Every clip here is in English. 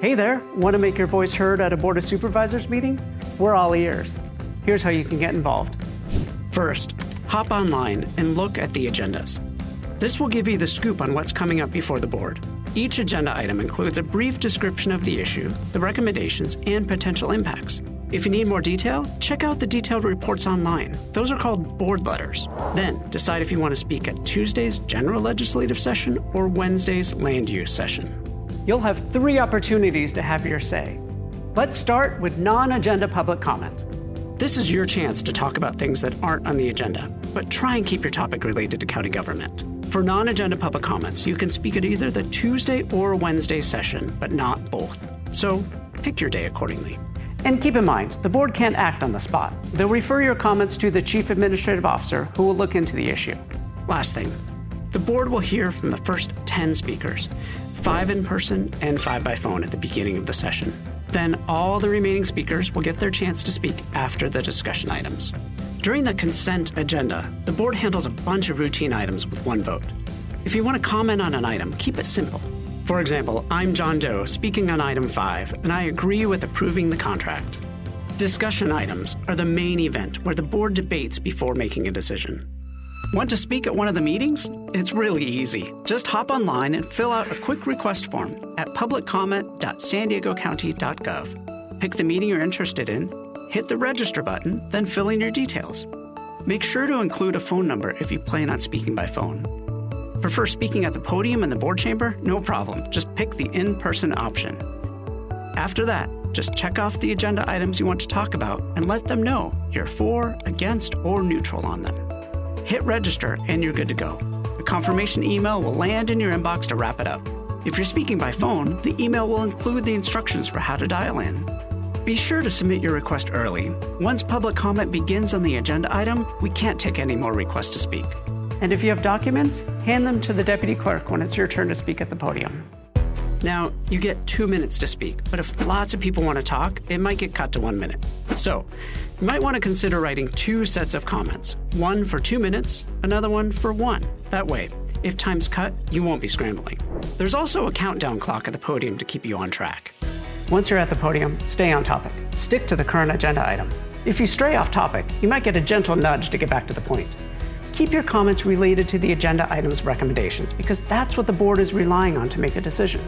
Hey there, want to make your voice heard at a Board of Supervisors meeting? We're all ears. Here's how you can get involved. First, hop online and look at the agendas. This will give you the scoop on what's coming up before the board. Each agenda item includes a brief description of the issue, the recommendations, and potential impacts. If you need more detail, check out the detailed reports online. Those are called board letters. Then, decide if you want to speak at Tuesday's general legislative session or Wednesday's land use session. You'll have 3 opportunities to have your say. Let's start with non-agenda public comment. This is your chance to talk about things that aren't on the agenda, but try and keep your topic related to county government. For non-agenda public comments, you can speak at either the Tuesday or Wednesday session, but not both. So, pick your day accordingly. And keep in mind, the board can't act on the spot. They'll refer your comments to the Chief Administrative Officer, who will look into the issue. Last thing, the board will hear from the first 10 speakers, 5 in person and 5 by phone at the beginning of the session. Then all the remaining speakers will get their chance to speak after the discussion items. During the consent agenda, the board handles a bunch of routine items with one vote. If you want to comment on an item, keep it simple. For example, I'm John Doe speaking on item 5, and I agree with approving the contract. Discussion items are the main event where the board debates before making a decision. Want to speak at one of the meetings? It's really easy. Just hop online and fill out a quick request form at publiccomment.sandiegocounty.gov. Pick the meeting you're interested in, hit the register button, then fill in your details. Make sure to include a phone number if you plan on speaking by phone. Prefer speaking at the podium in the board chamber? No problem. Just pick the in-person option. After that, just check off the agenda items you want to talk about and let them know you're for, against, or neutral on them. Hit register and you're good to go. A confirmation email will land in your inbox to wrap it up. If you're speaking by phone, the email will include the instructions for how to dial in. Be sure to submit your request early. Once public comment begins on the agenda item, we can't take any more requests to speak. And if you have documents, hand them to the deputy clerk when it's your turn to speak at the podium. Now, you get 2 minutes to speak, but if lots of people want to talk, it might get cut to 1 minute. So, you might want to consider writing 2 sets of comments, one for 2 minutes, another one for 1. That way, if time's cut, you won't be scrambling. There's also a countdown clock at the podium to keep you on track. Once you're at the podium, stay on topic. Stick to the current agenda item. If you stray off topic, you might get a gentle nudge to get back to the point. Keep your comments related to the agenda item's recommendations because that's what the board is relying on to make a decision.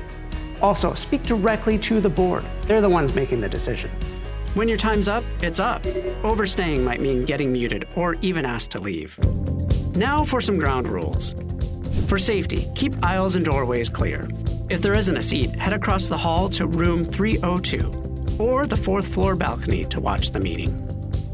Also, speak directly to the board. They're the ones making the decision. When your time's up, it's up. Overstaying might mean getting muted or even asked to leave. Now for some ground rules. For safety, keep aisles and doorways clear. If there isn't a seat, head across the hall to room 302 or the 4th floor balcony to watch the meeting.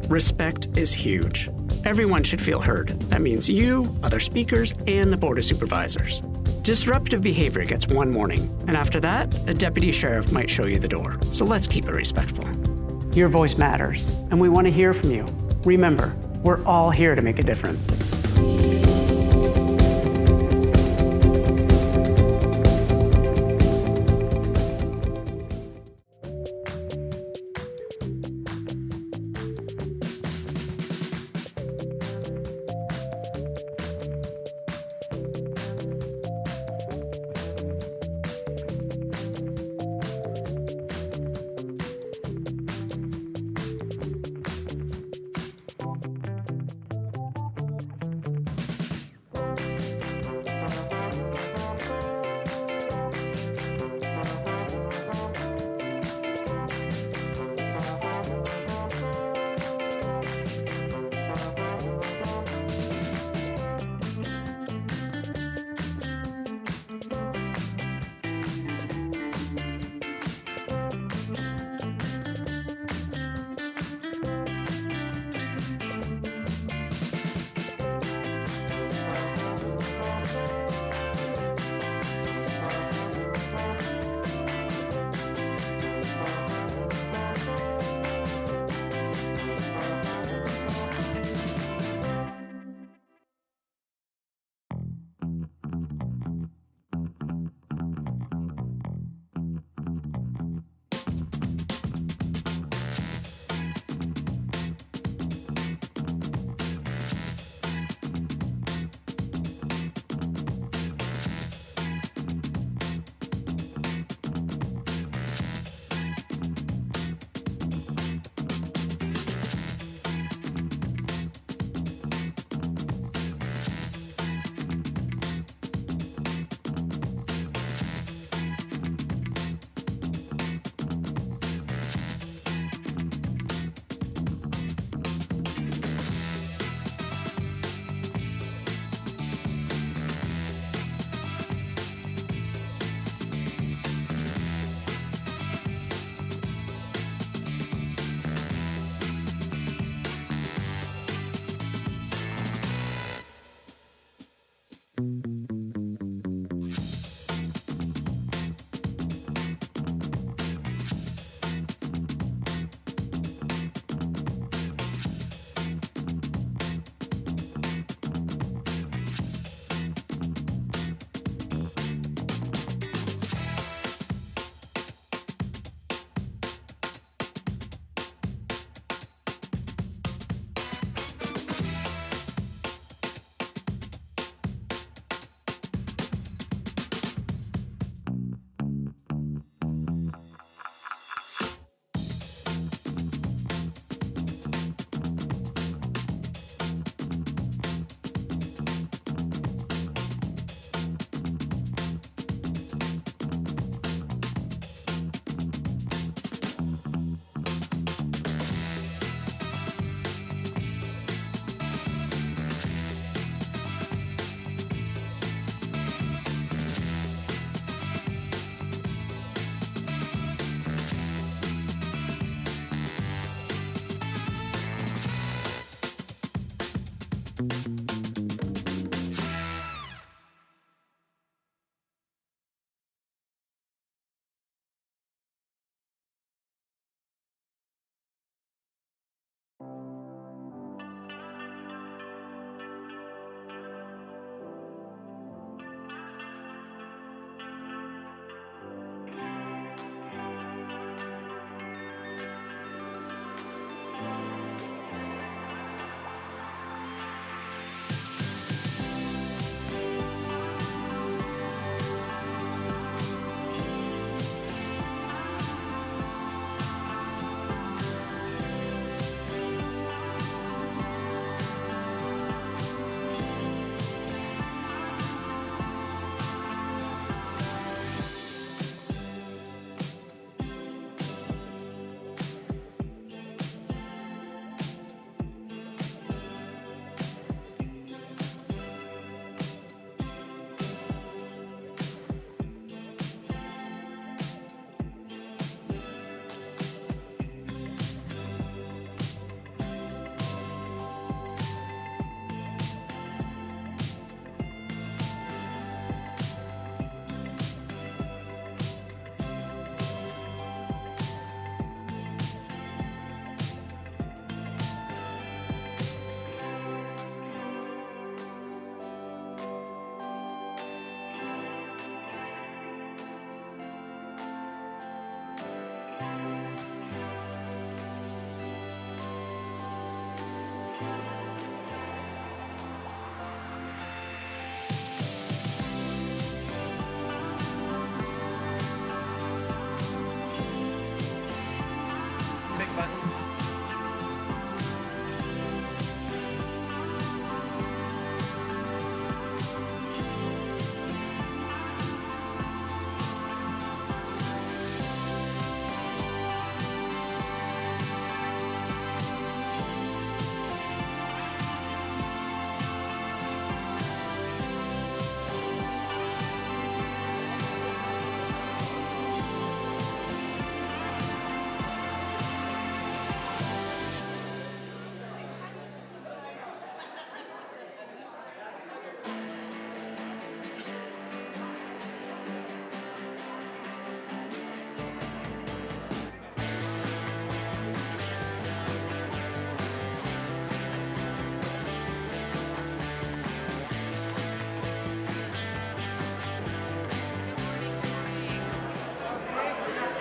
Respect is huge. Everyone should feel heard. That means you, other speakers, and the Board of Supervisors. Disruptive behavior gets 1 warning, and after that, a deputy sheriff might show you the door. So let's keep it respectful. Your voice matters, and we want to hear from you. Remember, we're all here to make a difference.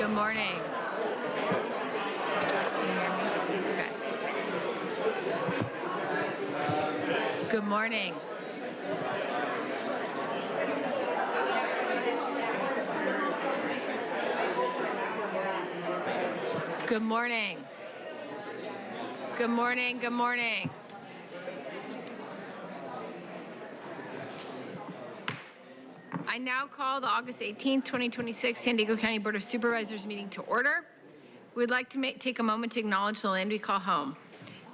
Good morning. Okay. Good morning. Good morning. Good morning. Good morning. I now call the August 18th, 2026 San Diego County Board of Supervisors meeting to order. We'd like to take a moment to acknowledge the land we call home.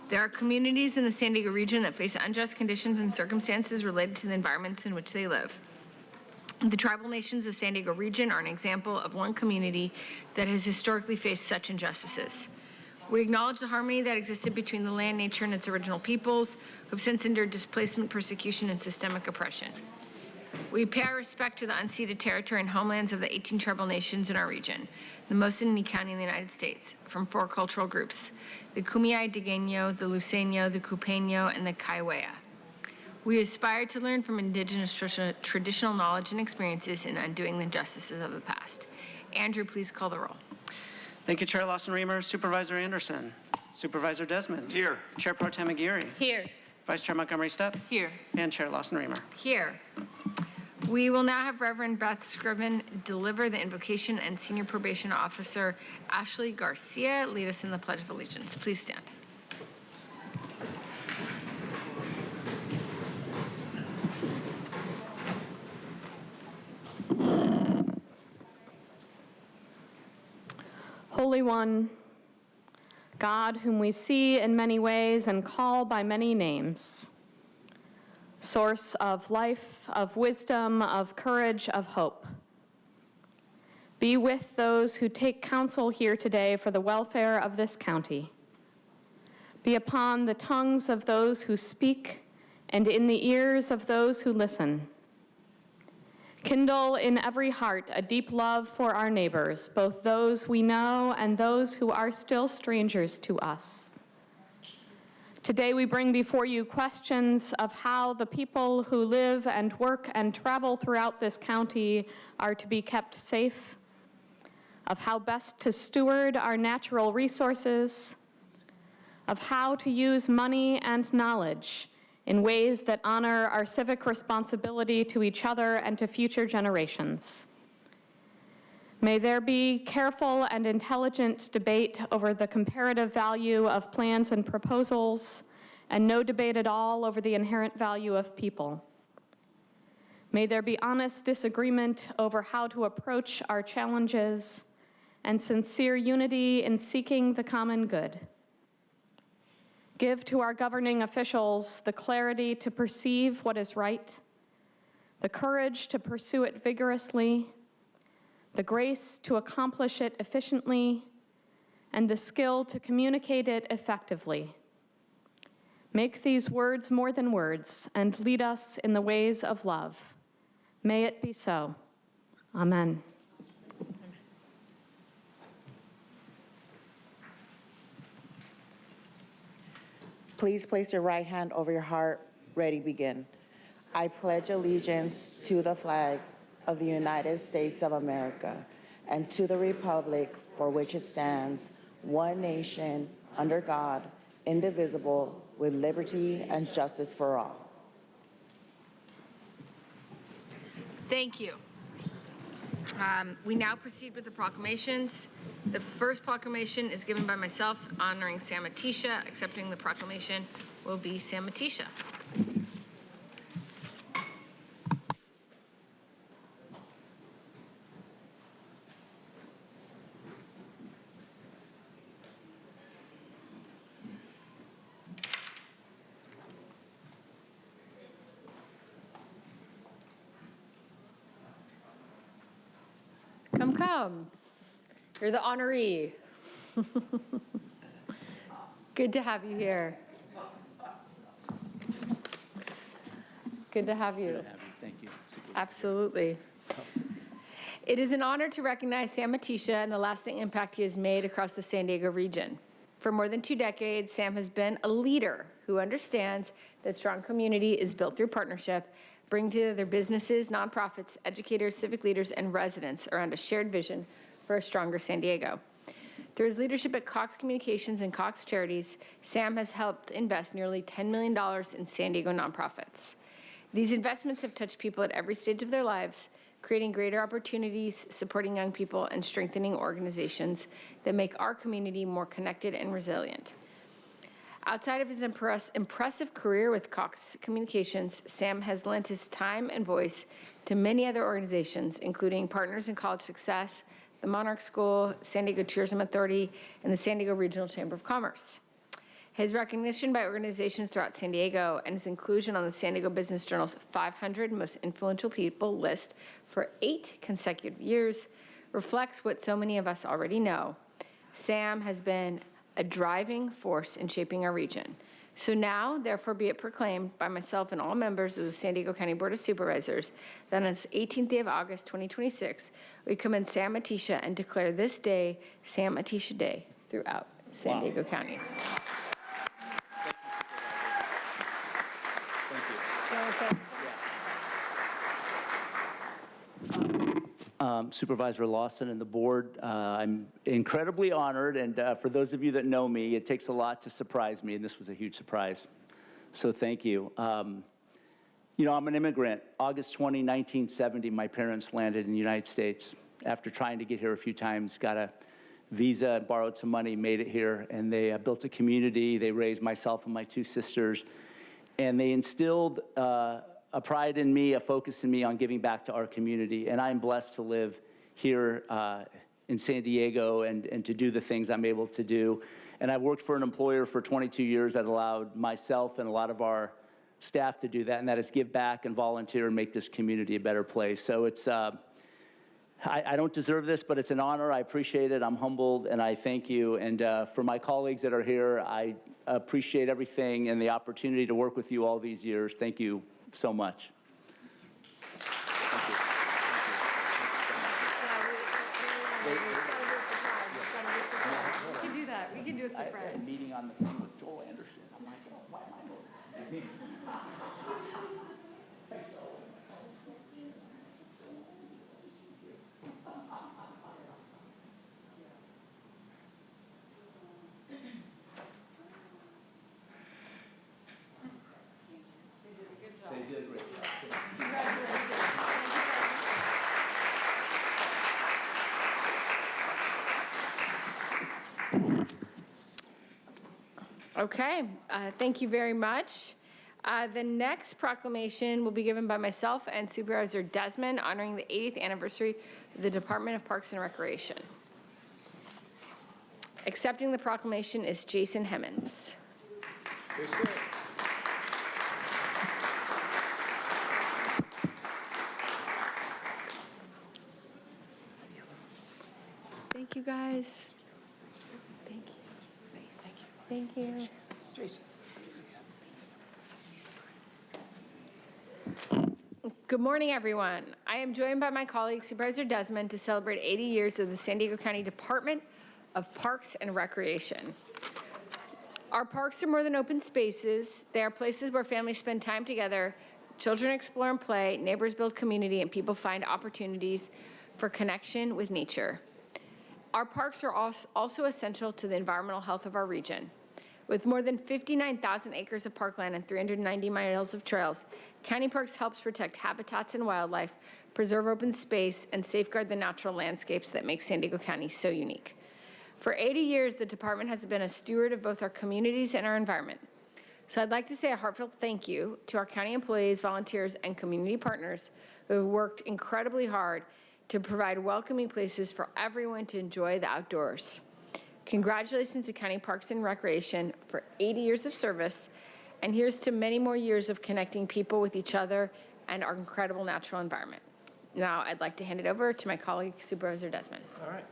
There are communities in the San Diego region that face unjust conditions and circumstances related to the environments in which they live. The tribal nations of the San Diego region are an example of one community that has historically faced such injustices. We acknowledge the harmony that existed between the land, nature, and its original peoples, who have since endured displacement, persecution, and systemic oppression. We pay our respect to the unceded territory and homelands of the 18 tribal nations in our region, the most in any county in the United States, from 4 cultural groups, the Kumeyaay Digueño, the Luiseño, the Cupeño, and the Kaiwea. We aspire to learn from Indigenous traditional knowledge and experiences in undoing the injustices of the past. Andrew, please call the roll. Thank you, Chair Lawson-Remer. Supervisor Anderson. Supervisor Desmond. Here. Chair Pro Tem Aguirre. Here. Vice Chair Montgomery Stepp. Here. And Chair Lawson-Remer. Here. We will now have Reverend Beth Scriven deliver the invocation and Senior Probation Officer Ashley Garcia lead us in the Pledge of Allegiance. Please stand. Holy One, God whom we see in many ways and call by many names, source of life, of wisdom, of courage, of hope. Be with those who take counsel here today for the welfare of this county. Be upon the tongues of those who speak and in the ears of those who listen. Kindle in every heart a deep love for our neighbors, both those we know and those who are still strangers to us. Today we bring before you questions of how the people who live and work and travel throughout this county are to be kept safe, of how best to steward our natural resources, of how to use money and knowledge in ways that honor our civic responsibility to each other and to future generations. May there be careful and intelligent debate over the comparative value of plans and proposals, and no debate at all over the inherent value of people. May there be honest disagreement over how to approach our challenges, and sincere unity in seeking the common good. Give to our governing officials the clarity to perceive what is right, the courage to pursue it vigorously, the grace to accomplish it efficiently, and the skill to communicate it effectively. Make these words more than words and lead us in the ways of love. May it be so. Amen. Please place your right hand over your heart. Ready, begin. I pledge allegiance to the flag of the United States of America and to the republic for which it stands, one nation, under God, indivisible, with liberty and justice for all. Thank you. We now proceed with the proclamations. The first proclamation is given by myself, honoring Sam Atisha. Accepting the proclamation will be Sam Atisha. Come. You're the honoree. Good to have you here. Good to have you. Good to have you. Thank you. Absolutely. It is an honor to recognize Sam Atisha and the lasting impact he has made across the San Diego region. For more than 2 decades, Sam has been a leader who understands that strong community is built through partnership, bring together businesses, nonprofits, educators, civic leaders, and residents around a shared vision for a stronger San Diego. Through his leadership at Cox Communications and Cox Charities, Sam has helped invest nearly $10 million in San Diego nonprofits. These investments have touched people at every stage of their lives, creating greater opportunities, supporting young people, and strengthening organizations that make our community more connected and resilient. Outside of his impressive career with Cox Communications, Sam has lent his time and voice to many other organizations, including Partners in College Success, the Monarch School, San Diego Tourism Authority, and the San Diego Regional Chamber of Commerce. His recognition by organizations throughout San Diego and his inclusion on the San Diego Business Journal's 500 Most Influential People list for 8 consecutive years reflects what so many of us already know. Sam has been a driving force in shaping our region, So now, therefore, be it proclaimed by myself and all members of the San Diego County Board of Supervisors that on this 18th day of August, 2026, we commend Sam Atisha and declare this day Sam Atisha Day throughout San Diego County. Supervisor Lawson and the board, I'm incredibly honored, and for those of you that know me, it takes a lot to surprise me, and this was a huge surprise. So thank you. You know, I'm an immigrant. August 20, 1970, my parents landed in the United States after trying to get here a few times, got a visa, borrowed some money, made it here, and they built a community. They raised myself and my two sisters, and they instilled a pride in me, a focus in me on giving back to our community. And I'm blessed to live here in San Diego and to do the things I'm able to do. And I've worked for an employer for 22 years that allowed myself and a lot of our staff to do that, and that is give back and volunteer and make this community a better place. So it's, I don't deserve this, but it's an honor. I appreciate it. I'm humbled, and I thank you. And for my colleagues that are here, I appreciate everything and the opportunity to work with you all these years. Thank you so much. We can do that. We can do a surprise. A meeting on the phone with Joel Anderson. I'm like, oh, why am I moving? They did a great job. Okay, thank you very much. The next proclamation will be given by myself and Supervisor Desmond, honoring the 80th anniversary of the Department of Parks and Recreation. Accepting the proclamation is Jason Hemmons. Thank you, guys. Thank you. Thank you. Jason. Good morning, everyone. I am joined by my colleague, Supervisor Desmond, to celebrate 80 years of the San Diego County Department of Parks and Recreation. Our parks are more than open spaces. They are places where families spend time together, children explore and play, neighbors build community, and people find opportunities for connection with nature. Our parks are also essential to the environmental health of our region. With more than 59,000 acres of parkland and 390 miles of trails, County Parks helps protect habitats and wildlife, preserve open space, and safeguard the natural landscapes that make San Diego County so unique. For 80 years, the department has been a steward of both our communities and our environment. So I'd like to say a heartfelt thank you to our county employees, volunteers, and community partners who have worked incredibly hard to provide welcoming places for everyone to enjoy the outdoors. Congratulations to County Parks and Recreation for 80 years of service, and here's to many more years of connecting people with each other and our incredible natural environment. Now, I'd like to hand it over to my colleague, Supervisor Desmond. All right.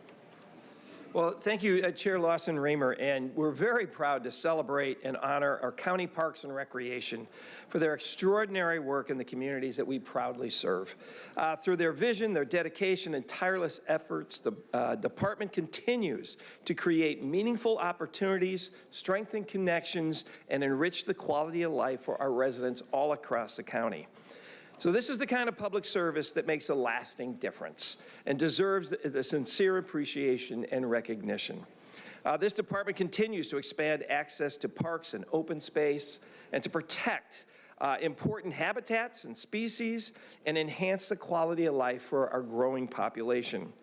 Well, thank you, Chair Lawson-Raymer, and we're very proud to celebrate and honor our County Parks and Recreation for their extraordinary work in the communities that we proudly serve. Through their vision, their dedication, and tireless efforts, the department continues to create meaningful opportunities, strengthen connections, and enrich the quality of life for our residents all across the county. So this is the kind of public service that makes a lasting difference and deserves the sincere appreciation and recognition. This department continues to expand access to parks and open space and to protect important habitats and species and enhance the quality of life for our growing population.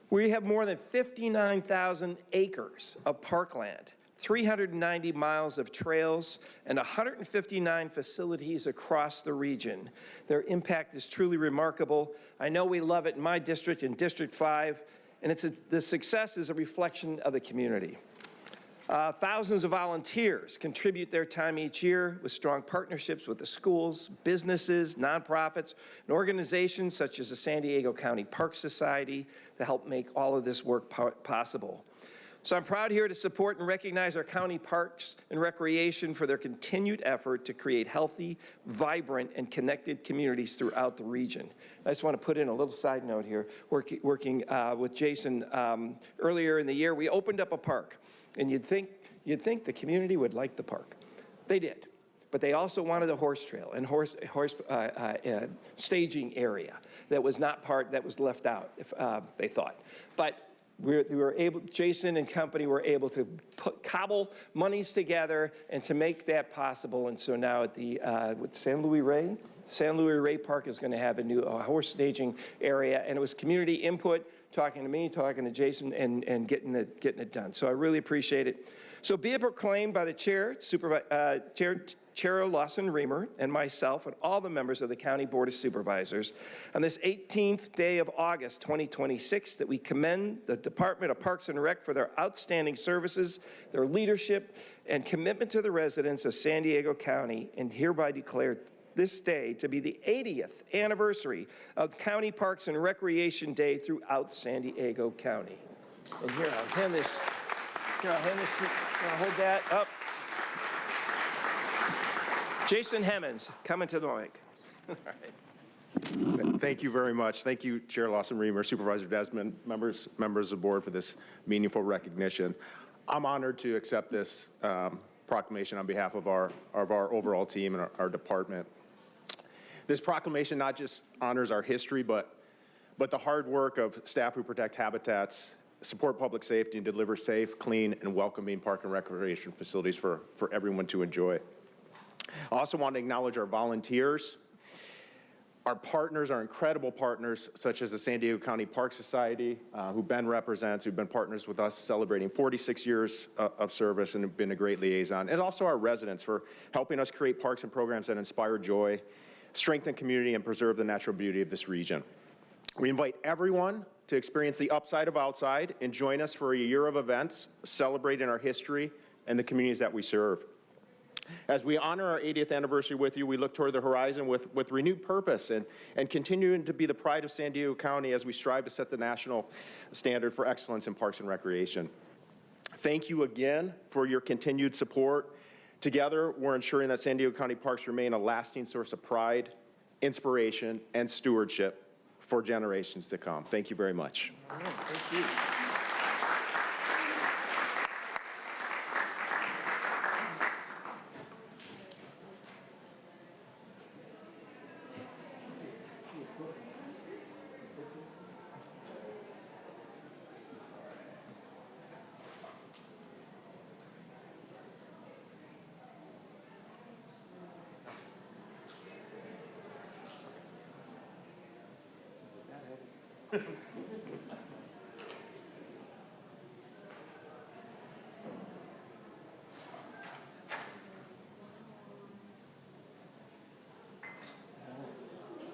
We have more than 59,000 acres of parkland, 390 miles of trails, and 159 facilities across the region. Their impact is truly remarkable. I know we love it in my district, in District 5, and the success is a reflection of the community. Thousands of volunteers contribute their time each year with strong partnerships with the schools, businesses, nonprofits, and organizations such as the San Diego County Park Society to help make all of this work possible. So I'm proud here to support and recognize our county parks and recreation for their continued effort to create healthy, vibrant, and connected communities throughout the region. I just want to put in a little side note here. Working with Jason earlier in the year, we opened up a park, and you'd think the community would like the park. They did, but they also wanted a horse trail and staging area that was not part, that was left out, if they thought. But we were able, Jason and company were able to cobble monies together and to make that possible. And so now at the San Luis Rey Park is going to have a new horse staging area, and it was community input, talking to me, talking to Jason, and getting it done. So I really appreciate it. So be it proclaimed by the Chair, Chair Lawson Reamer, and myself, and all the members of the County Board of Supervisors, on this 18th day of August 2026, that we commend the Department of Parks and Rec for their outstanding services, their leadership, and commitment to the residents of San Diego County, and hereby declare this day to be the 80th anniversary of County Parks and Recreation Day throughout San Diego County. And here, I'll hand this, hold that up. Jason Hemmons, coming to the mic. All right. Thank you very much. Thank you, Chair Lawson Reamer, Supervisor Desmond, members of the board for this meaningful recognition. I'm honored to accept this proclamation on behalf of our overall team and our department. This proclamation not just honors our history, but the hard work of staff who protect habitats, support public safety, and deliver safe, clean, and welcoming park and recreation facilities for everyone to enjoy. I also want to acknowledge our volunteers, our partners, our incredible partners, such as the San Diego County Park Society, who Ben represents, who've been partners with us celebrating 46 years of service and have been a great liaison, and also our residents for helping us create parks and programs that inspire joy, strengthen community, and preserve the natural beauty of this region. We invite everyone to experience the upside of outside and join us for a year of events celebrating our history and the communities that we serve. As we honor our 80th anniversary with you, we look toward the horizon with renewed purpose and continuing to be the pride of San Diego County as we strive to set the national standard for excellence in parks and recreation. Thank you again for your continued support. Together, we're ensuring that San Diego County Parks remain a lasting source of pride, inspiration, and stewardship for generations to come. Thank you very much. All right, thank you.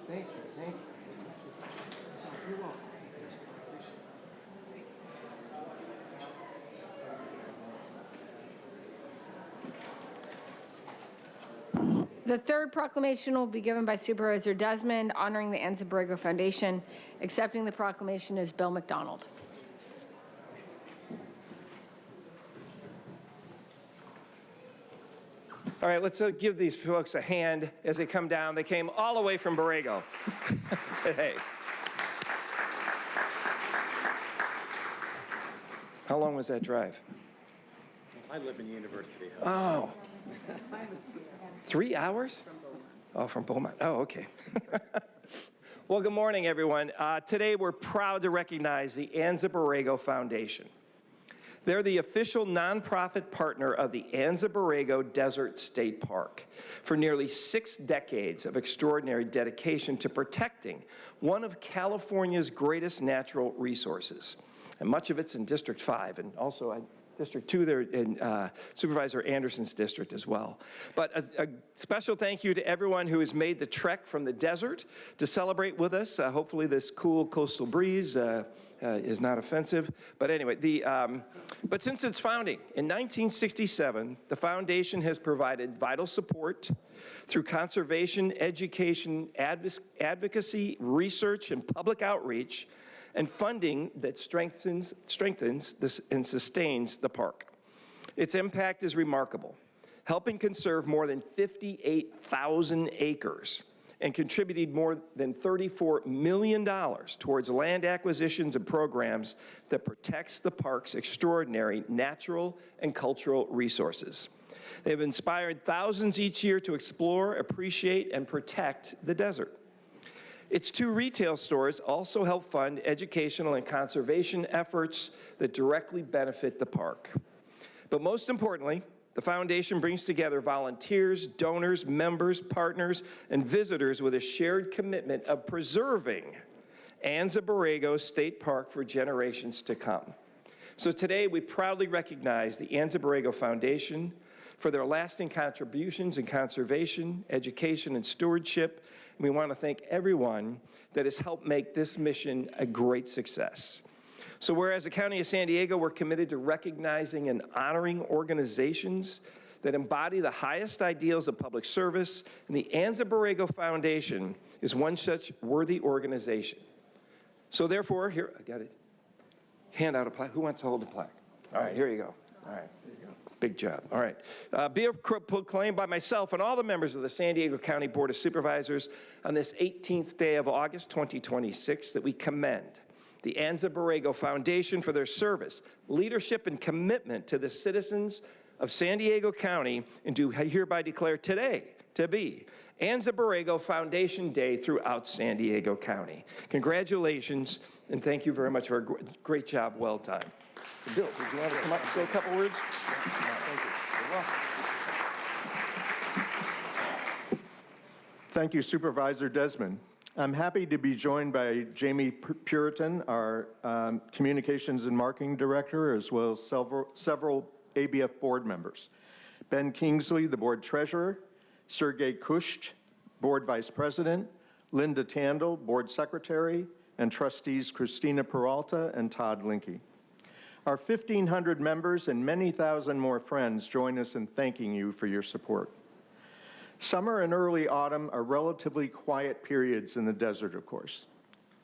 Thank you, thank you. You're welcome. The third proclamation will be given by Supervisor Desmond, honoring the Anza Borrego Foundation. Accepting the proclamation is Bill McDonald. All right, let's give these folks a hand as they come down. They came all the way from Borrego today. How long was that drive? I live in University. Oh. 3 hours? Oh, from Beaumont. Oh, okay. Well, good morning, everyone. Today, we're proud to recognize the Anza Borrego Foundation. They're the official nonprofit partner of the Anza Borrego Desert State Park for nearly 6 decades of extraordinary dedication to protecting one of California's greatest natural resources. And much of it's in District 5, and also District 2 there in Supervisor Anderson's district as well. But a special thank you to everyone who has made the trek from the desert to celebrate with us. Hopefully this cool coastal breeze is not offensive. But anyway, but since its founding in 1967, the foundation has provided vital support through conservation, education, advocacy, research, and public outreach, and funding that strengthens this and sustains the park. Its impact is remarkable, helping conserve more than 58,000 acres and contributed more than $34 million towards land acquisitions and programs that protects the park's extraordinary natural and cultural resources. They have inspired thousands each year to explore, appreciate, and protect the desert. Its 2 retail stores also help fund educational and conservation efforts that directly benefit the park. But most importantly, the foundation brings together volunteers, donors, members, partners, and visitors with a shared commitment of preserving Anza Borrego State Park for generations to come. So today, we proudly recognize the Anza Borrego Foundation for their lasting contributions in conservation, education, and stewardship. And we want to thank everyone that has helped make this mission a great success. So whereas the County of San Diego, we're committed to recognizing and honoring organizations that embody the highest ideals of public service, and the Anza Borrego Foundation is one such worthy organization. So therefore, here, I got it. Hand out a plaque. Who wants to hold the plaque? All right, here you go. All right, there you go. Big job. All right. Be proclaimed by myself and all the members of the San Diego County Board of Supervisors on this 18th day of August, 2026, that we commend the Anza Borrego Foundation for their service, leadership, and commitment to the citizens of San Diego County, and do hereby declare today to be Anza Borrego Foundation Day throughout San Diego County. Congratulations, and thank you very much for a great job well done. Bill, did you want to come up and say a couple words? Thank you. You're welcome. Thank you, Supervisor Desmond. I'm happy to be joined by Jamie Puritan, our Communications and Marketing Director, as well as several ABF board members. Ben Kingsley, the board treasurer, Sergey Kusht, board vice president, Linda Tandle, board secretary, and trustees Christina Peralta and Todd Linke. Our 1,500 members and many thousand more friends join us in thanking you for your support. Summer and early autumn are relatively quiet periods in the desert, of course.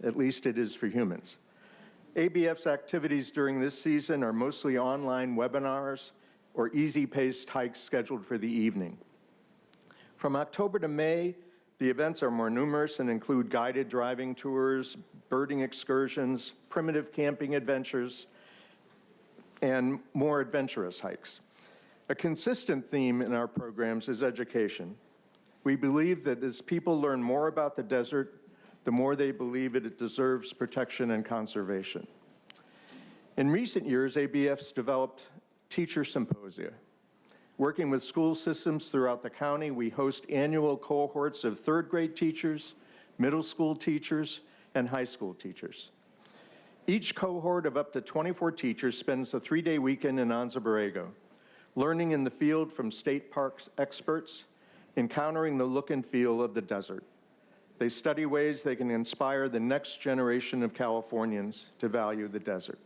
At least it is for humans. ABF's activities during this season are mostly online webinars or easy-paced hikes scheduled for the evening. From October to May, the events are more numerous and include guided driving tours, birding excursions, primitive camping adventures, and more adventurous hikes. A consistent theme in our programs is education. We believe that as people learn more about the desert, the more they believe it deserves protection and conservation. In recent years, ABF's developed teacher symposia. Working with school systems throughout the county, we host annual cohorts of third grade teachers, middle school teachers, and high school teachers. Each cohort of up to 24 teachers spends a 3-day weekend in Anza Borrego, learning in the field from state parks experts, encountering the look and feel of the desert. They study ways they can inspire the next generation of Californians to value the desert.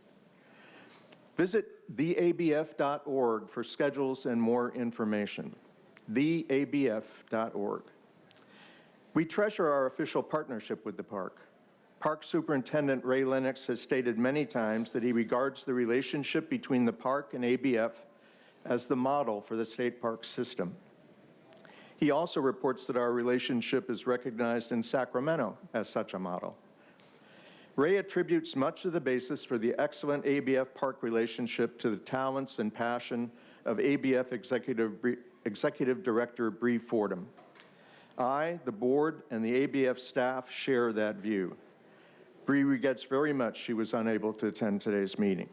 Visit theabf.org for schedules and more information. theabf.org. We treasure our official partnership with the park. Park Superintendent Ray Lennox has stated many times that he regards the relationship between the park and ABF as the model for the state park system. He also reports that our relationship is recognized in Sacramento as such a model. Ray attributes much of the basis for the excellent ABF park relationship to the talents and passion of ABF Executive Director Bree Fordham. I, the board, and the ABF staff share that view. Bree regrets very much she was unable to attend today's meeting.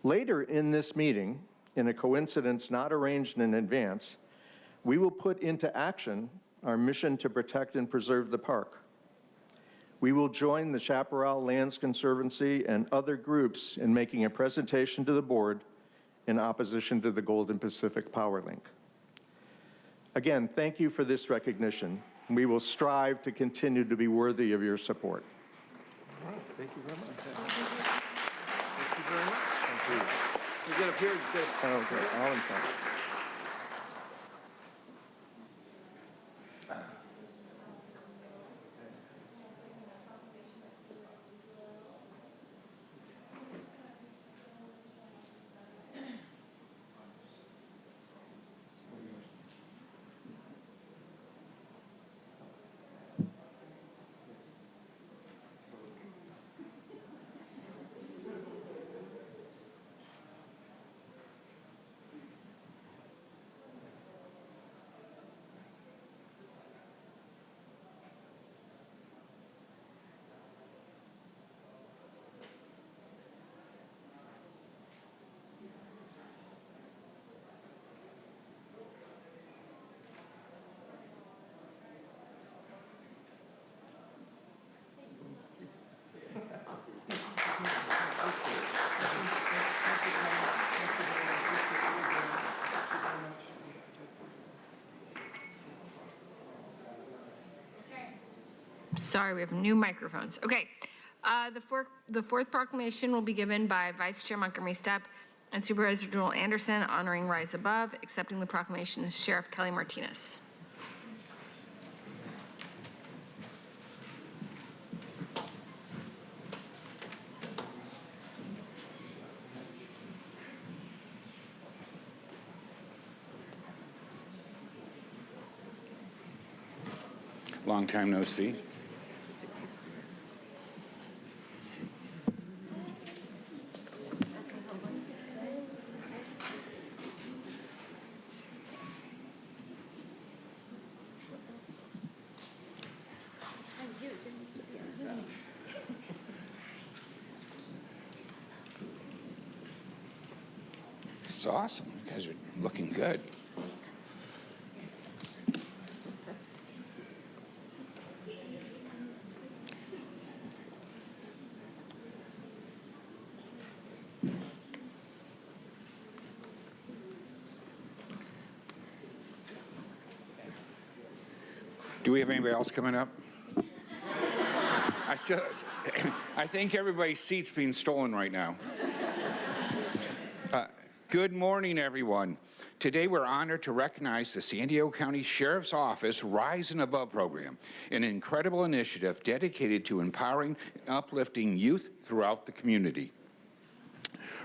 Later in this meeting, in a coincidence not arranged in advance, we will put into action our mission to protect and preserve the park. We will join the Chaparral Lands Conservancy and other groups in making a presentation to the board in opposition to the Golden Pacific Power Link. Again, thank you for this recognition. We will strive to continue to be worthy of your support. All right, thank you very much. Thank you very much. Thank you. You get up here, you get up. Okay, all in front. Sorry, we have new microphones. Okay. The fourth proclamation will be given by Vice Chair Montgomery Stepp and Supervisor Joel Anderson, honoring Rise Above. Accepting the proclamation is Sheriff Kelly Martinez. Long time no see. It's awesome. You guys are looking good. Do we have anybody else coming up? I think everybody's seat's being stolen right now. Good morning, everyone. Today we're honored to recognize the San Diego County Sheriff's Office Rise and Above program, an incredible initiative dedicated to empowering and uplifting youth throughout the community.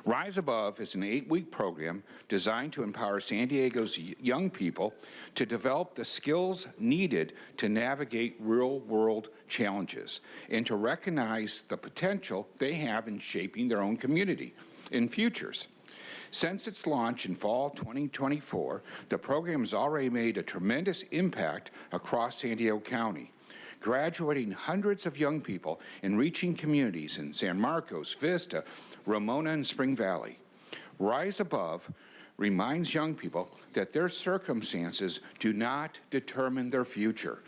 Rise Above is an 8-week program designed to empower San Diego's young people to develop the skills needed to navigate real-world challenges and to recognize the potential they have in shaping their own community and futures. Since its launch in fall 2024, the program has already made a tremendous impact across San Diego County, graduating hundreds of young people and reaching communities in San Marcos, Vista, Ramona, and Spring Valley. Rise Above reminds young people that their circumstances do not determine their future.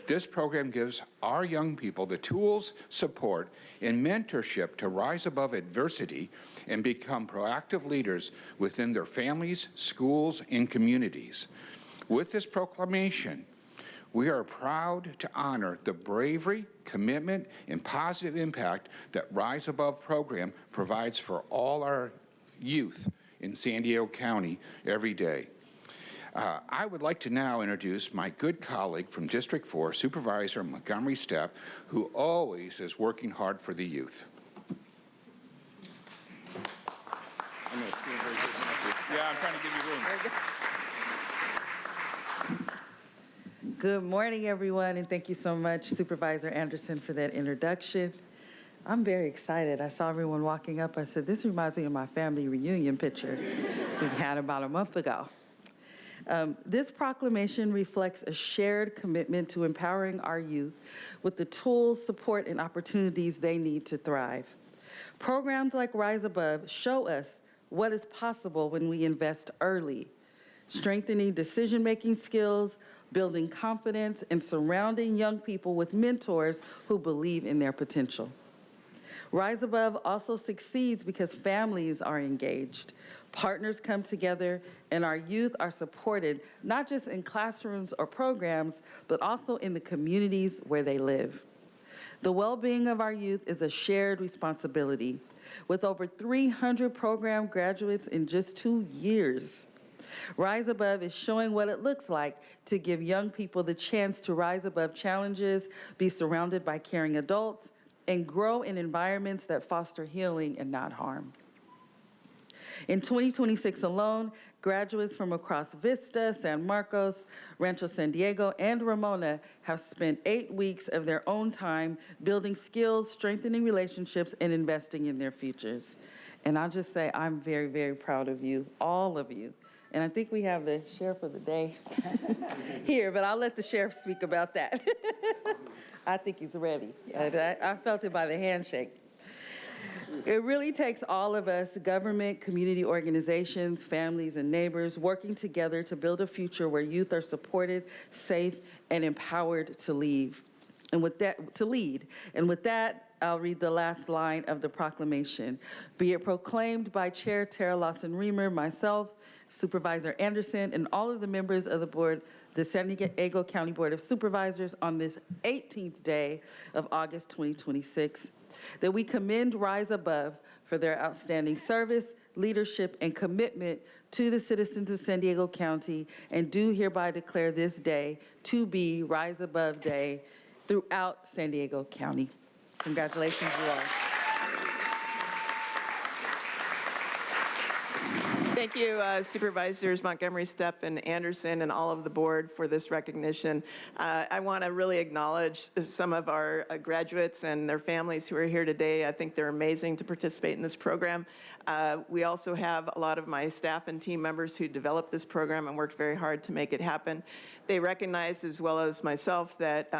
This program gives our young people the tools, support, and mentorship to rise above adversity and become proactive leaders within their families, schools, and communities. With this proclamation, we are proud to honor the bravery, commitment, and positive impact that Rise Above program provides for all our youth in San Diego County every day. I would like to now introduce my good colleague from District 4, Supervisor Montgomery Stepp, who always is working hard for the youth. Yeah, I'm trying to give you room. Good morning, everyone, and thank you so much, Supervisor Anderson, for that introduction. I'm very excited. I saw everyone walking up. I said, this reminds me of my family reunion picture we had about a month ago. This proclamation reflects a shared commitment to empowering our youth with the tools, support, and opportunities they need to thrive. Programs like Rise Above show us what is possible when we invest early, strengthening decision-making skills, building confidence, and surrounding young people with mentors who believe in their potential. Rise Above also succeeds because families are engaged, partners come together, and our youth are supported not just in classrooms or programs, but also in the communities where they live. The well-being of our youth is a shared responsibility. With over 300 program graduates in just 2 years, Rise Above is showing what it looks like to give young people the chance to rise above challenges, be surrounded by caring adults, and grow in environments that foster healing and not harm. In 2026 alone, graduates from across Vista, San Marcos, Rancho San Diego, and Ramona have spent 8 weeks of their own time building skills, strengthening relationships, and investing in their futures. And I'll just say I'm very, very proud of you, all of you. And I think we have the sheriff of the day here, but I'll let the sheriff speak about that. I think he's ready. I felt it by the handshake. It really takes all of us, government, community organizations, families, and neighbors working together to build a future where youth are supported, safe, and empowered to lead. And with that, to lead. And with that, I'll read the last line of the proclamation. Be it proclaimed by Chair Tara Lawson-Remer, myself, Supervisor Anderson, and all of the members of the board, the San Diego County Board of Supervisors, on this 18th day of August 2026, that we commend Rise Above for their outstanding service, leadership, and commitment to the citizens of San Diego County, and do hereby declare this day to be Rise Above Day throughout San Diego County. Congratulations, you all. Thank you, Supervisors Montgomery, Stepp, and Anderson, and all of the board for this recognition. I want to really acknowledge some of our graduates and their families who are here today. I think they're amazing to participate in this program. We also have a lot of my staff and team members who developed this program and worked very hard to make it happen. They recognized, as well as myself, that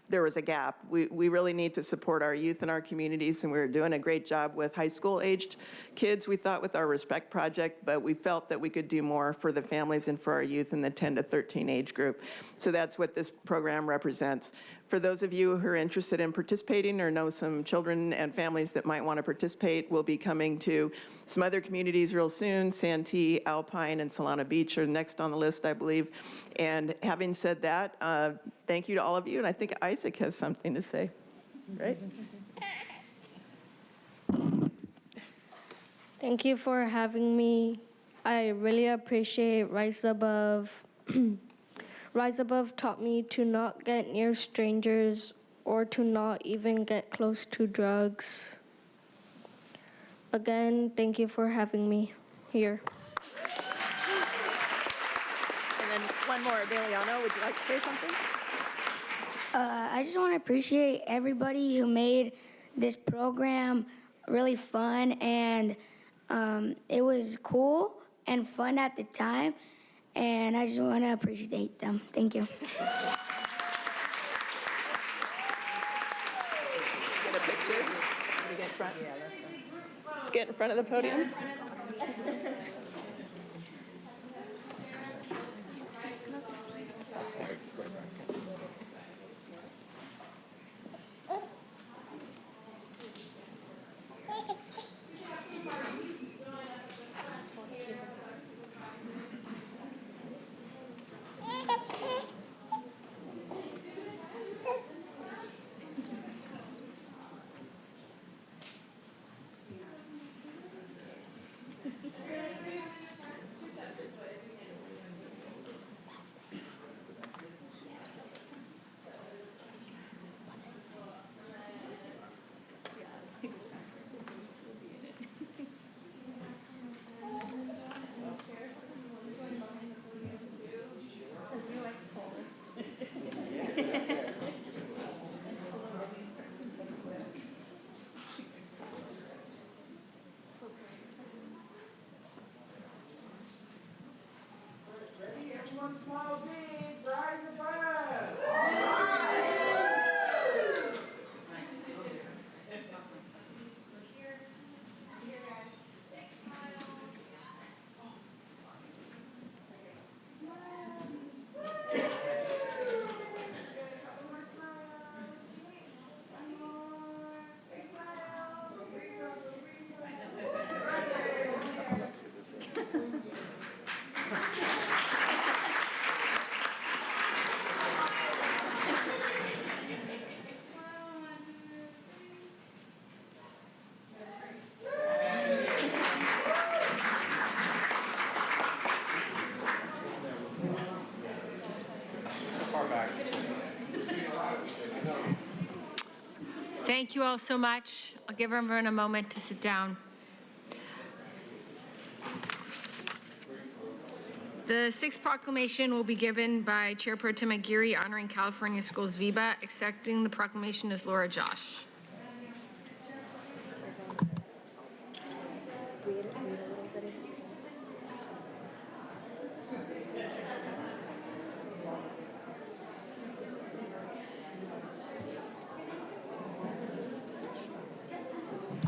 there was a gap. We really need to support our youth in our communities, and we're doing a great job with high school-aged kids, we thought, with our Respect Project, but we felt that we could do more for the families and for our youth in the 10 to 13 age group. So that's what this program represents. For those of you who are interested in participating or know some children and families that might want to participate, we'll be coming to some other communities real soon. Santee, Alpine, and Solana Beach are next on the list, I believe. And having said that, thank you to all of you. And I think Isaac has something to say, right? Thank you for having me. I really appreciate Rise Above. Rise Above taught me to not get near strangers or to not even get close to drugs. Again, thank you for having me here. And then one more, Deliano, would you like to say something? I just want to appreciate everybody who made this program really fun, and it was cool and fun at the time, and I just want to appreciate them. Thank you. Get a picture? Can we get in front? Yeah, let's get in front of the podium. Thank you all so much. I'll give everyone a moment to sit down. The sixth proclamation will be given by Chair Pro Tem Aguirre, honoring California Schools Viva. Accepting the proclamation is Laura Josh.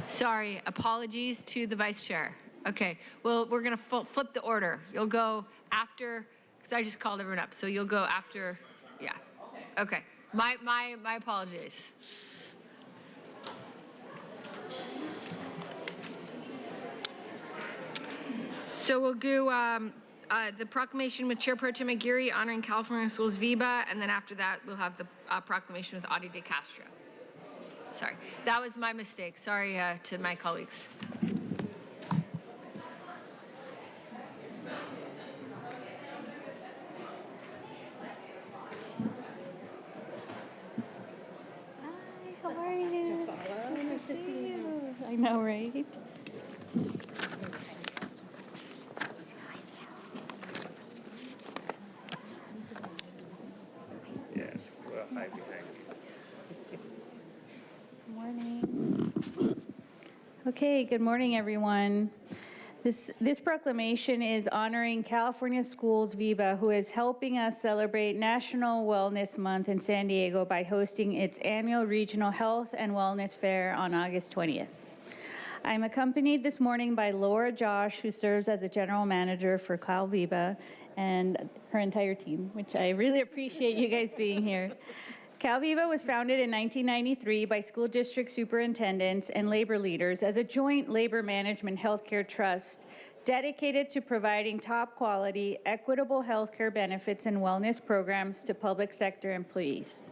Sorry, apologies to the vice chair. Okay, well, we're going to flip the order. You'll go after, because I just called everyone up, so you'll go after, yeah. Okay, My apologies. So we'll do the proclamation with Chair Pro Tem Aguirre honoring California Schools VIBA, and then after that, we'll have the proclamation with Audie De Castro. Sorry, that was my mistake. Sorry to my colleagues. How are you? Nice to see you. I know, right? Yes, well, thank you. Good morning. Okay, good morning, everyone. This proclamation is honoring California Schools VIBA, who is helping us celebrate National Wellness Month in San Diego by hosting its annual Regional Health and Wellness Fair on August 20th. I'm accompanied this morning by Laura Josh, who serves as a general manager for Cal VIBA, and her entire team, which I really appreciate you guys being here. Cal VIBA was founded in 1993 by school district superintendents and labor leaders as a joint labor management healthcare trust dedicated to providing top quality, equitable healthcare benefits and wellness programs to public sector employees.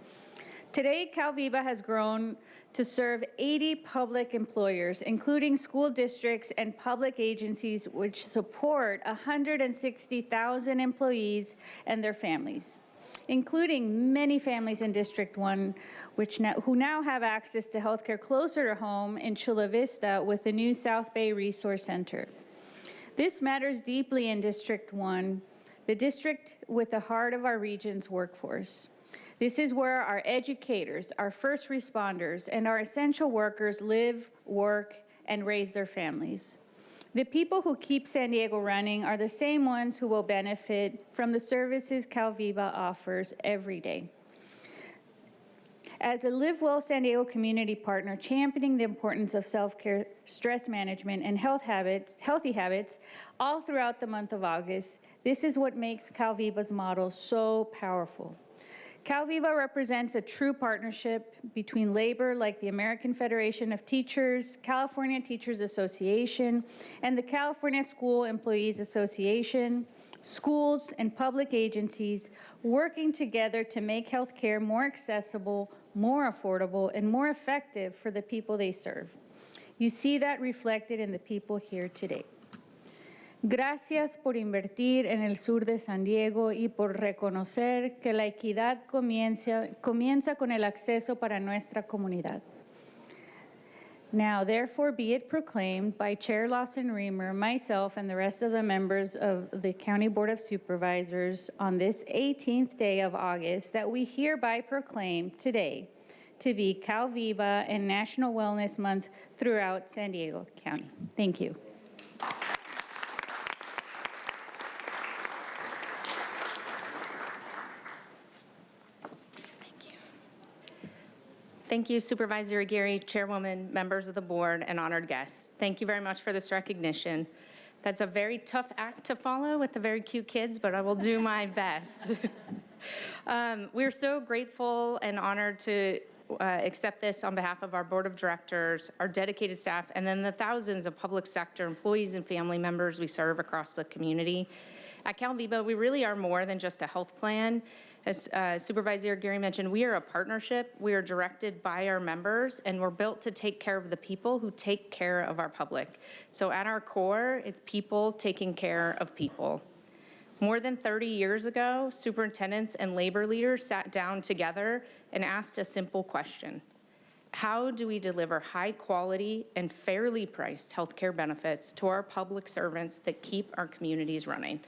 Today, Cal VIBA has grown to serve 80 public employers, including school districts and public agencies which support 160,000 employees and their families, including many families in District 1 who now have access to healthcare closer to home in Chula Vista with the new South Bay Resource Center. This matters deeply in District 1, the district with the heart of our region's workforce. This is where our educators, our first responders, and our essential workers live, work, and raise their families. The people who keep San Diego running are the same ones who will benefit from the services Cal VIBA offers every day. As a Live Well San Diego community partner championing the importance of self-care, stress management, and healthy habits all throughout the month of August, this is what makes Cal VIBA's model so powerful. Cal VIBA represents a true partnership between labor like the American Federation of Teachers, California Teachers Association, and the California School Employees Association, schools and public agencies working together to make healthcare more accessible, more affordable, and more effective for the people they serve. You see that reflected in the people here today. Gracias por invertir en el sur de San Diego y por reconocer que la equidad comienza con el acceso para nuestra comunidad. Now, therefore, be it proclaimed by Chair Lawson Reamer, myself, and the rest of the members of the County Board of Supervisors on this 18th day of August that we hereby proclaim today to be Cal VIBA and National Wellness Month throughout San Diego County. Thank you. Thank you, Supervisor Aguirre, Chairwoman, members of the board, and honored guests. Thank you very much for this recognition. That's a very tough act to follow with the very cute kids, but I will do my best. We're so grateful and honored to accept this on behalf of our board of directors, our dedicated staff, and then the thousands of public sector employees and family members we serve across the community. At Cal VIBA, we really are more than just a health plan. As Supervisor Aguirre mentioned, we are a partnership. We are directed by our members, and we're built to take care of the people who take care of our public. So at our core, it's people taking care of people. More than 30 years ago, superintendents and labor leaders sat down together and asked a simple question. How do we deliver high quality and fairly priced healthcare benefits to our public servants that keep our communities running?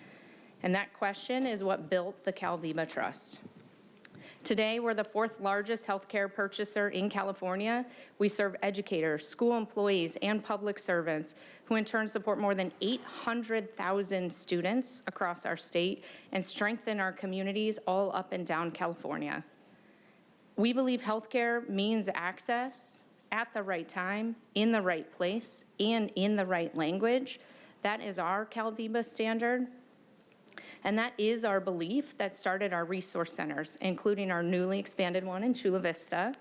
And that question is what built the Cal VIBA Trust. Today, we're the fourth largest healthcare purchaser in California. We serve educators, school employees, and public servants who in turn support more than 800,000 students across our state and strengthen our communities all up and down California. We believe healthcare means access at the right time, in the right place, and in the right language. That is our Cal VIBA standard. And that is our belief that started our resource centers, including our newly expanded one in Chula Vista.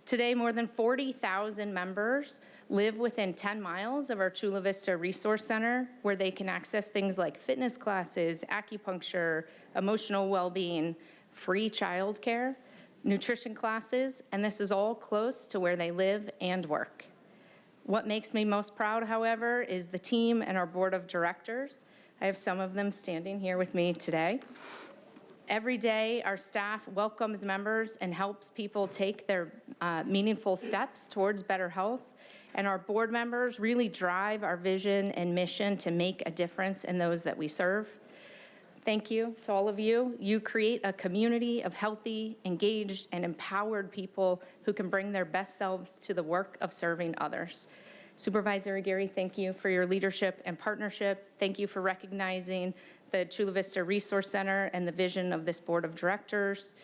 Today, more than 40,000 members live within 10 miles of our Chula Vista Resource Center, where they can access things like fitness classes, acupuncture, emotional well-being, free childcare, nutrition classes, and this is all close to where they live and work. What makes me most proud, however, is the team and our board of directors. I have some of them standing here with me today. Every day, our staff welcomes members and helps people take their meaningful steps towards better health. And our board members really drive our vision and mission to make a difference in those that we serve. Thank you to all of you. You create a community of healthy, engaged, and empowered people who can bring their best selves to the work of serving others. Supervisor Aguirre, thank you for your leadership and partnership. Thank you for recognizing the Chula Vista Resource Center and the vision of this board of directors.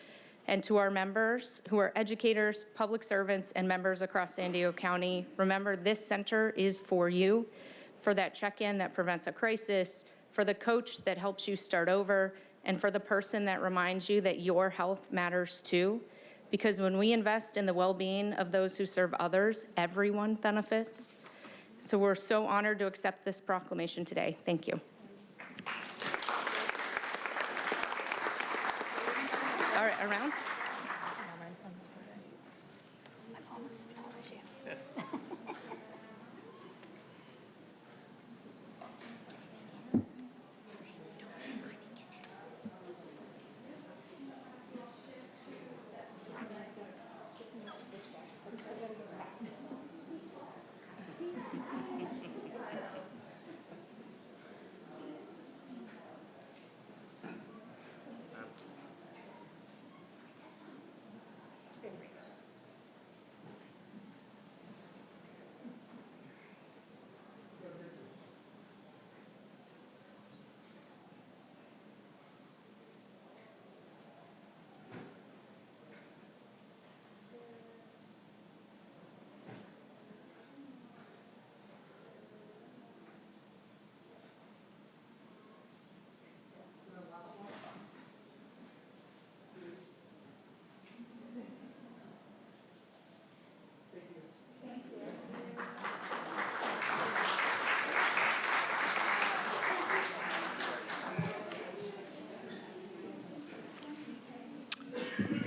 And to our members who are educators, public servants, and members across San Diego County, remember this center is for you, for that check-in that prevents a crisis, for the coach that helps you start over, and for the person that reminds you that your health matters too. Because when we invest in the well-being of those who serve others, everyone benefits. So we're so honored to accept this proclamation today. Thank you. All right, around.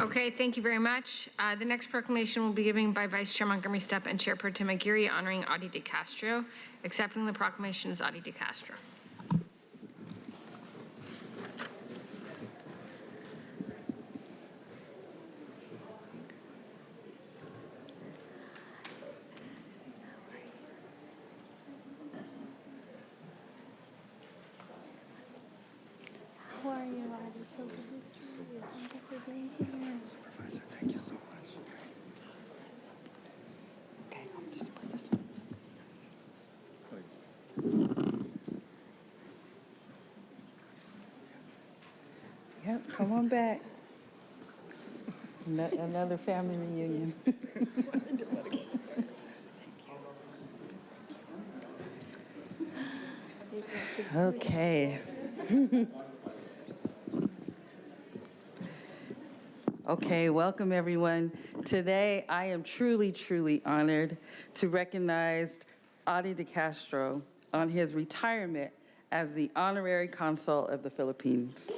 Okay, thank you very much. The next proclamation will be given by Vice Chair Montgomery Stepp and Chair Pro Tem Aguirre, honoring Audie DeCastro. Accepting the proclamation is Audie DeCastro. How are you, Audie? So good to see you. Thank you for being here. Supervisor, thank you so much. Okay, I'll just put this on. Yep, come on back. Another family reunion. Okay. Okay, welcome everyone. Today, I am truly, truly honored to recognize Audie DeCastro on his retirement as the Honorary Consul of the Philippines.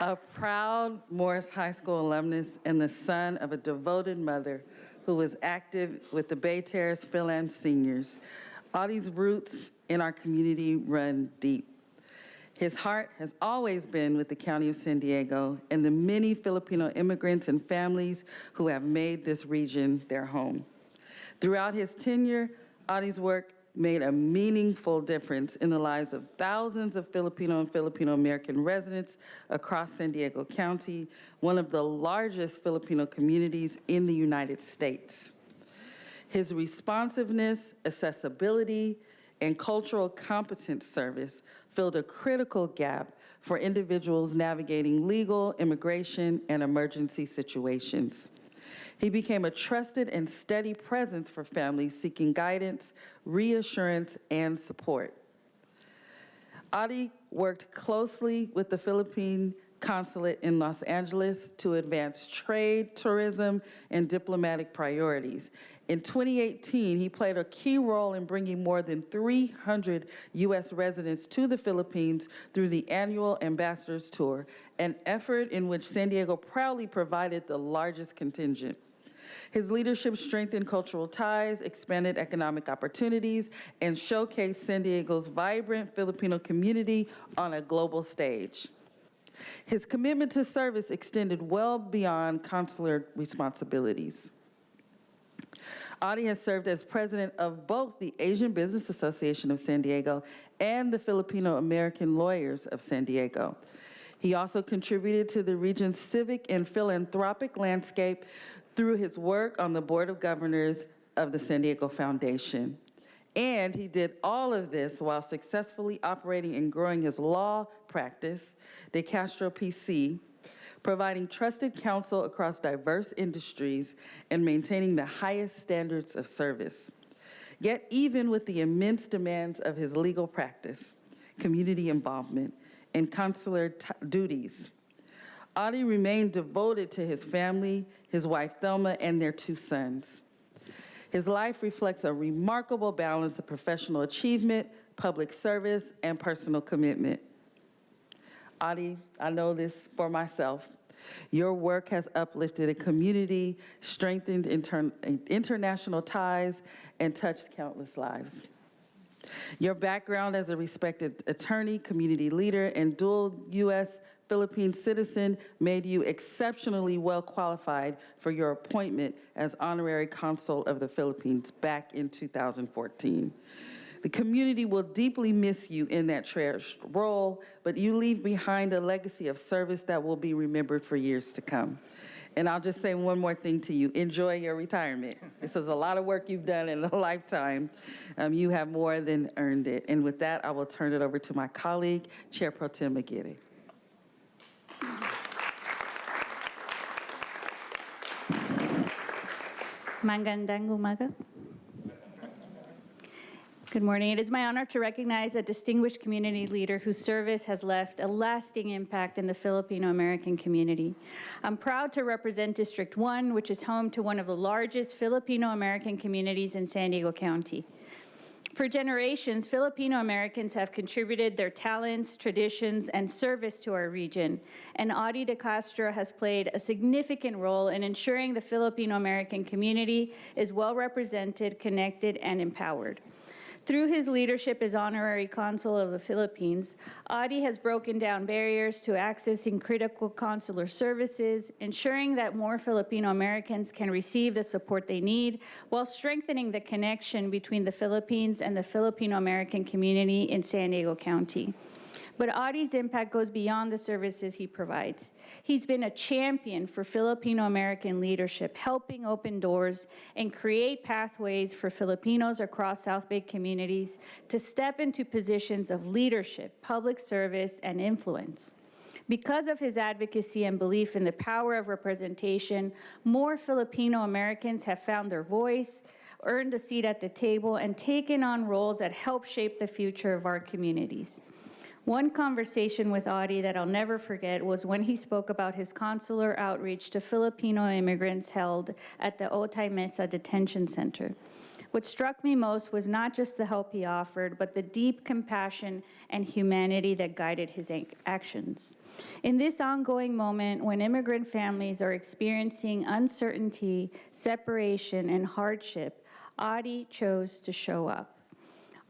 A proud Morris High School alumnus and the son of a devoted mother who was active with the Bay Terrace Philan Seniors, Audie's roots in our community run deep. His heart has always been with the County of San Diego and the many Filipino immigrants and families who have made this region their home. Throughout his tenure, Audie's work made a meaningful difference in the lives of thousands of Filipino and Filipino-American residents across San Diego County, one of the largest Filipino communities in the United States. His responsiveness, accessibility, and cultural competence service filled a critical gap for individuals navigating legal, immigration, and emergency situations. He became a trusted and steady presence for families seeking guidance, reassurance, and support. Adi worked closely with the Philippine Consulate in Los Angeles to advance trade, tourism, and diplomatic priorities. In 2018, he played a key role in bringing more than 300 U.S. residents to the Philippines through the annual Ambassadors Tour, an effort in which San Diego proudly provided the largest contingent. His leadership strengthened cultural ties, expanded economic opportunities, and showcased San Diego's vibrant Filipino community on a global stage. His commitment to service extended well beyond consular responsibilities. Adi has served as president of both the Asian Business Association of San Diego and the Filipino American Lawyers of San Diego. He also contributed to the region's civic and philanthropic landscape through his work on the Board of Governors of the San Diego Foundation. And he did all of this while successfully operating and growing his law practice, De Castro PC, providing trusted counsel across diverse industries and maintaining the highest standards of service. Yet even with the immense demands of his legal practice, community involvement, and consular duties, Adi remained devoted to his family, his wife Thelma, and their 2 sons. His life reflects a remarkable balance of professional achievement, public service, and personal commitment. Adi, I know this for myself. Your work has uplifted a community, strengthened international ties, and touched countless lives. Your background as a respected attorney, community leader, and dual U.S. Philippine citizen made you exceptionally well qualified for your appointment as honorary consul of the Philippines back in 2014. The community will deeply miss you in that cherished role, but you leave behind a legacy of service that will be remembered for years to come. And I'll just say one more thing to you. Enjoy your retirement. This is a lot of work you've done in a lifetime. You have more than earned it. And with that, I will turn it over to my colleague, Chair Pro Tem Aguirre. Magandang umaga. Good morning. It is my honor to recognize a distinguished community leader whose service has left a lasting impact in the Filipino-American community. I'm proud to represent District 1, which is home to one of the largest Filipino-American communities in San Diego County. For generations, Filipino-Americans have contributed their talents, traditions, and service to our region, and Adi de Castro has played a significant role in ensuring the Filipino-American community is well represented, connected, and empowered. Through his leadership as Honorary Consul of the Philippines, Adi has broken down barriers to accessing critical consular services, ensuring that more Filipino Americans can receive the support they need, while strengthening the connection between the Philippines and the Filipino American community in San Diego County. But Adi's impact goes beyond the services he provides. He's been a champion for Filipino-American leadership, helping open doors and create pathways for Filipinos across South Bay communities to step into positions of leadership, public service, and influence. Because of his advocacy and belief in the power of representation, more Filipino Americans have found their voice, earned a seat at the table, and taken on roles that help shape the future of our communities. One conversation with Adi that I'll never forget was when he spoke about his consular outreach to Filipino immigrants held at the Otay Mesa Detention Center. What struck me most was not just the help he offered, but the deep compassion and humanity that guided his actions. In this ongoing moment, when immigrant families are experiencing uncertainty, separation, and hardship, Adi chose to show up.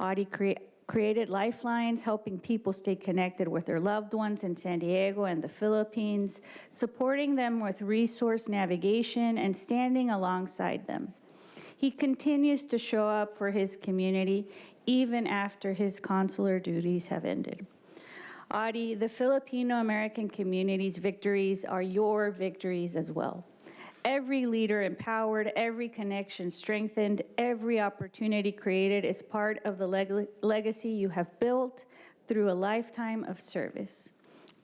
Adi created lifelines, helping people stay connected with their loved ones in San Diego and the Philippines, supporting them with resource navigation and standing alongside them. He continues to show up for his community even after his consular duties have ended. Adi, the Filipino-American community's victories are your victories as well. Every leader empowered, every connection strengthened, every opportunity created is part of the legacy you have built through a lifetime of service.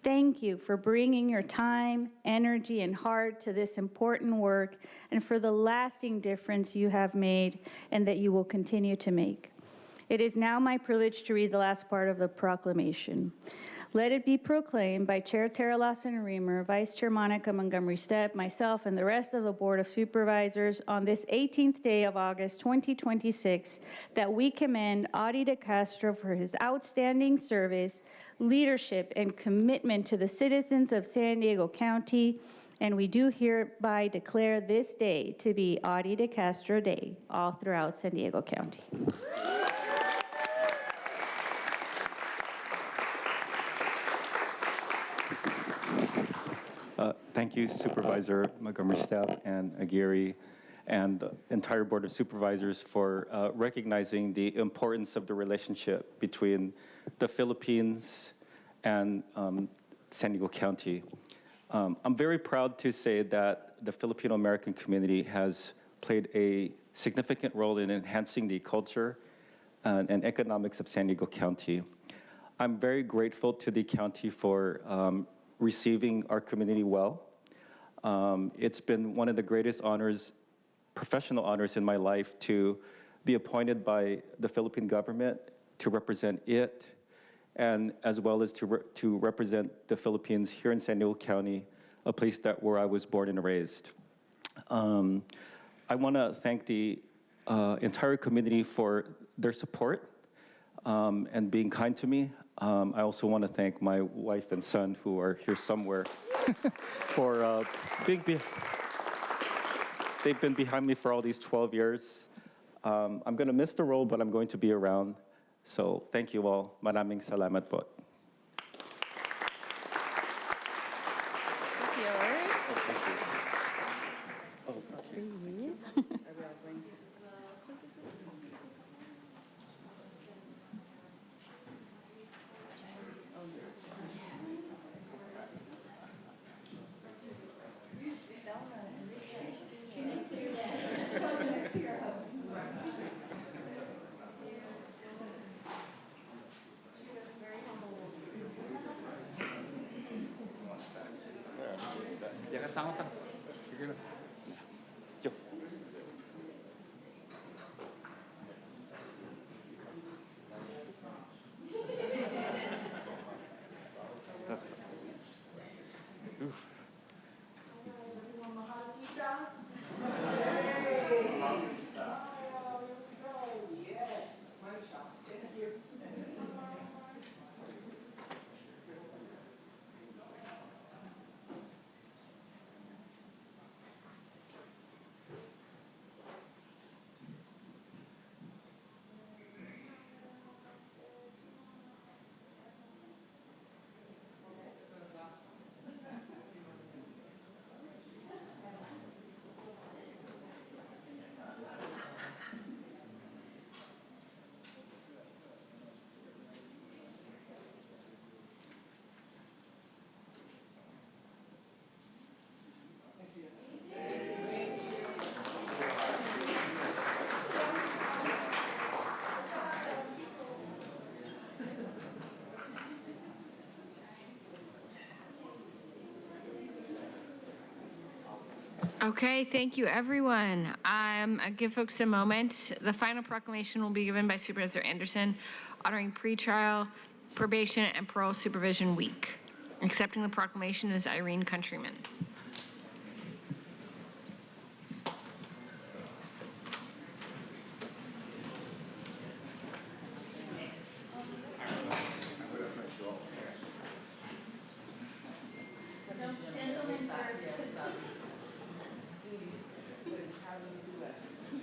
Thank you for bringing your time, energy, and heart to this important work and for the lasting difference you have made and that you will continue to make. It is now my privilege to read the last part of the proclamation. Let it be proclaimed by Chair Tara Lawson-Remer, Vice Chair Monica Montgomery Stepp, myself, and the rest of the Board of Supervisors on this 18th day of August 2026 that we commend Audie de Castro for his outstanding service, leadership, and commitment to the citizens of San Diego County, and we do hereby declare this day to be Audie de Castro Day all throughout San Diego County. Thank you, Supervisor Montgomery Stepp and Aguirre and the entire Board of Supervisors for recognizing the importance of the relationship between the Philippines and San Diego County. I'm very proud to say that the Filipino-American community has played a significant role in enhancing the culture and economics of San Diego County. I'm very grateful to the county for receiving our community well. It's been one of the greatest honors, professional honors in my life to be appointed by the Philippine government to represent it, and as well as to represent the Philippines here in San Diego County, a place where I was born and raised. I want to thank the entire community for their support and being kind to me. I also want to thank my wife and son who are here somewhere for they've been behind me for all these 12 years. I'm going to miss the role, but I'm going to be around. So thank you all. Maraming salamat po. Ya kasama ka. Sige na. Yo. Okay, thank you, everyone. I'll give folks a moment. The final proclamation will be given by Supervisor Anderson, honoring pretrial, probation, and parole supervision week. Accepting the proclamation is Irene Countryman.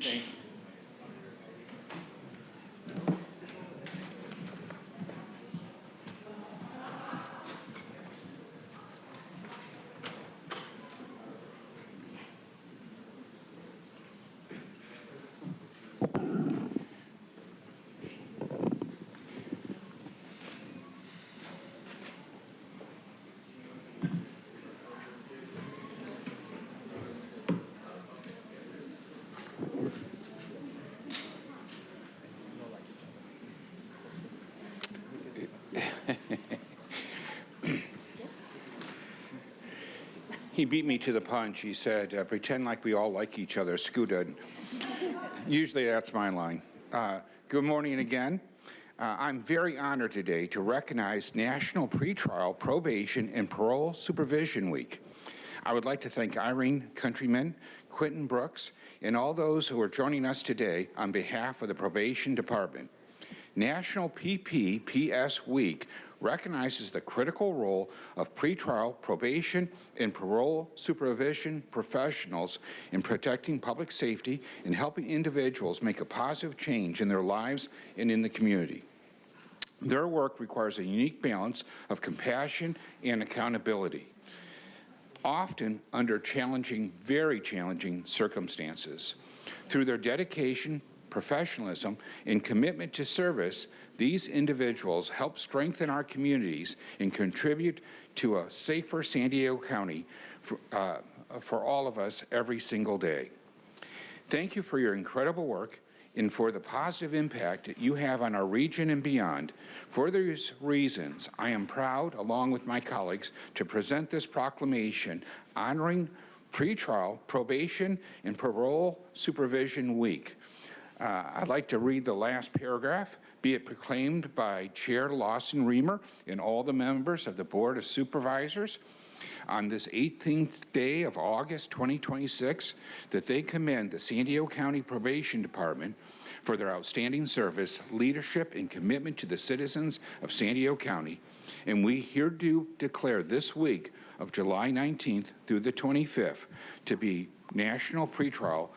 Thank you. He beat me to the punch. He said, pretend like we all like each other, Scooter. Usually that's my line. Good morning again. I'm very honored today to recognize National Pretrial Probation and Parole Supervision Week. I would like to thank Irene Countryman, Quentin Brooks, and all those who are joining us today on behalf of the Probation Department. National PPPS Week recognizes the critical role of pretrial probation and parole supervision professionals in protecting public safety and helping individuals make a positive change in their lives and in the community. Their work requires a unique balance of compassion and accountability, often under challenging, very challenging circumstances. Through their dedication, professionalism, and commitment to service, these individuals help strengthen our communities and contribute to a safer San Diego County for all of us every single day. Thank you for your incredible work and for the positive impact that you have on our region and beyond. For these reasons, I am proud, along with my colleagues, to present this proclamation honoring Pretrial Probation and Parole Supervision Week. I'd like to read the last paragraph. Be it proclaimed by Chair Lawson Reamer and all the members of the Board of Supervisors on this 18th day of August 2026 that they commend the San Diego County Probation Department for their outstanding service, leadership, and commitment to the citizens of San Diego County. And we hereby declare this week of July 19th through the 25th to be National Pretrial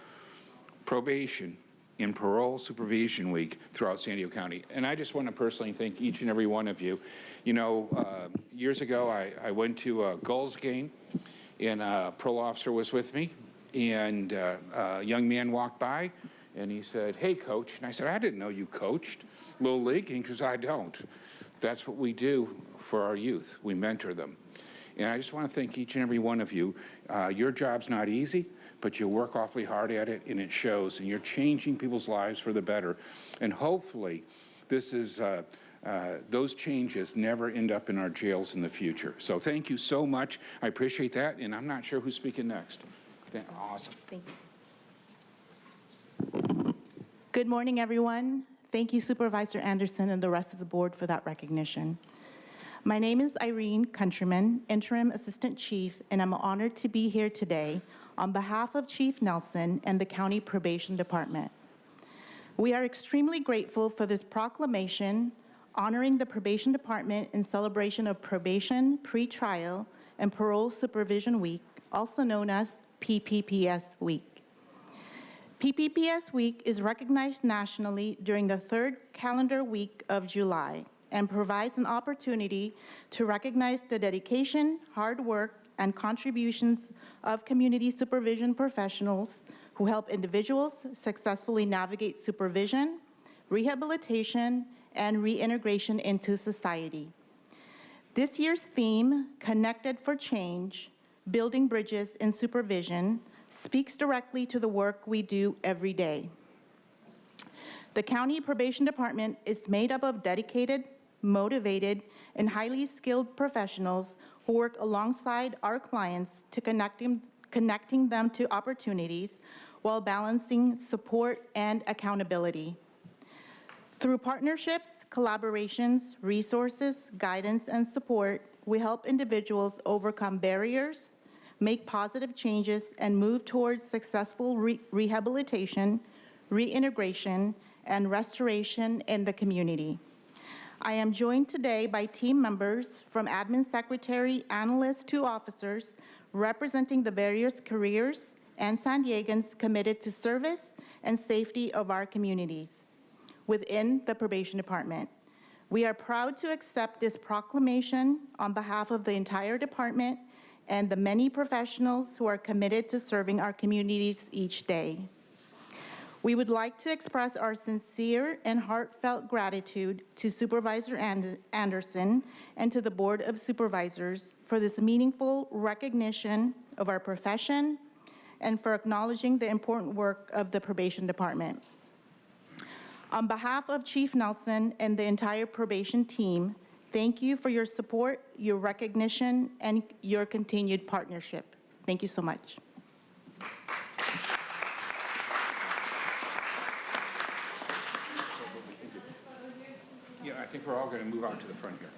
Probation in Parole Supervision Week throughout San Diego County. And I just want to personally thank each and every one of you. You know, years ago, I went to a Gulls game, and a parole officer was with me, and a young man walked by, and he said, "Hey, Coach." And I said, "I didn't know you coached Little League," because I don't. That's what we do for our youth. We mentor them. And I just want to thank each and every one of you. Your job's not easy, but you work awfully hard at it, and it shows, and you're changing people's lives for the better. And hopefully, this is, those changes never end up in our jails in the future. So thank you so much. I appreciate that, and I'm not sure who's speaking next. Awesome. Thank you. Good morning, everyone. Thank you, Supervisor Anderson and the rest of the board for that recognition. My name is Irene Countryman, Interim Assistant Chief, and I'm honored to be here today on behalf of Chief Nelson and the County Probation Department. We are extremely grateful for this proclamation honoring the Probation Department in celebration of Probation, Pretrial, and Parole Supervision Week, also known as PPPS Week. PPPS Week is recognized nationally during the third calendar week of July and provides an opportunity to recognize the dedication, hard work, and contributions of community supervision professionals who help individuals successfully navigate supervision, rehabilitation, and reintegration into society. This year's theme, Connected for Change, Building Bridges in Supervision, speaks directly to the work we do every day. The County Probation Department is made up of dedicated, motivated, and highly skilled professionals who work alongside our clients to connecting them to opportunities while balancing support and accountability. Through partnerships, collaborations, resources, guidance, and support, we help individuals overcome barriers, make positive changes, and move towards successful rehabilitation, reintegration, and restoration in the community. I am joined today by team members from admin secretary, analysts to officers representing the various careers and San Diegans committed to service and safety of our communities within the Probation Department. We are proud to accept this proclamation on behalf of the entire department and the many professionals who are committed to serving our communities each day. We would like to express our sincere and heartfelt gratitude to Supervisor Anderson and to the Board of Supervisors for this meaningful recognition of our profession and for acknowledging the important work of the Probation Department. On behalf of Chief Nelson and the entire probation team, thank you for your support, your recognition, and your continued partnership. Thank you so much. Yeah, I think we're all going to move out to the front here.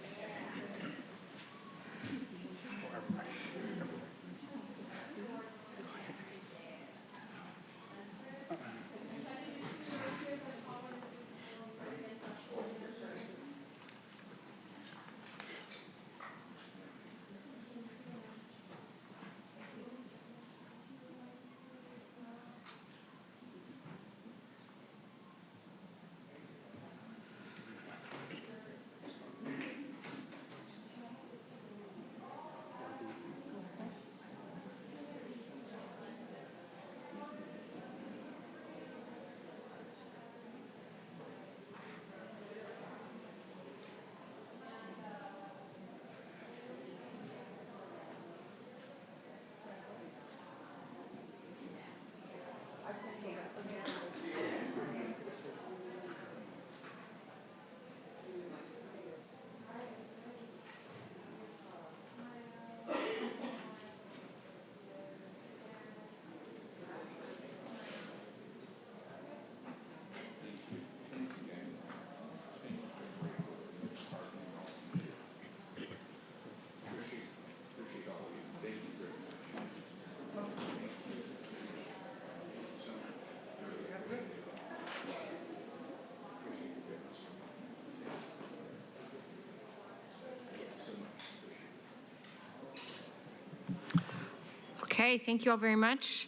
Okay, thank you all very much.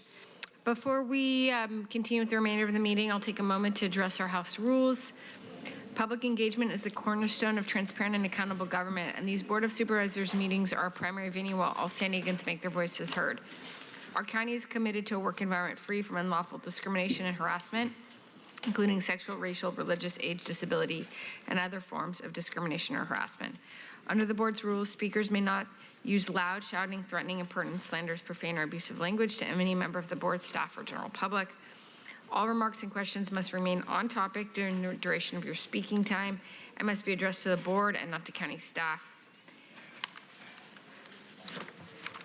Before we continue with the remainder of the meeting, I'll take a moment to address our House rules. Public engagement is the cornerstone of transparent and accountable government, and these Board of Supervisors meetings are our primary venue while all standing against make their voices heard. Our county is committed to a work environment free from unlawful discrimination and harassment, including sexual, racial, religious, age, disability, and other forms of discrimination or harassment. Under the board's rules, speakers may not use loud, shouting, threatening, impertinent, slanderous, profane, or abusive language to any member of the board, staff, or general public. All remarks and questions must remain on topic during the duration of your speaking time and must be addressed to the board and not to county staff.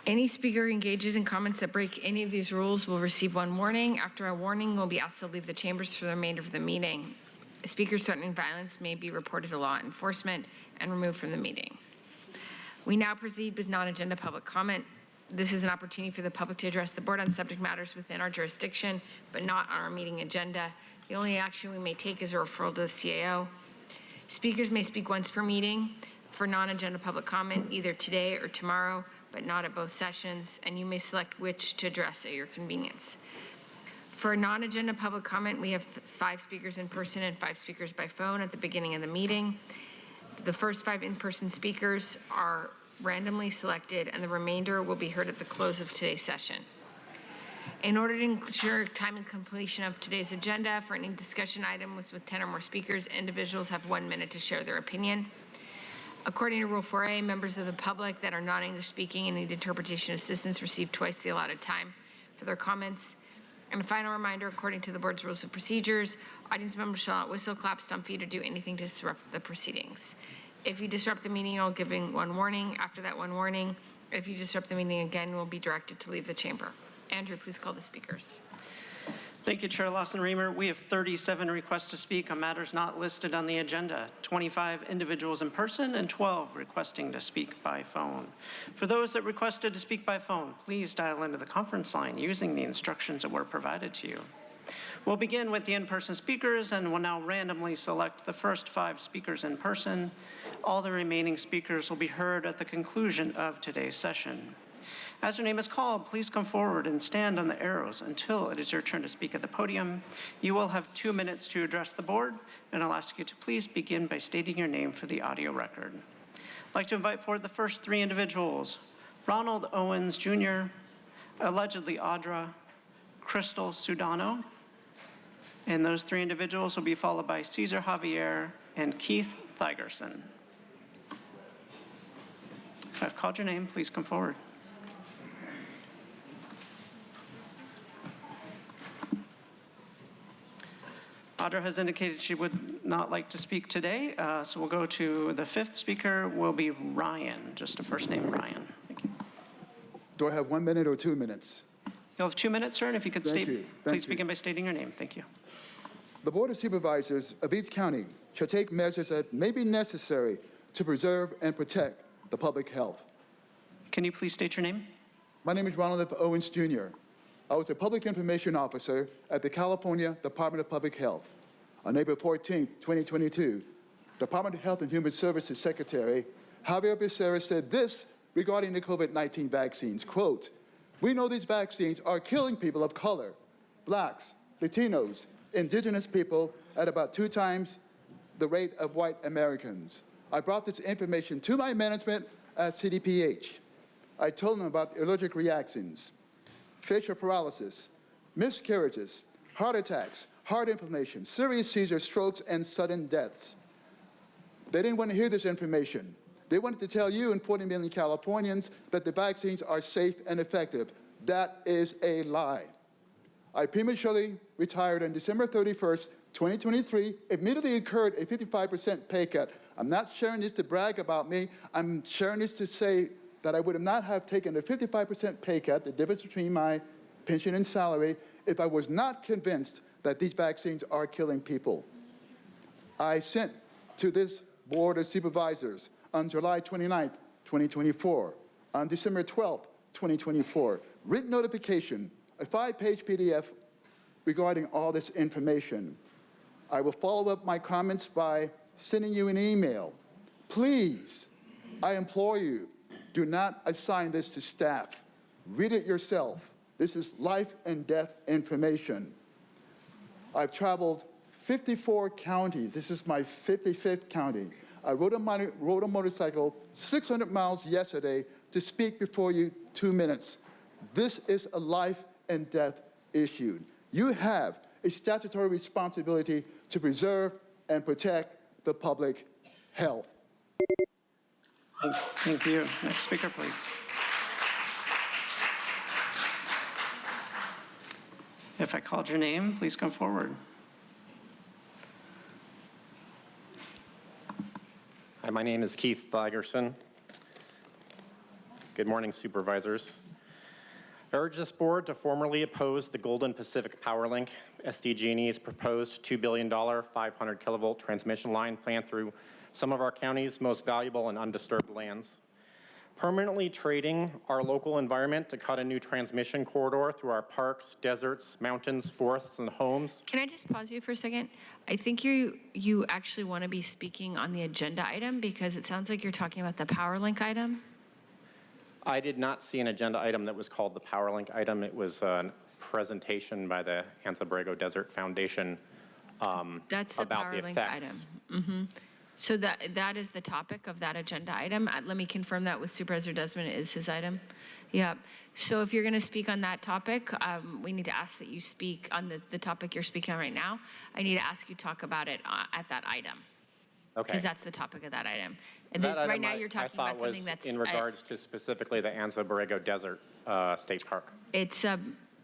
Any speaker engages in comments that break any of these rules will receive one warning. After a warning, will be asked to leave the chambers for the remainder of the meeting. Speakers threatening violence may be reported to law enforcement and removed from the meeting. We now proceed with non-agenda public comment. This is an opportunity for the public to address the board on subject matters within our jurisdiction, but not on our meeting agenda. The only action we may take is a referral to the CAO. Speakers may speak once per meeting for non-agenda public comment, either today or tomorrow, but not at both sessions, and you may select which to address at your convenience. For non-agenda public comment, we have 5 speakers in person and 5 speakers by phone at the beginning of the meeting. The first 5 in-person speakers are randomly selected, and the remainder will be heard at the close of today's session. In order to ensure time and completion of today's agenda, for any discussion items with 10 or more speakers, individuals have 1 minute to share their opinion. According to Rule 4A, members of the public that are non-English speaking and need interpretation assistance receive twice the allotted time for their comments. And a final reminder, according to the board's rules of procedures, audience members shall not whistle, clap, stomp feet, or do anything to disrupt the proceedings. If you disrupt the meeting, you'll give 1 warning. After that 1 warning, if you disrupt the meeting again, you will be directed to leave the chamber. Andrew, please call the speakers. Thank you, Chair Lawson-Remer. We have 37 requests to speak on matters not listed on the agenda, 25 individuals in person, and 12 requesting to speak by phone. For those that requested to speak by phone, please dial into the conference line using the instructions that were provided to you. We'll begin with the in-person speakers, and we'll now randomly select the first 5 speakers in person. All the remaining speakers will be heard at the conclusion of today's session. As your name is called, please come forward and stand on the arrows until it is your turn to speak at the podium. You will have 2 minutes to address the board, and I'll ask you to please begin by stating your name for the audio record. I'd like to invite forward the first 3 individuals: Ronald Owens Jr., allegedly Audra, Crystal Sudano, and those 3 individuals will be followed by Cesar Javier and Keith Thigerson. If I've called your name, please come forward. Audra has indicated she would not like to speak today, so we'll go to the 5th speaker, will be Ryan, just a first name, Ryan. Thank you. Do I have 1 minute or 2 minutes? You'll have 2 minutes, sir, and if you could Thank you. Thank please you. begin by stating your name. Thank you. The Board of Supervisors of each county shall take measures that may be necessary to preserve and protect the public health. Can you please state your name? My name is Ronald F. Owens, Jr. I was a public information officer at the California Department of Public Health. On April 14, 2022, Department of Health and Human Services Secretary Javier Becerra said this regarding the COVID-19 vaccines, quote, "We know these vaccines are killing people of color, blacks, Latinos, indigenous people at about 2 times the rate of white Americans. I brought this information to my management at CDPH. I told them about the allergic reactions, facial paralysis, miscarriages, heart attacks, heart inflammation, serious seizures, strokes, and sudden deaths. They didn't want to hear this information. They wanted to tell you and 40 million Californians that the vaccines are safe and effective. That is a lie. I prematurely retired on December 31st, 2023, immediately incurred a 55% pay cut. I'm not sharing this to brag about me. I'm sharing this to say that I would not have taken a 55% pay cut, the difference between my pension and salary, if I was not convinced that these vaccines are killing people. I sent to this Board of Supervisors on July 29th, 2024, on December 12th, 2024, written notification, a 5-page PDF regarding all this information. I will follow up my comments by sending you an email. Please, I implore you, do not assign this to staff. Read it yourself. This is life and death information. I've traveled 54 counties. This is my 55th county. I rode a motorcycle 600 miles yesterday to speak before you 2 minutes. This is a life and death issue. You have a statutory responsibility to preserve and protect the public health. Thank you. Next speaker, please. If I called your name, please come forward. Hi, my name is Keith Thigerson. Good morning, supervisors. I urge this board to formally oppose the Golden Pacific Power Link, SDG&E's proposed $2 billion, 500 kilovolt transmission line planned through some of our county's most valuable and undisturbed lands. Permanently trading our local environment to cut a new transmission corridor through our parks, deserts, mountains, forests, and homes. Can I just pause you for a second? I think you actually want to be speaking on the agenda item because it sounds like you're talking about the PowerLink item. I did not see an agenda item that was called the PowerLink item. It was a presentation by the Anza Borrego Desert Foundation That's the about the PowerLink effects. item. So that is the topic of that agenda item. Let me confirm that with Supervisor Desmond is his item. Yeah. So if you're going to speak on that topic, we need to ask that you speak on the topic you're speaking on right now. I need to ask you to talk about it at that item. Okay. Because that's the topic of that item. And That right item now you're talking I thought about something was that's in regards to specifically the Anza Borrego Desert State Park. it's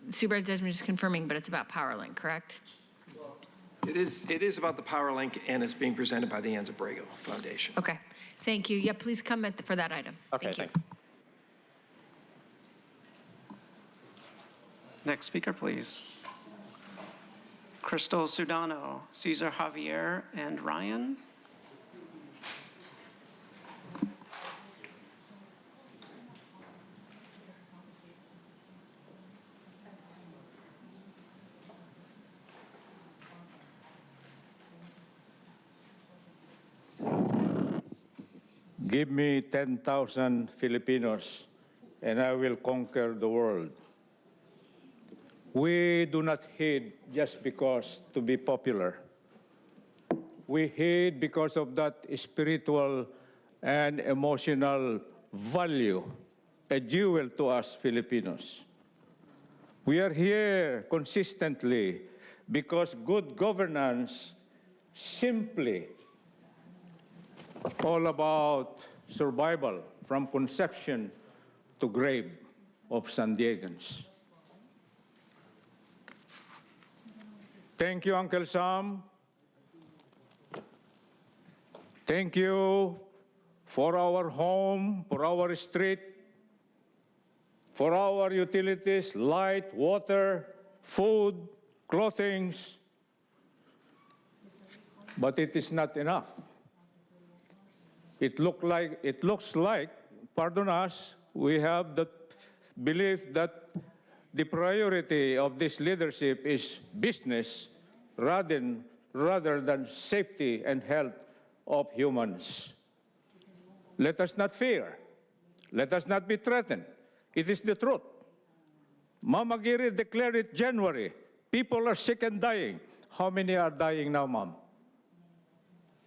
Supervisor Desmond is confirming, but it's about PowerLink, correct? It is about the Power Link, and it's being presented by the Anza Borrego Foundation. Okay. Thank you. Yeah, please come for that item. Okay, Thank you. thanks. Next speaker, please. Crystal Sudano, Cesar Javier, and Ryan. Give me 10,000 Filipinos, and I will conquer the world. We do not hate just because to be popular. We hate because of that spiritual and emotional value, a jewel to us Filipinos. We are here consistently because good governance simply all about survival from conception to grave of San Diegans. Thank you, Uncle Sam. Thank you for our home, for our street, for our utilities, light, water, food, clothing, but it is not enough. It looks like, pardon us, we have the belief that the priority of this leadership is business rather than safety and health of humans. Let us not fear. Let us not be threatened. It is the truth. Ma'am Aguirre declared it January. People are sick and dying. How many are dying now, Ma'am?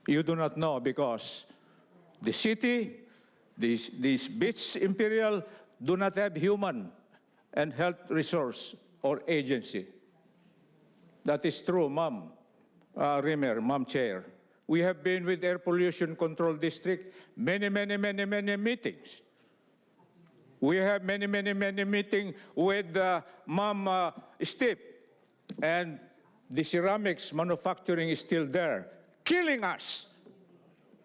You do not know because the city, these beach imperial do not have human and health resource or agency. That is true, Ma'am Rimmer, Ma'am Chair. We have been with Air Pollution Control District many meetings. We have many meetings with Ma'am Steve, and the ceramics manufacturing is still there, killing us,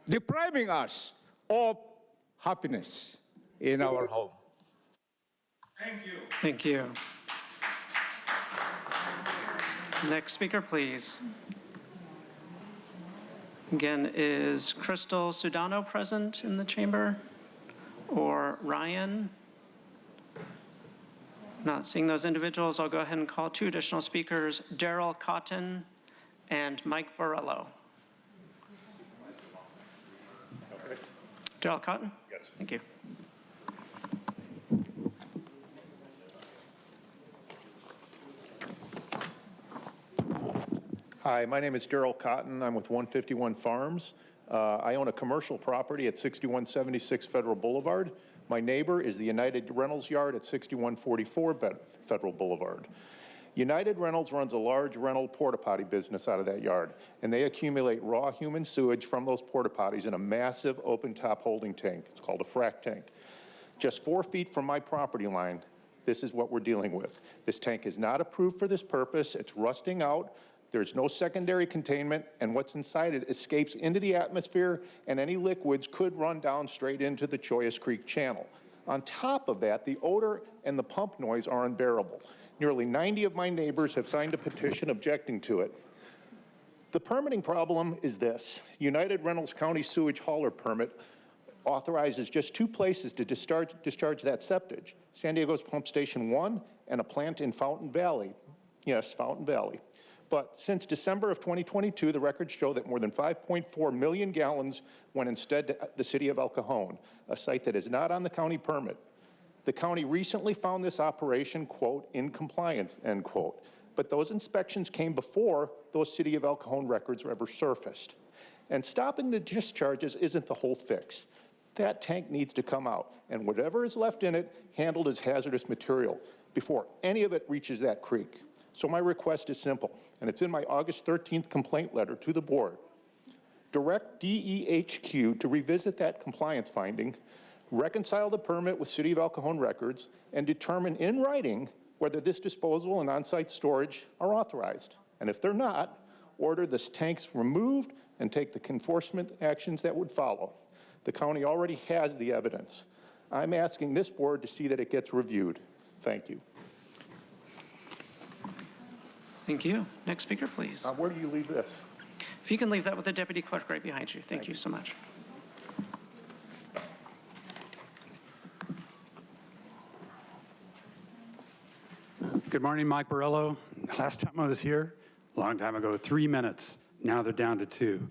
depriving us of happiness in our home. Thank you. Thank you. Next speaker, please. Again, is Crystal Sudano present in the chamber? Or Ryan? Not seeing those individuals, I'll go ahead and call two additional speakers, Daryl Cotton and Mike Borello. Okay. Daryl Cotton? Yes. Thank you. Hi, my name is Daryl Cotton. I'm with 151 Farms. I own a commercial property at 6176 Federal Boulevard. My neighbor is the United Rentals Yard at 6144 Federal Boulevard. United Rentals runs a large rental porta potty business out of that yard, and they accumulate raw human sewage from those porta potties in a massive open top holding tank. It's called a frac tank. Just 4 feet from my property line, this is what we're dealing with. This tank is not approved for this purpose. It's rusting out. There's no secondary containment, and what's inside it escapes into the atmosphere, and any liquids could run down straight into the Choyas Creek Channel. On top of that, the odor and the pump noise are unbearable. Nearly 90 of my neighbors have signed a petition objecting to it. The permitting problem is this. United Rentals County Sewage Hauler Permit authorizes just 2 places to discharge that septage, San Diego's Pump Station 1 and a plant in Fountain Valley. Yes, Fountain Valley. But since December of 2022, the records show that more than 5.4 million gallons went instead to the city of El Cajon, a site that is not on the county permit. The county recently found this operation, quote, in compliance, end quote. But those inspections came before those city of El Cajon records were ever surfaced. And stopping the discharges isn't the whole fix. That tank needs to come out, and whatever is left in it handled as hazardous material before any of it reaches that creek. So my request is simple, and it's in my August 13th complaint letter to the board. Direct DEHQ to revisit that compliance finding, reconcile the permit with City of El Cajon records, and determine in writing whether this disposal and on-site storage are authorized. And if they're not, order the tanks removed and take the enforcement actions that would follow. The county already has the evidence. I'm asking this board to see that it gets reviewed. Thank you. Thank you. Next speaker, please. Where do you leave this? If you can leave that with the deputy clerk right behind you. Thank you so much. Good morning, Mike Borello. Last time I was here, a long time ago, 3 minutes. Now they're down to 2.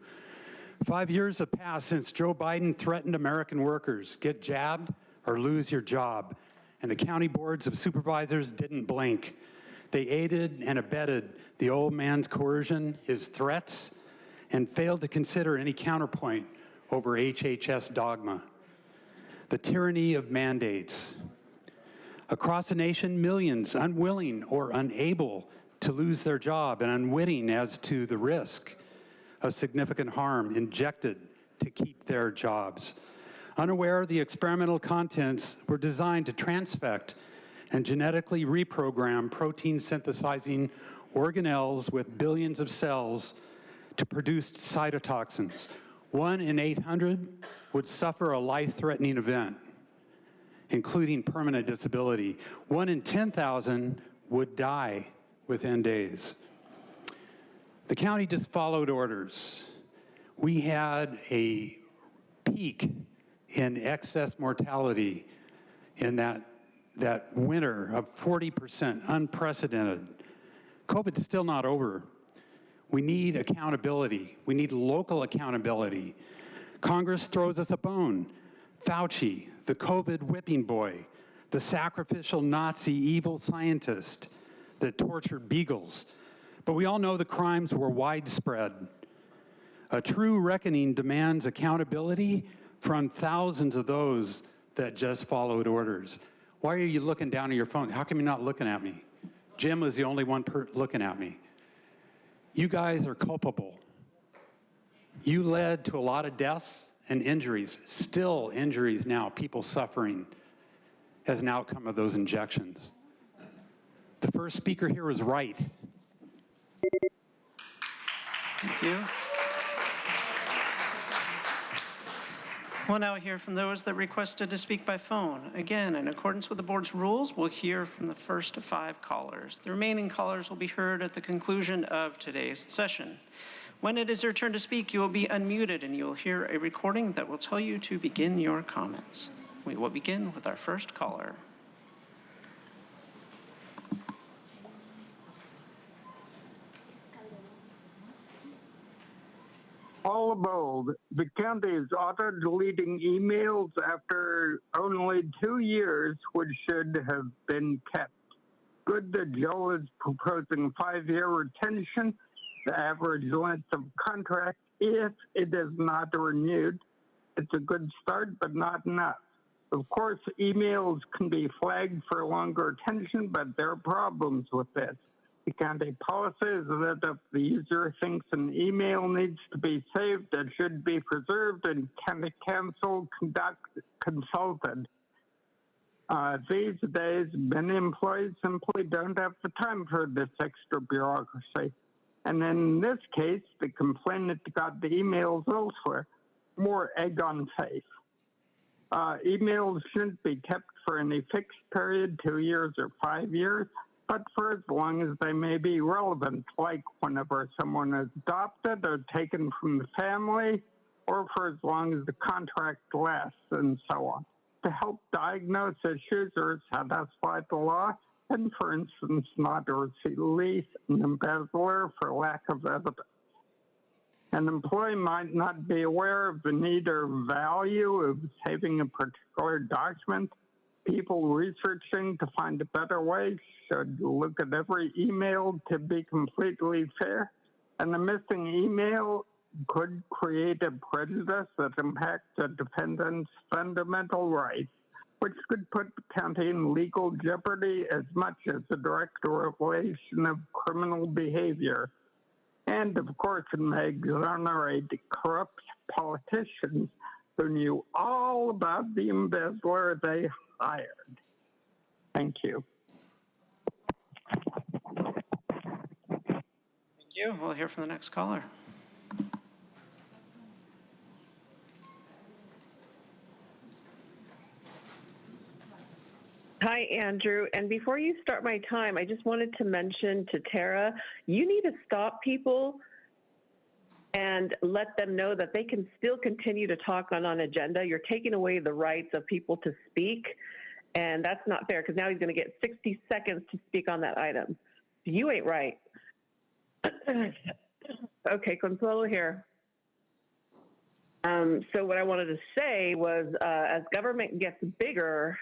5 years have passed since Joe Biden threatened American workers, get jabbed or lose your job. And the county boards of supervisors didn't blink. They aided and abetted the old man's coercion, his threats, and failed to consider any counterpoint over HHS dogma. The tyranny of mandates. Across the nation, millions unwilling or unable to lose their job and unwitting as to the risk of significant harm injected to keep their jobs. Unaware the experimental contents were designed to transfect and genetically reprogram protein synthesizing organelles with billions of cells to produce cytotoxins. 1 in 800 would suffer a life-threatening event. including permanent disability. 1 in 10,000 would die within days. The county just followed orders. We had a peak in excess mortality in that winter of 40%, unprecedented. COVID's still not over. We need accountability. We need local accountability. Congress throws us a bone. Fauci, the COVID whipping boy, the sacrificial Nazi evil scientist that tortured beagles. But we all know the crimes were widespread. A true reckoning demands accountability from thousands of those that just followed orders. Why are you looking down at your phone? How come you're not looking at me? Jim was the only one looking at me. You guys are culpable. You led to a lot of deaths and injuries, still injuries now, people suffering as an outcome of those injections. The first speaker here was right. Thank you. We'll now hear from those that requested to speak by phone. Again, in accordance with the board's rules, we'll hear from the first of 5 callers. The remaining callers will be heard at the conclusion of today's session. When it is your turn to speak, you will be unmuted and you will hear a recording that will tell you to begin your comments. We will begin with our first caller. All abold, the county is auto-deleting emails after only 2 years, which should have been kept. Good that Joe is proposing 5-year retention, the average length of contract, if it is not renewed. It's a good start, but not enough. Of course, emails can be flagged for longer retention, but there are problems with this. The county policy is that if the user thinks an email needs to be saved, it should be preserved and county council consulted. These days, many employees simply don't have the time for this extra bureaucracy. And in this case, the complainant got the emails elsewhere. More egg on face. Emails shouldn't be kept for any fixed period, 2 years or 5 years, but for as long as they may be relevant, like whenever someone is adopted or taken from the family, or for as long as the contract lasts, and so on, to help diagnose issues or satisfy the law, and for instance, not to release an embezzler for lack of evidence. An employee might not be aware of the need or value of saving a particular document. People researching to find a better way should look at every email to be completely fair. And a missing email could create a prejudice that impacts a defendant's fundamental rights, which could put the county in legal jeopardy as much as a direct revelation of criminal behavior. And of course, it may exonerate corrupt politicians who knew all about the embezzler they hired. Thank you. Thank you. We'll hear from the next caller. Hi, Andrew. And before you start my time, I just wanted to mention to Tara, you need to stop people and let them know that they can still continue to talk on an agenda. You're taking away the rights of people to speak, and that's not fair because now he's going to get 60 seconds to speak on that item. You ain't right. Okay, Consuelo here. So what I wanted to say was as government gets bigger,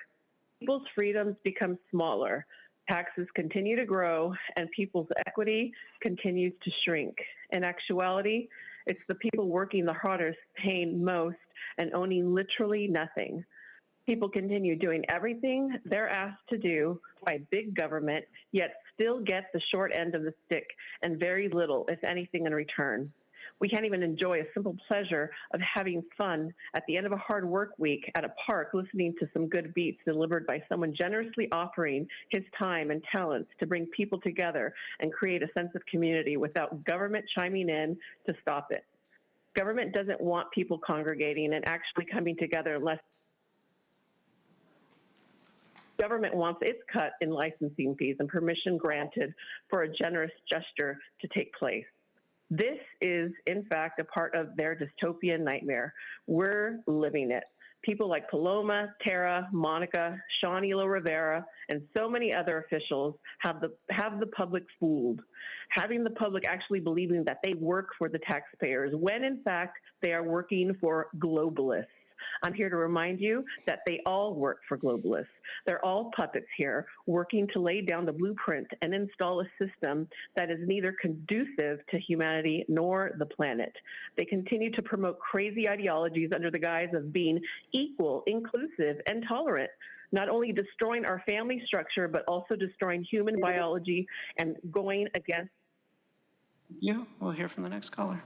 people's freedoms become smaller. Taxes continue to grow, and people's equity continues to shrink. In actuality, it's the people working the hardest, paying most, and owning literally nothing. People continue doing everything they're asked to do by big government, yet still get the short end of the stick and very little, if anything, in return. We can't even enjoy a simple pleasure of having fun at the end of a hard work week at a park listening to some good beats delivered by someone generously offering his time and talents to bring people together and create a sense of community without government chiming in to stop it. Government doesn't want people congregating and actually coming together unless Government wants its cut in licensing fees and permission granted for a generous gesture to take place. This is, in fact, a part of their dystopian nightmare. We're living it. People like Paloma, Tara, Monica, Sean Elo Rivera, and so many other officials have the public fooled, having the public actually believing that they work for the taxpayers, when in fact they are working for globalists. I'm here to remind you that they all work for globalists. They're all puppets here, working to lay down the blueprint and install a system that is neither conducive to humanity nor the planet. They continue to promote crazy ideologies under the guise of being equal, inclusive, and tolerant, not only destroying our family structure, but also destroying human biology and going against. Yeah, we'll hear from the next caller.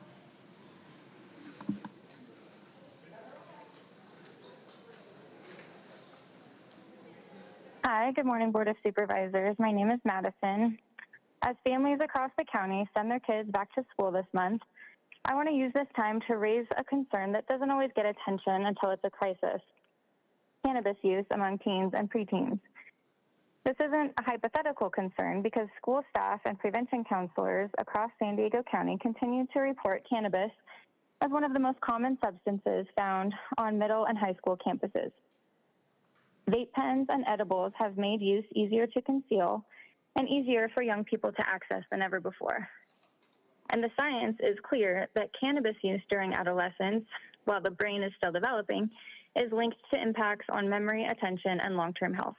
Hi, good morning, Board of Supervisors. My name is Madison. As families across the county send their kids back to school this month, I want to use this time to raise a concern that doesn't always get attention until it's a crisis: cannabis use among teens and preteens. This isn't a hypothetical concern because school staff and prevention counselors across San Diego County continue to report cannabis as one of the most common substances found on middle and high school campuses. Vape pens and edibles have made use easier to conceal and easier for young people to access than ever before. And the science is clear that cannabis use during adolescence, while the brain is still developing, is linked to impacts on memory, attention, and long-term health.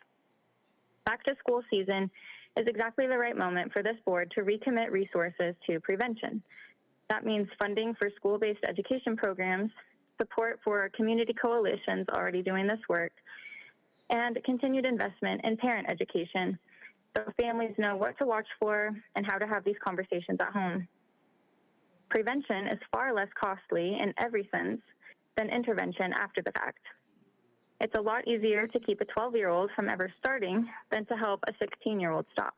Back to school season is exactly the right moment for this board to recommit resources to prevention. That means funding for school-based education programs, support for community coalitions already doing this work, and continued investment in parent education so families know what to watch for and how to have these conversations at home. Prevention is far less costly in every sense than intervention after the fact. It's a lot easier to keep a 12-year-old from ever starting than to help a 16-year-old stop.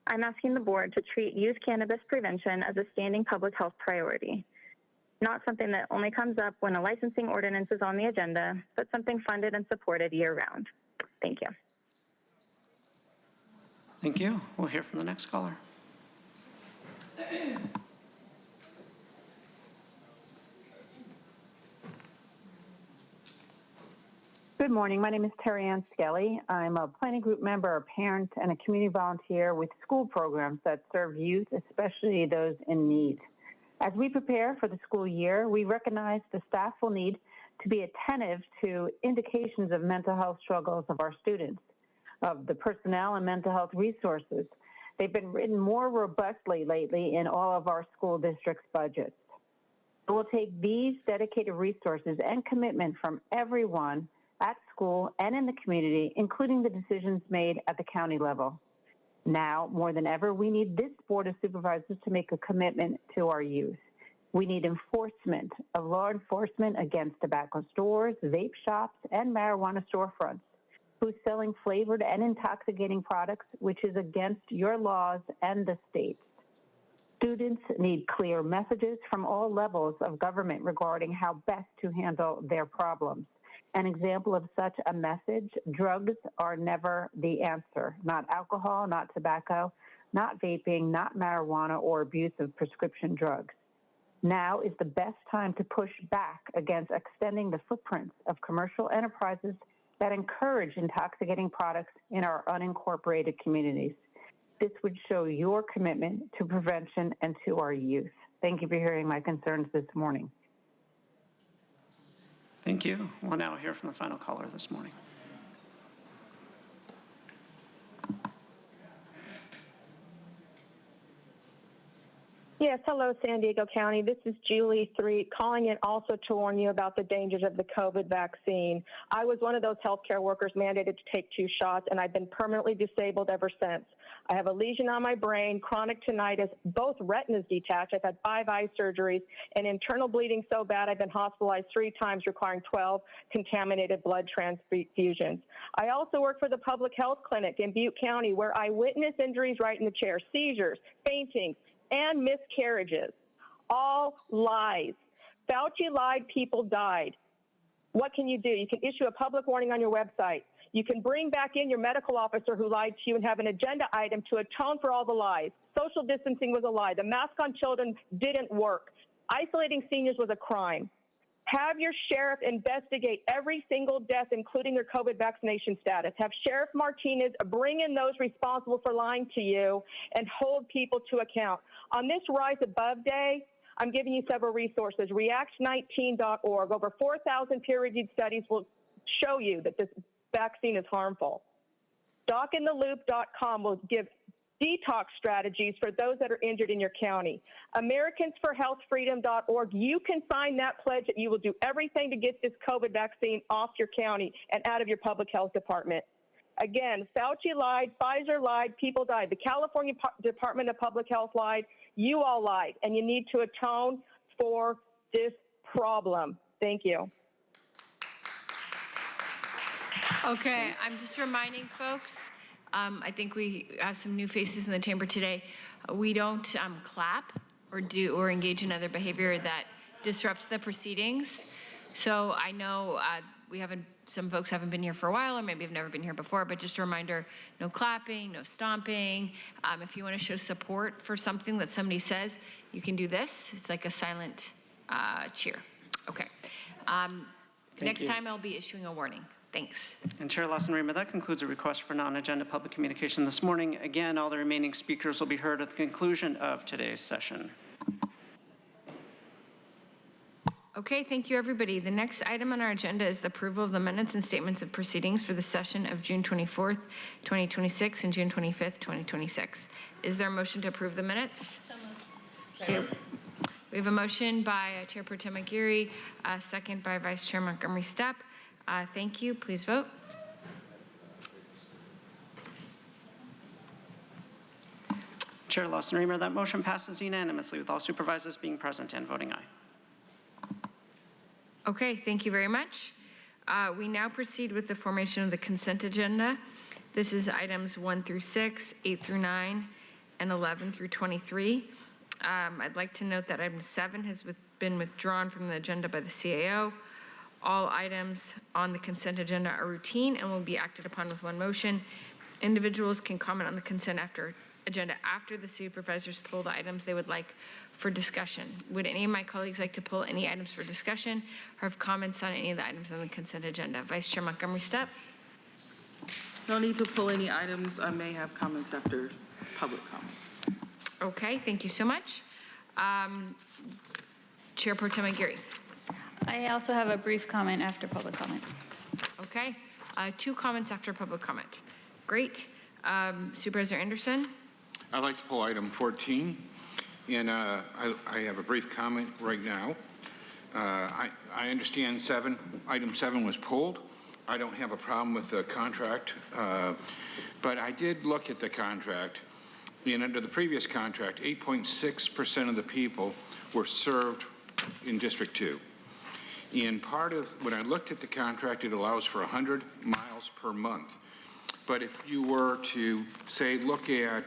I'm asking the board to treat youth cannabis prevention as a standing public health priority, not something that only comes up when a licensing ordinance is on the agenda, but something funded and supported year-round. Thank you. Thank you. We'll hear from the next caller. Good morning. My name is Terry Ann Skelly. I'm a planning group member, a parent, and a community volunteer with school programs that serve youth, especially those in need. As we prepare for the school year, we recognize the staff will need to be attentive to indications of mental health struggles of our students, of the personnel and mental health resources. They've been written more robustly lately in all of our school districts' budgets. We'll take these dedicated resources and commitment from everyone at school and in the community, including the decisions made at the county level. Now, more than ever, we need this Board of Supervisors to make a commitment to our youth. We need enforcement of law enforcement against tobacco stores, vape shops, and marijuana storefronts who's selling flavored and intoxicating products, which is against your laws and the state's. Students need clear messages from all levels of government regarding how best to handle their problems. An example of such a message: drugs are never the answer. Not alcohol, not tobacco, not vaping, not marijuana or abuse of prescription drugs. Now is the best time to push back against extending the footprints of commercial enterprises that encourage intoxicating products in our unincorporated communities. This would show your commitment to prevention and to our youth. Thank you for hearing my concerns this morning. Thank you. We'll now hear from the final caller this morning. Yes, hello, San Diego County. This is Julie Threet calling in also to warn you about the dangers of the COVID vaccine. I was one of those healthcare workers mandated to take 2 shots, and I've been permanently disabled ever since. I have a lesion on my brain, chronic tinnitus, both retinas detached. I've had 5 eye surgeries, and internal bleeding so bad I've been hospitalized 3 times, requiring 12 contaminated blood transfusions. I also work for the public health clinic in Butte County, where I witnessed injuries right in the chair, seizures, faintings, and miscarriages. All lies. Fauci lied, people died. What can you do? You can issue a public warning on your website. You can bring back in your medical officer who lied to you and have an agenda item to atone for all the lies. Social distancing was a lie. The mask on children didn't work. Isolating seniors was a crime. Have your sheriff investigate every single death, including their COVID vaccination status. Have Sheriff Martinez bring in those responsible for lying to you and hold people to account. On this Rise Above Day, I'm giving you several resources. React19.org. Over 4,000 peer-reviewed studies will show you that this vaccine is harmful. DocInTheLoop.com will give detox strategies for those that are injured in your county. AmericansForHealthFreedom.org. You can sign that pledge that you will do everything to get this COVID vaccine off your county and out of your public health department. Again, Fauci lied, Pfizer lied, people died. The California Department of Public Health lied. You all lied, and you need to atone for this problem. Thank you. Okay, I'm just reminding folks, I think we have some new faces in the chamber today. We don't clap or engage in other behavior that disrupts the proceedings. So I know some folks haven't been here for a while, or maybe have never been here before, but just a reminder, no clapping, no stomping. If you want to show support for something that somebody says, you can do this. It's like a silent cheer. Okay. Next time I'll be issuing a warning. Thanks. And Chair Lawson-Ramer, that concludes a request for non-agenda public communication this morning. Again, all the remaining speakers will be heard at the conclusion of today's session. Okay, thank you, everybody. The next item on our agenda is the approval of the minutes and statements of proceedings for the session of June 24th, 2026 and June 25th, 2026. Is there a motion to approve the minutes? So moved. Thank you. We have a motion by Chair Pro Tem Aguirre, a second by Vice Chair Montgomery Stepp. Thank you. Please vote. Chair Lawson-Ramer, that motion passes unanimously with all supervisors being present and voting aye. Okay, thank you very much. We now proceed with the formation of the consent agenda. This is items 1 through 6, 8 through 9, and 11 through 23. I'd like to note that item 7 has been withdrawn from the agenda by the CAO. All items on the consent agenda are routine and will be acted upon with one motion. Individuals can comment on the consent agenda after the supervisors pull the items they would like for discussion. Would any of my colleagues like to pull any items for discussion or have comments on any of the items on the consent agenda? Vice Chair Montgomery Stepp. No need to pull any items. I may have comments after public comment. Okay, thank you so much. Chair Pro Tem Aguirre. I also have a brief comment after public comment. Okay, 2 comments after public comment. Great. Supervisor Anderson. I'd like to pull item 14, and I have a brief comment right now. I understand item 7 was pulled. I don't have a problem with the contract, but I did look at the contract, and under the previous contract, 8.6% of the people were served in District 2. And when I looked at the contract, it allows for 100 miles per month. But if you were to, say, look at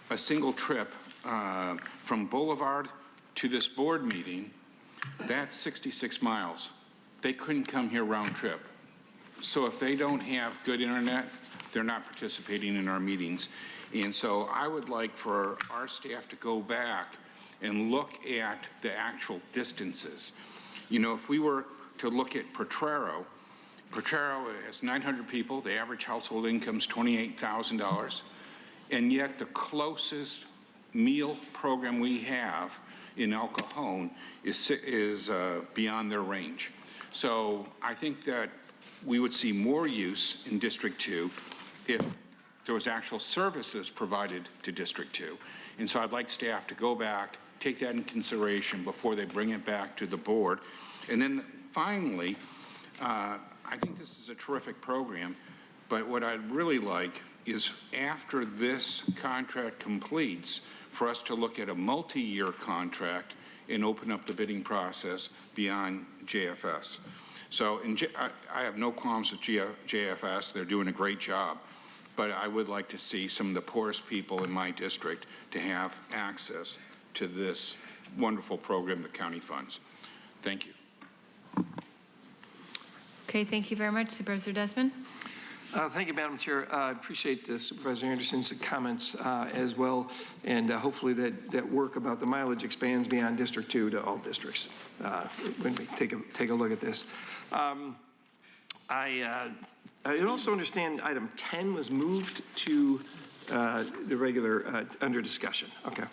a single trip from Boulevard to this board meeting, that's 66 miles. They couldn't come here round trip. So if they don't have good internet, they're not participating in our meetings. And so I would like for our staff to go back and look at the actual distances. You know, if we were to look at Potrero has 900 people. The average household income is $28,000. And yet the closest meal program we have in El Cajon is beyond their range. So I think that we would see more use in District 2 if there was actual services provided to District 2. And so I'd like staff to go back, take that into consideration before they bring it back to the board. And then finally, I think this is a terrific program, but what I'd really like is after this contract completes, for us to look at a multi-year contract and open up the bidding process beyond JFS. So I have no qualms with JFS. They're doing a great job. But I would like to see some of the poorest people in my district to have access to this wonderful program the county funds. Thank you. Okay, thank you very much. Supervisor Desmond. Thank you, Madam Chair. I appreciate Supervisor Anderson's comments as well, and hopefully that work about the mileage expands beyond District 2 to all districts when we take a look at this. I also understand item 10 was moved to the regular under discussion. Okay.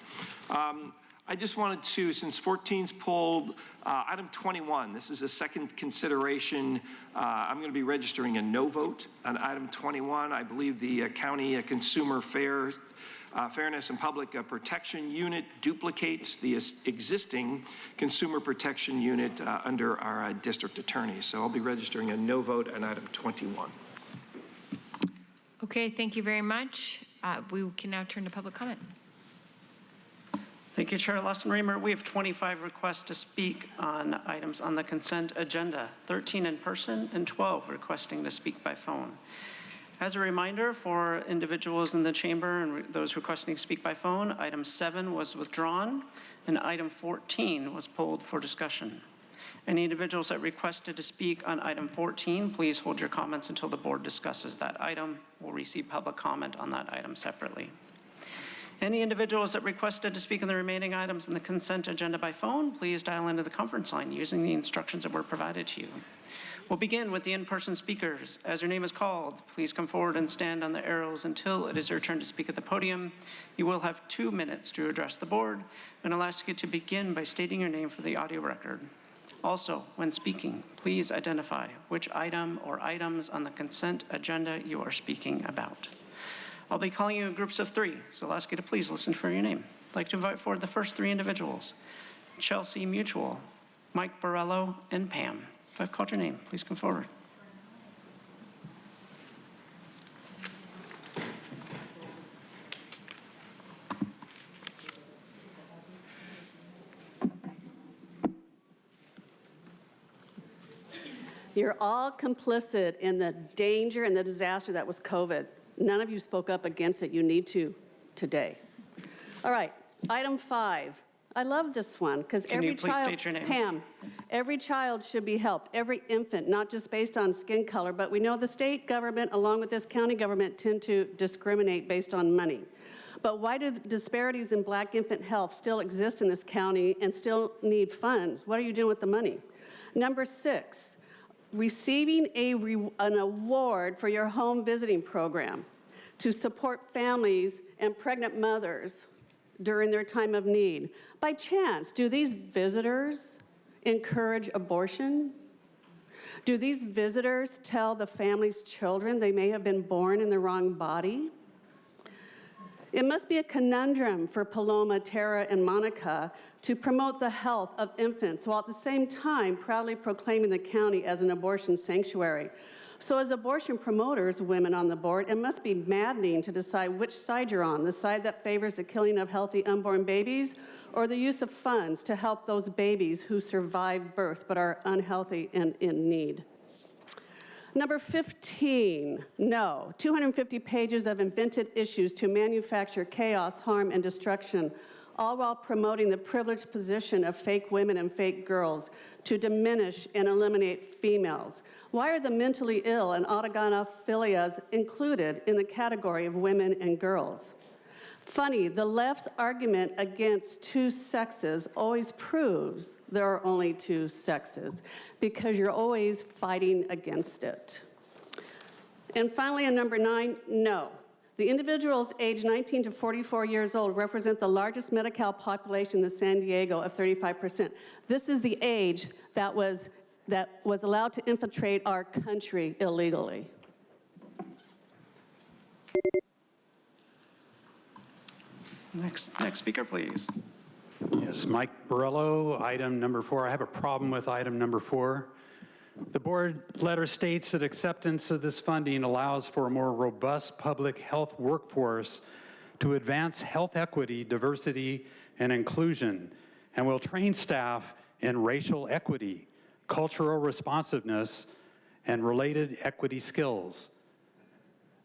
I just wanted to, since 14's pulled, item 21, this is a second consideration. I'm going to be registering a no vote on item 21. I believe the county consumer fairness and public protection unit duplicates the existing consumer protection unit under our district attorney. So I'll be registering a no vote on item 21. Okay, thank you very much. We can now turn to public comment. Thank you, Chair Lawson-Remer. We have 25 requests to speak on items on the consent agenda, 13 in person and 12 requesting to speak by phone. As a reminder for individuals in the chamber and those requesting to speak by phone, item 7 was withdrawn and item 14 was pulled for discussion. Any individuals that requested to speak on item 14, please hold your comments until the board discusses that item. We'll receive public comment on that item separately. Any individuals that requested to speak on the remaining items in the consent agenda by phone, please dial into the conference line using the instructions that were provided to you. We'll begin with the in-person speakers. As your name is called, please come forward and stand on the arrows until it is your turn to speak at the podium. You will have 2 minutes to address the board, and I'll ask you to begin by stating your name for the audio record. Also, when speaking, please identify which item or items on the consent agenda you are speaking about. I'll be calling you in groups of 3, so I'll ask you to please listen for your name. I'd like to invite forward the first 3 individuals, Chelsea Mutual, Mike Borello, and Pam. If I've called your name, please come forward. You're all complicit in the danger and the disaster that was COVID. None of you spoke up against it. You need to today. All right, item 5. I love this one because every child, state your name? Pam, every child should be helped, every infant, not just based on skin color, but we know the state government along with this county government tend to discriminate based on money. But why do disparities in Black infant health still exist in this county and still need funds? What are you doing with the money? Number 6. Receiving an award for your home visiting program to support families and pregnant mothers during their time of need. By chance, do these visitors encourage abortion? Do these visitors tell the family's children they may have been born in the wrong body? It must be a conundrum for Paloma, Tara, and Monica to promote the health of infants while at the same time proudly proclaiming the county as an abortion sanctuary. So as abortion promoters, women on the board, it must be maddening to decide which side you're on, the side that favors the killing of healthy unborn babies or the use of funds to help those babies who survived birth but are unhealthy and in need. Number 15, no. 250 pages of invented issues to manufacture chaos, harm, and destruction, all while promoting the privileged position of fake women and fake girls to diminish and eliminate females. Why are the mentally ill and autogonophilias included in the category of women and girls? Funny, the left's argument against 2 sexes always proves there are only 2 sexes because you're always fighting against it. And finally, on number 9, no. The individuals aged 19 to 44 years old represent the largest Medi-Cal population in San Diego of 35%. This is the age that was allowed to infiltrate our country illegally. Next speaker, please. Yes, Mike Borello, item number 4. I have a problem with item number 4. The board letter states that acceptance of this funding allows for a more robust public health workforce to advance health equity, diversity, and inclusion, and will train staff in racial equity, cultural responsiveness, and related equity skills.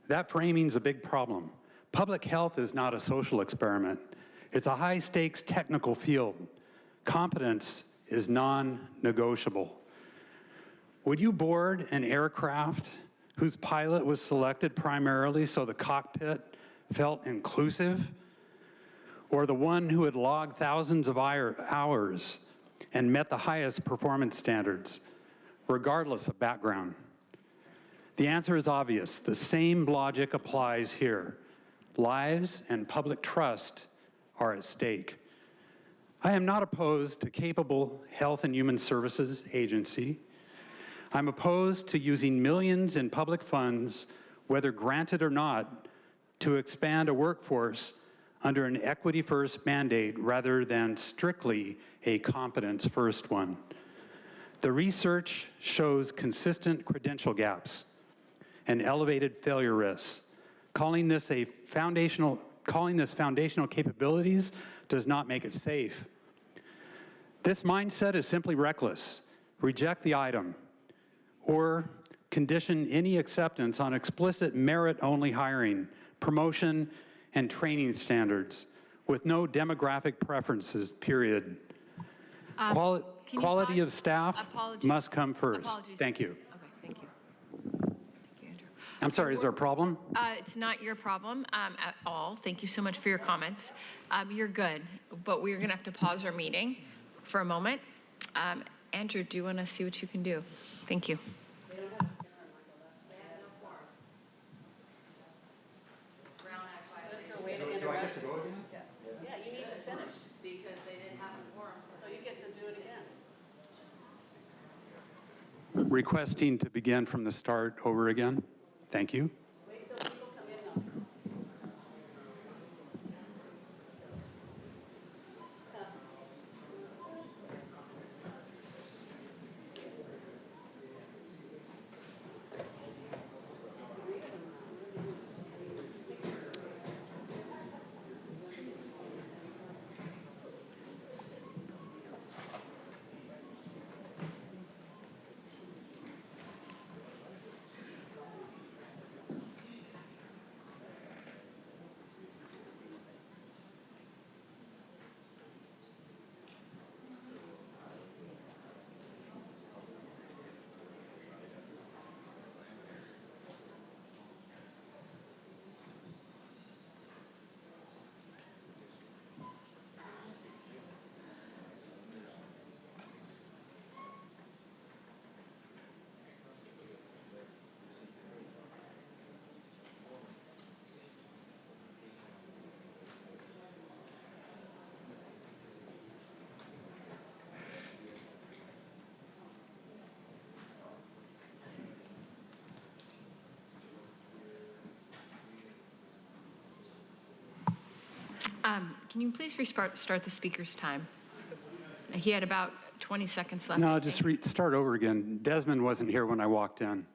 That framing is a big problem. Public health is not a social experiment. It's a high-stakes technical field. Competence is non-negotiable. Would you board an aircraft whose pilot was selected primarily so the cockpit felt inclusive, or the one who had logged thousands of hours and met the highest performance standards, regardless of background? The answer is obvious. The same logic applies here. Lives and public trust are at stake. I am not opposed to capable Health and Human Services agency. I'm opposed to using millions in public funds, whether granted or not, to expand a workforce under an equity-first mandate rather than strictly a competence-first one. The research shows consistent credential gaps and elevated failure risks. Calling this foundational capabilities does not make it safe. This mindset is simply reckless. Reject the item, or condition any acceptance on explicit merit-only hiring, promotion, and training standards with no demographic preferences, period. Quality of staff must come first. Thank you. Okay, thank you. I'm sorry, is there a problem? It's not your problem at all. Thank you so much for your comments. You're good, but we're going to have to pause our meeting for a moment. Andrew, do you want to see what you can do? Thank you. Yeah, you need to finish because they didn't have a quorum, so you get to do it again. Requesting to begin from the start over again. Thank you. Wait till people come in though. Can you please start the speaker's time? He had about 20 seconds left. No, just start over again. Desmond wasn't here when I walked in.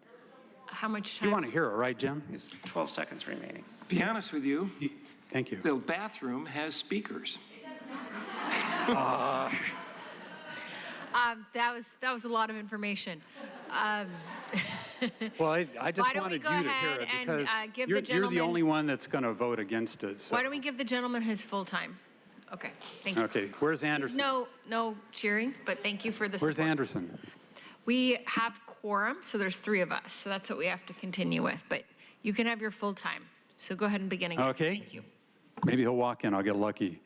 How much time? You want to hear it, right, Jim? There's 12 seconds remaining. Be honest with you, Thank you. the bathroom has speakers. That was a lot of information. Well, I just Why don't we wanted go you to hear ahead it and, because give the you're the gentleman- only one that's going to vote against it. So. Why don't we give the gentleman his full time? Okay, thank you. Okay, where's Please Anderson? no cheering, but thank you for the Where's support. Anderson? We have quorum, so there's 3 of us, so that's what we have to continue with, but you can have your full time. So go ahead and begin again. Okay. Thank you. Maybe he'll walk in, I'll get lucky.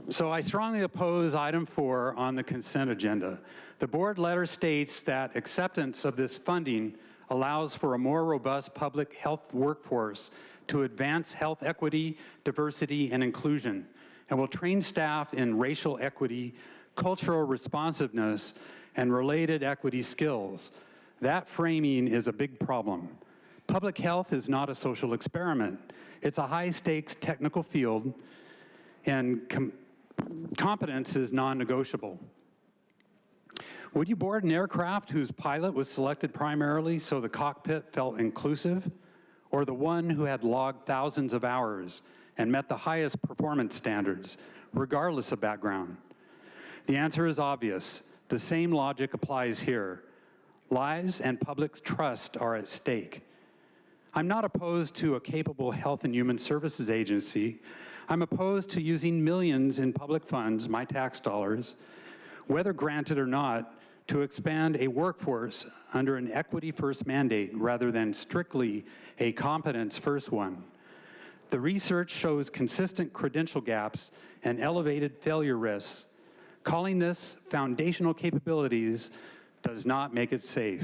So I strongly oppose item 4 on the consent agenda. The board letter states that acceptance of this funding allows for a more robust public health workforce to advance health equity, diversity, and inclusion, and will train staff in racial equity, cultural responsiveness, and related equity skills. That framing is a big problem. Public health is not a social experiment. It's a high-stakes technical field, and competence is non-negotiable. Would you board an aircraft whose pilot was selected primarily so the cockpit felt inclusive, or the one who had logged thousands of hours and met the highest performance standards, regardless of background? The answer is obvious. The same logic applies here. Lives and public trust are at stake. I'm not opposed to a capable Health and Human Services agency. I'm opposed to using millions in public funds, my tax dollars, whether granted or not, to expand a workforce under an equity-first mandate rather than strictly a competence-first one. The research shows consistent credential gaps and elevated failure risks. Calling this foundational capabilities does not make it safe.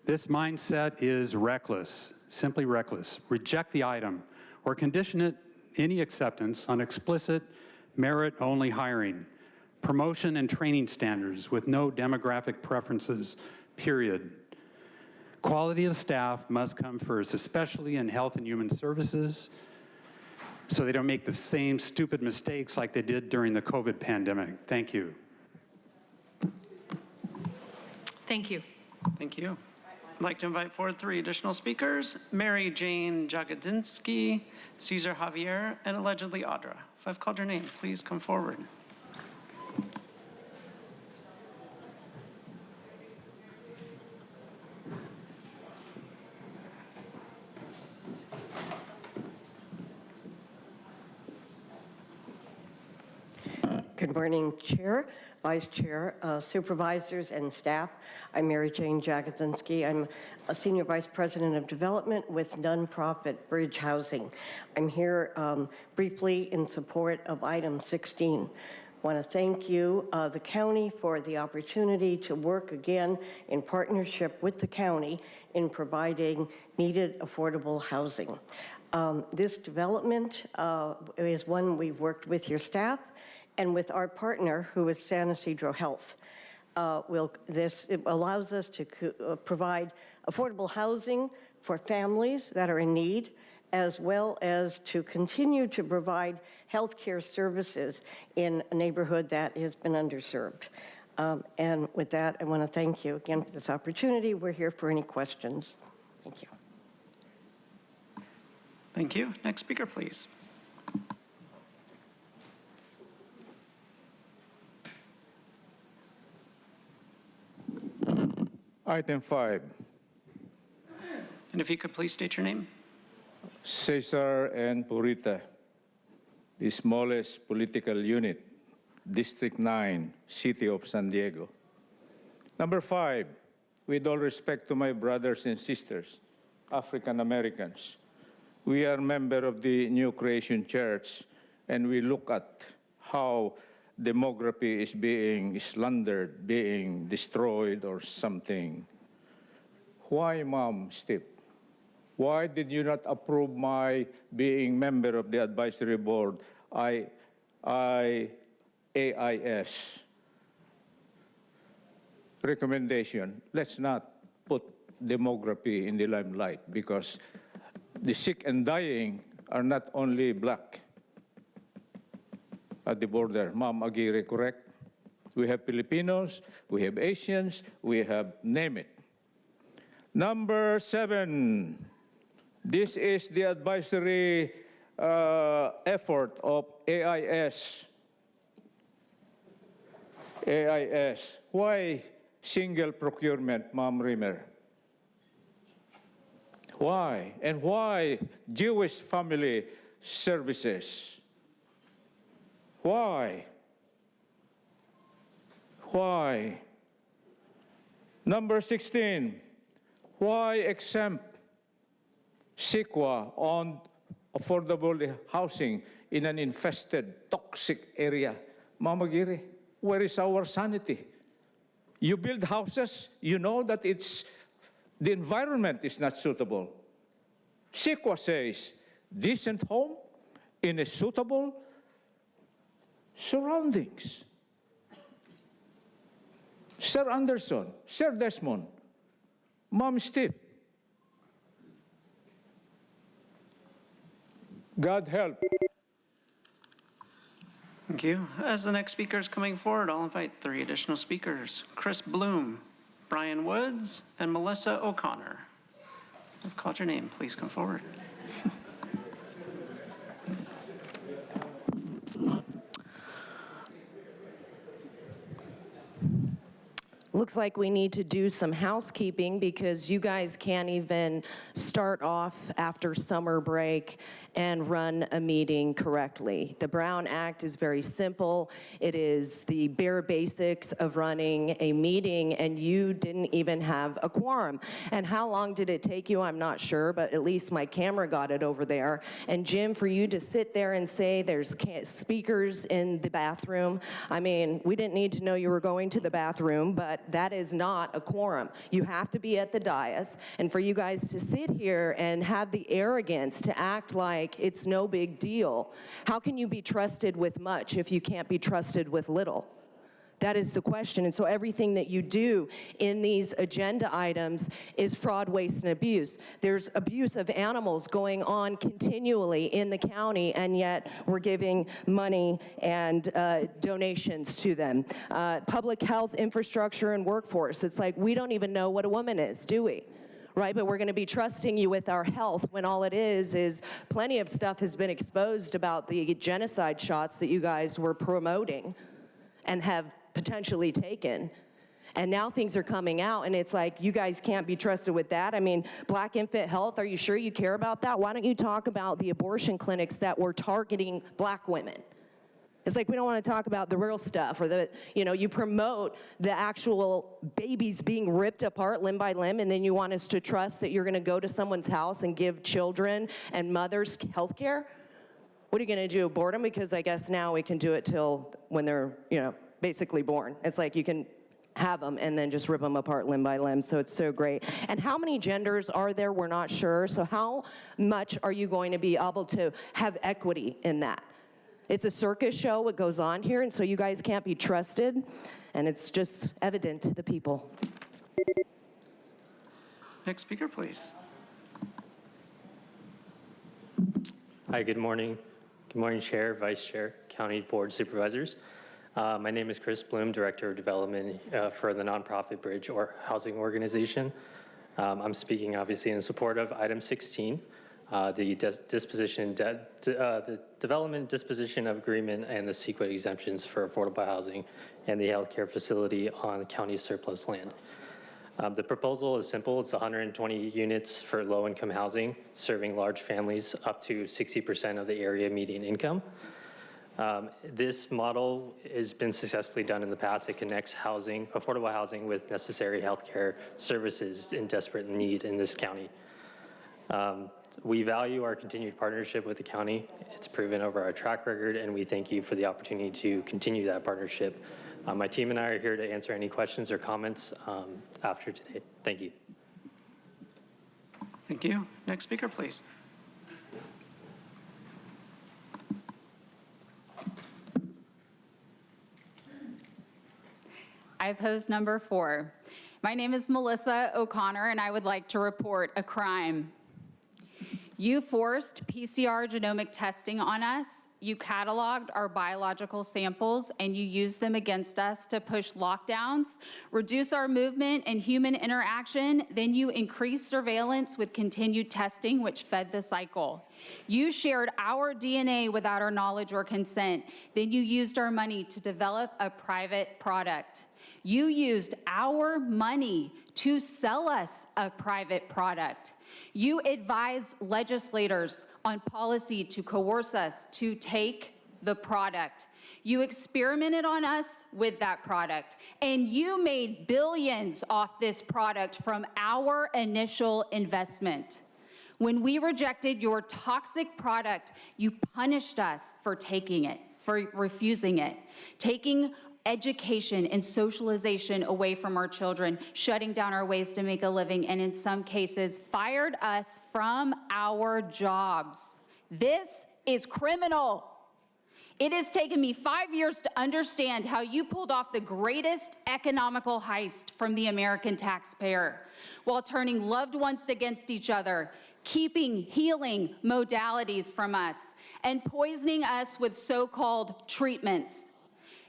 This mindset is reckless, simply reckless. Reject the item or condition any acceptance on explicit merit-only hiring, promotion and training standards with no demographic preferences, period. Quality of staff must come first, especially in health and human services, so they don't make the same stupid mistakes like they did during the COVID pandemic. Thank you. Thank you. Thank you. I'd like to invite forward 3 additional speakers, Mary Jane Jagodinsky, Cesar Javier, and allegedly Audra. If I've called your name, please come forward. Good morning, Chair, Vice Chair, Supervisors, and staff. I'm Mary Jane Jagodinsky. I'm a Senior Vice President of Development with nonprofit Bridge Housing. I'm here briefly in support of item 16. I want to thank you, the county, for the opportunity to work again in partnership with the county in providing needed affordable housing. This development is one we've worked with your staff and with our partner, who is San Ysidro Health. It allows us to provide affordable housing for families that are in need, as well as to continue to provide healthcare services in a neighborhood that has been underserved. And with that, I want to thank you again for this opportunity. We're here for any questions. Thank you. Thank you. Next speaker, please. Item 5. And if you could please state your name. Cesar and Purita, the smallest political unit, District 9, City of San Diego. Number 5, with all respect to my brothers and sisters, African Americans, we are members of the New Creation Church, and we look at how demography is being slandered, being destroyed or something. Why, Mom, Steve? Why did you not approve my being member of the advisory board, AIS? Recommendation, let's not put demography in the limelight, because the sick and dying are not only black at the border. Ma'am Aguirre, correct? We have Filipinos, we have Asians, we have name it. Number 7, this is the advisory effort of AIS. AIS. Why single procurement, Ma'am Rimmer? Why? And why Jewish family services? Why? Why? Number 16, why exempt CEQA on affordable housing in an infested, toxic area? Mama Giri, where is our sanity? You build houses, you know that the environment is not suitable. CEQA says, decent home in a suitable surroundings. Sir Anderson, Sir Desmond, Mom Steve, God help. Thank you. As the next speaker is coming forward, I'll invite 3 additional speakers, Chris Bloom, Brian Woods, and Melissa O'Connor. I've called your name. Please come forward. looks like we need to do some housekeeping because you guys can't even start off after summer break and run a meeting correctly. The Brown Act is very simple. It is the bare basics of running a meeting, and you didn't even have a quorum. And how long did it take you? I'm not sure, but at least my camera got it over there. And Jim, for you to sit there and say there's speakers in the bathroom, I mean, we didn't need to know you were going to the bathroom, but that is not a quorum. You have to be at the dais, and for you guys to sit here and have the arrogance to act like it's no big deal. How can you be trusted with much if you can't be trusted with little? That is the question. And so everything that you do in these agenda items is fraud, waste, and abuse. There's abuse of animals going on continually in the county, and yet we're giving money and donations to them. Public health, infrastructure, and workforce. It's like we don't even know what a woman is, do we? Right, but we're going to be trusting you with our health when all it is plenty of stuff has been exposed about the genocide shots that you guys were promoting and have potentially taken. And now things are coming out, and it's like, you guys can't be trusted with that. I mean, Black infant health, are you sure you care about that? Why don't you talk about the abortion clinics that were targeting Black women? It's like we don't want to talk about the real stuff, or the, you know, you promote the actual babies being ripped apart limb by limb, and then you want us to trust that you're going to go to someone's house and give children and mothers health care? What are you going to do, abort them? Because I guess now we can do it till when they're, you know, basically born. It's like you can have them and then just rip them apart limb by limb, so it's so great. And how many genders are there? We're not sure. So how much are you going to be able to have equity in that? It's a circus show what goes on here, and so you guys can't be trusted, and it's just evident to the people. Next speaker, please. Hi, good morning. Good morning, Chair, Vice Chair, County Board Supervisors. My name is Chris Bloom, Director of Development for the nonprofit Bridge or Housing Organization. I'm speaking obviously in support of item 16. The development disposition of agreement and the CEQA exemptions for affordable housing and the healthcare facility on county surplus land. The proposal is simple. It's 120 units for low-income housing, serving large families up to 60% of the area median income. This model has been successfully done in the past. It connects housing, affordable housing, with necessary healthcare services in desperate need in this county. We value our continued partnership with the county. It's proven over our track record, and we thank you for the opportunity to continue that partnership. My team and I are here to answer any questions or comments after today. Thank you. Thank you. Next speaker, please. I oppose number 4. My name is Melissa O'Connor, and I would like to report a crime. You forced PCR genomic testing on us. You cataloged our biological samples, and you used them against us to push lockdowns, reduce our movement and human interaction. Then you increased surveillance with continued testing, which fed the cycle. You shared our DNA without our knowledge or consent. Then you used our money to develop a private product. You used our money to sell us a private product. You advised legislators on policy to coerce us to take the product. You experimented on us with that product, and you made billions off this product from our initial investment. When we rejected your toxic product, you punished us for taking it, for refusing it, taking education and socialization away from our children, shutting down our ways to make a living, and in some cases, fired us from our jobs. This is criminal. It has taken me 5 years to understand how you pulled off the greatest economical heist from the American taxpayer while turning loved ones against each other, keeping healing modalities from us, and poisoning us with so-called treatments.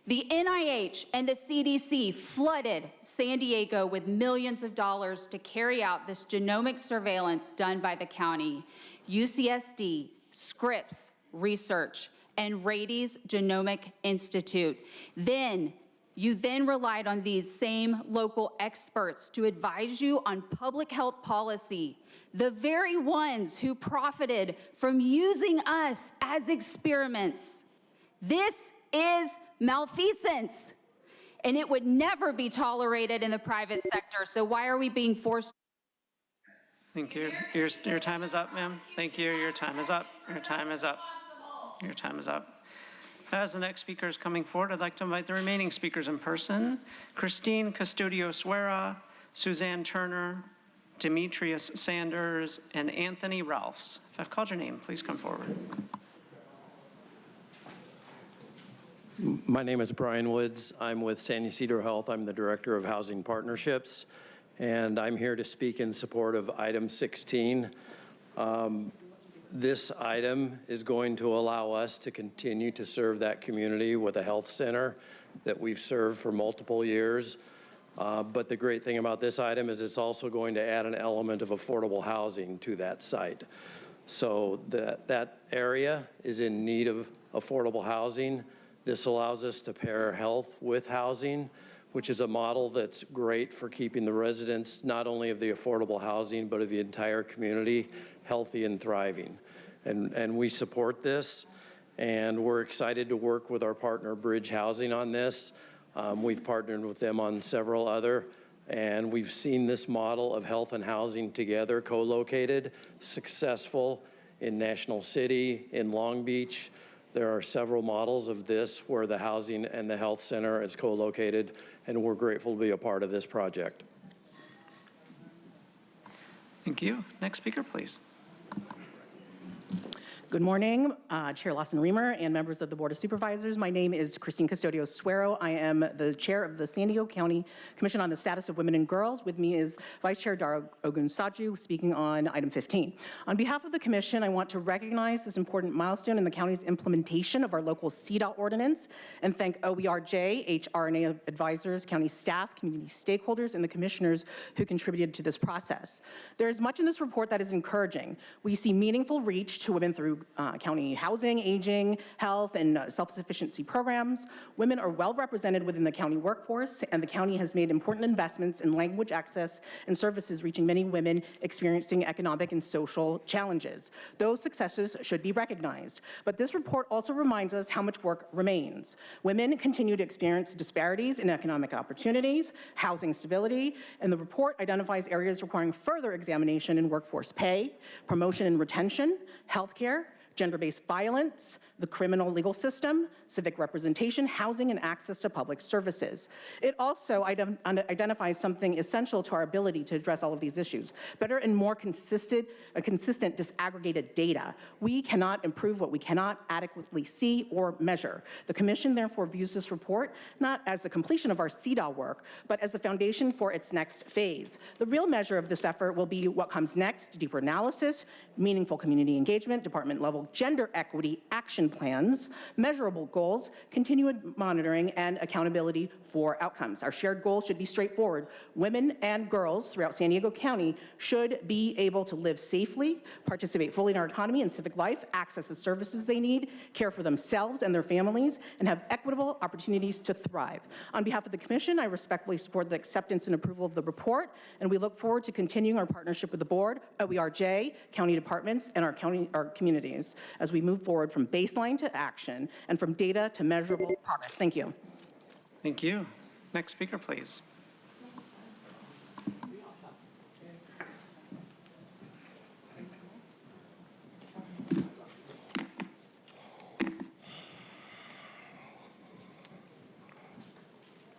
The NIH and the CDC flooded San Diego with millions of dollars to carry out this genomic surveillance done by the county. UCSD, Scripps Research, and Rady's Genomic Institute. Then You then relied on these same local experts to advise you on public health policy, the very ones who profited from using us as experiments. This is malfeasance, and it would never be tolerated in the private sector. So why are we being forced? Thank you. Your time is up, ma'am. Thank you. Your time is up. Your time is up. Your time is up. As the next speaker is coming forward, I'd like to invite the remaining speakers in person. Christine Custodio-Suera, Suzanne Turner, Demetrius Sanders, and Anthony Ralphs. If I've called your name, please come forward. My name is Brian Woods. I'm with San Ysidro Health. I'm the Director of Housing Partnerships, and I'm here to speak in support of item 16. This item is going to allow us to continue to serve that community with a health center that we've served for multiple years. But the great thing about this item is it's also going to add an element of affordable housing to that site. So that area is in need of affordable housing. This allows us to pair health with housing, which is a model that's great for keeping the residents, not only of the affordable housing, but of the entire community, healthy and thriving. And we support this, and we're excited to work with our partner Bridge Housing on this. We've partnered with them on several other, and we've seen this model of health and housing together, co-located, successful in National City, in Long Beach. There are several models of this where the housing and the health center is co-located, and we're grateful to be a part of this project. Thank you. Next speaker, please. Good morning, Chair Lawson-Remer and members of the Board of Supervisors. My name is Christine Custodio-Suero. I am the chair of the San Diego County Commission on the Status of Women and Girls. With me is Vice Chair Dara Ogunsaju speaking on item 15. On behalf of the commission, I want to recognize this important milestone in the county's implementation of our local CDOT ordinance and thank OERJ, HRNA advisors, county staff, community stakeholders, and the commissioners who contributed to this process. There is much in this report that is encouraging. We see meaningful reach to women through county housing, aging, health, and self-sufficiency programs. Women are well represented within the county workforce, and the county has made important investments in language access and services reaching many women experiencing economic and social challenges. Those successes should be recognized. But this report also reminds us how much work remains. Women continue to experience disparities in economic opportunities, housing stability, and the report identifies areas requiring further examination in workforce pay, promotion and retention, healthcare, gender-based violence, the criminal legal system, civic representation, housing, and access to public services. It also identifies something essential to our ability to address all of these issues: better and more consistent disaggregated data. We cannot improve what we cannot adequately see or measure. The Commission therefore views this report not as the completion of our CDAW work, but as the foundation for its next phase. The real measure of this effort will be what comes next: deeper analysis, meaningful community engagement, department-level gender equity action plans, measurable goals, continued monitoring, and accountability for outcomes. Our shared goal should be straightforward. Women and girls throughout San Diego County should be able to live safely, participate fully in our economy and civic life, access the services they need, care for themselves and their families, and have equitable opportunities to thrive. On behalf of the Commission, I respectfully support the acceptance and approval of the report, and we look forward to continuing our partnership with the board, OERJ, county departments, and our communities as we move forward from baseline to action and from data to measurable progress. Thank you. Thank you. Next speaker, please.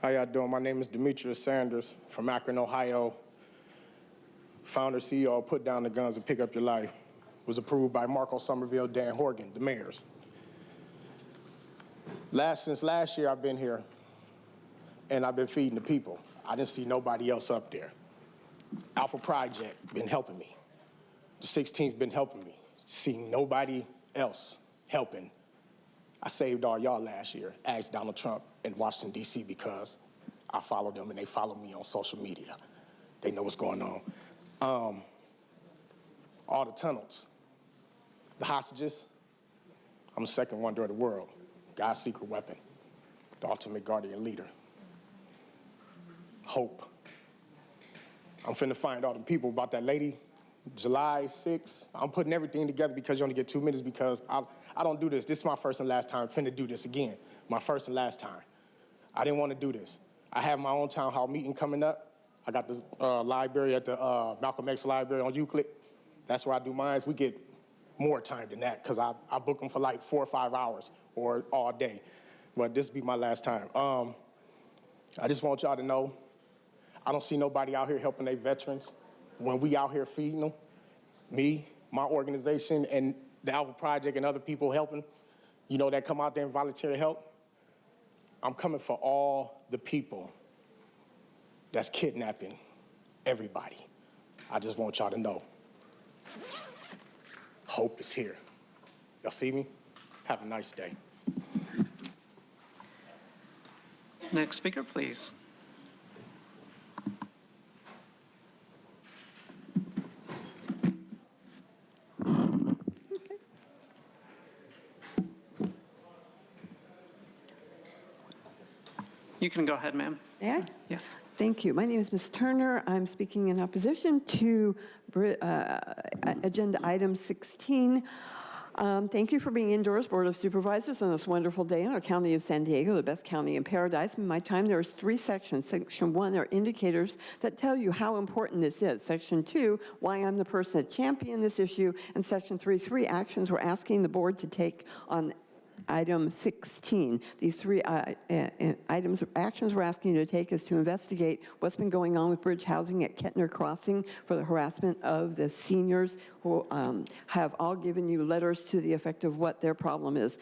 How y'all doing? My name is Demetrius Sanders from Akron, Ohio. Founder, CEO of Put Down the Guns and Pick Up Your Life. Was approved by Marco Somerville, Dan Horgan, the mayors. Since last year, I've been here, and I've been feeding the people. I didn't see nobody else up there. Alpha Project been helping me. The 16th been helping me. Seeing nobody else helping. I saved all y'all last year. Asked Donald Trump in Washington, D.C. because I follow them and they follow me on social media. They know what's going on. All the tunnels. The hostages, I'm the second wonder of the world. God's secret weapon, the ultimate guardian leader. hope. I'm finna find all the people about that lady, July 6th. I'm putting everything together because you only get 2 minutes because I don't do this. This is my first and last time. Finna do this again. My first and last time. I didn't want to do this. I have my own town hall meeting coming up. I got the library at the Malcolm X Library on Euclid. That's where I do mine. We get more time than that because I book them for like 4 or 5 hours or all day. But this will be my last time. I just want y'all to know, I don't see nobody out here helping their veterans. When we out here feeding them, me, my organization, and the Alpha Project and other people helping, you know, that come out there and volunteer to help, I'm coming for all the people that's kidnapping everybody. I just want y'all to know, hope is here. Y'all see me? Have a nice day. Next speaker, please. You can go ahead, ma'am. May I? Yes. Thank you. My name is Ms. Turner. I'm speaking in opposition to agenda item 16. Thank you for being indoors, Board of Supervisors, on this wonderful day in our county of San Diego, the best county in paradise. In my time, there's 3 sections. Section 1 are indicators that tell you how important this is. Section 2, why I'm the person to champion this issue. And Section 3 actions we're asking the board to take on item 16. These 3 items of actions we're asking you to take is to investigate what's been going on with bridge housing at Kettner Crossing for the harassment of the seniors who have all given you letters to the effect of what their problem is.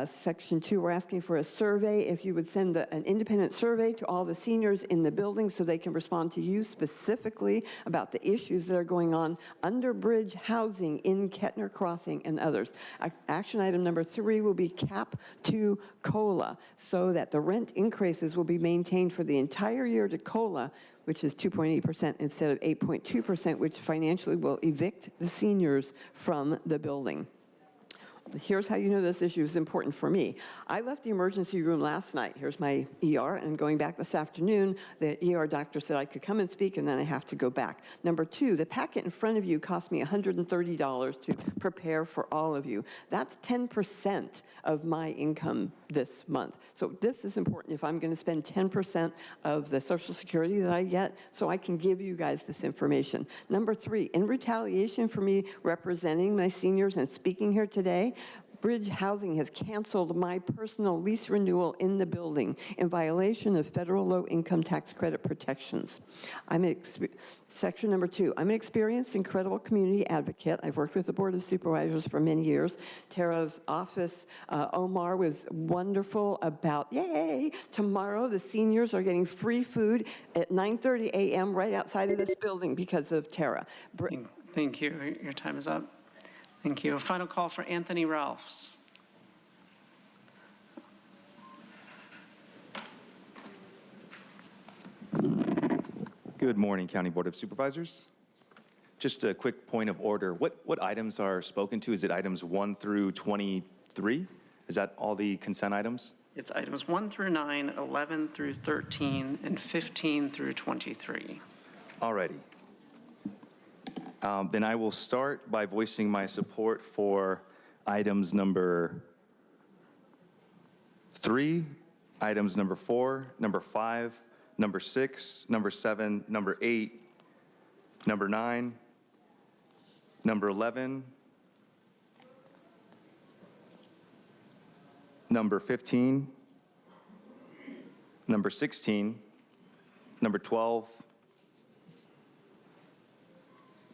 Section 2, we're asking for a survey. If you would send an independent survey to all the seniors in the building so they can respond to you specifically about the issues that are going on under bridge housing in Kettner Crossing and others. Action item number 3 will be cap to COLA so that the rent increases will be maintained for the entire year to COLA, which is 2.8% instead of 8.2%, which financially will evict the seniors from the building. Here's how you know this issue is important for me. I left the emergency room last night. Here's my ER, and going back this afternoon, the ER doctor said I could come and speak, and then I have to go back. Number 2, the packet in front of you cost me $130 to prepare for all of you. That's 10% of my income this month. So this is important if I'm going to spend 10% of the Social Security that I get, so I can give you guys this information. Number 3, in retaliation for me representing my seniors and speaking here today, Bridge Housing has canceled my personal lease renewal in the building in violation of federal low-income tax credit protections. Section number 2, I'm an experienced, incredible community advocate. I've worked with the Board of Supervisors for many years. Tara's office, Omar, was wonderful about, yay, tomorrow the seniors are getting free food at 9:30 a.m. right outside of this building because of Tara. Thank you. Your time is up. Thank you. A final call for Anthony Ralphs. Good morning, County Board of Supervisors. Just a quick point of order. What items are spoken to? Is it items 1 through 23? Is that all the consent items? It's items 1 through 9, 11 through 13, and 15 through 23. Alrighty. Then I will start by voicing my support for items number 3, items number 4, number 5, number 6, number 7, number 8, number 9, number 11, number 15, number 16, number 12,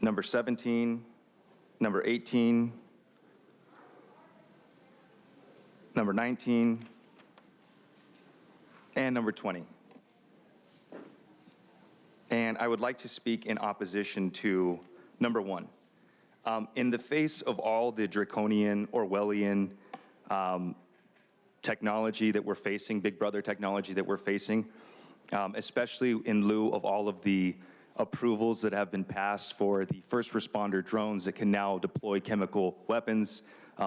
number 17, number 18, number 19, and number 20. And I would like to speak in opposition to number 1. In the face of all the draconian, Orwellian technology that we're facing, Big Brother technology that we're facing, especially in lieu of all of the approvals that have been passed for the first responder drones that can now deploy chemical weapons,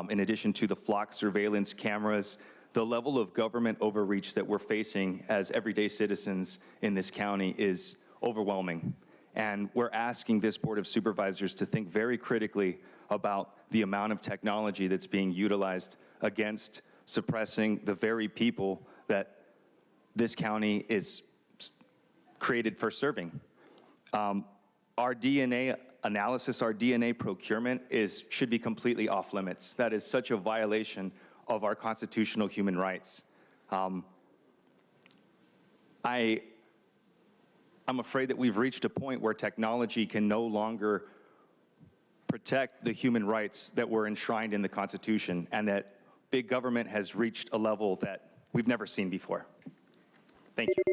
in addition to the flock surveillance cameras the level of government overreach that we're facing as everyday citizens in this county is overwhelming. And we're asking this Board of Supervisors to think very critically about the amount of technology that's being utilized against suppressing the very people that this county is created for serving. Our DNA analysis, our DNA procurement should be completely off limits. That is such a violation of our constitutional human rights. I'm afraid that we've reached a point where technology can no longer protect the human rights that were enshrined in the Constitution, and that big government has reached a level that we've never seen before. Thank you.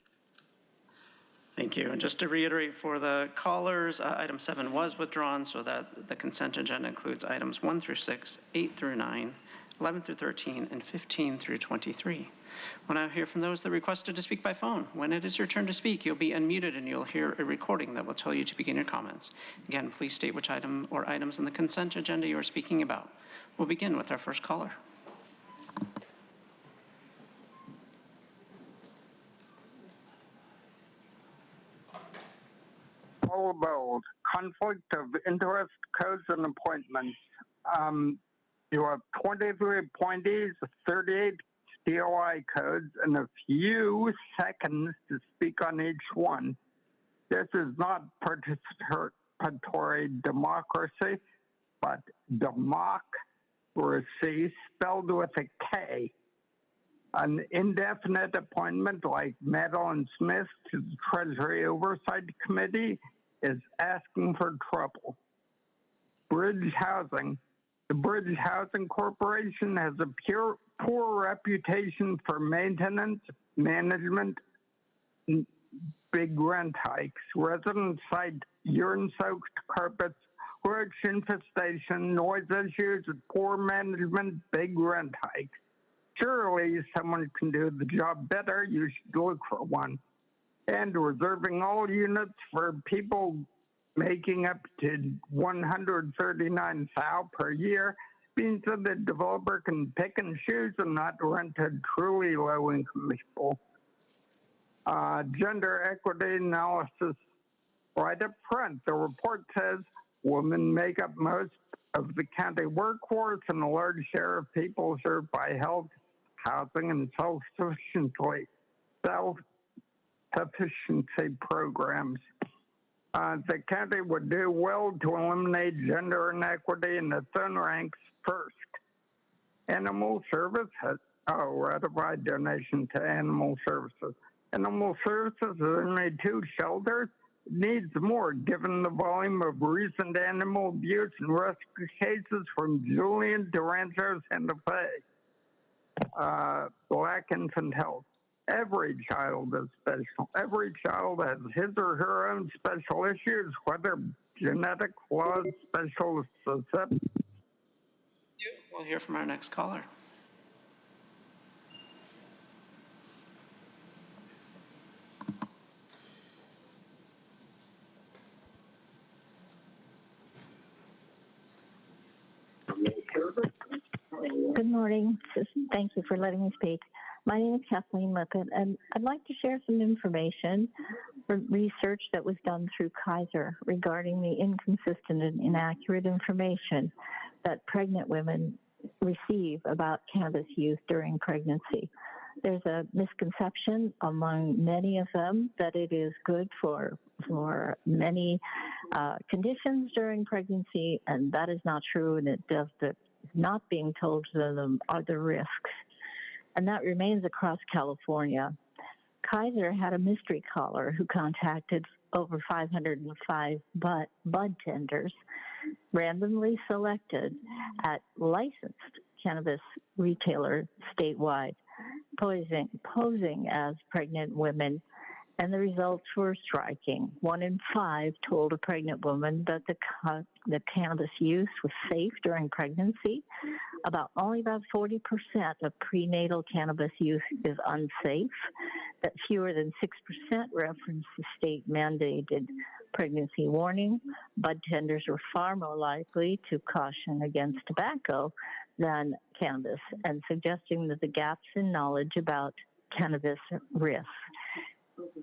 Thank you. And just to reiterate for the callers, item 7 was withdrawn, so that the consent agenda includes items 1 through 6, 8 through 9, 11 through 13, and 15 through 23. We'll now hear from those that requested to speak by phone. When it is your turn to speak, you'll be unmuted and you'll hear a recording that will tell you to begin your comments. Again, please state which item or items in the consent agenda you are speaking about. We'll begin with our first caller. Paul Bold, conflict of interest, codes and appointments. You have 23 appointees, 38 COI codes, and a few seconds to speak on each one. This is not participatory democracy, but democracy spelled with a K. An indefinite appointment like Madeline Smith to the Treasury Oversight Committee is asking for trouble. Bridge Housing. The Bridge Housing Corporation has a poor reputation for maintenance, management, and big rent hikes. Residents cite urine-soaked carpets, roach infestation, noise issues, and poor management, big rent hikes. Surely someone can do the job better. You should look for one. And reserving all units for people making up to 139 thou per year means that the developer can pick and choose and not rent to truly low-income people. Gender equity analysis right up front. The report says women make up most of the county workforce, and a large share of people served by health, housing, and self-sufficiency programs. The county would do well to eliminate gender inequity in its own ranks first. Animal services, ratify donation to animal services. Animal services has only 2 shelters. It needs more given the volume of recent animal abuse and rescue cases from Julian to Rancho Santa Fe. Black infant health. Every child is special. Every child has his or her own special issues, whether genetic flaws, special susceptibility. We'll hear from our next caller. Good morning. Thank you for letting me speak. My name is Kathleen Lippett, and I'd like to share some information for research that was done through Kaiser regarding the inconsistent and inaccurate information that pregnant women receive about cannabis use during pregnancy. There's a misconception among many of them that it is good for many conditions during pregnancy, and that is not true, and not being told to them are the risks. And that remains across California. Kaiser had a mystery caller who contacted over 505 bud tenders, randomly selected at licensed cannabis retailers statewide, posing as pregnant women, and the results were striking. 1 in 5 told a pregnant woman that the cannabis use was safe during pregnancy. Only about 40% of prenatal cannabis use is unsafe. That fewer than 6% referenced the state-mandated pregnancy warning. Bud tenders were far more likely to caution against tobacco than cannabis and suggesting that the gaps in knowledge about cannabis risks.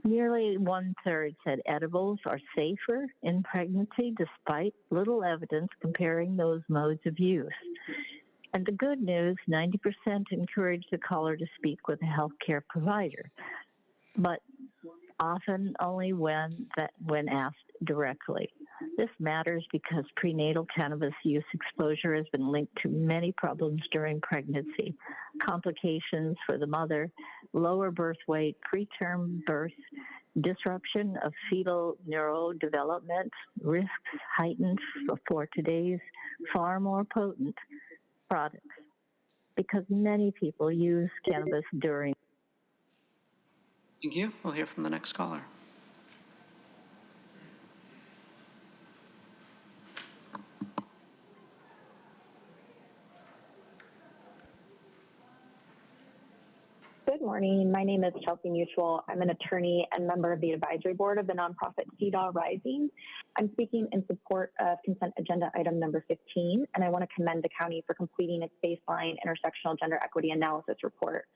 Nearly 1/3 said edibles are safer in pregnancy despite little evidence comparing those modes of use. And the good news, 90% encourage the caller to speak with a healthcare provider, but often only when asked directly. This matters because prenatal cannabis use exposure has been linked to many problems during pregnancy: complications for the mother, lower birth weight, preterm birth, disruption of fetal neurodevelopment, risks heightened for today's far more potent products because many people use cannabis during. Thank you. We'll hear from the next caller. Good morning. My name is Chelsea Mutual. I'm an attorney and member of the advisory board of the nonprofit CDAW Rising. I'm speaking in support of consent agenda item number 15, and I want to commend the county for completing its baseline intersectional gender equity analysis report.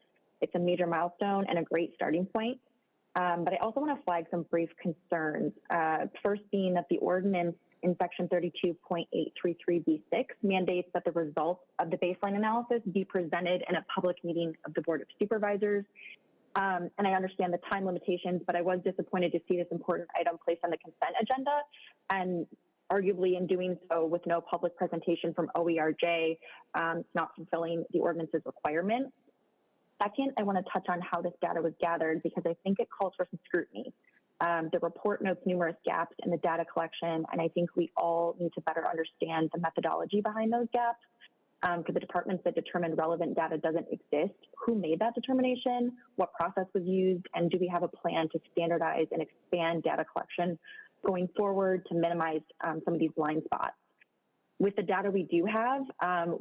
It's a major milestone and a great starting point. But I also want to flag some brief concerns. First being that the ordinance in section 32.833B6 mandates that the results of the baseline analysis be presented in a public meeting of the Board of Supervisors. And I understand the time limitations, but I was disappointed to see this important item placed on the consent agenda, and arguably in doing so with no public presentation from OERJ, not fulfilling the ordinance's requirement. Second, I want to touch on how this data was gathered because I think it calls for some scrutiny. The report notes numerous gaps in the data collection, and I think we all need to better understand the methodology behind those gaps. For the departments that determined relevant data doesn't exist, who made that determination, what process was used, and do we have a plan to standardize and expand data collection going forward to minimize some of these blind spots? With the data we do have,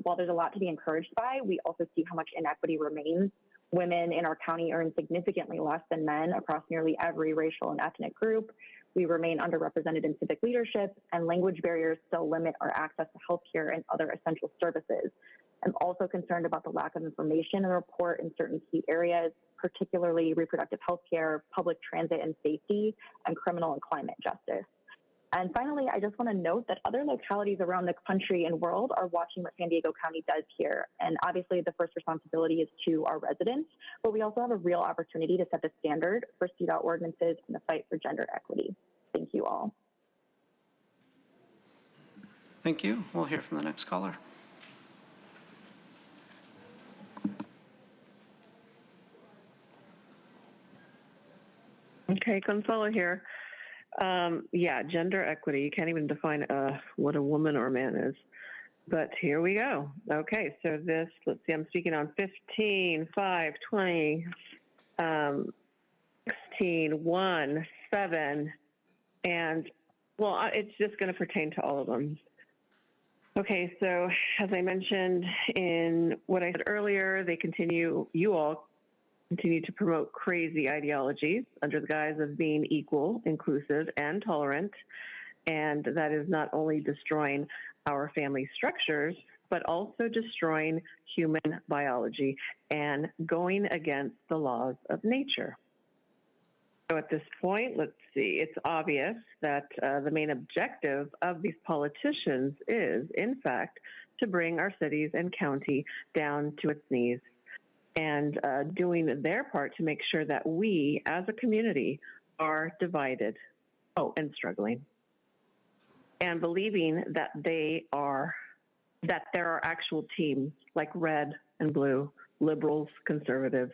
while there's a lot to be encouraged by, we also see how much inequity remains. Women in our county earn significantly less than men across nearly every racial and ethnic group. We remain underrepresented in civic leadership, and language barriers still limit our access to healthcare and other essential services. I'm also concerned about the lack of information in the report in certain key areas, particularly reproductive healthcare, public transit and safety, and criminal and climate justice. And finally, I just want to note that other localities around the country and world are watching what San Diego County does here. And obviously the first responsibility is to our residents, but we also have a real opportunity to set the standard for CDOT ordinances in the fight for gender equity. Thank you all. Thank you. We'll hear from the next caller. Okay, Gonzalo here. Yeah, gender equity. You can't even define what a woman or a man is. But here we go. Okay, so this, let's see, I'm speaking on 15, 5, 20, 16, 1, 7, and, well, it's just going to pertain to all of them. Okay, so as I mentioned in what I said earlier, you all continue to promote crazy ideologies under the guise of being equal, inclusive, and tolerant. And that is not only destroying our family structures, but also destroying human biology and going against the laws of nature. So at this point, let's see, it's obvious that the main objective of these politicians is, in fact, to bring our cities and county down to its knees, and doing their part to make sure that we as a community are divided, and struggling, and believing that there are actual teams like red and blue, liberals, conservatives,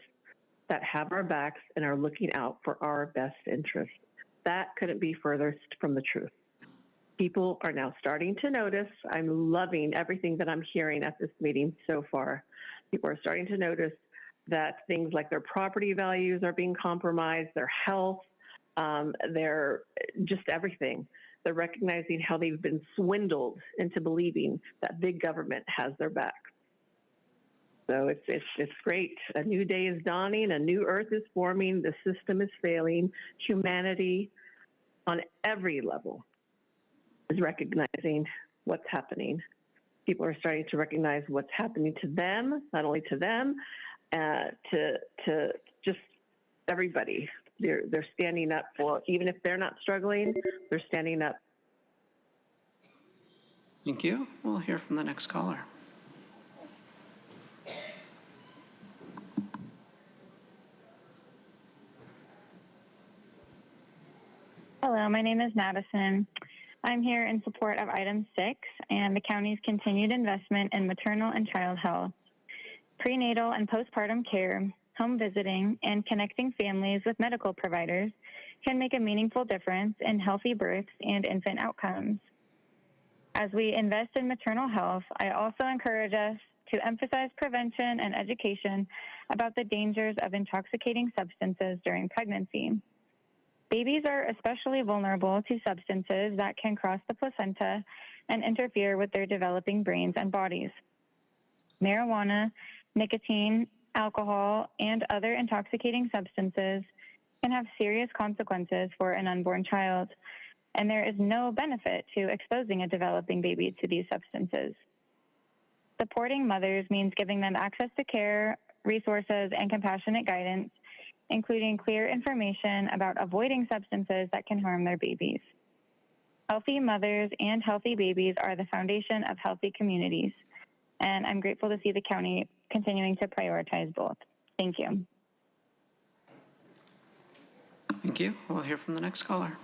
that have our backs and are looking out for our best interests. That couldn't be furthest from the truth. People are now starting to notice. I'm loving everything that I'm hearing at this meeting so far. People are starting to notice that things like their property values are being compromised, their health, their just everything. They're recognizing how they've been swindled into believing that big government has their back. So it's great. A new day is dawning, a new earth is forming, the system is failing. Humanity on every level is recognizing what's happening. people are starting to recognize what's happening to them, not only to them, to just everybody. They're standing up for, even if they're not struggling, they're standing up. Thank you. We'll hear from the next caller. Hello, my name is Madison. I'm here in support of item 6 and the county's continued investment in maternal and child health, prenatal and postpartum care, home visiting, and connecting families with medical providers can make a meaningful difference in healthy births and infant outcomes. As we invest in maternal health, I also encourage us to emphasize prevention and education about the dangers of intoxicating substances during pregnancy. Babies are especially vulnerable to substances that can cross the placenta and interfere with their developing brains and bodies. Marijuana, nicotine, alcohol, and other intoxicating substances can have serious consequences for an unborn child, and there is no benefit to exposing a developing baby to these substances. Supporting mothers means giving them access to care, resources, and compassionate guidance, including clear information about avoiding substances that can harm their babies. Healthy mothers and healthy babies are the foundation of healthy communities, and I'm grateful to see the county continuing to prioritize both. Thank you. Thank you. We'll hear from the next caller.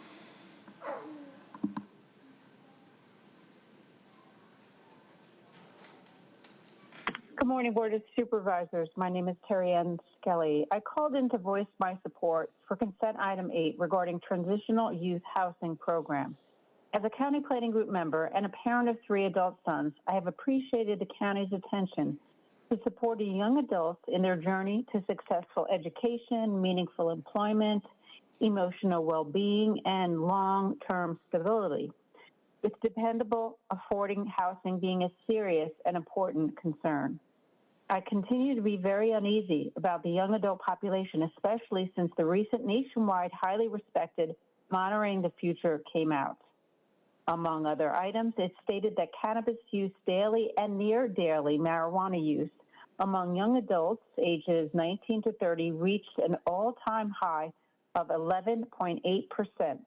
Good morning, Board of Supervisors. My name is Terry Ann Skelly. I called in to voice my support for consent item 8 regarding transitional youth housing program. As a county planning group member and a parent of 3 adult sons, I have appreciated the county's attention to supporting young adults in their journey to successful education, meaningful employment, emotional well-being, and long-term stability, with dependable, affording housing being a serious and important concern. I continue to be very uneasy about the young adult population, especially since the recent nationwide, highly respected Monitoring the Future came out. Among other items, it stated that cannabis use daily and near daily marijuana use among young adults ages 19 to 30 reached an all-time high of 11.8%,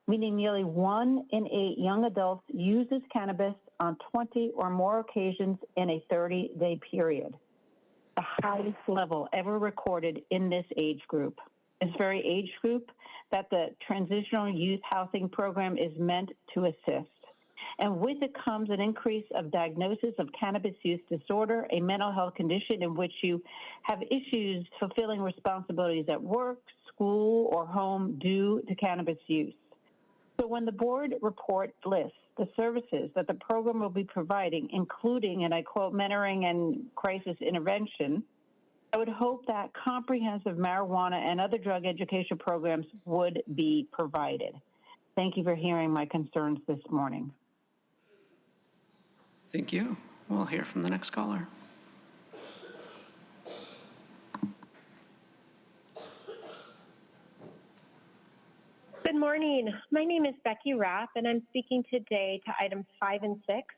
meaning nearly 1 in 8 young adults uses cannabis on 20 or more occasions in a 30-day period, the highest level ever recorded in this age group. This very age group that the Transitional Youth Housing Program is meant to assist. And with it comes an increase of diagnosis of cannabis use disorder, a mental health condition in which you have issues fulfilling responsibilities at work, school, or home due to cannabis use. So when the board report lists the services that the program will be providing, including, and I quote, mentoring and crisis intervention, I would hope that comprehensive marijuana and other drug education programs would be provided. Thank you for hearing my concerns this morning. Thank you. We'll hear from the next caller. Good morning. My name is Becky Rapp, and I'm speaking today to items 5 and 6,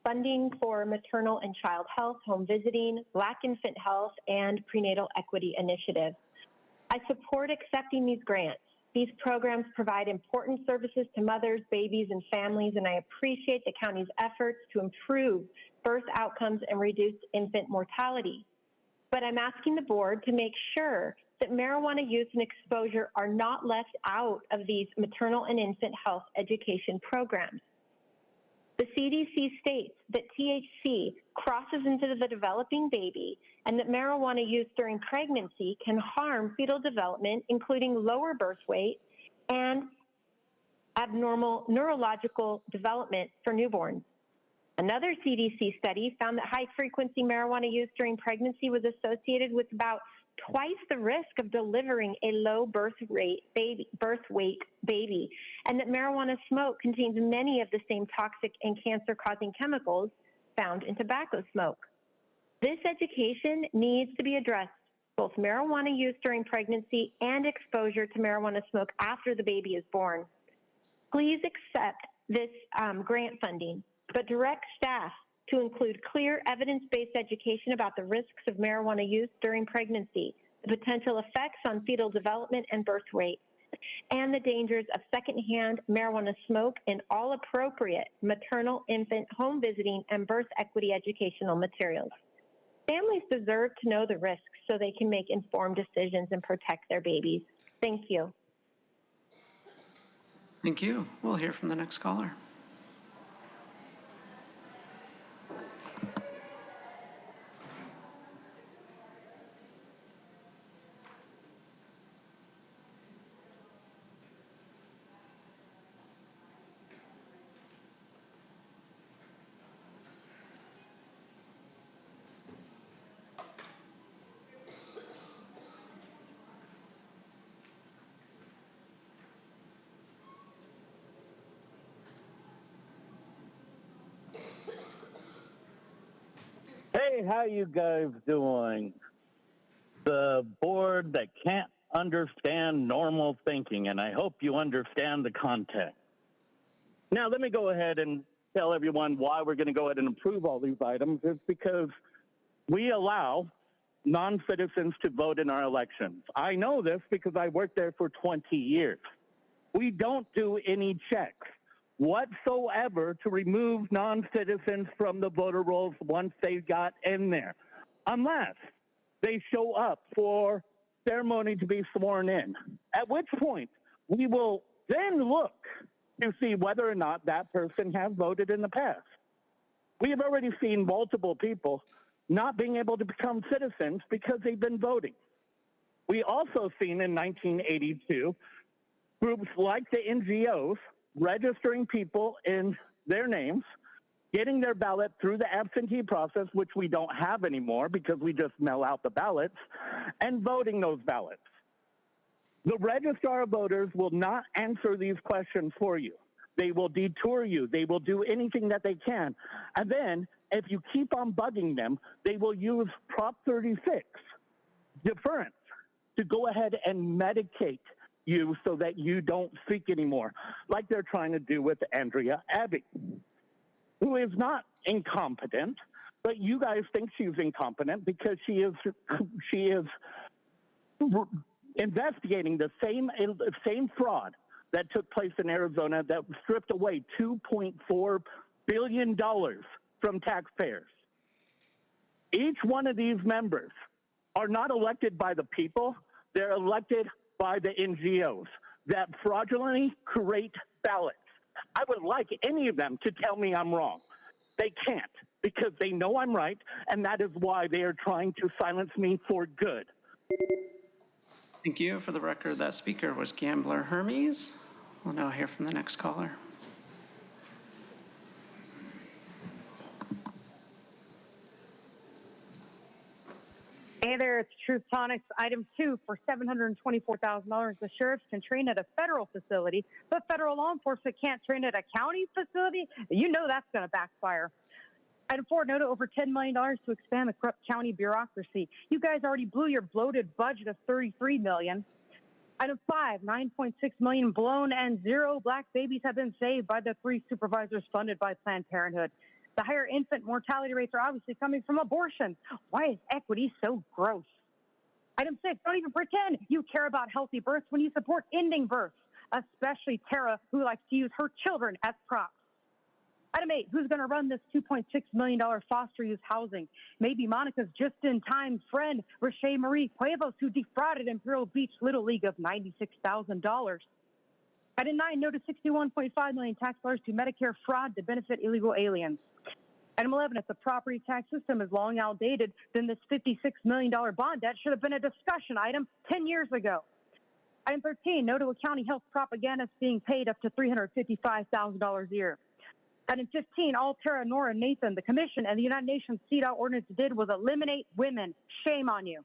funding for maternal and child health, home visiting, Black infant health, and prenatal equity initiatives. I support accepting these grants. These programs provide important services to mothers, babies, and families, and I appreciate the county's efforts to improve birth outcomes and reduce infant mortality. But I'm asking the board to make sure that marijuana use and exposure are not left out of these maternal and infant health education programs. The CDC states that THC crosses into the developing baby and that marijuana use during pregnancy can harm fetal development, including lower birth weight and abnormal neurological development for newborns. Another CDC study found that high-frequency marijuana use during pregnancy was associated with about twice the risk of delivering a low birth weight baby, and that marijuana smoke contains many of the same toxic and cancer-causing chemicals found in tobacco smoke. This education needs to be addressed, both marijuana use during pregnancy and exposure to marijuana smoke after the baby is born. Please accept this grant funding, but direct staff to include clear evidence-based education about the risks of marijuana use during pregnancy, the potential effects on fetal development and birth weight, and the dangers of secondhand marijuana smoke in all appropriate maternal, infant, home visiting, and birth equity educational materials. Families deserve to know the risks so they can make informed decisions and protect their babies. Thank you. Thank you. We'll hear from the next caller. Hey, how you guys doing? The board that can't understand normal thinking, and I hope you understand the context. Now, let me go ahead and tell everyone why we're going to go ahead and approve all these items. It's because we allow non-citizens to vote in our elections. I know this because I worked there for 20 years. We don't do any checks whatsoever to remove non-citizens from the voter rolls once they got in there, unless they show up for ceremony to be sworn in, at which point we will then look to see whether or not that person has voted in the past. We have already seen multiple people not being able to become citizens because they've been voting. We also seen in 1982 groups like the NGOs registering people in their names, getting their ballot through the absentee process, which we don't have anymore because we just mail out the ballots, and voting those ballots. The registrar of voters will not answer these questions for you. They will detour you. They will do anything that they can. And then, if you keep on bugging them, they will use Prop 36, deference, to go ahead and medicate you so that you don't speak anymore, like they're trying to do with Andrea Abbey, who is not incompetent, but you guys think she's incompetent because she is investigating the same fraud that took place in Arizona that stripped away $2.4 billion from taxpayers. Each one of these members are not elected by the people, they're elected by the NGOs that fraudulently create ballots. I would like any of them to tell me I'm wrong. They can't, because they know I'm right, and that is why they are trying to silence me for good. Thank you. For the record, that speaker was Gambler Hermes. We'll now hear from the next caller. Hey there, it's Truth Tonics. Item 2 for $724,000. The sheriffs can train at a federal facility, but federal law enforcement can't train at a county facility? You know that's going to backfire. Item 4, no to over $10 million to expand the corrupt county bureaucracy. You guys already blew your bloated budget of $33 million. Item 5, $9.6 million blown and 0 black babies have been saved by the 3 supervisors funded by Planned Parenthood. The higher infant mortality rates are obviously coming from abortion. Why is equity so gross? Item 6, don't even pretend you care about healthy births when you support ending births, especially Tara, who likes to use her children as props. Item 8, who's going to run this $2.6 million foster youth housing? Maybe Monica's just-in-time friend, Rashay Marie Cuevas, who defrauded Imperial Beach Little League of $96,000. Item 9, no to $61.5 million tax dollars to Medicare fraud to benefit illegal aliens. Item 11, if the property tax system is long outdated, then this $56 million bond debt should have been a discussion item 10 years ago. Item 13, no to a county health propagandist being paid up to $355,000 a year. Item 15, all Tara, Nora, Nathan, the Commission, and the United Nations CEDAW ordinance did was eliminate women. Shame on you.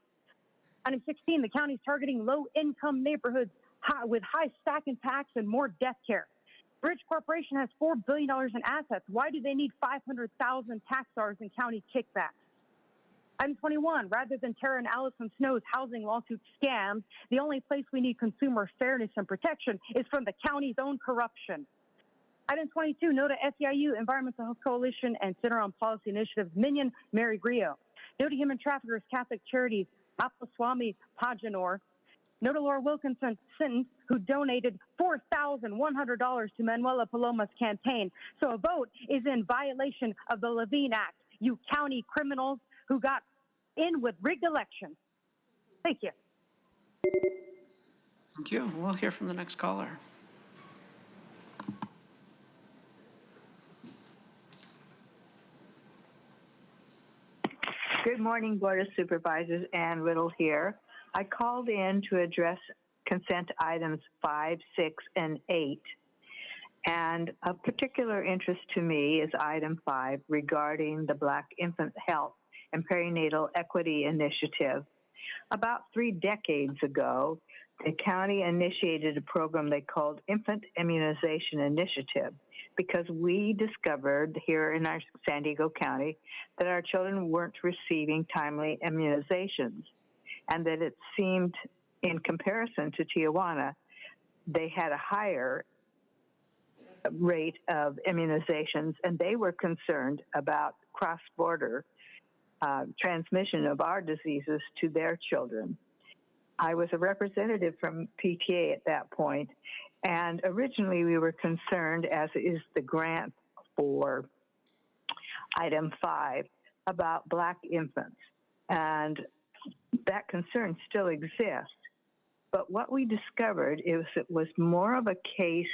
Item 16, the county's targeting low-income neighborhoods with high stacking tax and more death care. Bridge Corporation has $4 billion in assets. Why do they need 500,000 tax dollars in county kickbacks? Item 21, rather than Tara and Allison Snow's housing lawsuit scams, the only place we need consumer fairness and protection is from the county's own corruption. Item 22, no to SEIU, Environmental Health Coalition, and Center on Policy Initiatives, Minion, Mary Grio. No to Human Traffickers, Catholic Charities, Apaswami Pajanor. No to Laura Wilkinson, who donated $4,100 to Manuela Paloma's campaign. So a vote is in violation of the Levine Act, you county criminals who got in with rigged elections. Thank you. Thank you. We'll hear from the next caller. Good morning, Board of Supervisors. Ann Riddle here. I called in to address consent items 5, 6, and 8. And of particular interest to me is item 5 regarding the Black Infant Health and Perinatal Equity Initiative. About 3 decades ago, the county initiated a program they called Infant Immunization Initiative because we discovered here in our San Diego County that our children weren't receiving timely immunizations, and that it seemed, in comparison to Tijuana, they had a higher rate of immunizations, and they were concerned about cross-border transmission of our diseases to their children. I was a representative from PTA at that point, and originally we were concerned, as is the grant for item 5, about Black infants. And that concern still exists. But what we discovered is it was more of a case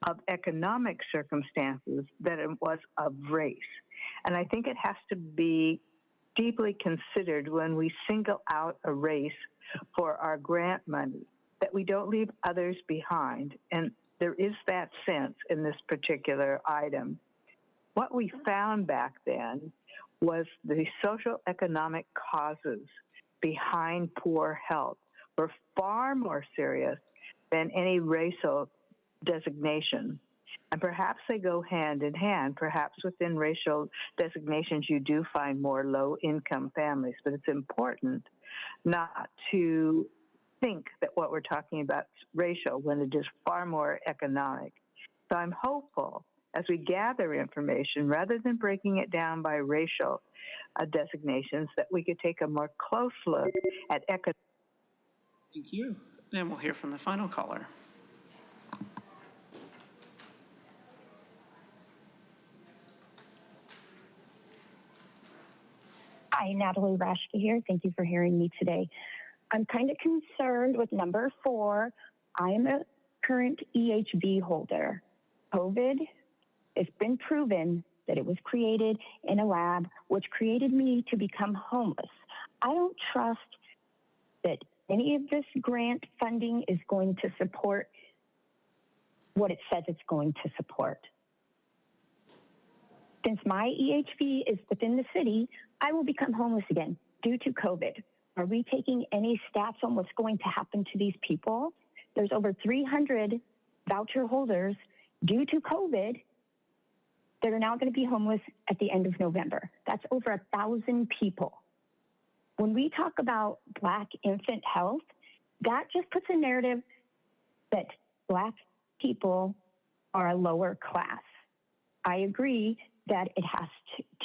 of economic circumstances than it was of race. And I think it has to be deeply considered when we single out a race for our grant money, that we don't leave others behind. And there is that sense in this particular item. What we found back then was the social economic causes behind poor health were far more serious than any racial designation. And perhaps they go hand in hand. Perhaps within racial designations you do find more low-income families, but it's important not to think that what we're talking about is racial when it is far more economic. So I'm hopeful as we gather information, rather than breaking it down by racial designations, that we could take a more close look at economic. Thank you. And we'll hear from the final caller. Hi, Natalie Rashke here. Thank you for hearing me today. I'm kind of concerned with number 4. I am a current EHV holder. COVID, it's been proven that it was created in a lab, which created me to become homeless. I don't trust that any of this grant funding is going to support what it says it's going to support. Since my EHV is within the city, I will become homeless again due to COVID. Are we taking any stats on what's going to happen to these people? There's over 300 voucher holders due to COVID that are now going to be homeless at the end of November. That's over 1,000 people. When we talk about Black infant health, that just puts a narrative that Black people are a lower class. I agree that it has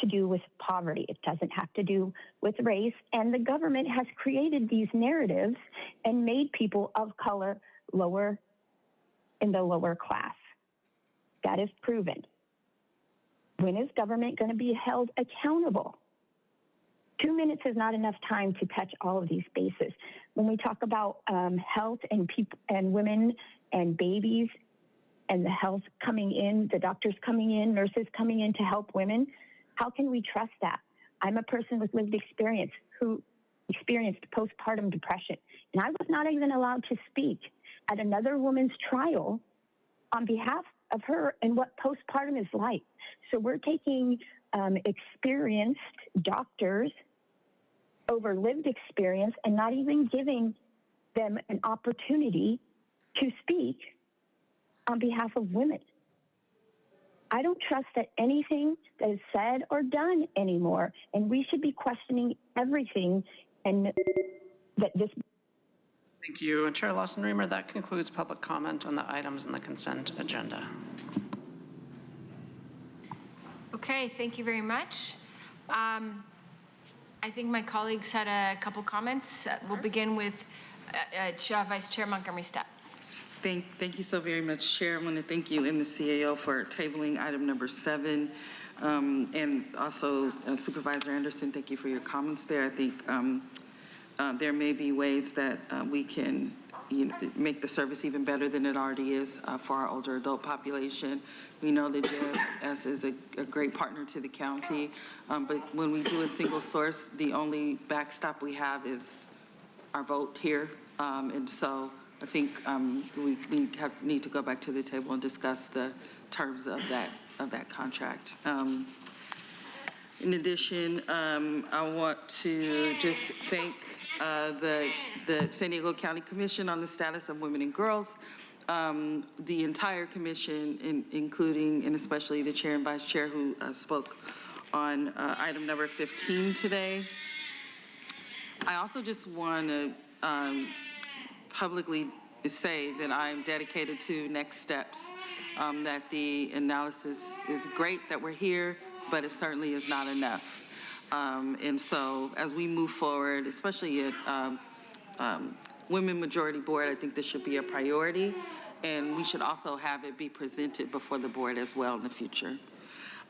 to do with poverty. It doesn't have to do with race. And the government has created these narratives and made people of color lower in the lower class. That is proven. When is government going to be held accountable? 2 minutes is not enough time to touch all of these bases. When we talk about health and people and women and babies and the health coming in, the doctors coming in, nurses coming in to help women, how can we trust that? I'm a person with lived experience who experienced postpartum depression, and I was not even allowed to speak at another woman's trial on behalf of her and what postpartum is like. So we're taking experienced doctors over lived experience and not even giving them an opportunity to speak on behalf of women. I don't trust that anything that is said or done anymore, and we should be questioning everything. And that this. Thank you. And Chair Lawson-Remer, that concludes public comment on the items in the consent agenda. Okay, thank you very much. I think my colleagues had a couple comments. We'll begin with Vice Chair Montgomery Stepp. Thank you so very much, Chair. I want to thank you and the CAO for tabling item number 7. And also Supervisor Anderson, thank you for your comments there. I think there may be ways that we can make the service even better than it already is for our older adult population. We know that JFS is a great partner to the county, but when we do a single source, the only backstop we have is our vote here. And so I think we need to go back to the table and discuss the terms of that contract. In addition, I want to just thank the San Diego County Commission on the Status of Women and Girls, the entire commission, including and especially the chair and vice chair who spoke on item number 15 today. I also just want to publicly say that I'm dedicated to next steps, that the analysis is great that we're here, but it certainly is not enough. And so as we move forward, especially at Women Majority Board, I think this should be a priority, and we should also have it be presented before the board as well in the future.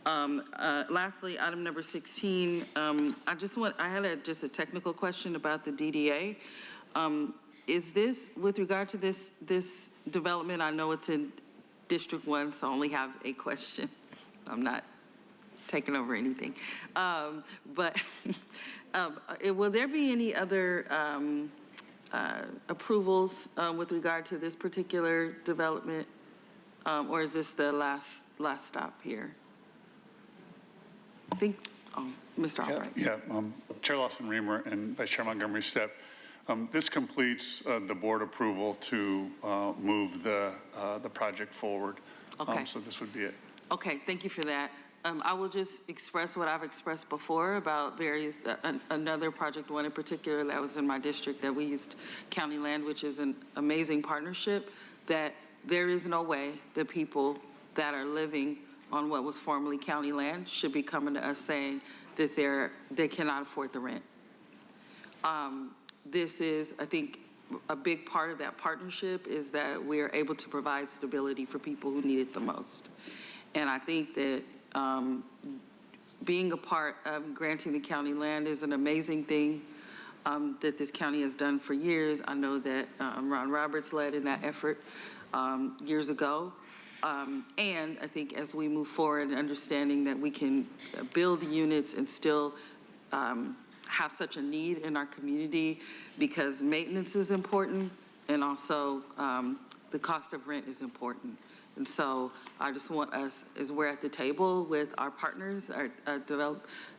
Lastly, item number 16, I had just a technical question about the DDA. Is this, with regard to this development, I know it's in District 1, so I only have a question. I'm not taking over anything. But will there be any other approvals with regard to this particular development? Or is this the last stop here? I think, Mr. Albright. Yeah, Chair Lawson-Remer and Vice Chair Montgomery Stepp. This completes the board approval to move the project forward. Okay. So this would be it. Okay, thank you for that. I will just express what I've expressed before about another project, one in particular that was in my district that we used county land, which is an amazing partnership, that there is no way that people that are living on what was formerly county land should be coming to us saying that they cannot afford the rent. This is, I think, a big part of that partnership is that we are able to provide stability for people who need it the most. And I think that being a part of granting the county land is an amazing thing that this county has done for years. I know that Ron Roberts led in that effort years ago. And I think as we move forward, understanding that we can build units and still have such a need in our community because maintenance is important and also the cost of rent is important. And so I just want us, as we're at the table with our partners, our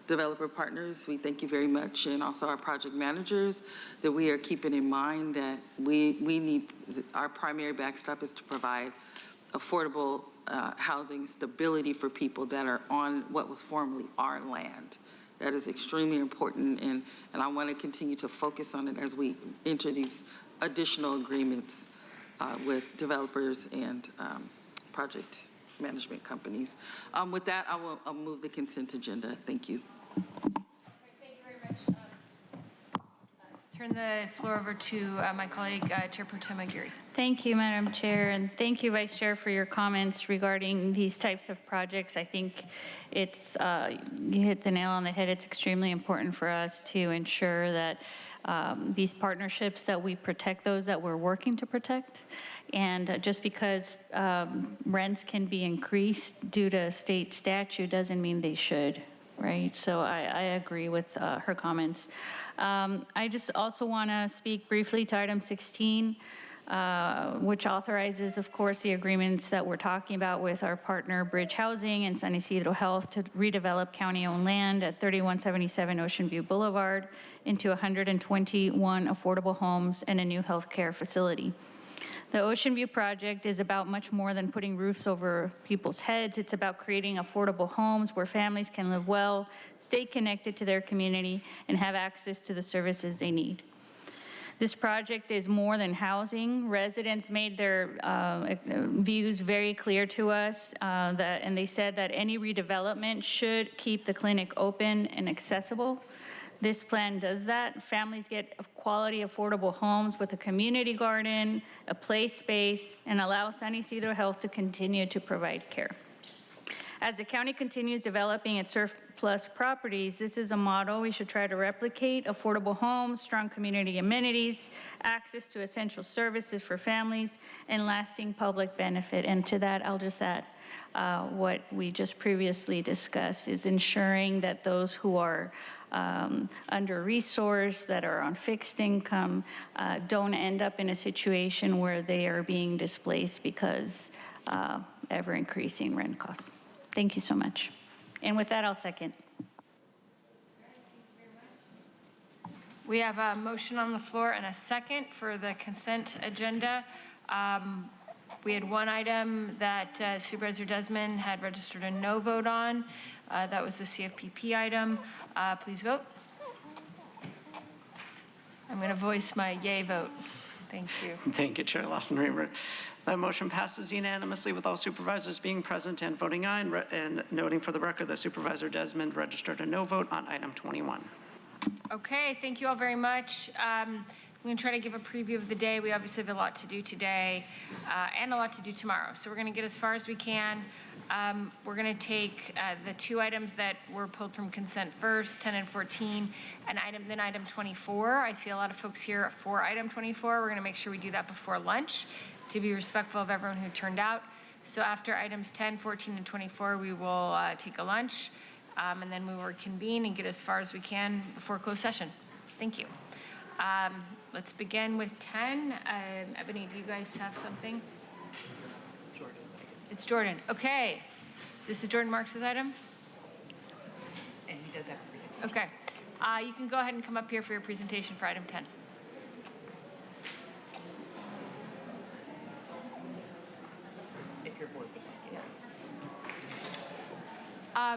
developer partners, we thank you very much, and also our project managers, that we are keeping in mind that we need, our primary backstop is to provide affordable housing stability for people that are on what was formerly our land. That is extremely important, and I want to continue to focus on it as we enter these additional agreements with developers and project management companies. With that, I'll move the consent agenda. Thank you. Thank you very much. Turn the floor over to my colleague, Chair Pro Tem Aguirre. Thank you, Madam Chair, and thank you, Vice Chair, for your comments regarding these types of projects. I think it's, you hit the nail on the head. It's extremely important for us to ensure that these partnerships, that we protect those that we're working to protect. And just because rents can be increased due to state statute doesn't mean they should, right? So I agree with her comments. I just also want to speak briefly to item 16, which authorizes, of course, the agreements that we're talking about with our partner Bridge Housing and San Ysidro Health to redevelop county-owned land at 3177 Ocean View Boulevard into 121 affordable homes and a new healthcare facility. The Ocean View project is about much more than putting roofs over people's heads. It's about creating affordable homes where families can live well, stay connected to their community, and have access to the services they need. This project is more than housing. Residents made their views very clear to us, and they said that any redevelopment should keep the clinic open and accessible. This plan does that. Families get quality, affordable homes with a community garden, a play space, and allow San Ysidro Health to continue to provide care. As the county continues developing its surplus properties, this is a model we should try to replicate: affordable homes, strong community amenities, access to essential services for families, and lasting public benefit. And to that, I'll just add what we just previously discussed is ensuring that those who are under-resourced, that are on fixed income, don't end up in a situation where they are being displaced because ever-increasing rent costs. Thank you so much. And with that, I'll second. We have a motion on the floor and a second for the consent agenda. We had one item that Supervisor Desmond had registered a no vote on. That was the CFPP item. Please vote. I'm going to voice my yay vote. Thank you. Thank you, Chair Lawson-Remer. That motion passes unanimously with all supervisors being present and voting aye, and noting for the record that Supervisor Desmond registered a no vote on item 21. Okay, thank you all very much. I'm going to try to give a preview of the day. We obviously have a lot to do today and a lot to do tomorrow. So we're going to get as far as we can. We're going to take the two items that were pulled from consent first, 10 and 14, and then item 24. I see a lot of folks here for item 24. We're going to make sure we do that before lunch to be respectful of everyone who turned out. So after items 10, 14, and 24, we will take a lunch, and then we will reconvene and get as far as we can before closed session. Thank you. Let's begin with 10. Ebony, do you guys have something? It's Jordan. Okay. This is Jordan Marks' item? And he does have a presentation. Okay. You can go ahead and come up here for your presentation for item 10. If your board would like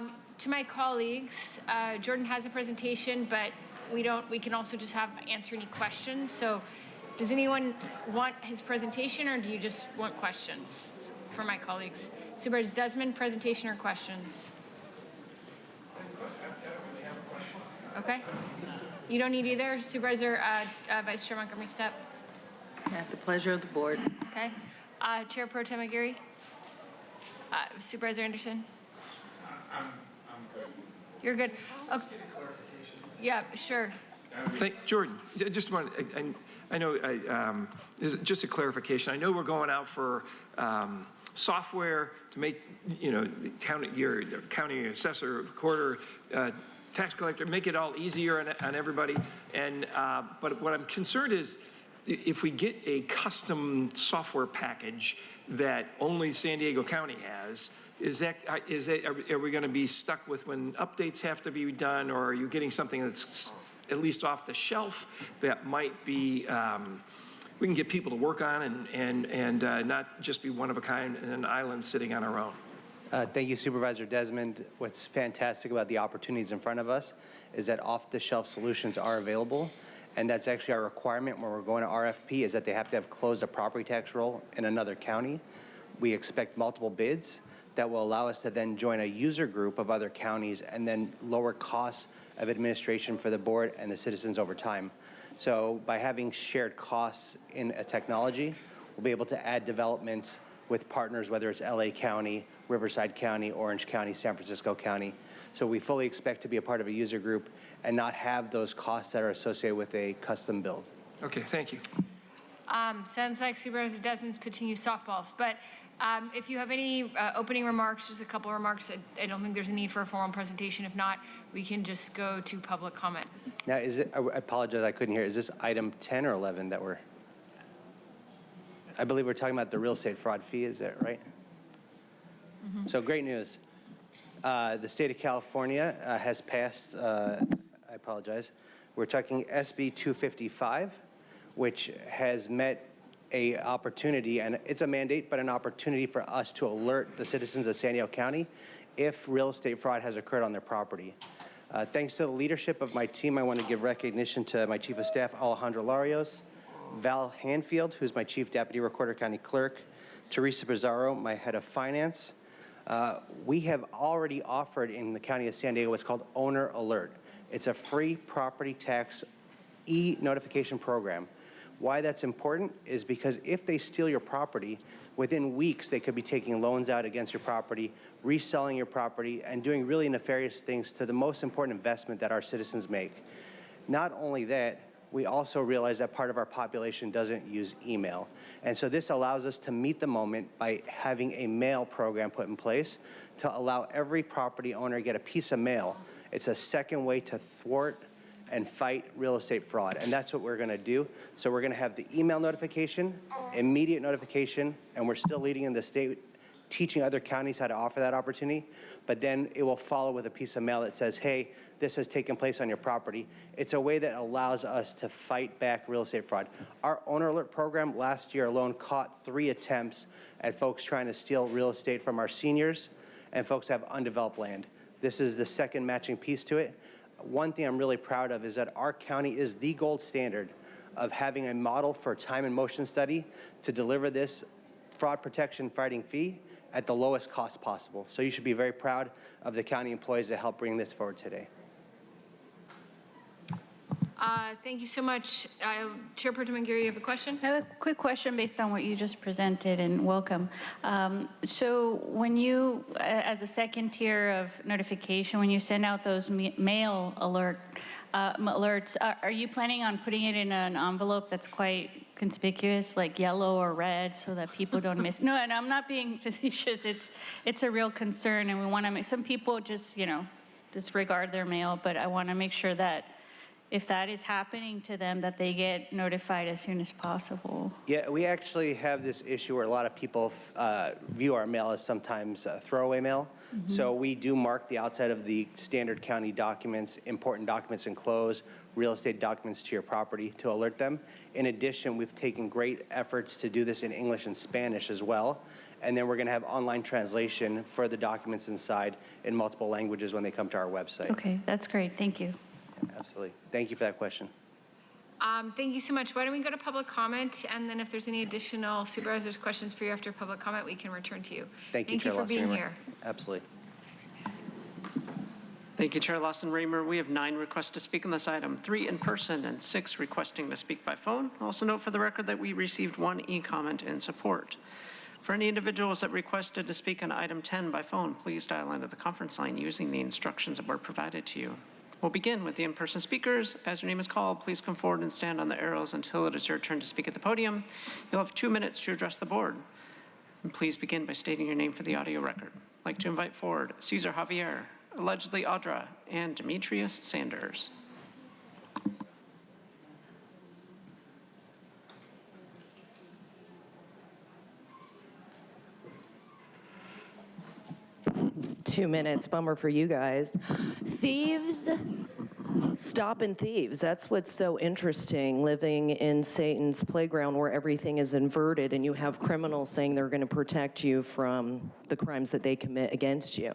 it. To my colleagues, Jordan has a presentation, but we can also just answer any questions. So does anyone want his presentation, or do you just want questions for my colleagues? Supervisor Desmond, presentation or questions? Okay. You don't need either. Supervisor Vice Chair Montgomery Stepp? At the pleasure of the board. Okay. Chair Pro Tem Aguirre? Supervisor Anderson? I'm good. You're good. Okay. Yeah, sure. Jordan, I just want, I know, just a clarification. I know we're going out for software to make, your county assessor, recorder, tax collector, make it all easier on everybody. And but what I'm concerned is, if we get a custom software package that only San Diego County has, are we going to be stuck with when updates have to be done, or are you getting something that's at least off the shelf that might be we can get people to work on and not just be one of a kind and an island sitting on our own? Thank you, Supervisor Desmond. What's fantastic about the opportunities in front of us is that off-the-shelf solutions are available. And that's actually our requirement when we're going to RFP, is that they have to have closed a property tax roll in another county. We expect multiple bids that will allow us to then join a user group of other counties and then lower costs of administration for the board and the citizens over time. So by having shared costs in a technology, we'll be able to add developments with partners, whether it's LA County, Riverside County, Orange County, San Francisco County. So we fully expect to be a part of a user group and not have those costs that are associated with a custom build. Okay, thank you. Sounds like Supervisor Desmond's pitching you softballs, but if you have any opening remarks, just a couple of remarks, I don't think there's a need for a formal presentation. If not, we can just go to public comment. Now, is it, I apologize, I couldn't hear. Is this item 10 or 11 that we're, I believe we're talking about the real estate fraud fee, is that right? Mm-hmm. So great news. The state of California has passed, I apologize, we're talking SB 255, which has met a opportunity, and it's a mandate, but an opportunity for us to alert the citizens of San Diego County if real estate fraud has occurred on their property. Thanks to the leadership of my team, I want to give recognition to my Chief of Staff, Alejandro Larios, Val Hanfield, who's my Chief Deputy Recorder County Clerk, Teresa Pizarro, my Head of Finance. We have already offered in the County of San Diego what's called Owner Alert. It's a free property tax e-notification program. Why that's important is because if they steal your property, within weeks they could be taking loans out against your property, reselling your property, and doing really nefarious things to the most important investment that our citizens make. Not only that, we also realize that part of our population doesn't use email. And so this allows us to meet the moment by having a mail program put in place to allow every property owner to get a piece of mail. It's a second way to thwart and fight real estate fraud. And that's what we're gonna do. So we're gonna have the email notification, immediate notification, and we're still leading in the state, teaching other counties how to offer that opportunity, but then it will follow with a piece of mail that says, hey, this has taken place on your property. It's a way that allows us to fight back real estate fraud. Our Owner Alert program last year alone caught 3 attempts at folks trying to steal real estate from our seniors and folks have undeveloped land. This is the second matching piece to it. One thing I'm really proud of is that our county is the gold standard of having a model for time and motion study to deliver this fraud protection fighting fee at the lowest cost possible. So you should be very proud of the county employees that helped bring this forward today. Thank you so much. Chairperson McGarry, you have a question? I have a quick question based on what you just presented, and welcome. So when you, as a second tier of notification, when you send out those mail alerts, are you planning on putting it in an envelope that's quite conspicuous, like yellow or red, so that people don't miss? No, and I'm not being facetious. It's a real concern, and we want to make, some people just, disregard their mail, but I want to make sure that if that is happening to them, that they get notified as soon as possible. Yeah, we actually have this issue where a lot of people view our mail as sometimes throwaway mail. Mm-hmm. So we do mark the outside of the standard county documents, important documents enclosed, real estate documents to your property to alert them. In addition, we've taken great efforts to do this in English and Spanish as well. And then we're going to have online translation for the documents inside in multiple languages when they come to our website. Okay, that's great. Thank you. Absolutely. Thank you for that question. Thank you so much. Why don't we go to public comment, and then if there's any additional supervisors questions for you after public comment, we can return to you. Thank you, Chair for being Lawson-Remer. here. Absolutely. Thank you, Chair Lawson-Remer. We have 9 requests to speak on this item, 3 in person and 6 requesting to speak by phone. Also note for the record that we received 1 e-comment in support. For any individuals that requested to speak on item 10 by phone, please dial into the conference line using the instructions that were provided to you. We'll begin with the in-person speakers. As your name is called, please come forward and stand on the arrows until it is your turn to speak at the podium. You'll have 2 minutes to address the board. And please begin by stating your name for the audio record. I'd like to invite forward Cesar Javier, allegedly Audra, and Demetrius Sanders. Two minutes, bummer for you guys. Thieves stopping thieves. That's what's so interesting, living in Satan's playground where everything is inverted and you have criminals saying they're going to protect you from the crimes that they commit against you.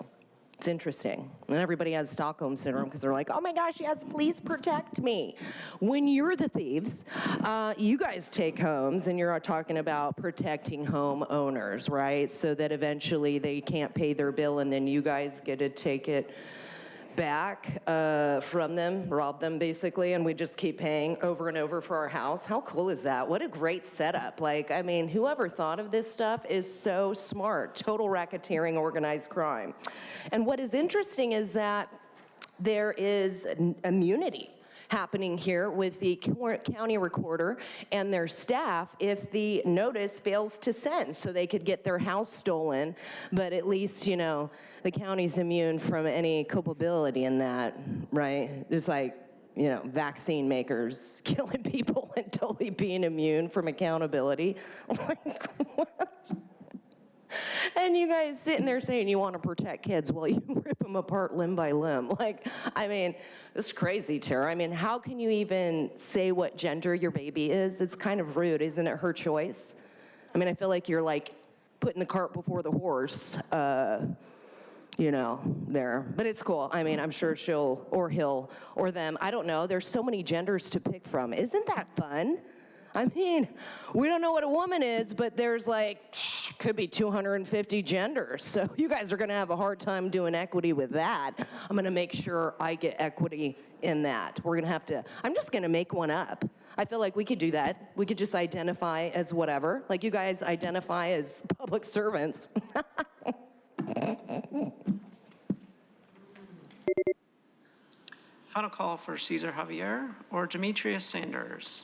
It's interesting. And everybody has Stockholm Syndrome because they're like, oh my gosh, yes, please protect me. When you're the thieves, you guys take homes and you're talking about protecting homeowners, right? So that eventually they can't pay their bill and then you guys get to take it back from them, rob them basically, and we just keep paying over and over for our house. How cool is that? What a great setup. Like, I mean, whoever thought of this stuff is so smart. Total racketeering, organized crime. And what is interesting is that there is immunity happening here with the county recorder and their staff if the notice fails to send, so they could get their house stolen, but at least, you know, the county's immune from any culpability in that, right? It's like, you know, vaccine makers killing people and totally being immune from accountability. Like, what? And you guys sitting there saying you want to protect kids while you rip them apart limb by limb. Like, I mean, it's crazy, Tara. I mean, how can you even say what gender your baby is? It's kind of rude, isn't it her choice? I mean, I feel like you're like putting the cart before the horse, you know, there. But it's cool. I mean, I'm sure she'll, or he'll, or them, I don't know. There's so many genders to pick from. Isn't that fun? I mean, we don't know what a woman is, but there's like, could be 250 genders. So you guys are gonna have a hard time doing equity with that. I'm gonna make sure I get equity in that. We're gonna have to, I'm just gonna make one up. I feel like we could do that. We could just identify as whatever. Like you guys identify as public servants. Final call for Cesar Javier or Demetrius Sanders.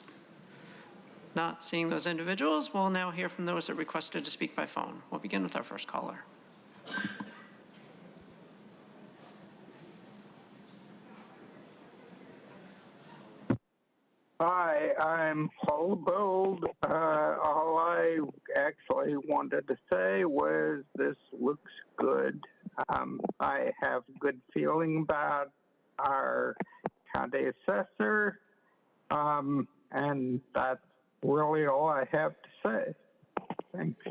Not seeing those individuals, we'll now hear from those that requested to speak by phone. We'll begin with our first caller. Hi, I'm Paul Bold. All I actually wanted to say was this looks good. I have good feeling about our county assessor, and that's really all I have to say. Thanks.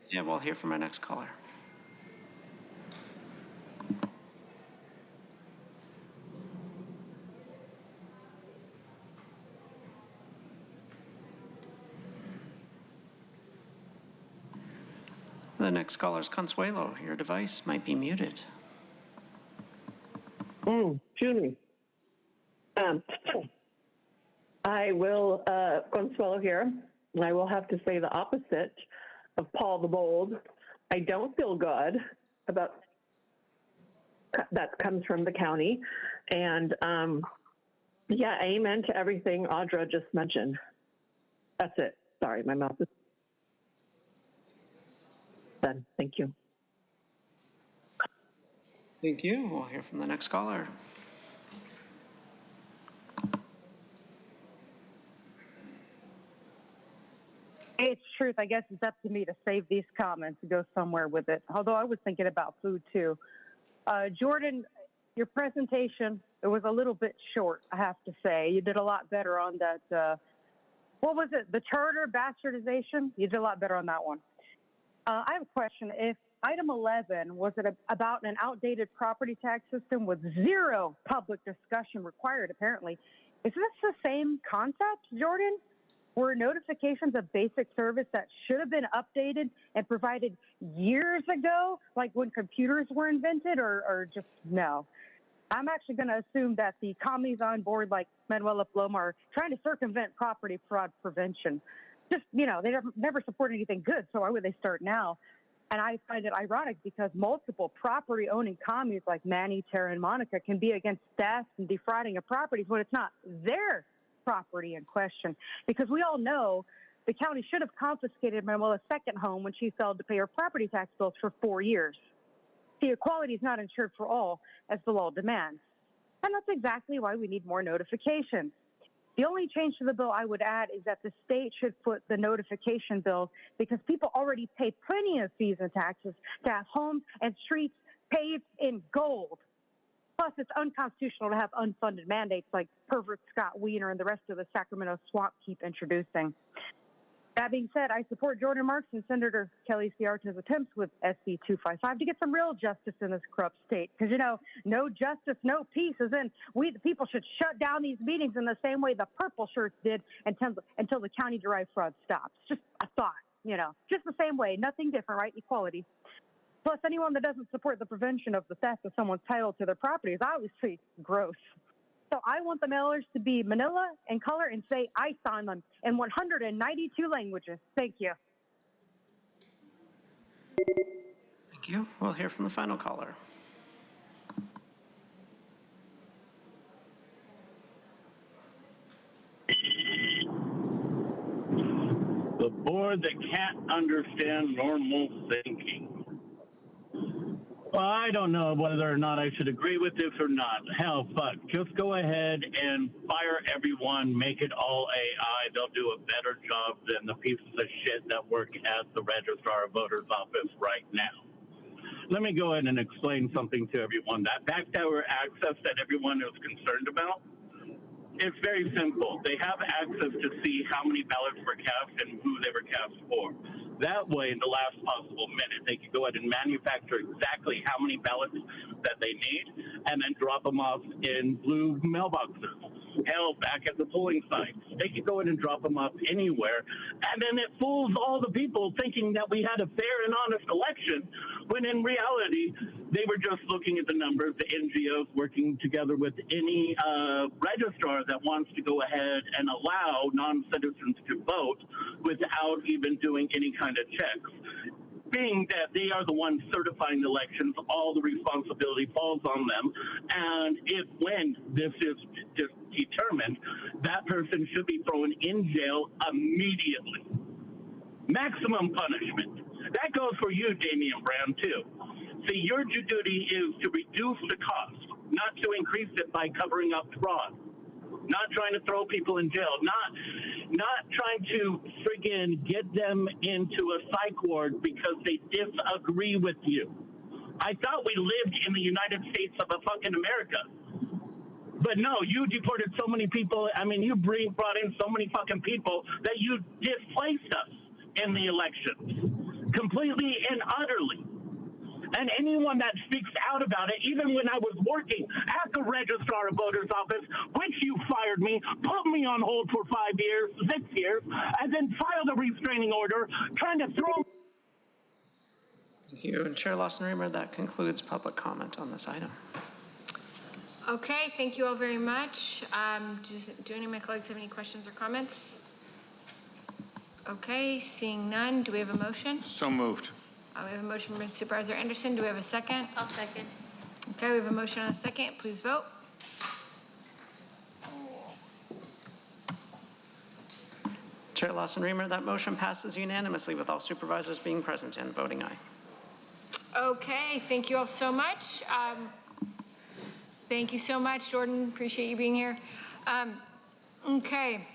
Yeah, we'll hear from our next caller. The next caller is Consuelo. Your device might be muted. Excuse me. I will, Consuelo here, and I will have to say the opposite of Paul the Bold. I don't feel good about that comes from the county. And yeah, amen to everything Audra just mentioned. That's it. Sorry, my mouth is done. Thank you. Thank you. We'll hear from the next caller. Hey, it's Truth. I guess it's up to me to save these comments and go somewhere with it. Although I was thinking about food too. Jordan, your presentation, it was a little bit short, I have to say. You did a lot better on that. What was it? The charter bastardization? You did a lot better on that one. I have a question. If item 11 was it about an outdated property tax system with zero public discussion required, apparently, is this the same concept, Jordan? Were notifications of basic service that should have been updated and provided years ago, like when computers were invented, or just no? I'm actually going to assume that the commies on board, like Manuela Paloma, are trying to circumvent property fraud prevention. Just, you know, they never support anything good, so why would they start now? And I find it ironic because multiple property-owning commies like Manny, Tara, and Monica can be against theft and defrauding of properties when it's not their property in question. Because we all know the county should have confiscated Manuela's second home when she failed to pay her property tax bills for 4 years. See, equality is not ensured for all, as the law demands. And that's exactly why we need more notifications. The only change to the bill I would add is that the state should foot the notification bill because people already pay plenty of fees and taxes to have homes and streets paved in gold. Plus, it's unconstitutional to have unfunded mandates like pervert Scott Wiener and the rest of the Sacramento swamp keep introducing. That being said, I support Jordan Marks and Senator Kelly Ciarta's attempts with SB 255 to get some real justice in this corrupt state. Because, you know, no justice, no peace, as in we the people should shut down these meetings in the same way the purple shirts did until the county-derived fraud stops. Just a thought, you know, just the same way, nothing different, right? Equality. Plus, anyone that doesn't support the prevention of the theft of someone's title to their property is obviously gross. So I want the mailers to be manila in color and say "I on them" in 192 languages. Thank you. Thank you. We'll hear from the final caller. The board that can't understand normal thinking. Well, I don't know whether or not I should agree with this or not. Hell, fuck. Just go ahead and fire everyone, make it all AI. They'll do a better job than the pieces of shit that work at the Registrar of Voters office right now. Let me go ahead and explain something to everyone. That backdoor access that everyone is concerned about, it's very simple. They have access to see how many ballots were cast and who they were cast for. That way, in the last possible minute, they could go ahead and manufacture exactly how many ballots that they need and then drop them off in blue mailboxes. Hell, back at the polling sites. They could go ahead and drop them off anywhere. And then it fools all the people thinking that we had a fair and honest election, when in reality, they were just looking at the numbers, the NGOs working together with any registrar that wants to go ahead and allow non-citizens to vote without even doing any kind of checks. Being that they are the ones certifying the elections, all the responsibility falls on them. And if, when this is determined, that person should be thrown in jail immediately. Maximum punishment. That goes for you, Damian Brand, too. See, your duty is to reduce the cost, not to increase it by covering up fraud. Not trying to throw people in jail, not trying to friggin' get them into a psych ward because they disagree with you. I thought we lived in the United States of a fucking America. But no, you deported so many people. I mean, you brought in so many fucking people that you displaced us in the elections, completely and utterly. And anyone that speaks out about it, even when I was working at the Registrar of Voters Office, which you fired me, put me on hold for 6 years, and then filed a restraining order trying to throw... Thank you. And Chair Lawson-Remer, that concludes public comment on this item. Okay, thank you all very much. Do any of my colleagues have any questions or comments? Okay, seeing none, do we have a motion? So moved. We have a motion from Supervisor Anderson. Do we have a second? I'll second. Okay, we have a motion and a second. Please vote. Chair Lawson-Remer, that motion passes unanimously with all supervisors being present and voting aye. Okay, thank you all so much. Thank you so much, Jordan. Appreciate you being here. Okay.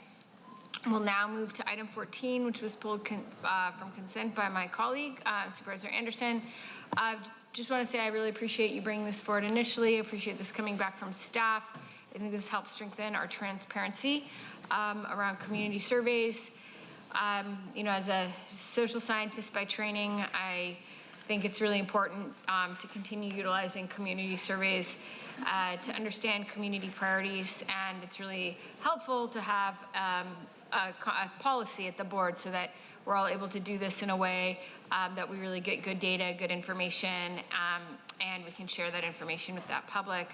We'll now move to item 14, which was pulled from consent by my colleague, Supervisor Anderson. Just want to say I really appreciate you bringing this forward initially. I appreciate this coming back from staff. I think this helps strengthen our transparency around community surveys. You know, as a social scientist by training, I think it's really important to continue utilizing community surveys to understand community priorities, and it's really helpful to have a policy at the board so that we're all able to do this in a way that we really get good data, good information, and we can share that information with that public.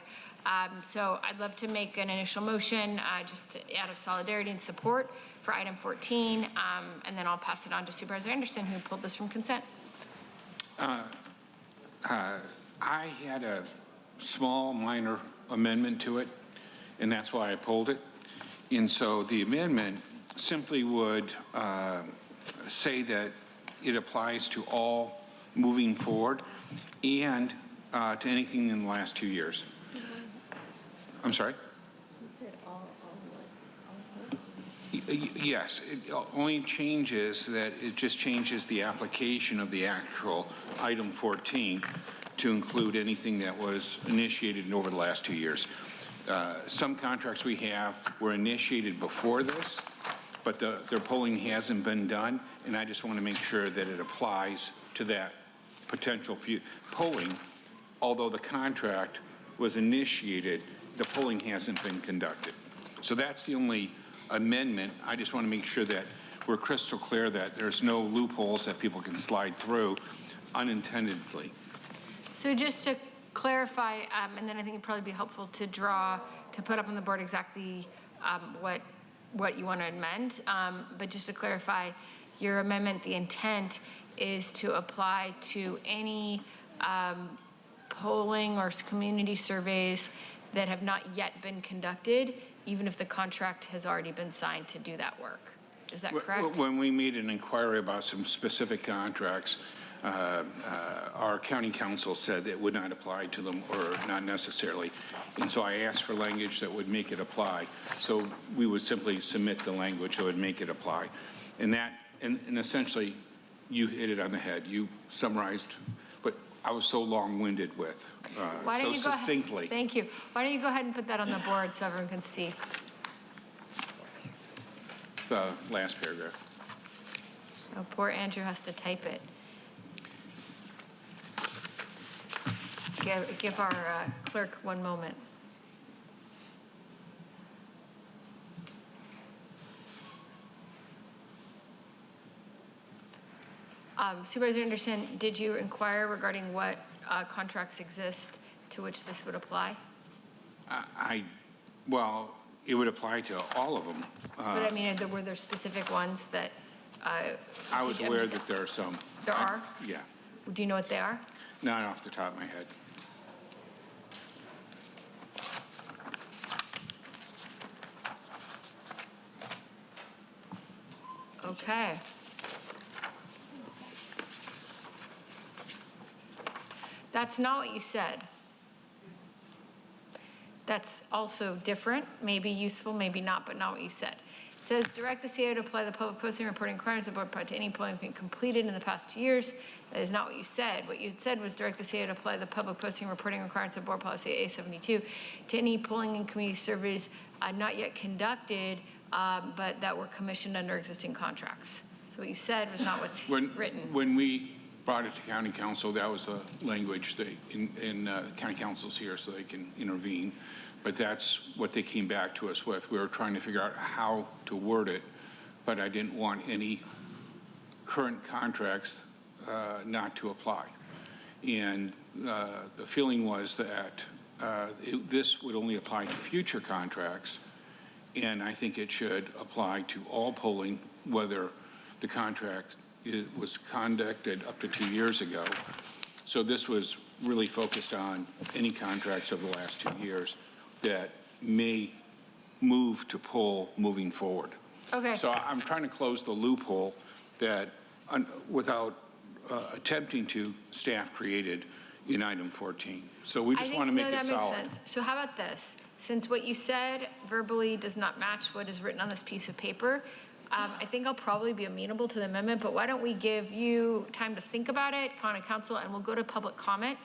So I'd love to make an initial motion just out of solidarity and support for item 14, and then I'll pass it on to Supervisor Anderson, who pulled this from consent. I had a small minor amendment to it, and that's why I pulled it. And so the amendment simply would say that it applies to all moving forward and to anything in the last 2 years. I'm sorry? You said all Yes, it only changes that it just changes the application of the actual item 14 to include anything that was initiated over the last 2 years. Some contracts we have were initiated before this, but their polling hasn't been done, and I just want to make sure that it applies to that potential polling. Although the contract was initiated, the polling hasn't been conducted. So that's the only amendment. I just want to make sure that we're crystal clear that there's no loopholes that people can slide through unintendedly. So just to clarify, and then I think it'd probably be helpful to put up on the board exactly what you want to amend. But just to clarify, your amendment, the intent is to apply to any polling or community surveys that have not yet been conducted, even if the contract has already been signed to do that work. Is that correct? When we made an inquiry about some specific contracts, our county council said it would not apply to them, or not necessarily. And so I asked for language that would make it apply. So we would simply submit the language that would make it apply. And that, and essentially, you hit it on the head. You summarized, but I was so long-winded with, so succinctly. Thank you. Why don't you go ahead and put that on the board so everyone can see? The last paragraph. Oh, poor Andrew has to type it. Give our clerk one moment. Supervisor Anderson, did you inquire regarding what contracts exist to which this would apply? Well, it would apply to all of them. But I mean, were there specific ones that? I was aware that there are some. There are? Yeah. Do you know what they are? Not off the top of my head. Okay. That's not what you said. That's also different, maybe useful, maybe not, but not what you said. It says, direct the CIO to apply the public posting reporting requirements of board to any polling being completed in the past 2 years. That is not what you said. What you said was direct the CIO to apply the public posting reporting requirements of board policy A72 to any polling and community surveys not yet conducted, but that were commissioned under existing contracts. So what you said was not what's written. When we brought it to county council, that was the language in county council's here so they can intervene. But that's what they came back to us with. We were trying to figure out how to word it, but I didn't want any current contracts not to apply. And the feeling was that this would only apply to future contracts, and I think it should apply to all polling, whether the contract was conducted up to 2 years ago. So this was really focused on any contracts of the last 2 years that may move to poll moving forward. Okay. So I'm trying to close the loophole that, without attempting to, staff created in item 14. So we just want to make it solid. No, that makes sense. So how about this? Since what you said verbally does not match what is written on this piece of paper, I think I'll probably be amenable to the amendment, but why don't we give you time to think about it, county council, and we'll go to public comment,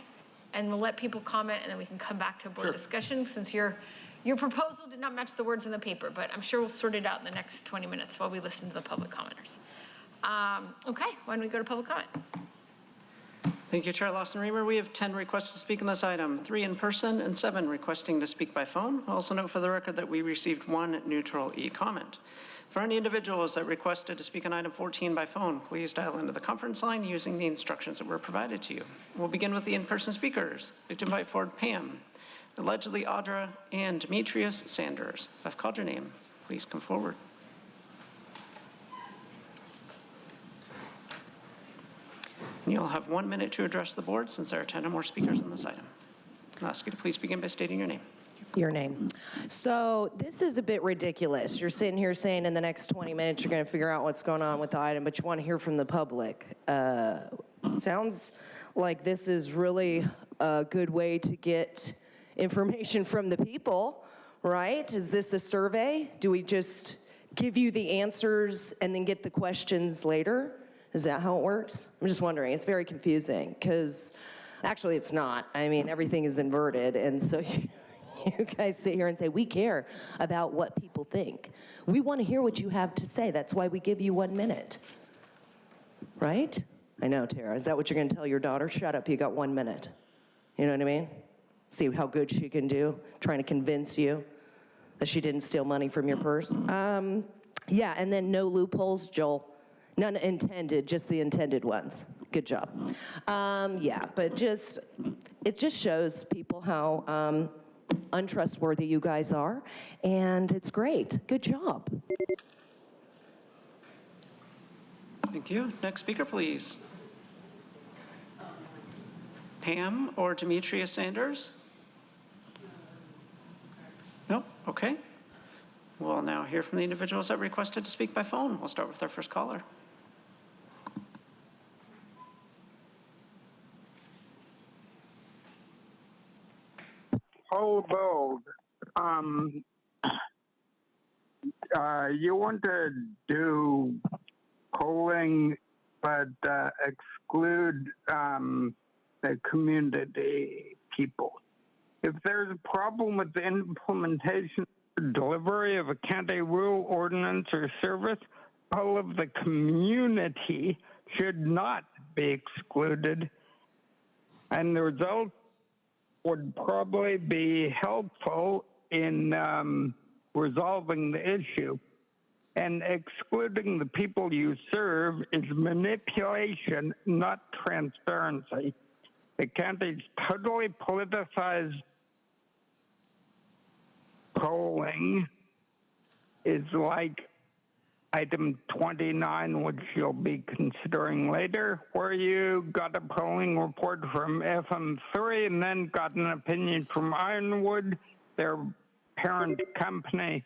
and we'll let people comment, and then we can come back to board discussion, since your proposal did not match the words in the paper, but I'm sure we'll sort it out in the next 20 minutes while we listen to the public commenters. Okay, why don't we go to public comment? Thank you, Chair Lawson-Remer. We have 10 requests to speak on this item, 3 in person and 7 requesting to speak by phone. I'll also note for the record that we received 1 neutral e-comment. For any individuals that requested to speak on item 14 by phone, please dial into the conference line using the instructions that were provided to you. We'll begin with the in-person speakers. I'd like to invite forward Pam, allegedly Audra, and Demetrius Sanders. If I've called your name, please come forward. And you'll have 1 minute to address the board since there are 10 or more speakers on this item. I'll ask you to please begin by stating your name. Your name. So this is a bit ridiculous. You're sitting here saying in the next 20 minutes you're going to figure out what's going on with the item, but you want to hear from the public. Sounds like this is really a good way to get information from the people, right? Is this a survey? Do we just give you the answers and then get the questions later? Is that how it works? I'm just wondering. It's very confusing because actually it's not. I mean, everything is inverted, and so you guys sit here and say, we care about what people think. We want to hear what you have to say. That's why we give you 1 minute. Right? I know, Tara. Is that what you're going to tell your daughter? Shut up, you got 1 minute. You know what I mean? See how good she can do, trying to convince you that she didn't steal money from your purse. Yeah, and then no loopholes, Joel. None intended, just the intended ones. Good job. Yeah, but it just shows people how untrustworthy you guys are, and it's great. Good job. Thank you. Next speaker, please. Pam or Demetrius Sanders? Nope. Okay. We'll now hear from the individuals that requested to speak by phone. We'll start with our first caller. Hold bold. You want to do polling, but exclude the community people. If there's a problem with the implementation or delivery of a county rule, ordinance, or service, all of the community should not be excluded, and the result would probably be helpful in resolving the issue. And excluding the people you serve is manipulation, not transparency. The county's totally politicized polling is like item 29, which you'll be considering later, where you got a polling report from FM3 and then got an opinion from Ironwood, their parent company.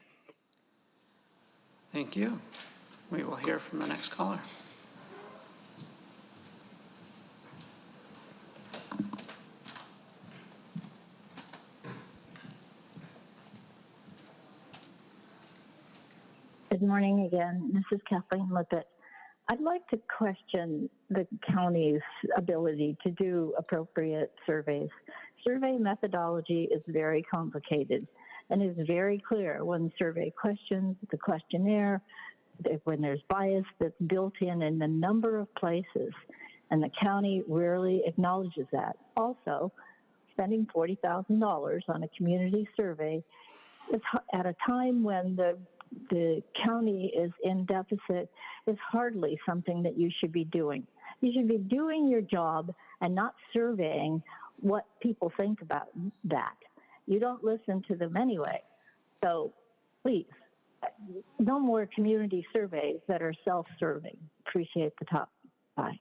Thank you. We will hear from the next caller. Good morning again. This is Kathleen Lippett. I'd like to question the county's ability to do appropriate surveys. Survey methodology is very complicated and is very clear when survey questions, the questionnaire, when there's bias that's built in a number of places, and the county rarely acknowledges that. Also, spending $40,000 on a community survey is at a time when the county is in deficit is hardly something that you should be doing. You should be doing your job and not surveying what people think about that. You don't listen to them anyway. So please, no more community surveys that are self-serving. Appreciate the talk. Bye.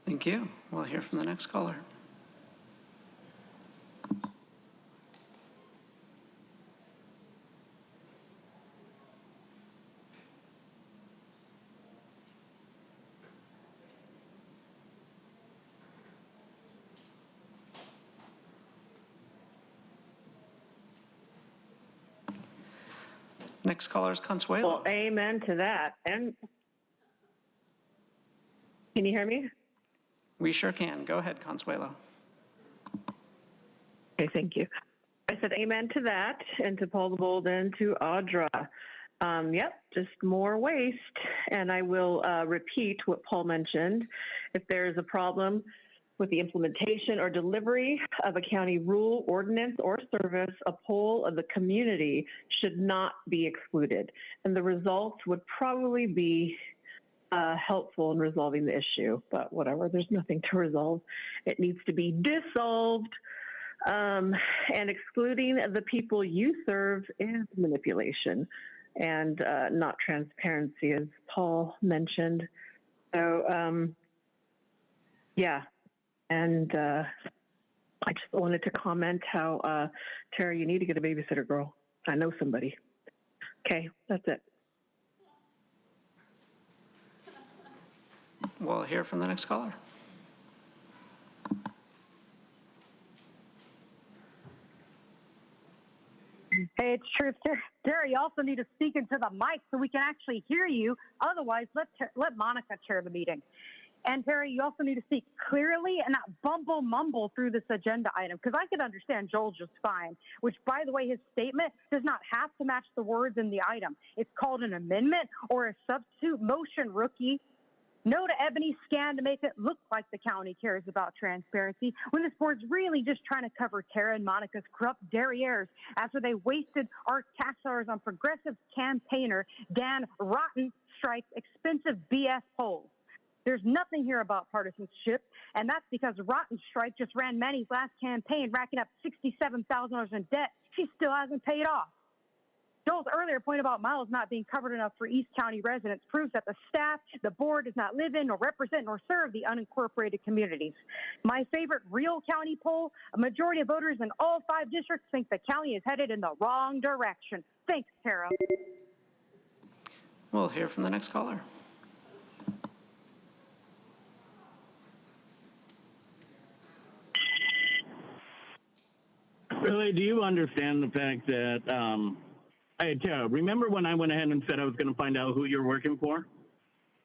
Thank you. We'll hear from the next caller. Next caller is Consuelo. Well, amen to that. And can you hear me? We sure can. Go ahead, Consuelo. Okay, thank you. I said amen to that, and to Paul the Bold and to Audra. Yep, just more waste. And I will repeat what Paul mentioned. If there is a problem with the implementation or delivery of a county rule, ordinance, or service, a poll of the community should not be excluded. And the results would probably be helpful in resolving the issue, but whatever, there's nothing to resolve. It needs to be dissolved. And excluding the people you serve is manipulation and not transparency, as Paul mentioned. So, yeah. And I just wanted to comment how, Tara, you need to get a babysitter, girl. I know somebody. Okay, that's it. We'll hear from the next caller. Hey, it's Truth. Tara, you also need to speak into the mic so we can actually hear you. Otherwise, let Monica chair the meeting. And Terry, you also need to speak clearly and not mumble through this agenda item, because I could understand Joel just fine, which, by the way, his statement does not have to match the words in the item. It's called an amendment or a substitute motion, rookie. No to Ebony's scan to make it look like the county cares about transparency, when this board's really just trying to cover Tara and Monica's corrupt derrieres after they wasted our tax dollars on progressive campaigner Dan Rottenstreit's expensive BS polls. There's nothing here about partisanship, and that's because Rottenstreit just ran Manny's last campaign, racking up $67,000 in debt she still hasn't paid off. Joel's earlier point about miles not being covered enough for East County residents proves that the staff, the board, does not live in, nor represent, nor serve the unincorporated communities. My favorite real county poll, a majority of voters in all 5 districts think the county is headed in the wrong direction. Thanks, Tara. We'll hear from the next caller. Really, do you understand the fact that, Tara, remember when I went ahead and said I was going to find out who you're working for?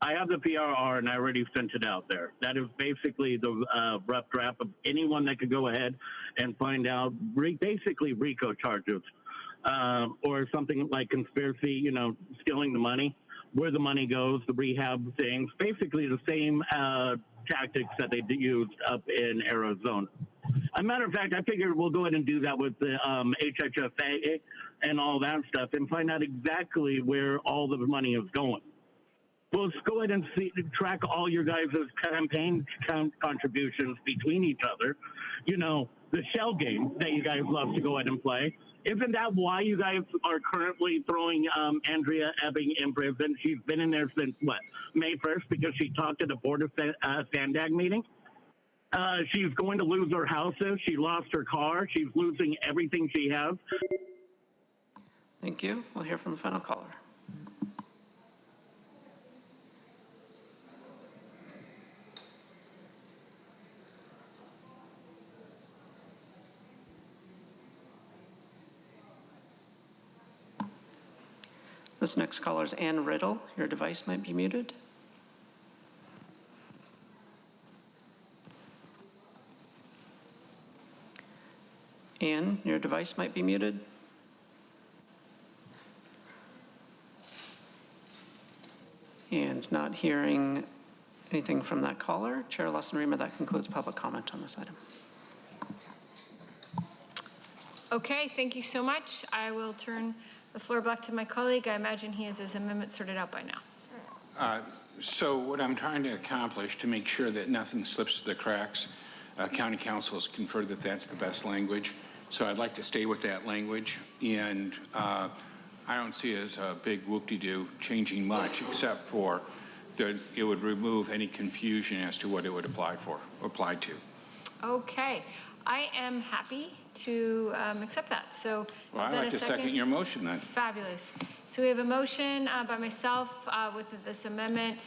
I have the PRR and I already sent it out there. That is basically the rough draft of anyone that could go ahead and find out basically RICO charges. or something like conspiracy, you know, stealing the money, where the money goes, the rehab things, basically the same tactics that they used up in Arizona. As a matter of fact, I figured we'll go ahead and do that with the HHFA and all that stuff and find out exactly where all the money is going. Well, let's go ahead and track all your guys' campaign contributions between each other. You know, the shell game that you guys love to go ahead and play. Isn't that why you guys are currently throwing Andrea Ebbing in prison? She's been in there since, what, May 1st because she talked at the Board of Sandag meeting? She's going to lose her houses. She lost her car. She's losing everything she has. Thank you. We'll hear from the final caller. This next caller is Ann Riddle. Your device might be muted. Ann, your device might be muted. And not hearing anything from that caller. Chair Lawson-Remer, that concludes public comment on this item. Okay, thank you so much. I will turn the floor back to my colleague. I imagine he has his amendment sorted out by now. So what I'm trying to accomplish to make sure that nothing slips through the cracks, County Council has conferred that that's the best language. So I'd like to stay with that language, and I don't see it as a big whoop-de-doo changing much, except for that it would remove any confusion as to what it would apply to. Okay, I am happy to accept that. So well, I'd like to second your motion then. Fabulous. So we have a motion by myself with this amendment,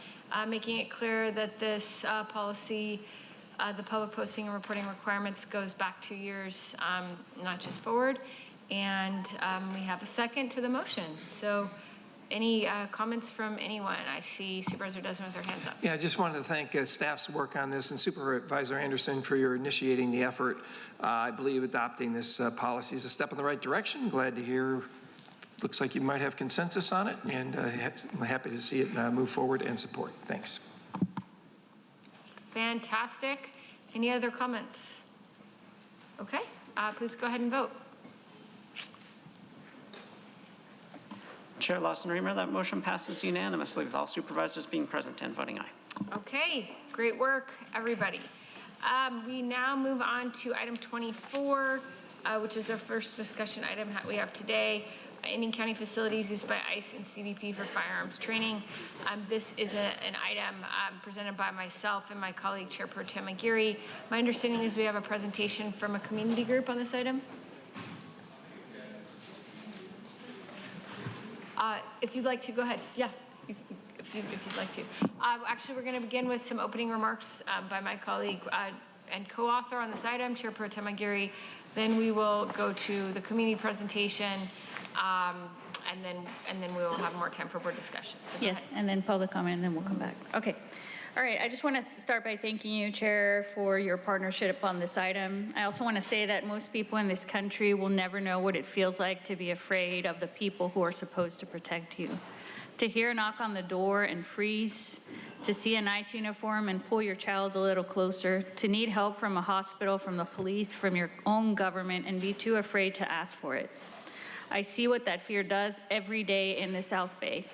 making it clear that this policy, the public posting and reporting requirements goes back 2 years, not just forward. And we have a second to the motion. So any comments from anyone? I see Supervisor Desmond with their hands up. Yeah, I just wanted to thank staff's work on this and Supervisor Anderson for your initiating the effort. I believe adopting this policy is a step in the right direction. Glad to hear, looks like you might have consensus on it, and I'm happy to see it move forward and support. Thanks. Fantastic. Any other comments? Okay, please go ahead and vote. Chair Lawson-Remer, that motion passes unanimously with all supervisors being present and voting aye. Okay, great work, everybody. We now move on to item 24, which is our first discussion item we have today. Indian County facilities used by ICE and CBP for firearms training. This is an item presented by myself and my colleague, Chair Pro Tem Aguirre. My understanding is we have a presentation from a community group on this item. If you'd like to, go ahead. Yeah, if you'd like to. Actually, we're going to begin with some opening remarks by my colleague and co-author on this item, Chair Pro Tem Aguirre. Then we will go to the community presentation, and then we will have more time for board discussion. So yes, and then public comment, and then we'll come back. Okay. All right, I just want to start by thanking you, Chair, for your partnership on this item. I also want to say that most people in this country will never know what it feels like to be afraid of the people who are supposed to protect you. To hear a knock on the door and freeze, to see a nice uniform and pull your child a little closer, to need help from a hospital, from the police, from your own government, and be too afraid to ask for it. I see what that fear does every day in the South Bay.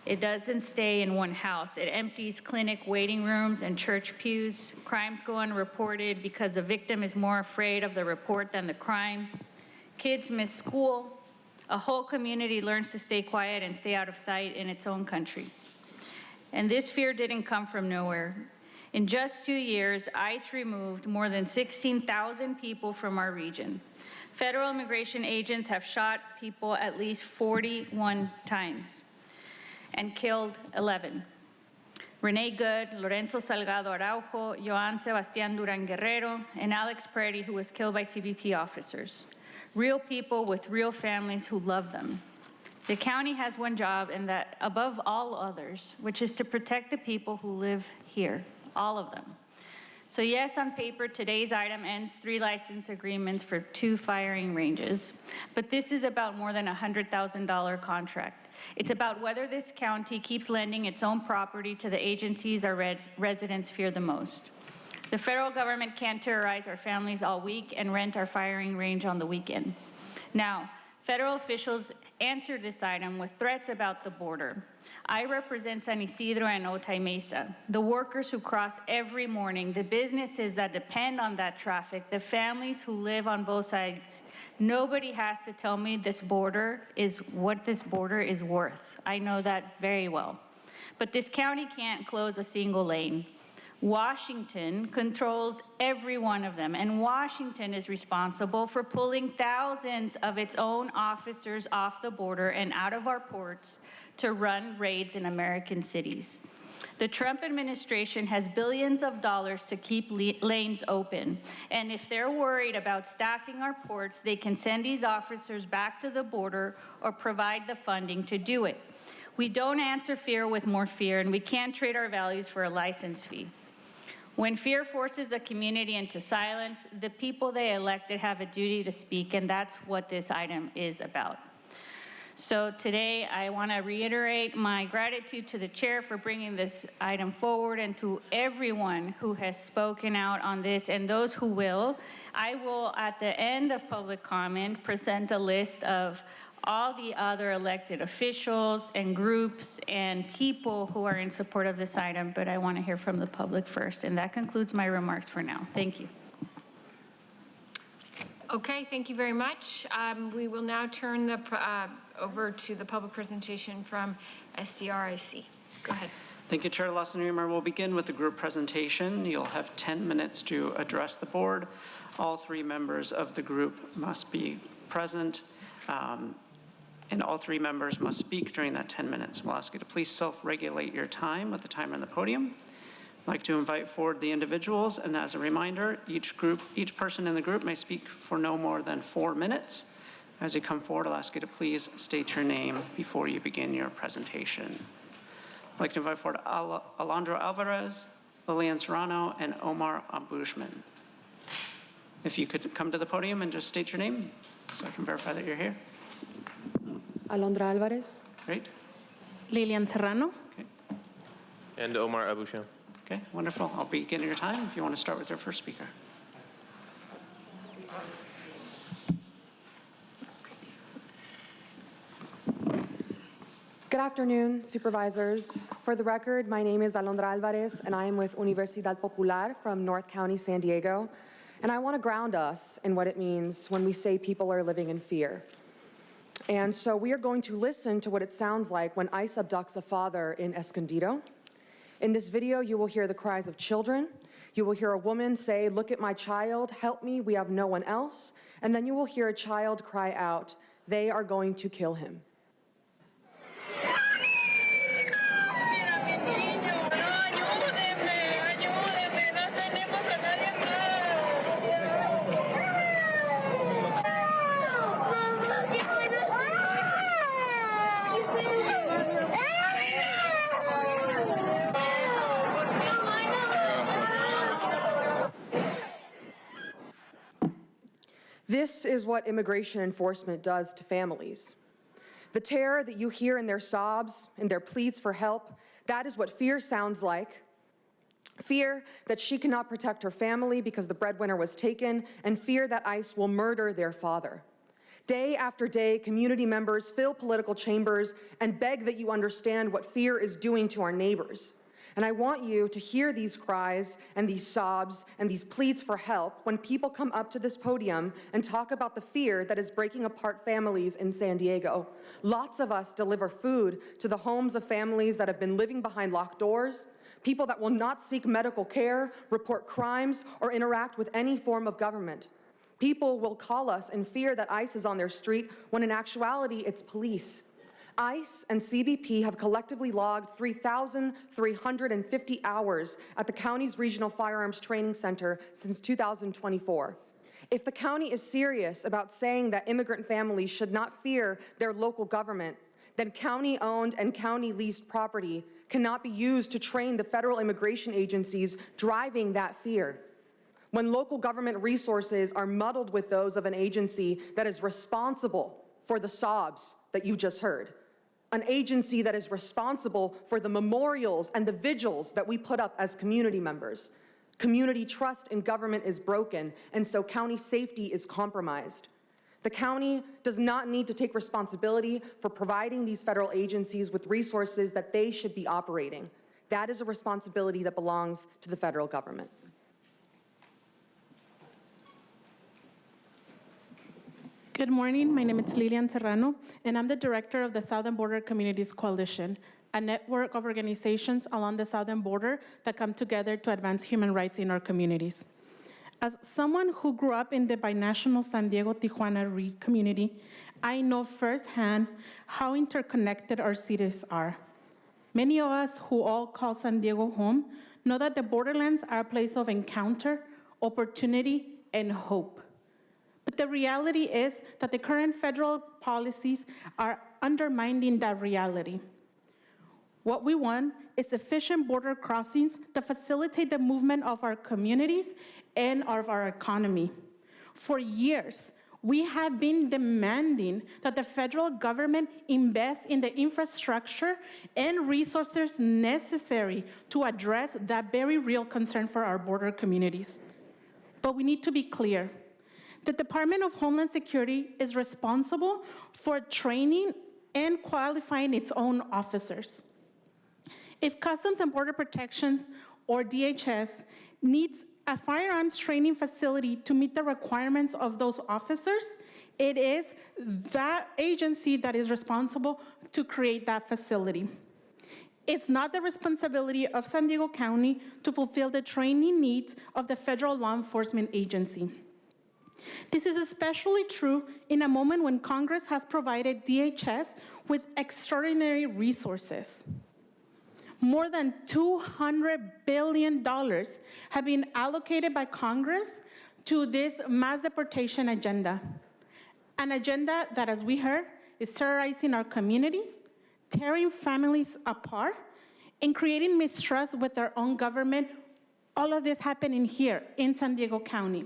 It doesn't stay in one house. It empties clinic waiting rooms and church pews. Crimes go unreported because the victim is more afraid of the report than the crime. Kids miss school. A whole community learns to stay quiet and stay out of sight in its own country. And this fear didn't come from nowhere. In just 2 years, ICE removed more than 16,000 people from our region. Federal immigration agents have shot people at least 41 times and killed 11. Renee Good, Lorenzo Salgado Araujo, Joan Sebastian Duran Guerrero, and Alex Prady, who was killed by CBP officers. Real people with real families who love them. The county has one job, and that above all others, which is to protect the people who live here, all of them. So yes, on paper, today's item ends 3 license agreements for 2 firing ranges. But this is about more than a $100,000 contract. It's about whether this county keeps lending its own property to the agencies our residents fear the most. The federal government can't terrorize our families all week and rent our firing range on the weekend. Now, federal officials answered this item with threats about the border. I represent San Isidro and Otay Mesa, the workers who cross every morning, the businesses that depend on that traffic, the families who live on both sides. Nobody has to tell me this border is what this border is worth. I know that very well. But this county can't close a single lane. Washington controls every one of them, and Washington is responsible for pulling thousands of its own officers off the border and out of our ports to run raids in American cities. The Trump administration has billions of dollars to keep lanes open, and if they're worried about staffing our ports, they can send these officers back to the border or provide the funding to do it. We don't answer fear with more fear, and we can't trade our values for a license fee. When fear forces a community into silence, the people they elected have a duty to speak, and that's what this item is about. So today, I want to reiterate my gratitude to the chair for bringing this item forward and to everyone who has spoken out on this and those who will. I will, at the end of public comment, present a list of all the other elected officials and groups and people who are in support of this item, but I want to hear from the public first. And that concludes my remarks for now. Thank you. Okay, thank you very much. We will now turn over to the public presentation from SDRIC. Go ahead. Thank you, Chair Lawson-Remer. We'll begin with the group presentation. You'll have 10 minutes to address the board. All 3 members of the group must be present. And all 3 members must speak during that 10 minutes. We'll ask you to please self-regulate your time with the timer on the podium. I'd like to invite forward the individuals, and as a reminder, each person in the group may speak for no more than 4 minutes. As you come forward, I'll ask you to please state your name before you begin your presentation. I'd like to invite forward Alondra Alvarez, Lillian Serrano, and Omar Abushman. If you could come to the podium and just state your name so I can verify that you're here. Alondra Alvarez. Great. Lilian Serrano. Okay. And Omar Abushman. Okay, wonderful. I'll begin your time if you want to start with your first speaker. Good afternoon, supervisors. For the record, my name is Alondra Alvarez, and I am with Universidad Popular from North County, San Diego. And I want to ground us in what it means when we say people are living in fear. And so we are going to listen to what it sounds like when ICE abducts a father in Escondido. In this video, you will hear the cries of children. You will hear a woman say, "Look at my child, help me, we have no one else." And then you will hear a child cry out, "They are going to kill him." This is what immigration enforcement does to families. The terror that you hear in their sobs, in their pleas for help, that is what fear sounds like. Fear that she cannot protect her family because the breadwinner was taken, and fear that ICE will murder their father. Day after day, community members fill political chambers and beg that you understand what fear is doing to our neighbors. And I want you to hear these cries and these sobs and these pleas for help when people come up to this podium and talk about the fear that is breaking apart families in San Diego. Lots of us deliver food to the homes of families that have been living behind locked doors, people that will not seek medical care, report crimes, or interact with any form of government. People will call us in fear that ICE is on their street when in actuality it's police. ICE and CBP have collectively logged 3,350 hours at the county's Regional Firearms Training Center since 2024. If the county is serious about saying that immigrant families should not fear their local government, then county-owned and county-leased property cannot be used to train the federal immigration agencies driving that fear. When local government resources are muddled with those of an agency that is responsible for the sobs that you just heard, an agency that is responsible for the memorials and the vigils that we put up as community members, community trust in government is broken, and so county safety is compromised. The county does not need to take responsibility for providing these federal agencies with resources that they should be operating. That is a responsibility that belongs to the federal government. Good morning, my name is Lilian Serrano, and I'm the director of the Southern Border Communities Coalition, a network of organizations along the southern border that come together to advance human rights in our communities. As someone who grew up in the binational San Diego-Tijuana community, I know firsthand how interconnected our cities are. Many of us who all call San Diego home know that the borderlands are a place of encounter, opportunity, and hope. But the reality is that the current federal policies are undermining that reality. What we want is efficient border crossings that facilitate the movement of our communities and of our economy. For years, we have been demanding that the federal government invest in the infrastructure and resources necessary to address that very real concern for our border communities. But we need to be clear. The Department of Homeland Security is responsible for training and qualifying its own officers. If Customs and Border Protection, or DHS, needs a firearms training facility to meet the requirements of those officers, it is that agency that is responsible to create that facility. It's not the responsibility of San Diego County to fulfill the training needs of the federal law enforcement agency. This is especially true in a moment when Congress has provided DHS with extraordinary resources. More than $200 billion have been allocated by Congress to this mass deportation agenda, an agenda that, as we heard, is terrorizing our communities, tearing families apart, and creating mistrust with our own government. All of this happening here in San Diego County.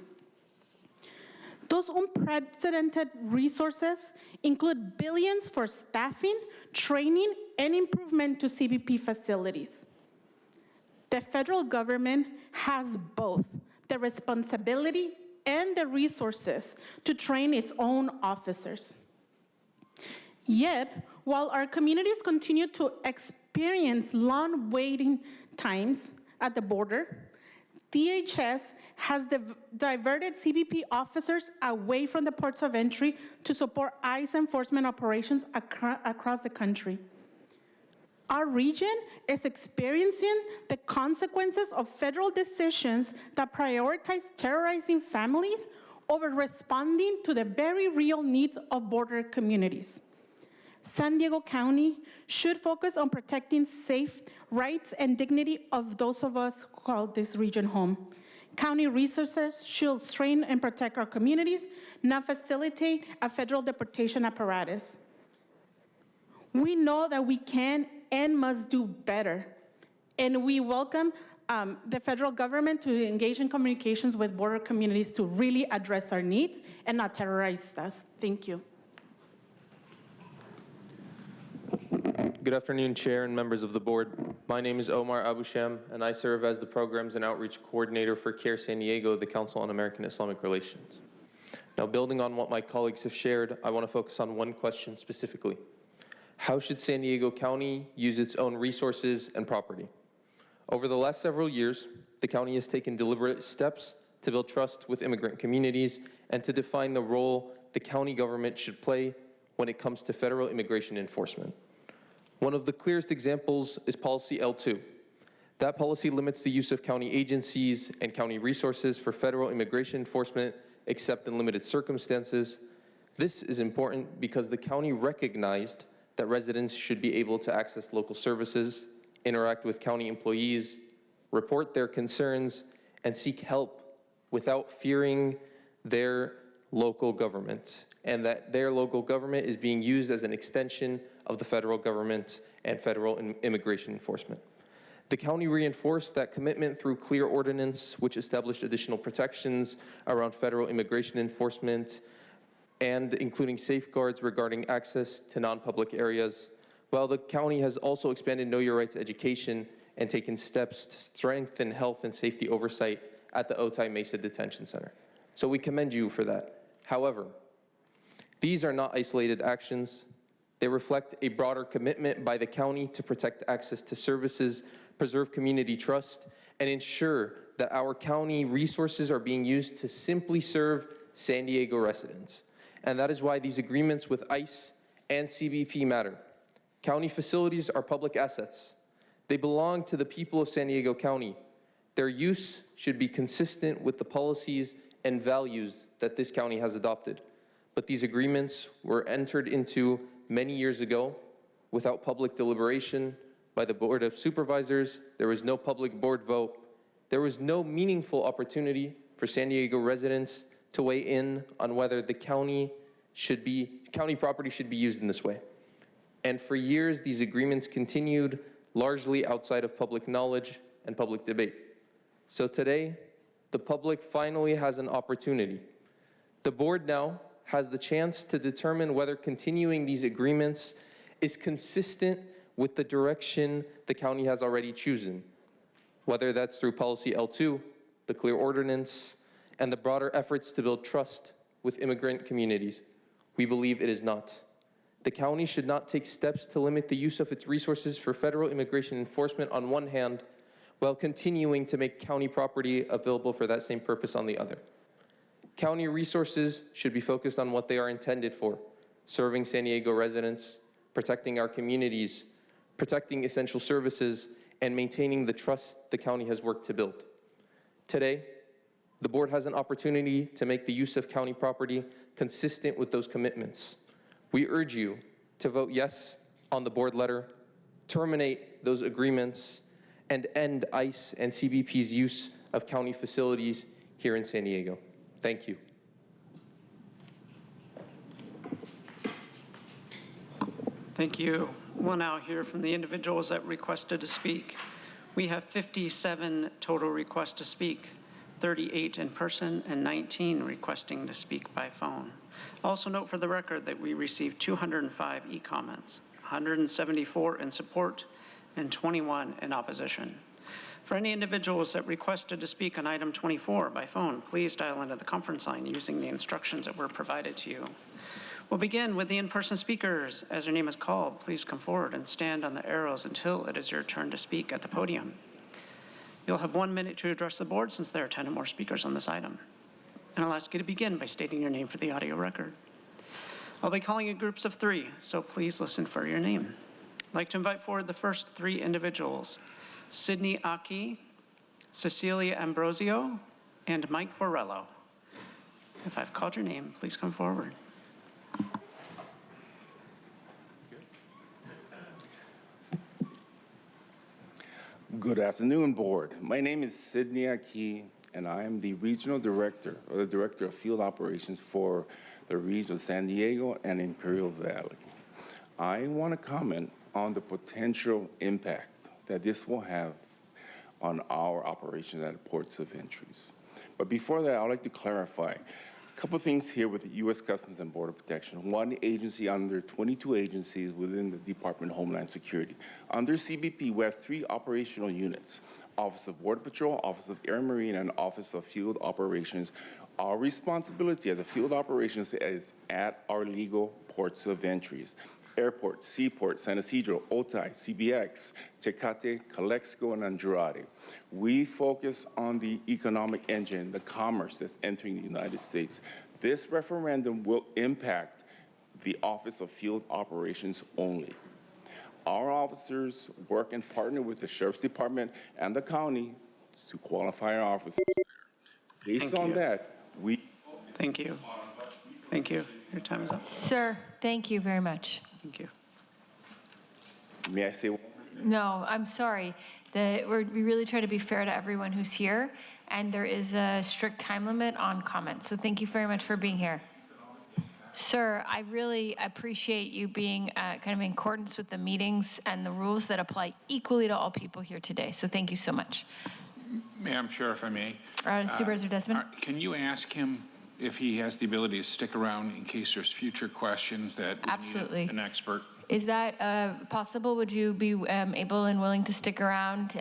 Those unprecedented resources include billions for staffing, training, and improvement to CBP facilities. The federal government has both the responsibility and the resources to train its own officers. Yet, while our communities continue to experience long waiting times at the border, DHS has diverted CBP officers away from the ports of entry to support ICE enforcement operations across the country. Our region is experiencing the consequences of federal decisions that prioritize terrorizing families over responding to the very real needs of border communities. San Diego County should focus on protecting safe rights and dignity of those of us who call this region home. County resources should strengthen and protect our communities, not facilitate a federal deportation apparatus. We know that we can and must do better, and we welcome the federal government to engage in communications with border communities to really address our needs and not terrorize us. Thank you. Good afternoon, Chair and members of the board. My name is Omar Abusham, and I serve as the Programs and Outreach Coordinator for CARE San Diego, the Council on American Islamic Relations. Now, building on what my colleagues have shared, I want to focus on one question specifically. How should San Diego County use its own resources and property? Over the last several years, the county has taken deliberate steps to build trust with immigrant communities and to define the role the county government should play when it comes to federal immigration enforcement. One of the clearest examples is Policy L2. That policy limits the use of county agencies and county resources for federal immigration enforcement except in limited circumstances. This is important because the county recognized that residents should be able to access local services, interact with county employees, report their concerns, and seek help without fearing their local government, and that their local government is being used as an extension of the federal government and federal immigration enforcement. The county reinforced that commitment through clear ordinance, which established additional protections around federal immigration enforcement and including safeguards regarding access to non-public areas, while the county has also expanded Know Your Rights education and taken steps to strengthen health and safety oversight at the Otay Mesa Detention Center. So we commend you for that. However, these are not isolated actions. They reflect a broader commitment by the county to protect access to services, preserve community trust, and ensure that our county resources are being used to simply serve San Diego residents. And that is why these agreements with ICE and CBP matter. County facilities are public assets. They belong to the people of San Diego County. Their use should be consistent with the policies and values that this county has adopted. But these agreements were entered into many years ago without public deliberation by the Board of Supervisors. There was no public board vote. There was no meaningful opportunity for San Diego residents to weigh in on whether the county property should be used in this way. And for years, these agreements continued largely outside of public knowledge and public debate. So today, the public finally has an opportunity. The board now has the chance to determine whether continuing these agreements is consistent with the direction the county has already chosen, whether that's through policy L2, the clear ordinance, and the broader efforts to build trust with immigrant communities. We believe it is not. The county should not take steps to limit the use of its resources for federal immigration enforcement on one hand, while continuing to make county property available for that same purpose on the other. County resources should be focused on what they are intended for: serving San Diego residents, protecting our communities, protecting essential services, and maintaining the trust the county has worked to build. Today, the board has an opportunity to make the use of county property consistent with those commitments. We urge you to vote yes on the board letter, terminate those agreements, and end ICE and CBP's use of county facilities here in San Diego. Thank you. Thank you. We'll now hear from the individuals that requested to speak. We have 57 total requests to speak, 38 in person and 19 requesting to speak by phone. Also note for the record that we received 205 e-comments, 174 in support, and 21 in opposition. For any individuals that requested to speak on item 24 by phone, please dial into the conference line using the instructions that were provided to you. We'll begin with the in-person speakers. As your name is called, please come forward and stand on the arrows until it is your turn to speak at the podium. You'll have 1 minute to address the board since there are 10 or more speakers on this item. And I'll ask you to begin by stating your name for the audio record. I'll be calling in groups of 3, so please listen for your name. I'd like to invite forward the first 3 individuals: Sydney Aki, Cecilia Ambrosio, and Mike Borrello. If I've called your name, please come forward. Good afternoon, board. My name is Sydney Aki, and I am the regional director, or the director of field operations for the region of San Diego and Imperial Valley. I want to comment on the potential impact that this will have on our operations at ports of entries. But before that, I'd like to clarify a couple of things here with the U.S. Customs and Border Protection. One agency under 22 agencies within the Department of Homeland Security. Under CBP, we have 3 operational units: Office of Border Patrol, Office of Air and Marine, and Office of Field Operations. Our responsibility as a field operations is at our legal ports of entries: Airport, Seaport, San Isidro, Otay, CBX, Tecate, Calexico, and Andrade. We focus on the economic engine, the commerce that's entering the United States. This referendum will impact the Office of Field Operations only. Our officers work and partner with the Sheriff's Department and the county to qualify our officers. Based on that, we... Thank you. Thank you. Your time is up. Sir, thank you very much. Thank you. May I say one? No, I'm sorry. We really try to be fair to everyone who's here, and there is a strict time limit on comments. So thank you very much for being here. Sir, I really appreciate you being kind of in accordance with the meetings and the rules that apply equally to all people here today. So thank you so much. Madam Chair, if I may. Supervisor Desmond? Can you ask him if he has the ability to stick around in case there's future questions that we Absolutely. need an expert? Is that possible? Would you be able and willing to stick around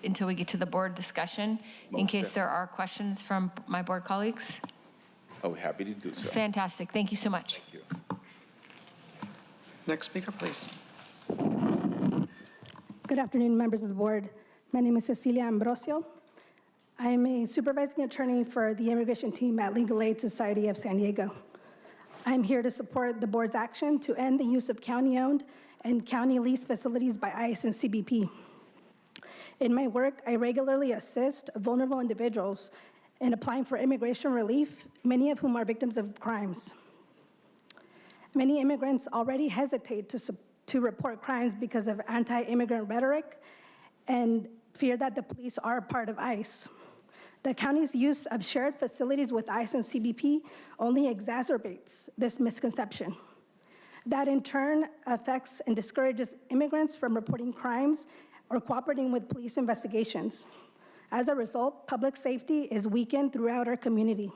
until we get to the board discussion in case there are questions from my board colleagues? I'll be happy to do so. Fantastic. Thank you so much. Thank you. Next speaker, please. Good afternoon, members of the board. My name is Cecilia Ambrosio. I'm a supervising attorney for the immigration team at Legal Aid Society of San Diego. I'm here to support the board's action to end the use of county-owned and county-leased facilities by ICE and CBP. In my work, I regularly assist vulnerable individuals in applying for immigration relief, many of whom are victims of crimes. Many immigrants already hesitate to report crimes because of anti-immigrant rhetoric and fear that the police are a part of ICE. The county's use of shared facilities with ICE and CBP only exacerbates this misconception. That in turn affects and discourages immigrants from reporting crimes or cooperating with police investigations. As a result, public safety is weakened throughout our community.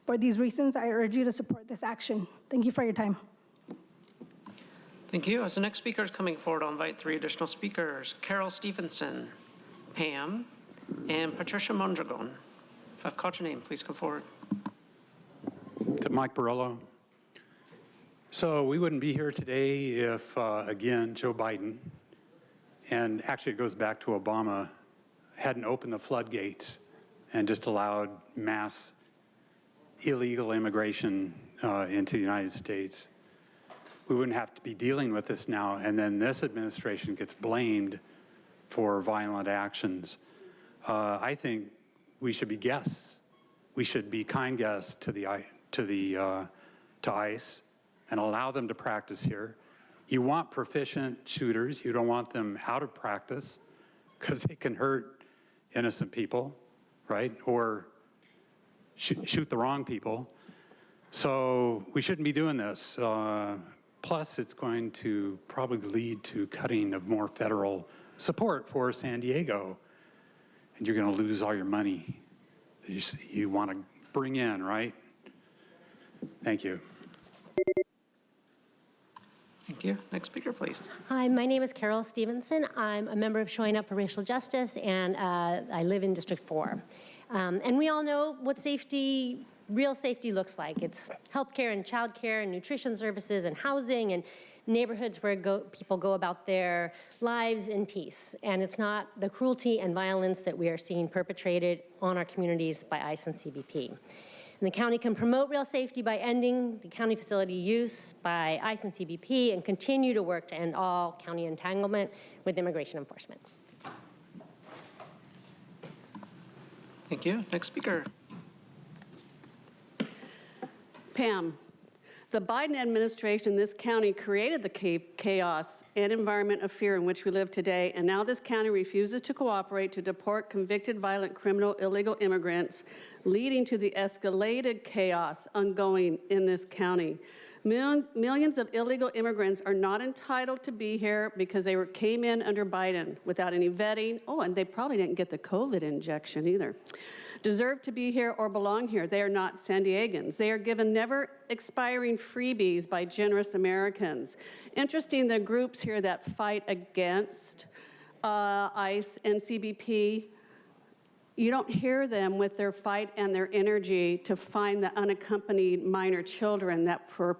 For these reasons, I urge you to support this action. Thank you for your time. Thank you. As the next speaker is coming forward, I'll invite 3 additional speakers: Carol Stevenson, Pam, and Patricia Mondragon. If I've caught your name, please come forward. To Mike Barillo. So we wouldn't be here today if, again, Joe Biden, and actually it goes back to Obama, hadn't opened the floodgates and just allowed mass illegal immigration into the United States. We wouldn't have to be dealing with this now, and then this administration gets blamed for violent actions. I think we should be guests. We should be kind guests to ICE and allow them to practice here. You want proficient shooters. You don't want them out of practice because they can hurt innocent people, right? Or shoot the wrong people. So we shouldn't be doing this. Plus, it's going to probably lead to cutting of more federal support for San Diego. And you're going to lose all your money that you want to bring in, right? Thank you. Thank you. Next speaker, please. Hi, my name is Carol Stevenson. I'm a member of Showing Up for Racial Justice, and I live in District 4. And we all know what safety, real safety looks like. It's healthcare and childcare and nutrition services and housing and neighborhoods where people go about their lives in peace. And it's not the cruelty and violence that we are seeing perpetrated on our communities by ICE and CBP. And the county can promote real safety by ending the county facility use by ICE and CBP and continue to work to end all county entanglement with immigration enforcement. Thank you. Next speaker. Pam, the Biden administration in this county created the chaos and environment of fear in which we live today, and now this county refuses to cooperate to deport convicted violent criminal illegal immigrants, leading to the escalated chaos ongoing in this county. Millions of illegal immigrants are not entitled to be here because they came in under Biden without any vetting. Oh, and they probably didn't get the COVID injection either. Deserve to be here or belong here. They are not San Diegans. They are given never expiring freebies by generous Americans. Interesting, the groups here that fight against ICE and CBP, you don't hear them with their fight and their energy to find the unaccompanied minor children that were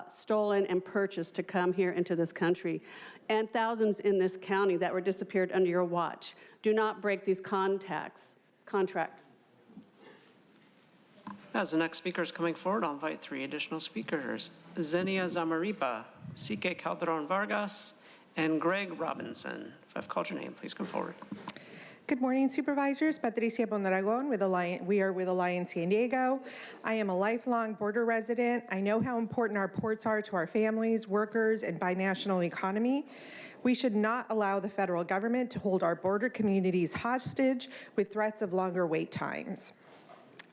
stolen and purchased to come here into this country, and thousands in this county that were disappeared under your watch. Do not break these contracts. As the next speaker is coming forward, I'll invite 3 additional speakers: Zenia Zamaripa, C.K. Calderon Vargas, and Greg Robinson. If I've called your name, please come forward. Good morning, Supervisors. Patricia Bondragon with Alliance. We are with Alliance San Diego. I am a lifelong border resident. I know how important our ports are to our families, workers, and binational economy. We should not allow the federal government to hold our border communities hostage with threats of longer wait times.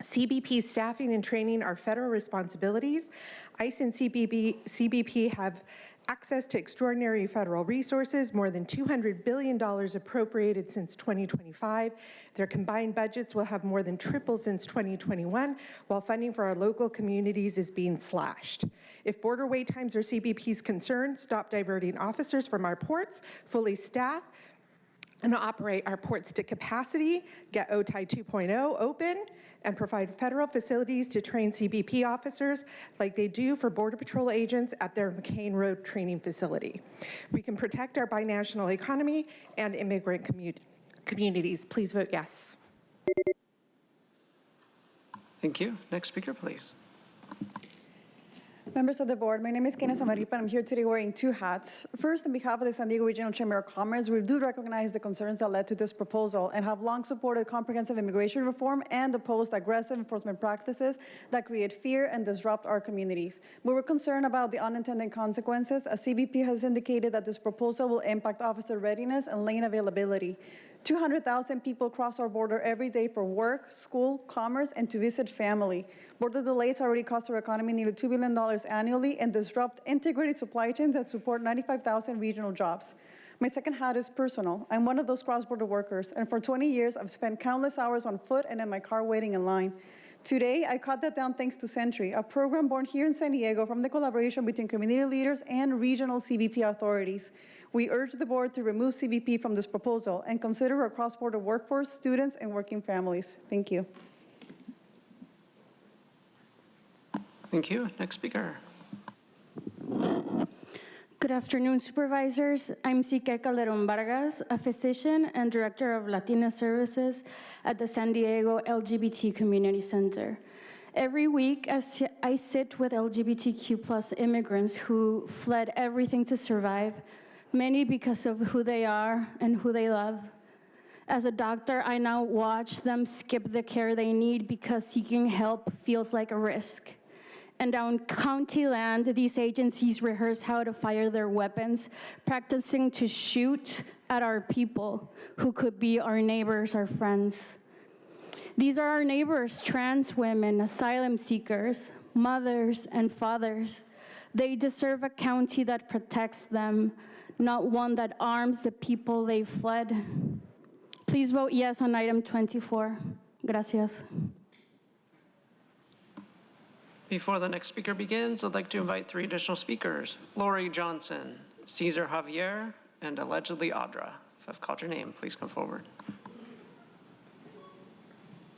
CBP staffing and training are federal responsibilities. ICE and CBP have access to extraordinary federal resources, more than $200 billion appropriated since 2025. Their combined budgets will have more than tripled since 2021, while funding for our local communities is being slashed. If border wait times are CBP's concern, stop diverting officers from our ports, fully staff, and operate our ports to capacity, get OTI 2.0 open, and provide federal facilities to train CBP officers like they do for Border Patrol agents at their McCain Road training facility. We can protect our binational economy and immigrant communities. Please vote yes. Thank you. Next speaker, please. Members of the board, my name is Kena Samaripa. I'm here today wearing two hats. First, on behalf of the San Diego Regional Chamber of Commerce, we do recognize the concerns that led to this proposal and have long supported comprehensive immigration reform and opposed aggressive enforcement practices that create fear and disrupt our communities. We were concerned about the unintended consequences, as CBP has indicated that this proposal will impact officer readiness and lane availability. 200,000 people cross our border every day for work, school, commerce, and to visit family. Border delays already cost our economy nearly $2 billion annually and disrupt integrated supply chains that support 95,000 regional jobs. My second hat is personal. I'm one of those cross-border workers, and for 20 years, I've spent countless hours on foot and in my car waiting in line. Today, I cut that down thanks to Sentry, a program born here in San Diego from the collaboration between community leaders and regional CBP authorities. We urge the board to remove CBP from this proposal and consider our cross-border workforce, students, and working families. Thank you. Thank you. Next speaker. Good afternoon, Supervisors. I'm Sique Calderon Vargas, a physician and Director of Latina Services at the San Diego LGBT Community Center. Every week, I sit with LGBTQ+ immigrants who fled everything to survive, many because of who they are and who they love. As a doctor, I now watch them skip the care they need because seeking help feels like a risk. And on county land, these agencies rehearse how to fire their weapons, practicing to shoot at our people who could be our neighbors, our friends. These are our neighbors, trans women, asylum seekers, mothers, and fathers. They deserve a county that protects them, not one that arms the people they fled. Please vote yes on item 24. Gracias. Before the next speaker begins, I'd like to invite 3 additional speakers: Lori Johnson, Cesar Javier, and allegedly Audra. If I've called your name, please come forward.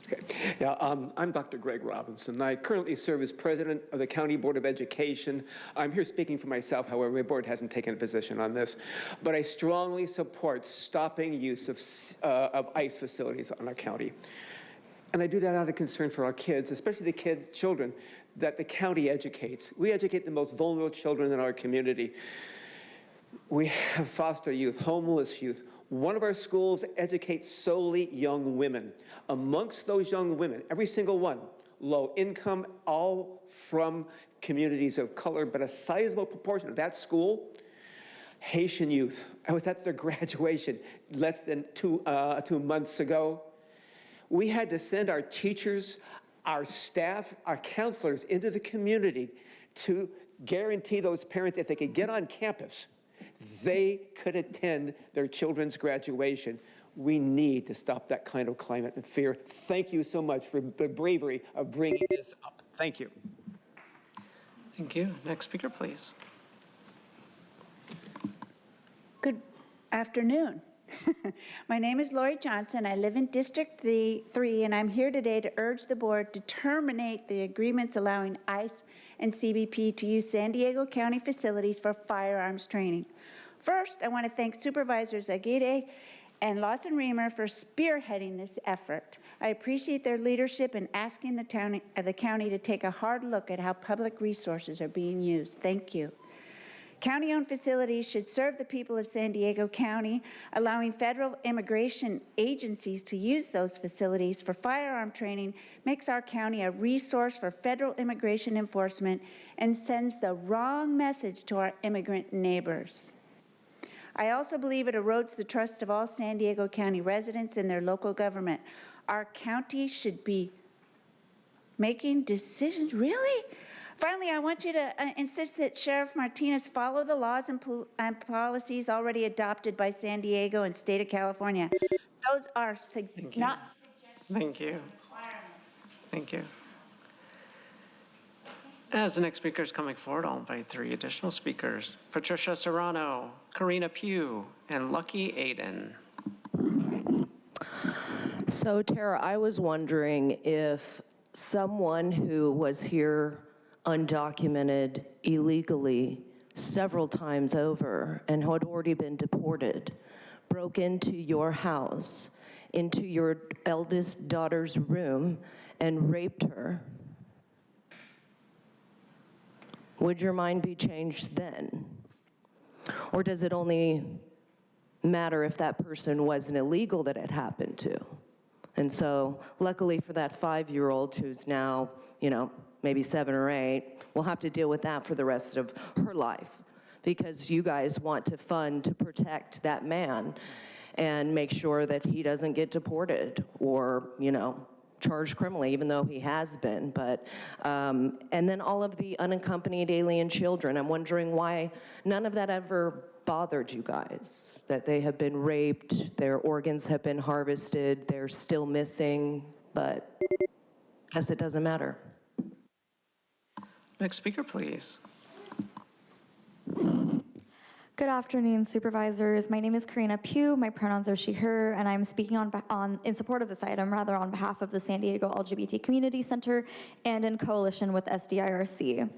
Okay. Yeah, I'm Dr. Greg Robinson. I currently serve as president of the County Board of Education. I'm here speaking for myself, however, my board hasn't taken a position on this. But I strongly support stopping use of ICE facilities on our county. And I do that out of concern for our kids, especially the children that the county educates. We educate the most vulnerable children in our community. We have foster youth, homeless youth. One of our schools educates solely young women. Amongst those young women, every single one, low income, all from communities of color, but a sizable proportion of that school, Haitian youth. I was at their graduation less than 2 months ago. We had to send our teachers, our staff, our counselors into the community to guarantee those parents, if they could get on campus, they could attend their children's graduation. We need to stop that kind of climate and fear. Thank you so much for the bravery of bringing this up. Thank you. Thank you. Next speaker, please. Good afternoon. My name is Lori Johnson. I live in District 3, and I'm here today to urge the board to terminate the agreements allowing ICE and CBP to use San Diego County facilities for firearms training. First, I want to thank Supervisors Aguirre and Lawson Reamer for spearheading this effort. I appreciate their leadership in asking the county to take a hard look at how public resources are being used. Thank you. County-owned facilities should serve the people of San Diego County. Allowing federal immigration agencies to use those facilities for firearm training makes our county a resource for federal immigration enforcement and sends the wrong message to our immigrant neighbors. I also believe it erodes the trust of all San Diego County residents in their local government. Our county should be making decisions, really? Finally, I want you to insist that Sheriff Martinez follow the laws and policies already adopted by San Diego and state of California. Those are not. Thank you. Thank you. As the next speaker is coming forward, I'll invite 3 additional speakers: Patricia Serrano, Karina Pugh, and Lucky Aiden. So, Tara, I was wondering if someone who was here undocumented illegally several times over and had already been deported broke into your house, into your eldest daughter's room, and raped her, would your mind be changed then? Or does it only matter if that person was an illegal that it happened to? And so, luckily for that 5-year-old who's now, maybe 7 or 8, will have to deal with that for the rest of her life, because you guys want to fund to protect that man and make sure that he doesn't get deported or, charged criminally, even though he has been. But, and then all of the unaccompanied alien children, I'm wondering why none of that ever bothered you guys, that they have been raped, their organs have been harvested, they're still missing, but I guess it doesn't matter. Next speaker, please. Good afternoon, supervisors. My name is Karina Pugh. My pronouns are she, her, and I'm speaking in support of this item, on behalf of the San Diego LGBT Community Center and in coalition with SDIRC.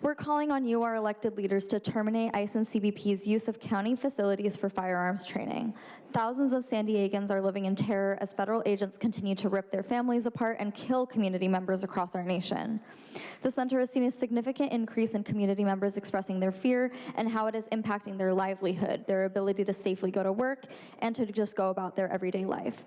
We're calling on you, our elected leaders, to terminate ICE and CBP's use of county facilities for firearms training. Thousands of San Diegans are living in terror as federal agents continue to rip their families apart and kill community members across our nation. The center has seen a significant increase in community members expressing their fear and how it is impacting their livelihood, their ability to safely go to work, and to just go about their everyday life.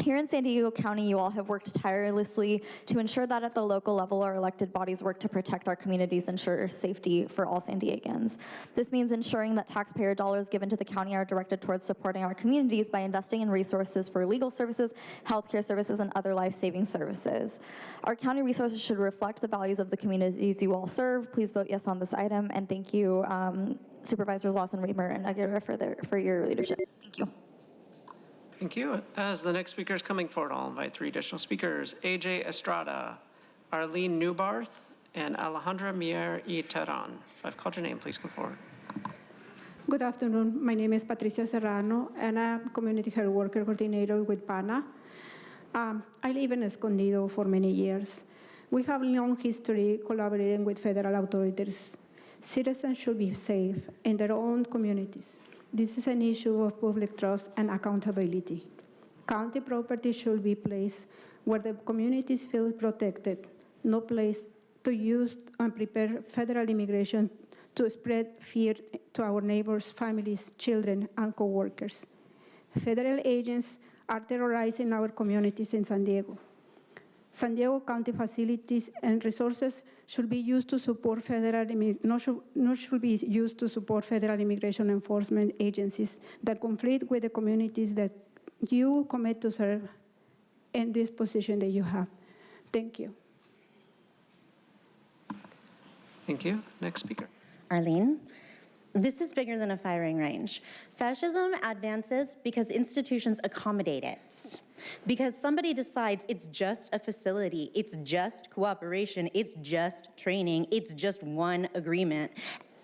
Here in San Diego County, you all have worked tirelessly to ensure that at the local level, our elected bodies work to protect our communities, ensure safety for all San Diegans. This means ensuring that taxpayer dollars given to the county are directed towards supporting our communities by investing in resources for legal services, healthcare services, and other life-saving services. Our county resources should reflect the values of the communities you all serve. Please vote yes on this item, and thank you, Supervisors Lawson, Reamer, and Aguirre for your leadership. Thank you. Thank you. As the next speaker is coming forward, I'll invite 3 additional speakers: AJ Estrada, Arlene Newbarth, and Alejandra Mier y Terran. If I've called your name, please come forward. Good afternoon. My name is Patricia Serrano, and I'm a community health worker coordinator with PANA. I live in Escondido for many years. We have a long history collaborating with federal authorities. Citizens should be safe in their own communities. This is an issue of public trust and accountability. County property should be placed where the communities feel protected, no place to use and prepare federal immigration to spread fear to our neighbors, families, children, and co-workers. Federal agents are terrorizing our communities in San Diego. San Diego County facilities and resources should be used to support should be used to support federal immigration enforcement agencies that conflict with the communities that you commit to serve in this position that you have. Thank you. Thank you. Next speaker. Arlene. This is bigger than a firing range. Fascism advances because institutions accommodate it. Because somebody decides it's just a facility, it's just cooperation, it's just training, it's just one agreement.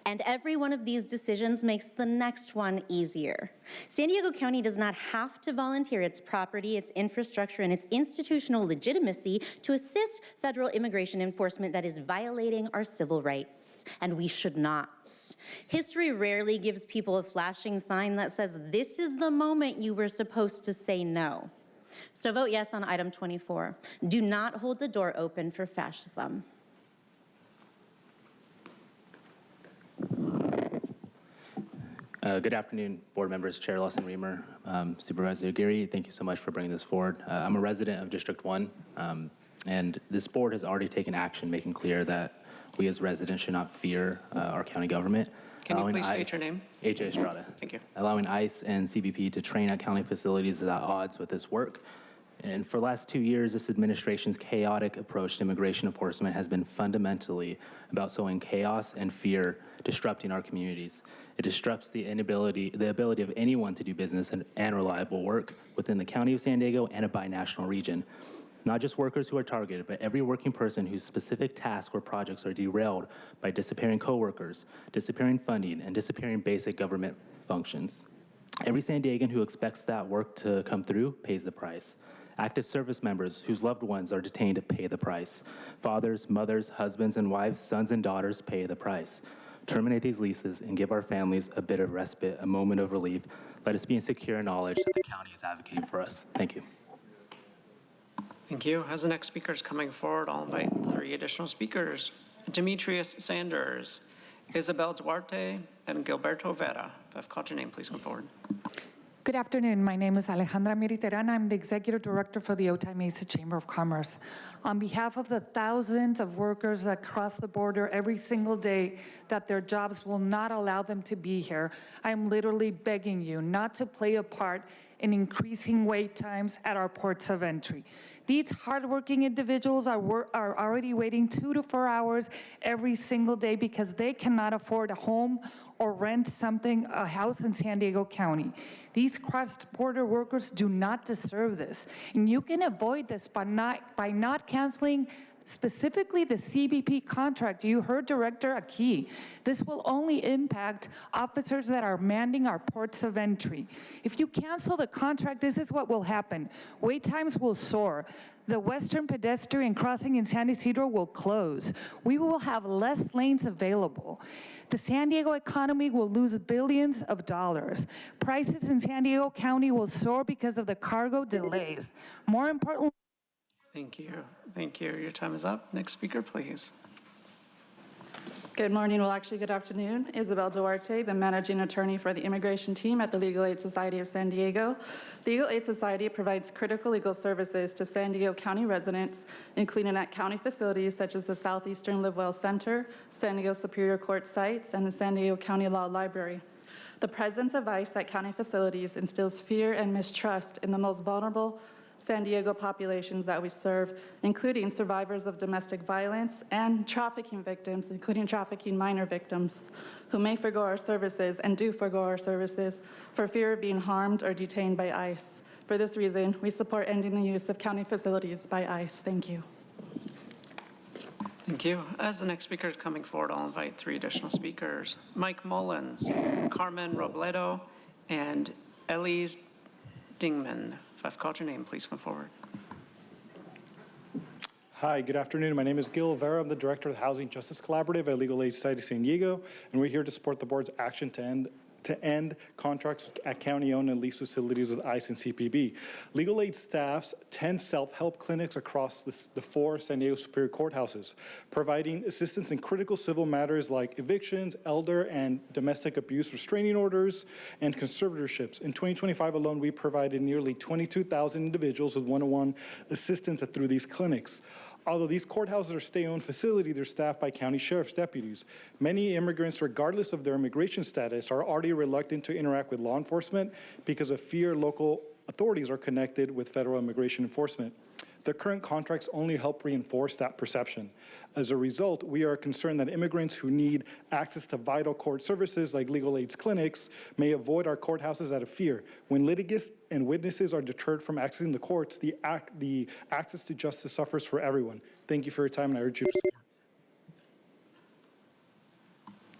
And every one of these decisions makes the next one easier. San Diego County does not have to volunteer its property, its infrastructure, and its institutional legitimacy to assist federal immigration enforcement that is violating our civil rights, and we should not. History rarely gives people a flashing sign that says, this is the moment you were supposed to say no. So vote yes on item 24. Do not hold the door open for fascism. Good afternoon, board members, Chair Lawson Reamer, Supervisor Geary. Thank you so much for bringing this forward. I'm a resident of District 1, and this board has already taken action making clear that we as residents should not fear our county government. Can you please state your name? AJ Estrada. Thank you. Allowing ICE and CBP to train at county facilities is at odds with this work. And for the last 2 years, this administration's chaotic approach to immigration enforcement has been fundamentally about sowing chaos and fear, disrupting our communities. It disrupts the ability of anyone to do business and reliable work within the County of San Diego and a binational region. Not just workers who are targeted, but every working person whose specific tasks or projects are derailed by disappearing coworkers, disappearing funding, and disappearing basic government functions. Every San Diegan who expects that work to come through pays the price. Active service members whose loved ones are detained pay the price. Fathers, mothers, husbands and wives, sons and daughters pay the price. Terminate these leases and give our families a bit of respite, a moment of relief. Let us be in secure knowledge that the county is advocating for us. Thank you. Thank you. As the next speaker is coming forward, I'll invite 3 additional speakers. Demetrius Sanders, Isabel Duarte, and Gilberto Vera. If I've called your name, please come forward. Good afternoon. My name is Alejandra Miriterana. I'm the Executive Director for the Otay Mesa Chamber of Commerce. On behalf of the thousands of workers that cross the border every single day that their jobs will not allow them to be here, I am literally begging you not to play a part in increasing wait times at our ports of entry. These hardworking individuals are already waiting 2 to 4 hours every single day because they cannot afford a home or rent a house in San Diego County. These cross-border workers do not deserve this. And you can avoid this by not canceling specifically the CBP contract. You heard Director Aki. This will only impact officers that are manning our ports of entry. If you cancel the contract, this is what will happen. Wait times will soar. The western pedestrian crossing in San Isidro will close. We will have less lanes available. The San Diego economy will lose billions of dollars. Prices in San Diego County will soar because of the cargo delays. More importantly, Thank you. Thank you. Your time is up. Next speaker, please. Good morning, well actually good afternoon. Isabel Duarte, the Managing Attorney for the Immigration Team at the Legal Aid Society of San Diego. The Legal Aid Society provides critical legal services to San Diego County residents, including at county facilities such as the Southeastern Live Well Center, San Diego Superior Court sites, and the San Diego County Law Library. The presence of ICE at county facilities instills fear and mistrust in the most vulnerable San Diego populations that we serve, including survivors of domestic violence and trafficking victims, including trafficking minor victims, who may forgo our services and do forgo our services for fear of being harmed or detained by ICE. For this reason, we support ending the use of county facilities by ICE. Thank you. Thank you. As the next speaker is coming forward, I'll invite 3 additional speakers. Mike Mullins, Carmen Robledo, and Elise Dingman. If I've called your name, please come forward. Hi, good afternoon. My name is Gil Vera. I'm the Director of the Housing Justice Collaborative at Legal Aid Society San Diego, and we're here to support the board's action to end contracts at county-owned and leased facilities with ICE and CPB. Legal Aid staffs 10 self-help clinics across the 4 San Diego Superior Courthouses, providing assistance in critical civil matters like evictions, elder and domestic abuse restraining orders, and conservatorships. In 2025 alone, we provided nearly 22,000 individuals with one-on-one assistance through these clinics. Although these courthouses are state-owned facilities, they're staffed by county sheriff's deputies. Many immigrants, regardless of their immigration status, are already reluctant to interact with law enforcement because of fear local authorities are connected with federal immigration enforcement. The current contracts only help reinforce that perception. As a result, we are concerned that immigrants who need access to vital court services like legal aid's clinics may avoid our courthouses out of fear. When litigants and witnesses are deterred from accessing the courts, the access to justice suffers for everyone. Thank you for your time, and I urge you to support.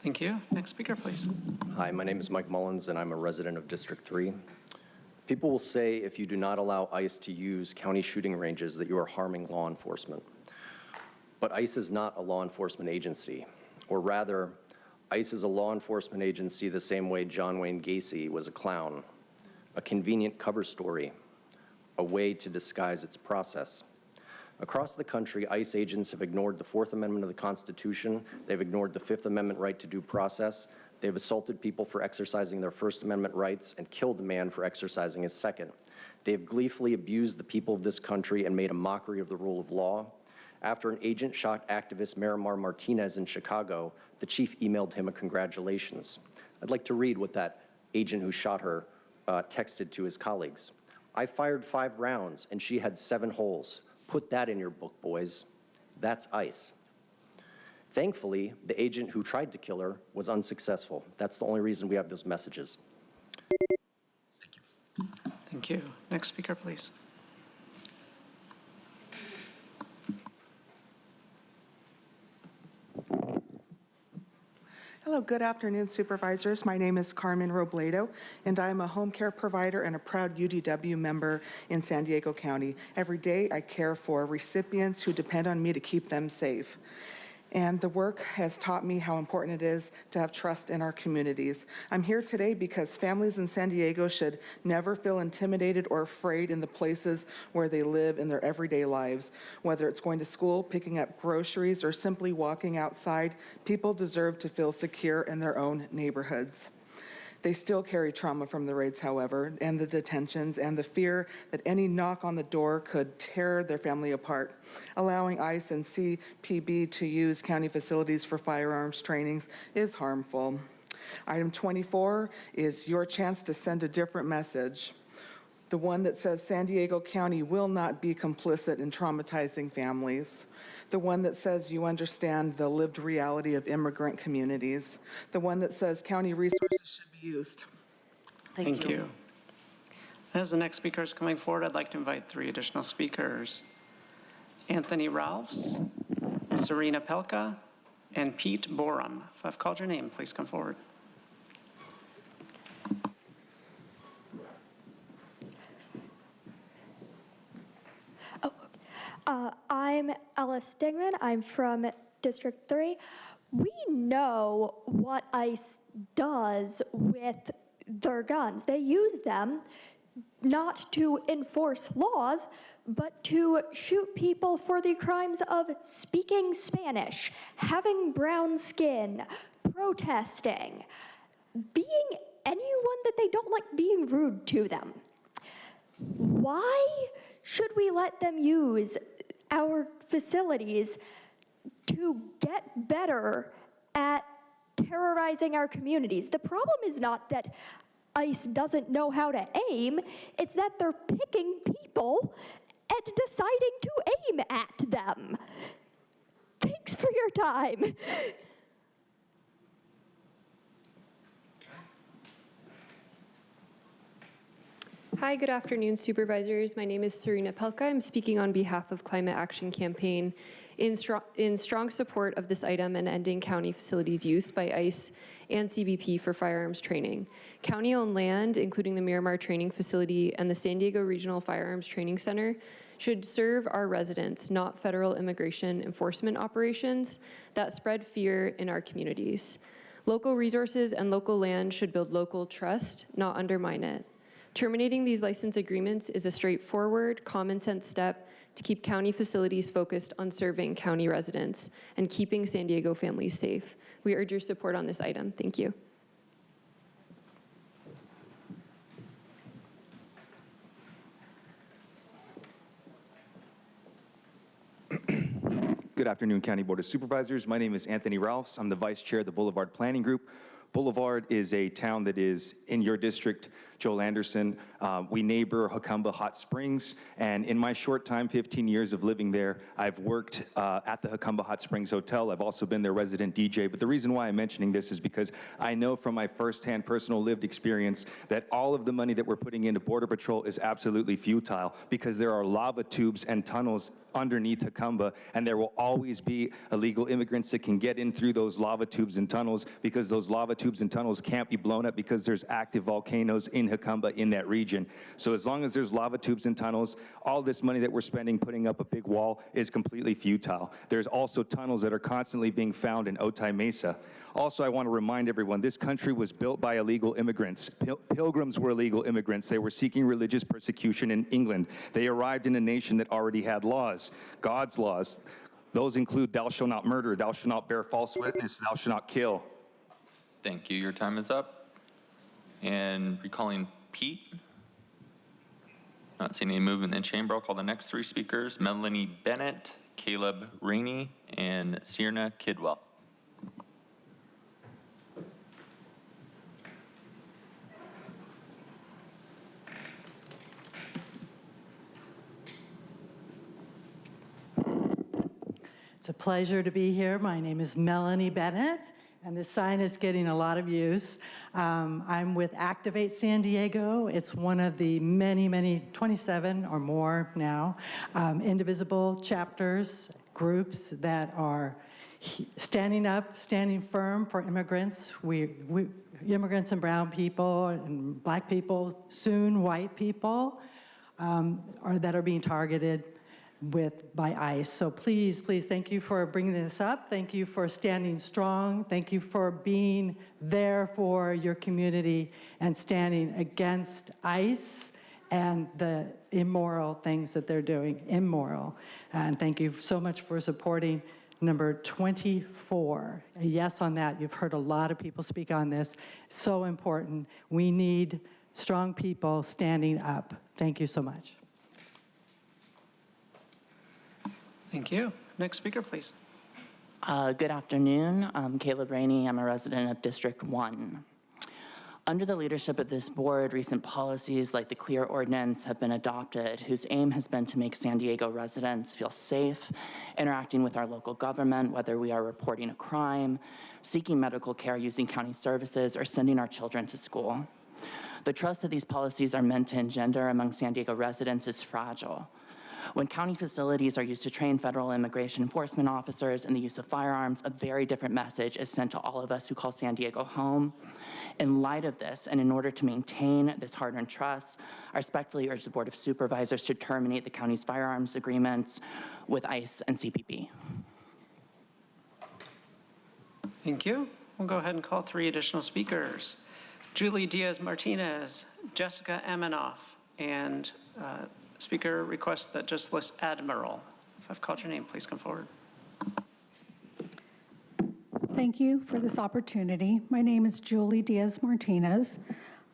Thank you. Next speaker, please. Hi, my name is Mike Mullins, and I'm a resident of District 3. People will say if you do not allow ICE to use county shooting ranges that you are harming law enforcement. But ICE is not a law enforcement agency, or rather, ICE is a law enforcement agency the same way John Wayne Gacy was a clown, a convenient cover story, a way to disguise its process. Across the country, ICE agents have ignored the 4th Amendment of the Constitution, they've ignored the 5th Amendment right to due process, They've assaulted people for exercising their First Amendment rights and killed a man for exercising his second. They've gleefully abused the people of this country and made a mockery of the rule of law. After an agent shot activist Miramar Martinez in Chicago, the chief emailed him a congratulations. I'd like to read what that agent who shot her texted to his colleagues. I fired 5 rounds and she had 7 holes. Put that in your book, boys. That's ICE. Thankfully, the agent who tried to kill her was unsuccessful. That's the only reason we have those messages. Thank you. Next speaker, please. Hello, good afternoon, supervisors. My name is Carmen Robledo, and I am a home care provider and a proud UDW member in San Diego County. Every day, I care for recipients who depend on me to keep them safe. And the work has taught me how important it is to have trust in our communities. I'm here today because families in San Diego should never feel intimidated or afraid in the places where they live in their everyday lives. Whether it's going to school, picking up groceries, or simply walking outside, people deserve to feel secure in their own neighborhoods. They still carry trauma from the raids, however, and the detentions, and the fear that any knock on the door could tear their family apart. Allowing ICE and CPB to use county facilities for firearms trainings is harmful. Item 24 is your chance to send a different message. The one that says San Diego County will not be complicit in traumatizing families. The one that says you understand the lived reality of immigrant communities. The one that says county resources should be used. Thank you. As the next speaker is coming forward, I'd like to invite 3 additional speakers. Anthony Ralphs, Serena Pelka, and Pete Borum. If I've called your name, please come forward. I'm Ella Stigman. I'm from District 3. We know what ICE does with their guns. They use them not to enforce laws, but to shoot people for the crimes of speaking Spanish, having brown skin, protesting, being anyone that they don't like being rude to them. Why should we let them use our facilities to get better at terrorizing our communities? The problem is not that ICE doesn't know how to aim, it's that they're picking people and deciding to aim at them. Thanks for your time. Hi, good afternoon, supervisors. My name is Serena Pelka. I'm speaking on behalf of Climate Action Campaign in strong support of this item and ending county facilities use by ICE and CBP for firearms training. County-owned land, including the Miramar Training Facility and the San Diego Regional Firearms Training Center, should serve our residents, not federal immigration enforcement operations that spread fear in our communities. Local resources and local land should build local trust, not undermine it. Terminating these license agreements is a straightforward, common sense step to keep county facilities focused on serving county residents and keeping San Diego families safe. We urge your support on this item. Thank you. Good afternoon, County Board of Supervisors. My name is Anthony Ralphs. I'm the Vice Chair of the Boulevard Planning Group. Boulevard is a town that is in your district, Joel Anderson. We neighbor Hucumba Hot Springs, and in my short time, 15 years of living there, I've worked at the Hucumba Hot Springs Hotel. I've also been their resident DJ, but the reason why I'm mentioning this is because I know from my firsthand personal lived experience that all of the money that we're putting into Border Patrol is absolutely futile because there are lava tubes and tunnels underneath Hucumba, and there will always be illegal immigrants that can get in through those lava tubes and tunnels because those lava tubes and tunnels can't be blown up because there's active volcanoes in Hucumba in that region. So as long as there's lava tubes and tunnels, all this money that we're spending putting up a big wall is completely futile. There's also tunnels that are constantly being found in Otay Mesa. Also, I want to remind everyone, this country was built by illegal immigrants. Pilgrims were illegal immigrants. They were seeking religious persecution in England. They arrived in a nation that already had laws, God's laws. Those include thou shalt not murder, thou shalt not bear false witness, thou shalt not kill. Thank you. Your time is up. And recalling Pete. Not seeing any movement in the chamber. I'll call the next 3 speakers: Melanie Bennett, Caleb Rainey, and Sierna Kidwell. It's a pleasure to be here. My name is Melanie Bennett, and this sign is getting a lot of use. I'm with Activate San Diego. It's one of the many, 27 or more now, indivisible chapters, groups that are standing up, standing firm for immigrants. Immigrants and brown people and black people, soon white people, that are being targeted by ICE. So please, thank you for bringing this up. Thank you for standing strong. Thank you for being there for your community and standing against ICE and the immoral things that they're doing, immoral. And thank you so much for supporting number 24. A yes on that. You've heard a lot of people speak on this. So important. We need strong people standing up. Thank you so much. Thank you. Next speaker, please. Good afternoon. I'm Caleb Rainey. I'm a resident of District 1. Under the leadership of this board, recent policies like the CLEAR ordinance have been adopted, whose aim has been to make San Diego residents feel safe, interacting with our local government, whether we are reporting a crime, seeking medical care using county services, or sending our children to school. The trust that these policies are meant to engender among San Diego residents is fragile. When county facilities are used to train federal immigration enforcement officers in the use of firearms, a very different message is sent to all of us who call San Diego home. In light of this, and in order to maintain this hard-earned trust, I respectfully urge the Board of Supervisors to terminate the county's firearms agreements with ICE and CPP. Thank you. We'll go ahead and call 3 additional speakers: Julie Diaz-Martinez, Jessica Amanoff, and speaker requests that just list Admiral. If I've called your name, please come forward. Thank you for this opportunity. My name is Julie Diaz-Martinez.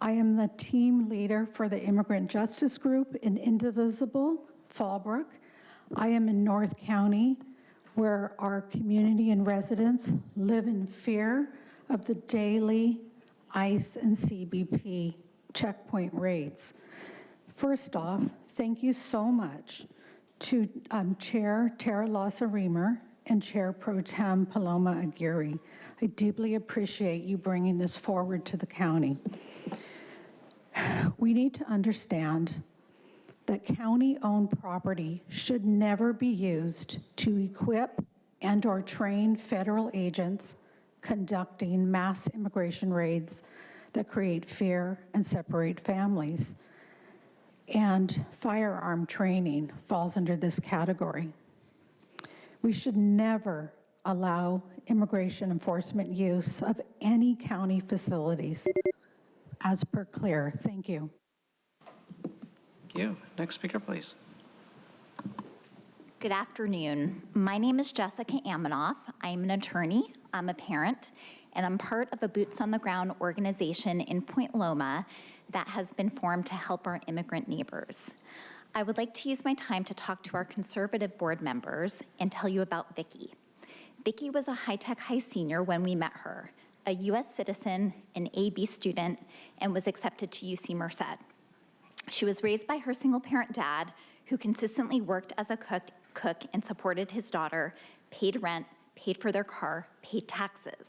I am the team leader for the Immigrant Justice Group in Indivisible, Fallbrook. I am in North County, where our community and residents live in fear of the daily ICE and CBP checkpoint raids. First off, thank you so much to Chair Tara Lassa-Reamer and Chair Pro Tem Paloma Aguirre. I deeply appreciate you bringing this forward to the county. We need to understand that county-owned property should never be used to equip and/or train federal agents conducting mass immigration raids that create fear and separate families. And firearm training falls under this category. We should never allow immigration enforcement use of any county facilities as per CLEAR. Thank you. Thank you. Next speaker, please. Good afternoon. My name is Jessica Amanoff. I'm an attorney, I'm a parent, and I'm part of a boots on the ground organization in Point Loma that has been formed to help our immigrant neighbors. I would like to use my time to talk to our conservative board members and tell you about Vicki. Vicki was a high-tech high senior when we met her, a US citizen, an AB student, and was accepted to UC Merced. She was raised by her single-parent dad, who consistently worked as a cook and supported his daughter, paid rent, paid for their car, paid taxes.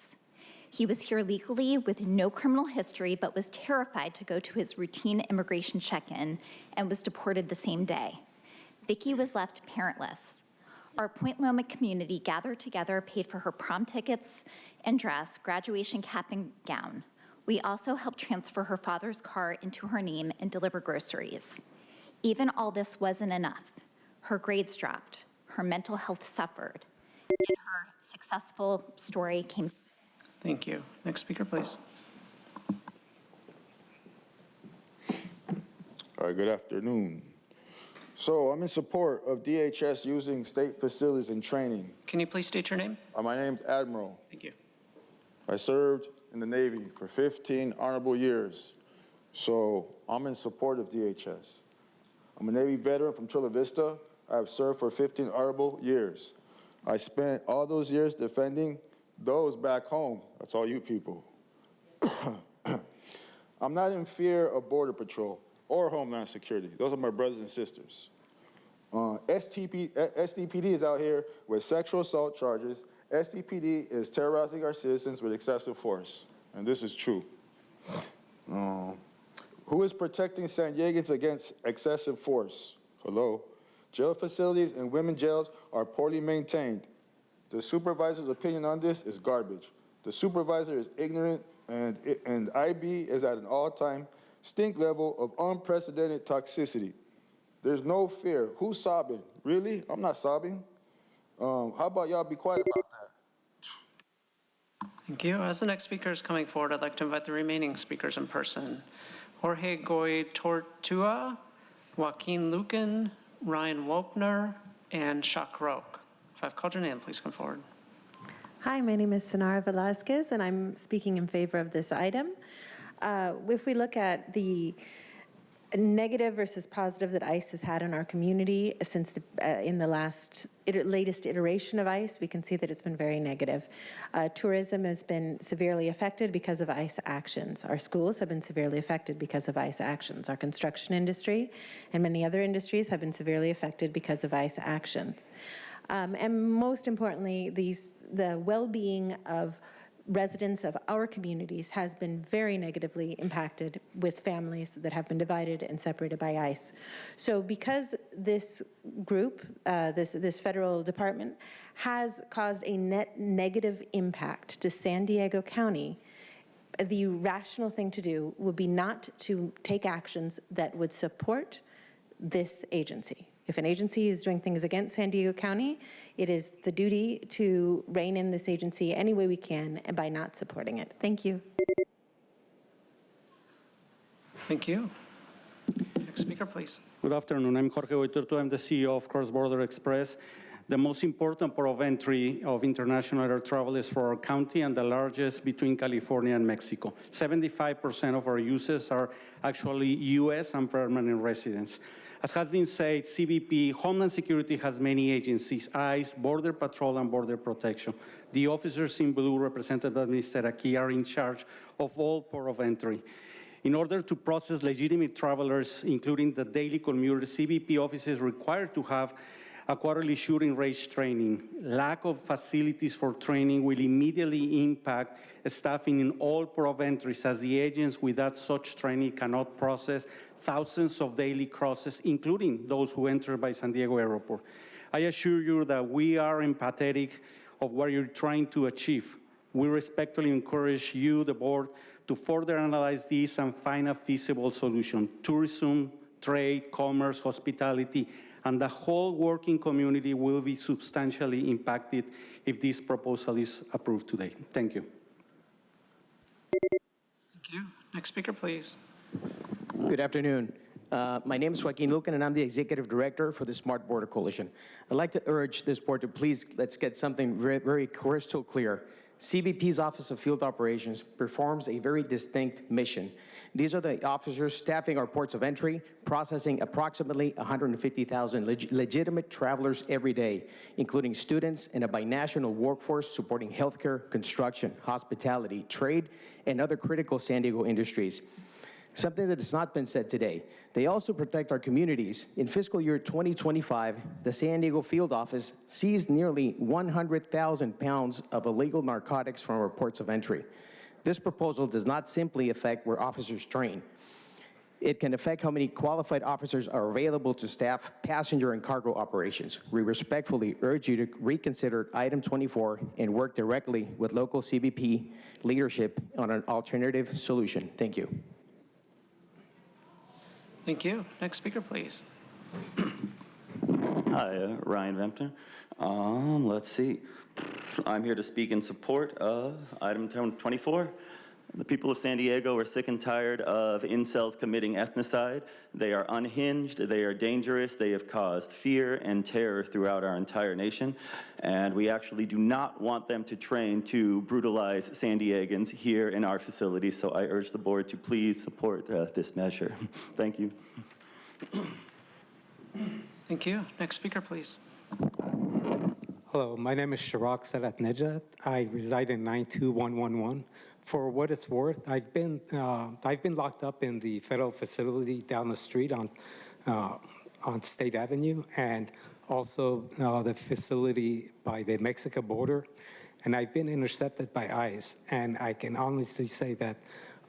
He was here legally with no criminal history, but was terrified to go to his routine immigration check-in and was deported the same day. Vicki was left parentless. Our Point Loma community gathered together, paid for her prom tickets and dress, graduation cap and gown. We also helped transfer her father's car into her name and deliver groceries. Even all this wasn't enough. Her grades dropped, her mental health suffered, and her successful story came. Thank you. Next speaker, please. Good afternoon. So I'm in support of DHS using state facilities and training. Can you please state your name? My name's Admiral. Thank you. I served in the Navy for 15 honorable years. So I'm in support of DHS. I'm a Navy veteran from Chula Vista. I have served for 15 honorable years. I spent all those years defending those back home. That's all you people. I'm not in fear of Border Patrol or Homeland Security. Those are my brothers and sisters. SDPD is out here with sexual assault charges. SDPD is terrorizing our citizens with excessive force, and this is true. Who is protecting San Diegans against excessive force? Hello? Jail facilities and women jails are poorly maintained. The supervisor's opinion on this is garbage. The supervisor is ignorant, and IB is at an all-time stink level of unprecedented toxicity. There's no fear. Who's sobbing? Really? I'm not sobbing. How about y'all be quiet about that? Thank you. As the next speaker is coming forward, I'd like to invite the remaining speakers in person. Jorge Goy Tortua, Joaquin Lucan, Ryan Wopner, and Shak Roque. If I've called your name, please come forward. Hi, my name is Sonara Velasquez, and I'm speaking in favor of this item. If we look at the negative versus positive that ICE has had in our community since in the latest iteration of ICE, we can see that it's been very negative. Tourism has been severely affected because of ICE actions. Our schools have been severely affected because of ICE actions. Our construction industry and many other industries have been severely affected because of ICE actions. And most importantly, the well-being of residents of our communities has been very negatively impacted with families that have been divided and separated by ICE. So because this group, this federal department, has caused a net negative impact to San Diego County, the rational thing to do would be not to take actions that would support this agency. If an agency is doing things against San Diego County, it is the duty to rein in this agency any way we can and by not supporting it. Thank you. Thank you. Next speaker, please. Good afternoon. I'm Jorge Oiturtu. I'm the CEO of Cross Border Express. The most important port of entry of international air travel is for our county and the largest between California and Mexico. 75% of our users are actually U.S. and permanent residents. As has been said, CBP, Homeland Security has many agencies, ICE, Border Patrol, and Border Protection. The officers in blue, represented by Mr. Aki, are in charge of all port of entry. In order to process legitimate travelers, including the daily commuters, CBP officers required to have a quarterly shooting range training. Lack of facilities for training will immediately impact staffing in all port of entries, as the agents without such training cannot process thousands of daily crosses, including those who enter by San Diego Airport. I assure you that we are empathetic of what you're trying to achieve. We respectfully encourage you, the board, to further analyze this and find a feasible solution. Tourism, trade, commerce, hospitality, and the whole working community will be substantially impacted if this proposal is approved today. Thank you. Thank you. Next speaker, please. Good afternoon. My name is Joaquin Lucan, and I'm the Executive Director for the Smart Border Coalition. I'd like to urge this board to please, let's get something very crystal clear. CBP's Office of Field Operations performs a very distinct mission. These are the officers staffing our ports of entry, processing approximately 150,000 legitimate travelers every day, including students and a binational workforce supporting healthcare, construction, hospitality, trade, and other critical San Diego industries. Something that has not been said today. They also protect our communities. In fiscal year 2025, the San Diego field office seized nearly 100,000 pounds of illegal narcotics from our ports of entry. This proposal does not simply affect where officers train. It can affect how many qualified officers are available to staff passenger and cargo operations. We respectfully urge you to reconsider item 24 and work directly with local CBP leadership on an alternative solution. Thank you. Thank you. Next speaker, please. Hi, Ryan Vempner. Let's see. I'm here to speak in support of item 24. The people of San Diego are sick and tired of incels committing ethnocide. They are unhinged, they are dangerous, they have caused fear and terror throughout our entire nation, and we actually do not want them to train to brutalize San Diegans here in our facilities, so I urge the board to please support this measure. Thank you. Thank you. Next speaker, please. Hello, my name is Shirak Sadat Nejat. I reside in 92111. For what it's worth, I've been locked up in the federal facility down the street on State Avenue, and also the facility by the Mexico border. And I've been intercepted by ICE, and I can honestly say that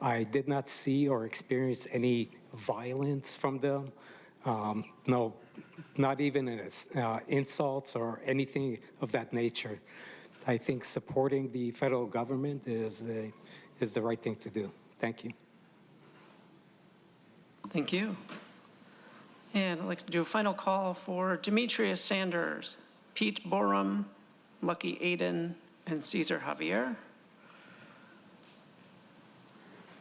I did not see or experience any violence from them. No, not even insults or anything of that nature. I think supporting the federal government is the right thing to do. Thank you. Thank you. And I'd like to do a final call for Demetrius Sanders, Pete Borum, Lucky Aiden, and Cesar Javier.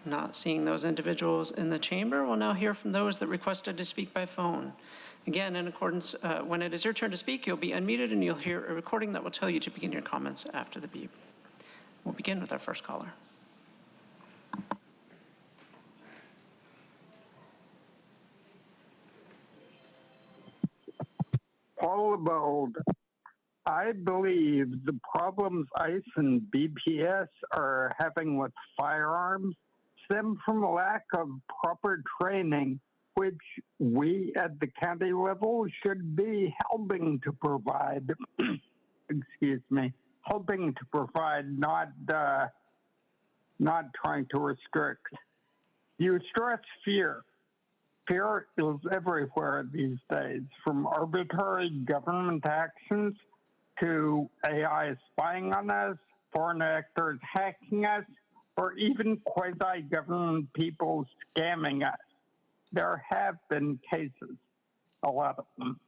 Not seeing those individuals in the chamber, we'll now hear from those that requested to speak by phone. Again, in accordance, when it is your turn to speak, you'll be unmuted and you'll hear a recording that will tell you to begin your comments after the beep. We'll begin with our first caller. Paul LeBold. I believe the problems ICE and BPS are having with firearms stem from a lack of proper training, which we at the county level should be helping to provide. Excuse me, helping to provide, not trying to restrict. You stress fear. Fear is everywhere these days, from arbitrary government actions to AI spying on us, foreign actors hacking us, or even quasi-government people scamming us. There have been cases, a lot of them.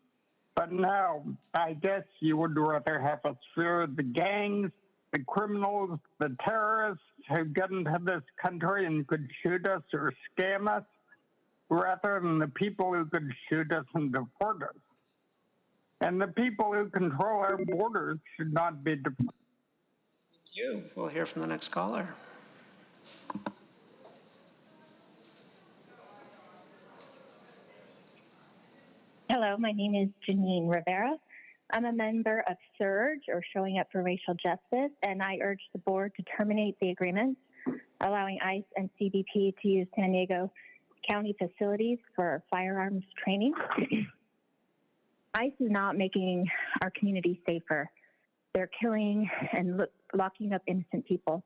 But now, I guess you would rather have us fear the gangs, the criminals, the terrorists who get into this country and could shoot us or scam us, rather than the people who could shoot us and deport us. And the people who control our borders should not be deported. Thank you. We'll hear from the next caller. Hello, my name is Janine Rivera. I'm a member of SURGE, or Showing Up for Racial Justice, and I urge the board to terminate the agreements allowing ICE and CBP to use San Diego County facilities for firearms training. ICE is not making our community safer. They're killing and locking up innocent people.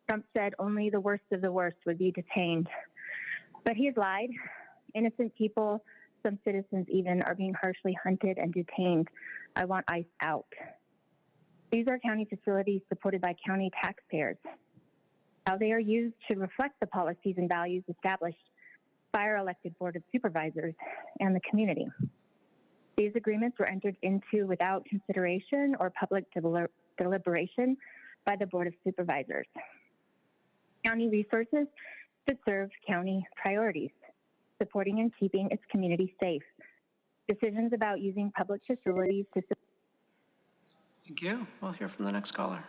Trump said only the worst of the worst would be detained. But he's lied. Innocent people, some citizens even, are being harshly hunted and detained. I want ICE out. These are county facilities supported by county taxpayers. How they are used should reflect the policies and values established by our elected Board of Supervisors and the community. These agreements were entered into without consideration or public deliberation by the Board of Supervisors. County resources should serve county priorities, supporting and keeping its community safe. Decisions about using public facilities to... Thank you. We'll hear from the next caller.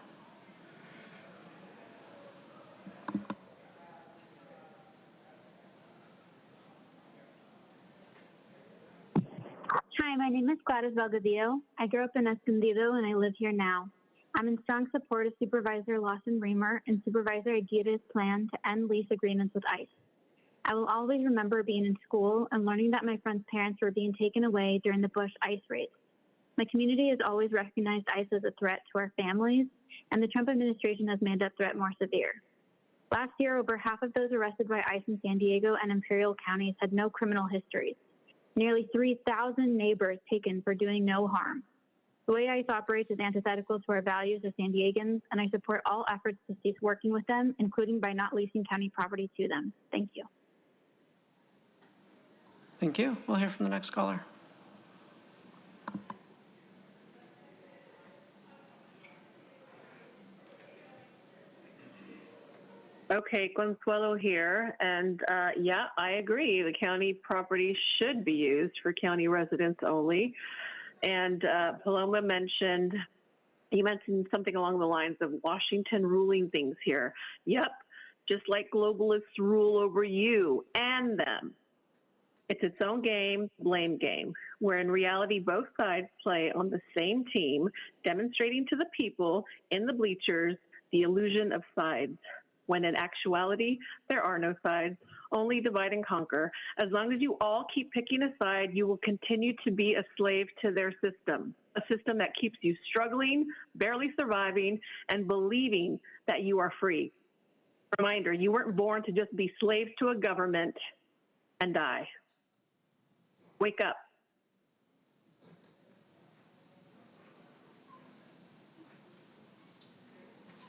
Hi, my name is Gladys Valgadillo. I grew up in Escondido and I live here now. I'm in strong support of Supervisor Lawson Remer and Supervisor Aguirre's plan to end lease agreements with ICE. I will always remember being in school and learning that my friends' parents were being taken away during the Bush ICE raids. My community has always recognized ICE as a threat to our families, and the Trump administration has made that threat more severe. Last year, over half of those arrested by ICE in San Diego and Imperial counties had no criminal histories. Nearly 3,000 neighbors taken for doing no harm. The way ICE operates is antithetical to our values as San Diegans, and I support all efforts to cease working with them, including by not leasing county property to them. Thank you. Thank you. We'll hear from the next caller. Okay, Consuelo here, and yeah, I agree. The county property should be used for county residents only. And Paloma mentioned, you mentioned something along the lines of Washington ruling things here. Yep, just like globalists rule over you and them. It's its own game, blame game, where in reality both sides play on the same team, demonstrating to the people in the bleachers the illusion of sides, when in actuality, there are no sides, only divide and conquer. As long as you all keep picking a side, you will continue to be a slave to their system, a system that keeps you struggling, barely surviving, and believing that you are free. Reminder, you weren't born to just be slaves to a government and die. Wake up.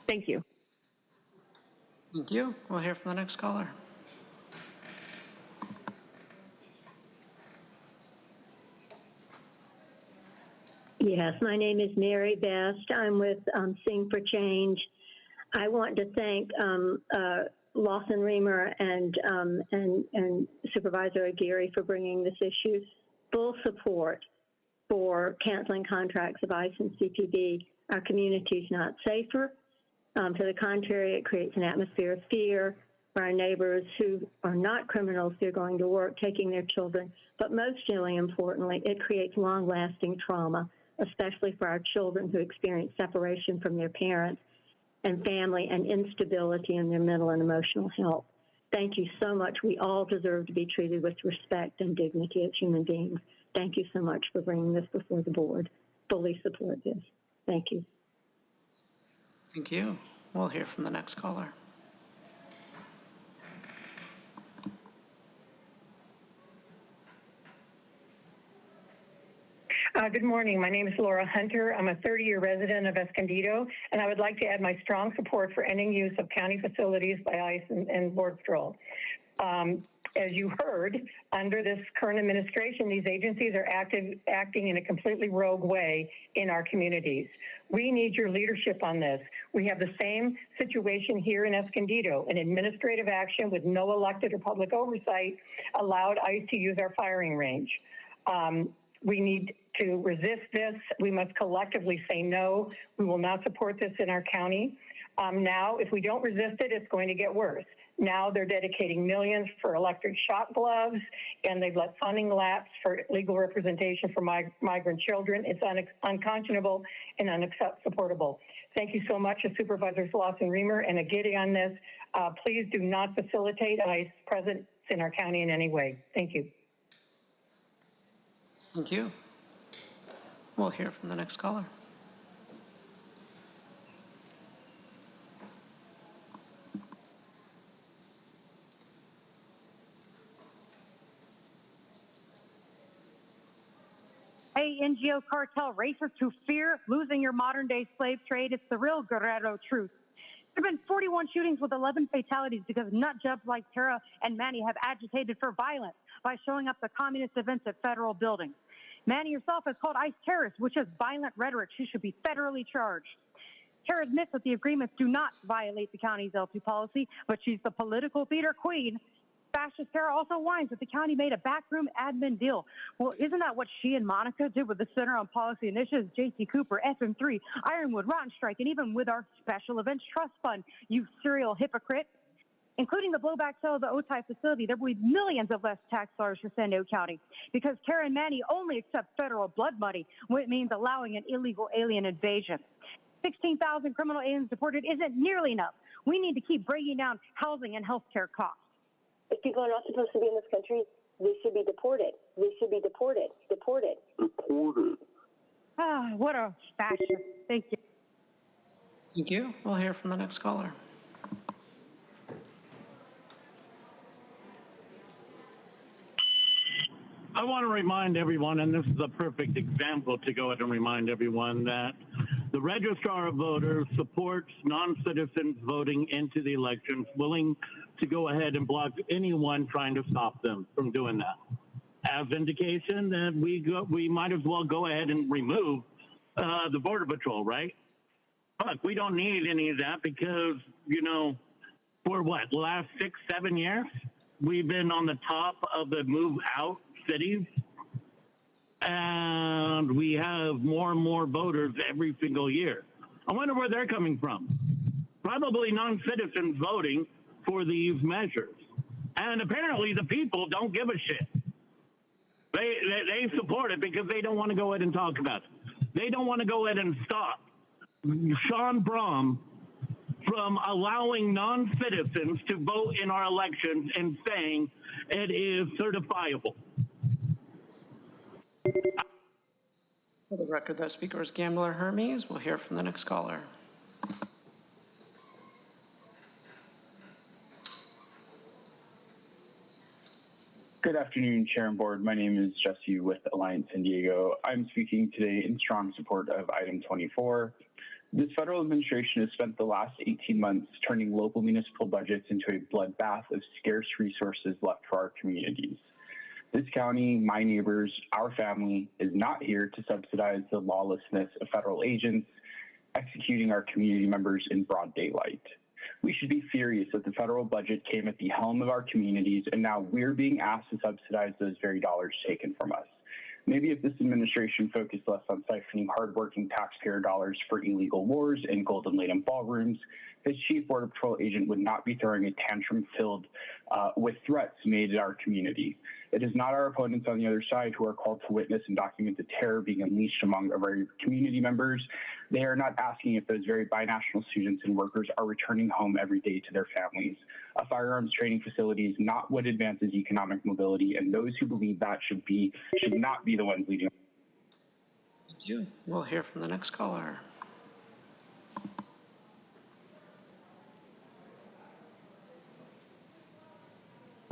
Thank you. Thank you. We'll hear from the next caller. Yes, my name is Mary Best. I'm with Sing for Change. I want to thank Lawson Reamer and Supervisor Aguirre for bringing this issue. Full support for canceling contracts of ICE and CPB. Our community is not safer. To the contrary, it creates an atmosphere of fear for our neighbors who are not criminals. They're going to work, taking their children. But most really importantly, it creates long-lasting trauma, especially for our children who experience separation from their parents and family and instability in their mental and emotional health. Thank you so much. We all deserve to be treated with respect and dignity as human beings. Thank you so much for bringing this before the board. Fully support this. Thank you. Thank you. We'll hear from the next caller. Good morning. My name is Laura Hunter. I'm a 30-year resident of Escondido, and I would like to add my strong support for ending use of county facilities by ICE and Border Patrol. As you heard, under this current administration, these agencies are acting in a completely rogue way in our communities. We need your leadership on this. We have the same situation here in Escondido. An administrative action with no elected or public oversight allowed ICE to use our firing range. We need to resist this. We must collectively say no. We will not support this in our county. Now, if we don't resist it, it's going to get worse. Now they're dedicating millions for electric shock gloves, and they've let funding lapse for legal representation for migrant children. It's unconscionable and unsupportable. Thank you so much to Supervisors Lawson Reamer and Aguirre on this. Please do not facilitate ICE presence in our county in any way. Thank you. Thank you. We'll hear from the next caller. Hey, NGO cartel racers who fear losing your modern-day slave trade, it's the real Guerrero truth. There have been 41 shootings with 11 fatalities because nut jobs like Tara and Manny have agitated for violence by showing up to communist events at federal buildings. Manny herself has called ICE terrorists, which is violent rhetoric. She should be federally charged. Tara admits that the agreements do not violate the county's L2 policy, but she's the political theater queen. Fascist Tara also whines that the county made a backroom admin deal. Well, isn't that what she and Monica did with the Center on Policy Initiatives, J.C. Cooper, FM3, Ironwood, Rotten Strike, and even with our Special Events Trust Fund, you serial hypocrite? Including the blowback sale of the OTI facility, there will be millions of less tax dollars for San Diego County because Tara and Manny only accept federal blood money, which means allowing an illegal alien invasion. 16,000 criminal aliens deported isn't nearly enough. We need to keep bringing down housing and health care costs. If people are not supposed to be in this country, they should be deported. They should be deported. Deported. Deported. Ah, what a fascist. Thank you. Thank you. We'll hear from the next caller. I want to remind everyone, and this is a perfect example to go ahead and remind everyone, that the Registrar of Voters supports non-citizens voting into the elections, willing to go ahead and block anyone trying to stop them from doing that. As indication that we might as well go ahead and remove the Border Patrol, right? Look, we don't need any of that because, you know, for what, the last 6, 7 years? We've been on the top of the move out cities, and we have more and more voters every single year. I wonder where they're coming from. Probably non-citizens voting for these measures. And apparently the people don't give a shit. They support it because they don't want to go ahead and talk about it. They don't want to go ahead and stop Sean Brom from allowing non-citizens to vote in our elections and saying it is certifiable. For the record, that speaker is Gambler Hermes. We'll hear from the next caller. Good afternoon, Chair and Board. My name is Jesse with Alliance San Diego. I'm speaking today in strong support of item 24. This federal administration has spent the last 18 months turning local municipal budgets into a bloodbath of scarce resources left for our communities. This county, my neighbors, our family, is not here to subsidize the lawlessness of federal agents executing our community members in broad daylight. We should be furious that the federal budget came at the helm of our communities, and now we're being asked to subsidize those very dollars taken from us. Maybe if this administration focused less on siphoning hardworking taxpayer dollars for illegal wars and golden laden ballrooms, his chief border patrol agent would not be throwing a tantrum filled with threats made at our community. It is not our opponents on the other side who are called to witness and document the terror being unleashed among our very community members. They are not asking if those very binational students and workers are returning home every day to their families. A firearms training facility is not what advances economic mobility, and those who believe that should not be the ones leading. Thank you. We'll hear from the next caller.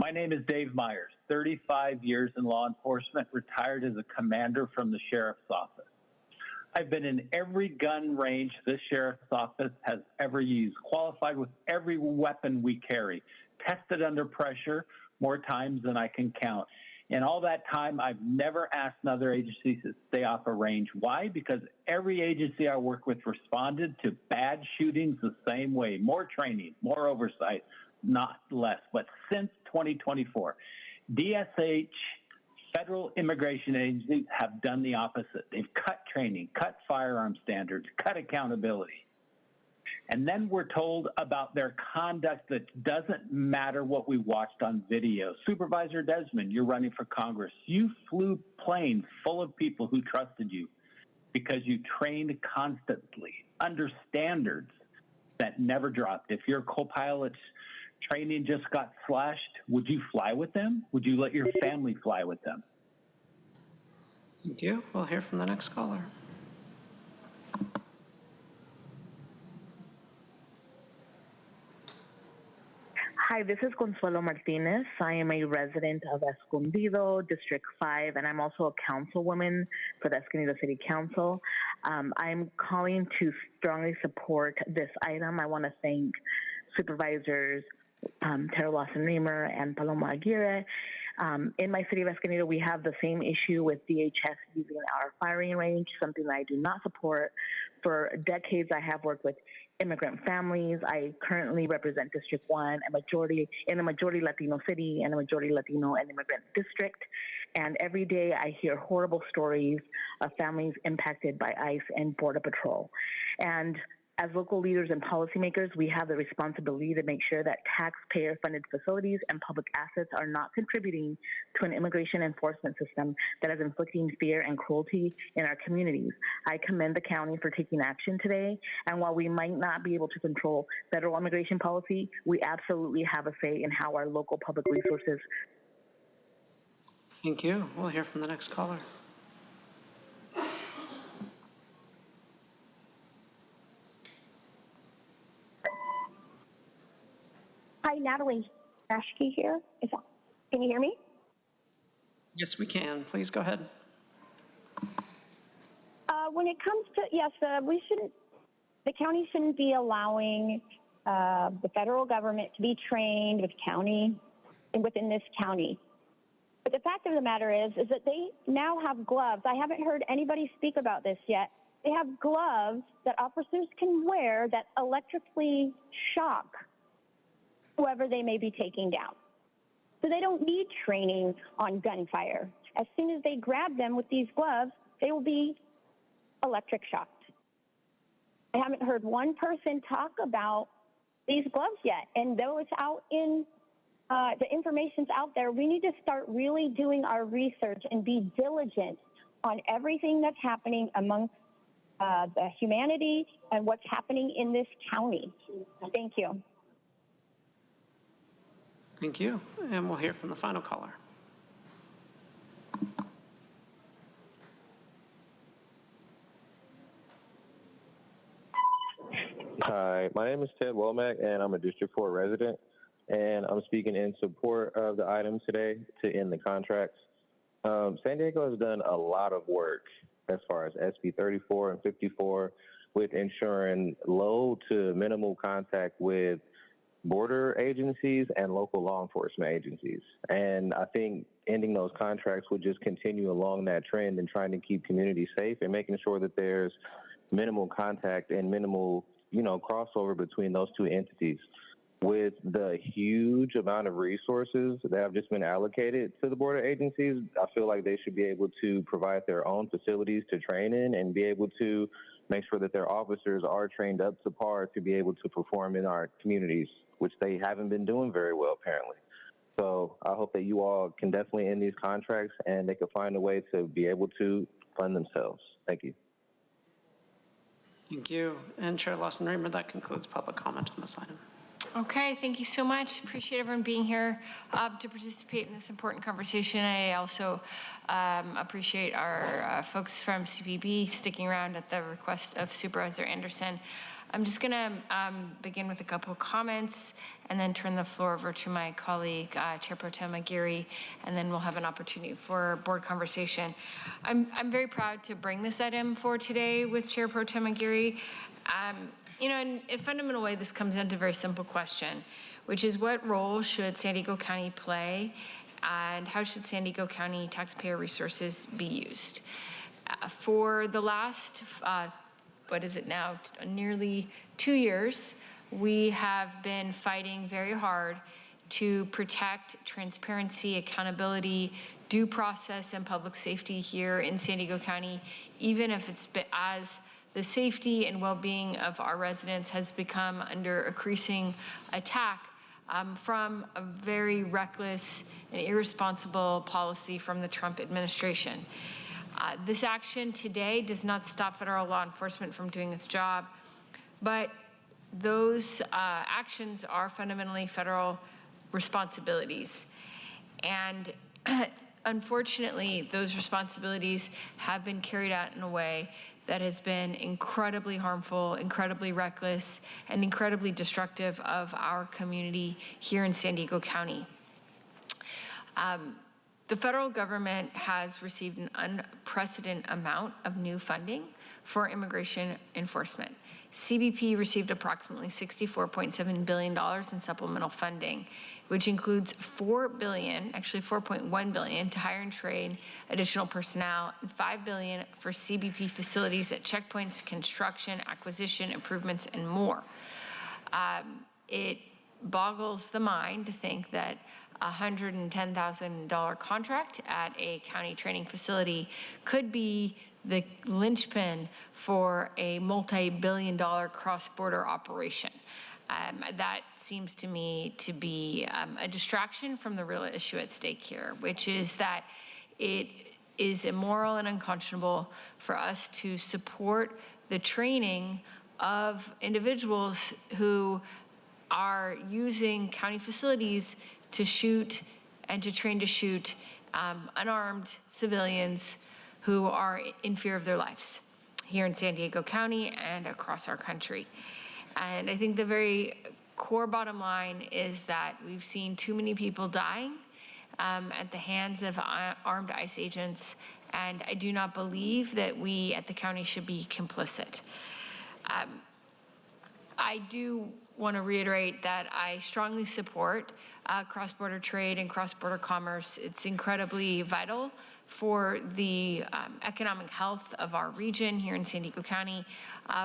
My name is Dave Myers, 35 years in law enforcement, retired as a commander from the sheriff's office. I've been in every gun range this sheriff's office has ever used, qualified with every weapon we carry, tested under pressure more times than I can count. In all that time, I've never asked another agency to stay off a range. Why? Because every agency I work with responded to bad shootings the same way. More training, more oversight, not less. But since 2024, DSH, federal immigration agencies have done the opposite. They've cut training, cut firearm standards, cut accountability. And then we're told about their conduct that doesn't matter what we watched on video. Supervisor Desmond, you're running for Congress. You flew planes full of people who trusted you because you trained constantly under standards that never dropped. If your co-pilot's training just got slashed, would you fly with them? Would you let your family fly with them? Thank you. We'll hear from the next caller. Hi, this is Consuelo Martinez. I am a resident of Escondido, District 5, and I'm also a councilwoman for the Escondido City Council. I'm calling to strongly support this item. I want to thank Supervisors Tara Lawson-Remer and Paloma Aguirre. In my city of Escondido, we have the same issue with DHS using our firing range, something that I do not support. For decades, I have worked with immigrant families. I currently represent District 1, in a majority Latino city and a majority Latino and immigrant district. And every day I hear horrible stories of families impacted by ICE and Border Patrol. And as local leaders and policymakers, we have the responsibility to make sure that taxpayer-funded facilities and public assets are not contributing to an immigration enforcement system that is inflicting fear and cruelty in our communities. I commend the county for taking action today, and while we might not be able to control federal immigration policy, we absolutely have a say in how our local public resources. Thank you. We'll hear from the next caller. Hi, Natalie Ashke here. Can you hear me? Yes, we can. Please go ahead. When it comes to, yes, the county shouldn't be allowing the federal government to be trained within this county. But the fact of the matter is that they now have gloves. I haven't heard anybody speak about this yet. They have gloves that officers can wear that electrically shock whoever they may be taking down. So they don't need training on gunfire. As soon as they grab them with these gloves, they will be electric shocked. I haven't heard one person talk about these gloves yet, and though it's out in, the information's out there, we need to start really doing our research and be diligent on everything that's happening amongst the humanity and what's happening in this county. Thank you. Thank you. And we'll hear from the final caller. Hi, my name is Ted Womack, and I'm a District 4 resident, and I'm speaking in support of the item today to end the contracts. San Diego has done a lot of work as far as SB 34 and 54 with ensuring low to minimal contact with border agencies and local law enforcement agencies. And I think ending those contracts would just continue along that trend and trying to keep communities safe and making sure that there's minimal contact and minimal, crossover between those two entities. With the huge amount of resources that have just been allocated to the border agencies, I feel like they should be able to provide their own facilities to train in and be able to make sure that their officers are trained up to par to be able to perform in our communities, which they haven't been doing very well, apparently. So I hope that you all can definitely end these contracts and they can find a way to be able to fund themselves. Thank you. Thank you. And Chair Lawson-Remer, that concludes public comment on this item. Okay, thank you so much. Appreciate everyone being here to participate in this important conversation. I also appreciate our folks from CPB sticking around at the request of Supervisor Anderson. I'm just going to begin with a couple of comments and then turn the floor over to my colleague, Chair Pro Tem Aguirre, and then we'll have an opportunity for board conversation. I'm very proud to bring this item for today with Chair Pro Tem Aguirre. In a fundamental way, this comes down to a very simple question, which is what role should San Diego County play and how should San Diego County taxpayer resources be used? For the last, what is it now, nearly 2 years, we have been fighting very hard to protect transparency, accountability, due process, and public safety here in San Diego County, even if it's been as the safety and well-being of our residents has become under increasing attack from a very reckless and irresponsible policy from the Trump administration. This action today does not stop federal law enforcement from doing its job, but those actions are fundamentally federal responsibilities. And unfortunately, those responsibilities have been carried out in a way that has been incredibly harmful, incredibly reckless, and incredibly destructive of our community here in San Diego County. The federal government has received an unprecedented amount of new funding for immigration enforcement. CBP received approximately $64.7 billion in supplemental funding, which includes $4 billion, actually $4.1 billion, to hire and train additional personnel, and $5 billion for CBP facilities at checkpoints, construction, acquisition, improvements, and more. It boggles the mind to think that a $110,000 contract at a county training facility could be the linchpin for a multi-billion-dollar cross-border operation. That seems to me to be a distraction from the real issue at stake here, which is that it is immoral and unconscionable for us to support the training of individuals who are using county facilities to shoot and to train to shoot unarmed civilians who are in fear of their lives here in San Diego County and across our country. And I think the very core bottom line is that we've seen too many people dying at the hands of armed ICE agents, and I do not believe that we at the county should be complicit. I do want to reiterate that I strongly support cross-border trade and cross-border commerce. It's incredibly vital for the economic health of our region here in San Diego County,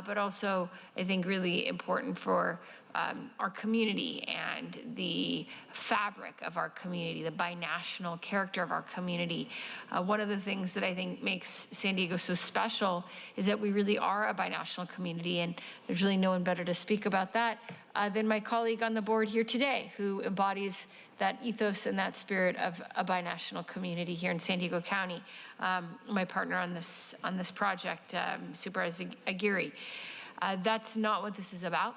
but also I think really important for our community and the fabric of our community, the binational character of our community. One of the things that I think makes San Diego so special is that we really are a binational community, and there's really no one better to speak about that than my colleague on the board here today, who embodies that ethos and that spirit of a binational community here in San Diego County. My partner on this project, Supervisor Aguirre. That's not what this is about.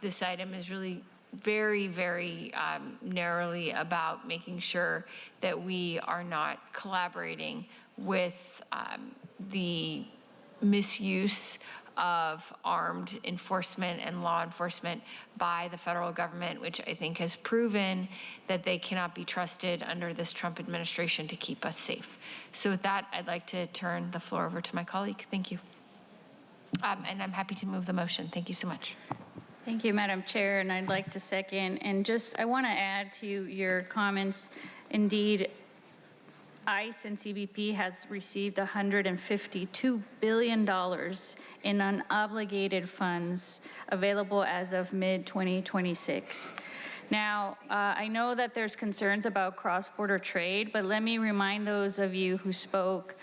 This item is really very, very narrowly about making sure that we are not collaborating with the misuse of armed enforcement and law enforcement by the federal government, which I think has proven that they cannot be trusted under this Trump administration to keep us safe. So with that, I'd like to turn the floor over to my colleague. Thank you. And I'm happy to move the motion. Thank you so much. Thank you, Madam Chair, and I'd like to second. And just, I want to add to your comments, indeed, ICE and CBP has received $152 billion in unobligated funds available as of mid-2026. Now, I know that there's concerns about cross-border trade, but let me remind those of you who spoke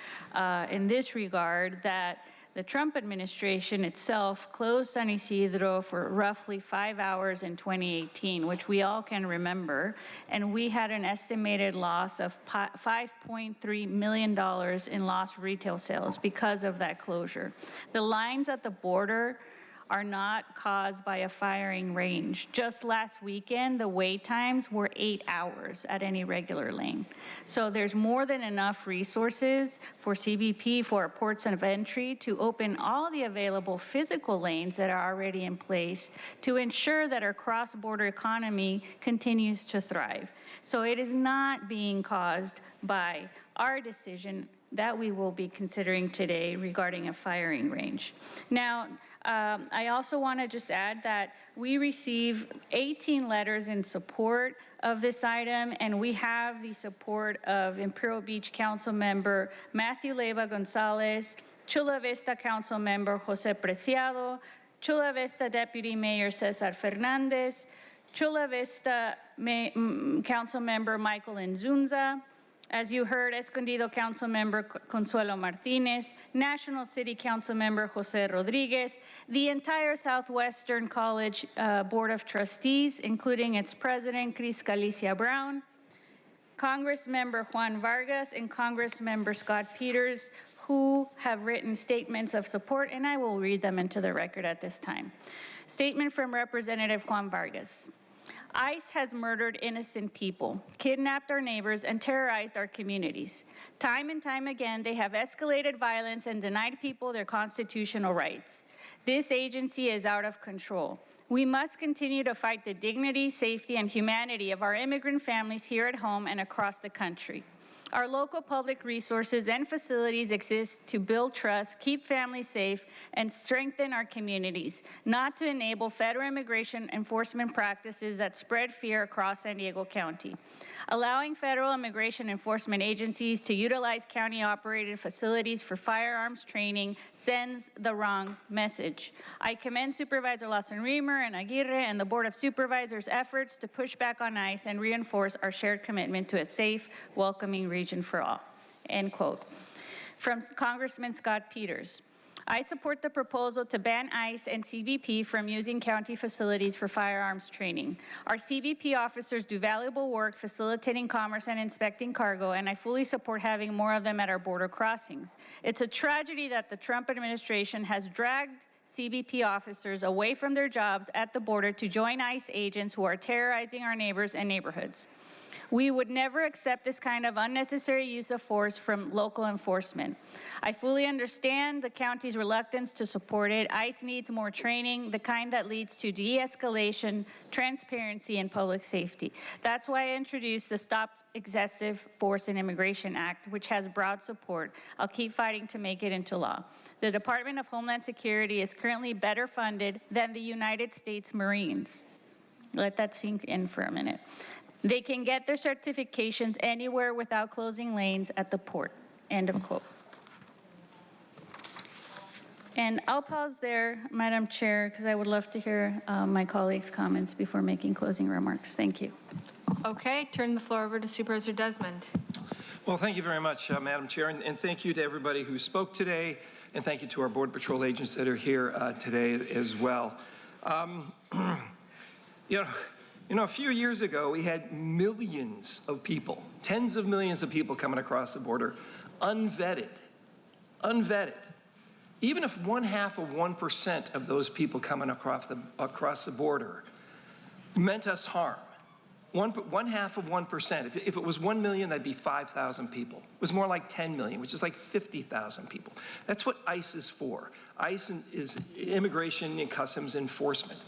in this regard that the Trump administration itself closed San Isidro for roughly 5 hours in 2018, which we all can remember, and we had an estimated loss of $5.3 million in lost retail sales because of that closure. The lines at the border are not caused by a firing range. Just last weekend, the wait times were 8 hours at any regular lane. So there's more than enough resources for CBP, for our ports of entry, to open all the available physical lanes that are already in place to ensure that our cross-border economy continues to thrive. So it is not being caused by our decision that we will be considering today regarding a firing range. Now, I also want to just add that we received 18 letters in support of this item, and we have the support of Imperial Beach Council Member Matthew Leyva Gonzalez, Chula Vista Council Member Jose Preciado, Chula Vista Deputy Mayor Cesar Fernandez, Chula Vista Council Member Michael Nzunza, as you heard, Escondido Council Member Consuelo Martinez, National City Council Member Jose Rodriguez, the entire Southwestern College Board of Trustees, including its president, Chris Galicia Brown, Congress Member Juan Vargas, and Congress Member Scott Peters, who have written statements of support, and I will read them into the record at this time. Statement from Representative Juan Vargas. ICE has murdered innocent people, kidnapped our neighbors, and terrorized our communities. Time and time again, they have escalated violence and denied people their constitutional rights. This agency is out of control. We must continue to fight the dignity, safety, and humanity of our immigrant families here at home and across the country. Our local public resources and facilities exist to build trust, keep families safe, and strengthen our communities, not to enable federal immigration enforcement practices that spread fear across San Diego County. Allowing federal immigration enforcement agencies to utilize county-operated facilities for firearms training sends the wrong message. I commend Supervisor Lawson-Remer and Aguirre and the Board of Supervisors' efforts to push back on ICE and reinforce our shared commitment to a safe, welcoming region for all. End quote. From Congressman Scott Peters. I support the proposal to ban ICE and CBP from using county facilities for firearms training. Our CBP officers do valuable work facilitating commerce and inspecting cargo, and I fully support having more of them at our border crossings. It's a tragedy that the Trump administration has dragged CBP officers away from their jobs at the border to join ICE agents who are terrorizing our neighbors and neighborhoods. We would never accept this kind of unnecessary use of force from local enforcement. I fully understand the county's reluctance to support it. ICE needs more training, the kind that leads to de-escalation, transparency, and public safety. That's why I introduced the Stop Excessive Force in Immigration Act, which has broad support. I'll keep fighting to make it into law. The Department of Homeland Security is currently better funded than the United States Marines. Let that sink in for a minute. They can get their certifications anywhere without closing lanes at the port. End of quote. And I'll pause there, Madam Chair, because I would love to hear my colleagues' comments before making closing remarks. Thank you. Okay, turn the floor over to Supervisor Desmond. Well, thank you very much, Madam Chair, and thank you to everybody who spoke today, and thank you to our Border Patrol agents that are here today as well. You know, a few years ago, we had millions of people, tens of millions of people coming across the border, unvetted. Even if 0.5% of those people coming across the border meant us harm, 0.5%. If it was 1 million, that'd be 5,000 people. It was more like 10 million, which is like 50,000 people. That's what ICE is for. ICE is Immigration and Customs Enforcement.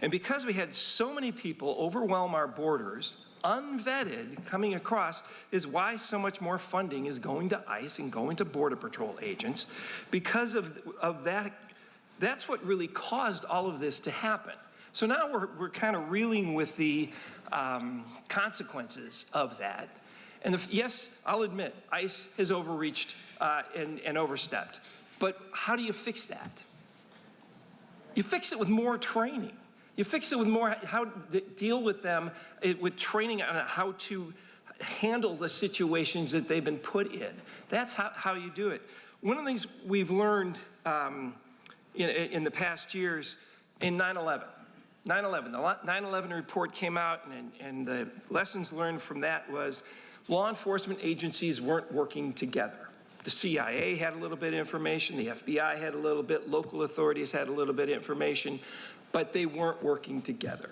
And because we had so many people overwhelm our borders, unvetted, coming across, is why so much more funding is going to ICE and going to Border Patrol agents. Because of that, that's what really caused all of this to happen. So now we're kind of reeling with the consequences of that. And yes, I'll admit, ICE has overreached and overstepped. But how do you fix that? You fix it with more training. You fix it with more, deal with them with training on how to handle the situations that they've been put in. That's how you do it. One of the things we've learned in the past years in 9/11, the 9/11 report came out, and the lessons learned from that was law enforcement agencies weren't working together. The CIA had a little bit of information, the FBI had a little bit, local authorities had a little bit of information, but they weren't working together.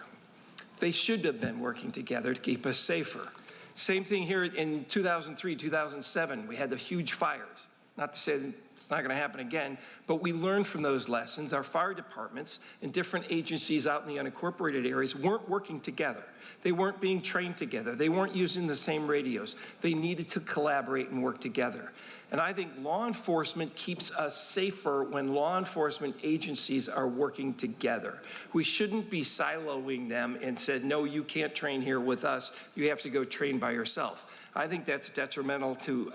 They should have been working together to keep us safer. Same thing here in 2003, 2007, we had the huge fires. Not to say that it's not going to happen again, but we learned from those lessons. Our fire departments and different agencies out in the unincorporated areas weren't working together. They weren't being trained together. They weren't using the same radios. They needed to collaborate and work together. And I think law enforcement keeps us safer when law enforcement agencies are working together. We shouldn't be siloing them and said, no, you can't train here with us. You have to go train by yourself. I think that's detrimental to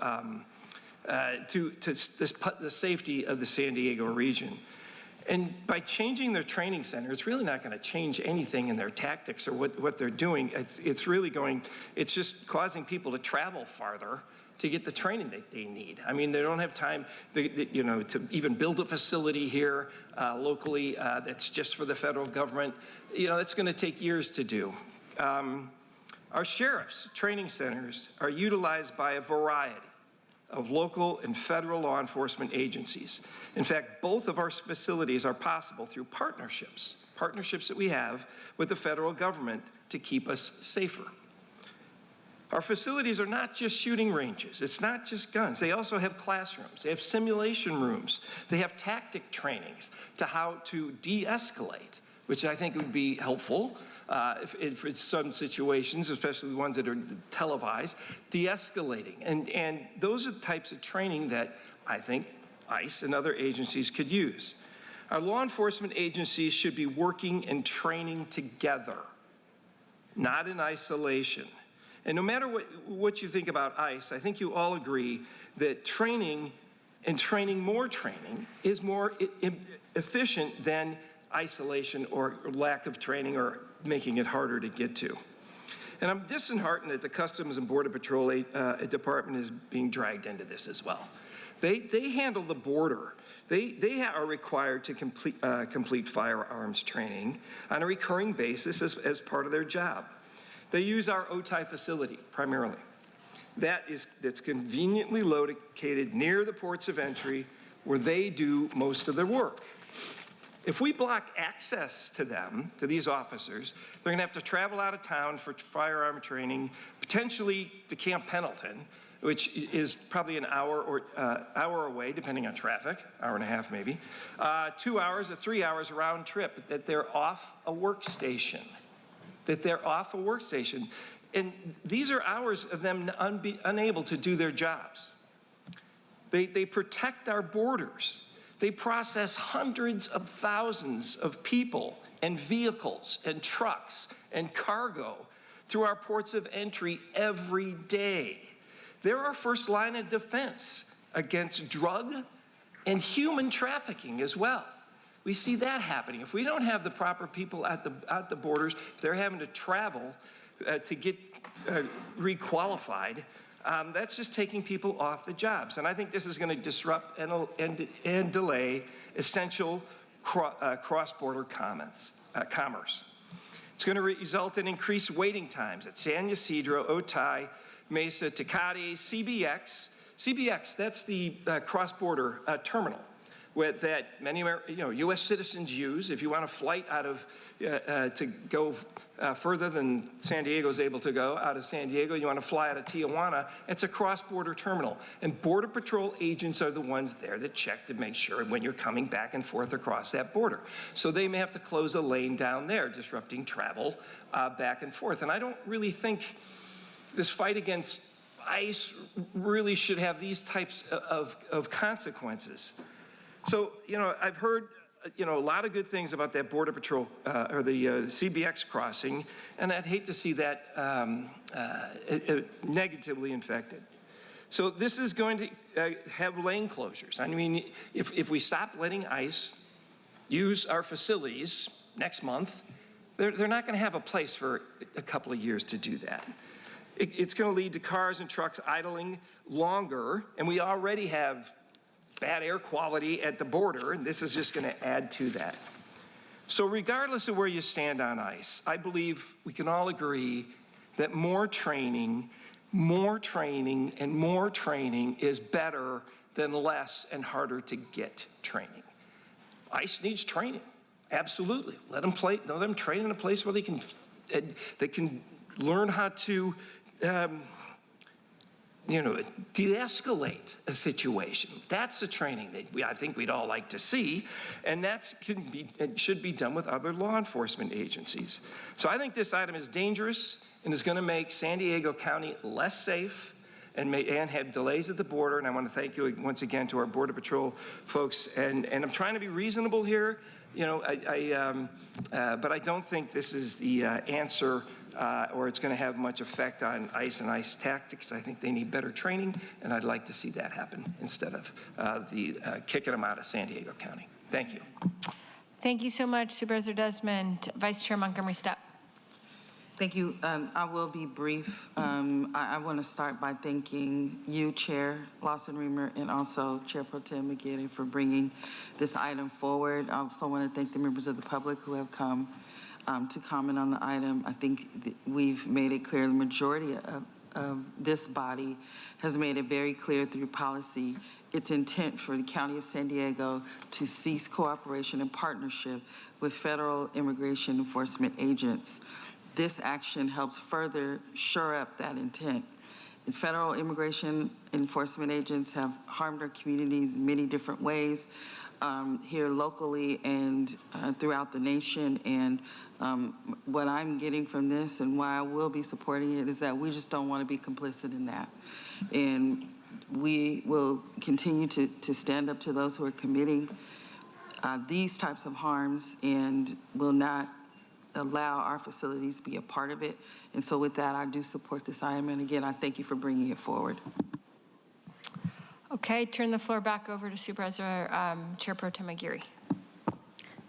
the safety of the San Diego region. And by changing their training center, it's really not going to change anything in their tactics or what they're doing. It's just causing people to travel farther to get the training that they need. I mean, they don't have time, to even build a facility here locally that's just for the federal government. That's going to take years to do. Our sheriff's training centers are utilized by a variety of local and federal law enforcement agencies. In fact, both of our facilities are possible through partnerships that we have with the federal government to keep us safer. Our facilities are not just shooting ranges. It's not just guns. They also have classrooms. They have simulation rooms. They have tactic trainings to how to de-escalate, which I think would be helpful for some situations, especially the ones that are televised, de-escalating. And those are the types of training that I think ICE and other agencies could use. Our law enforcement agencies should be working and training together, not in isolation. And no matter what you think about ICE, I think you all agree that training and more training is more efficient than isolation or lack of training or making it harder to get to. And I'm disheartened that the Customs and Border Patrol Department is being dragged into this as well. They handle the border. They are required to complete firearms training on a recurring basis as part of their job. They use our OTI facility primarily. That's conveniently located near the ports of entry where they do most of their work. If we block access to them, to these officers, they're going to have to travel out of town for firearm training, potentially to Camp Pendleton, which is probably an hour away, depending on traffic, hour and a half maybe, 2 hours or 3 hours round trip, that they're off a workstation. And these are hours of them unable to do their jobs. They protect our borders. They process hundreds of thousands of people and vehicles and trucks and cargo through our ports of entry every day. They're our first line of defense against drug and human trafficking as well. We see that happening. If we don't have the proper people at the borders, if they're having to travel to get requalified, that's just taking people off the jobs. And I think this is going to disrupt and delay essential cross-border commerce. It's going to result in increased waiting times at San Ysidro, Otay, Mesa, Tecate, CBX. CBX, that's the cross-border terminal that many U.S. citizens use. If you want a flight out of to go further than San Diego is able to go, out of San Diego, you want to fly out of Tijuana, it's a cross-border terminal. And Border Patrol agents are the ones there that check to make sure when you're coming back and forth across that border. So they may have to close a lane down there, disrupting travel back and forth. And I don't really think this fight against ICE really should have these types of consequences. So, I've heard, a lot of good things about that Border Patrol or the CBX crossing, and I'd hate to see that negatively infected. So this is going to have lane closures. I mean, if we stop letting ICE use our facilities next month, they're not going to have a place for a couple of years to do that. It's going to lead to cars and trucks idling longer, and we already have bad air quality at the border, and this is just going to add to that. So regardless of where you stand on ICE, I believe we can all agree that more training, and more training is better than less and harder to get training. ICE needs training, absolutely. Let them train in a place where they can learn how to de-escalate a situation. That's the training that I think we'd all like to see, and should be done with other law enforcement agencies. So I think this item is dangerous and is going to make San Diego County less safe and have delays at the border. And I want to thank you once again to our Border Patrol folks. And I'm trying to be reasonable here, but I don't think this is the answer. Or it's going to have much effect on ICE and ICE tactics. I think they need better training, and I'd like to see that happen instead of kicking them out of San Diego County. Thank you. Thank you so much, Supervisor Desmond. Vice Chair Montgomery Stepp. Thank you. I will be brief. I want to start by thanking you, Chair Lawson-Remer, and also Chair Pro Tem McGinn for bringing this item forward. I also want to thank the members of the public who have come to comment on the item. I think we've made it clear, the majority of this body has made it very clear through policy its intent for the County of San Diego to cease cooperation and partnership with federal immigration enforcement agents. This action helps further shore up that intent. And federal immigration enforcement agents have harmed our communities in many different ways, here locally and throughout the nation. And what I'm getting from this and why I will be supporting it is that we just don't want to be complicit in that. And we will continue to stand up to those who are committing these types of harms and will not allow our facilities to be a part of it. And so with that, I do support this item. And again, I thank you for bringing it forward. Okay, turn the floor back over to Supervisor Chair Pro Tem Aguirre.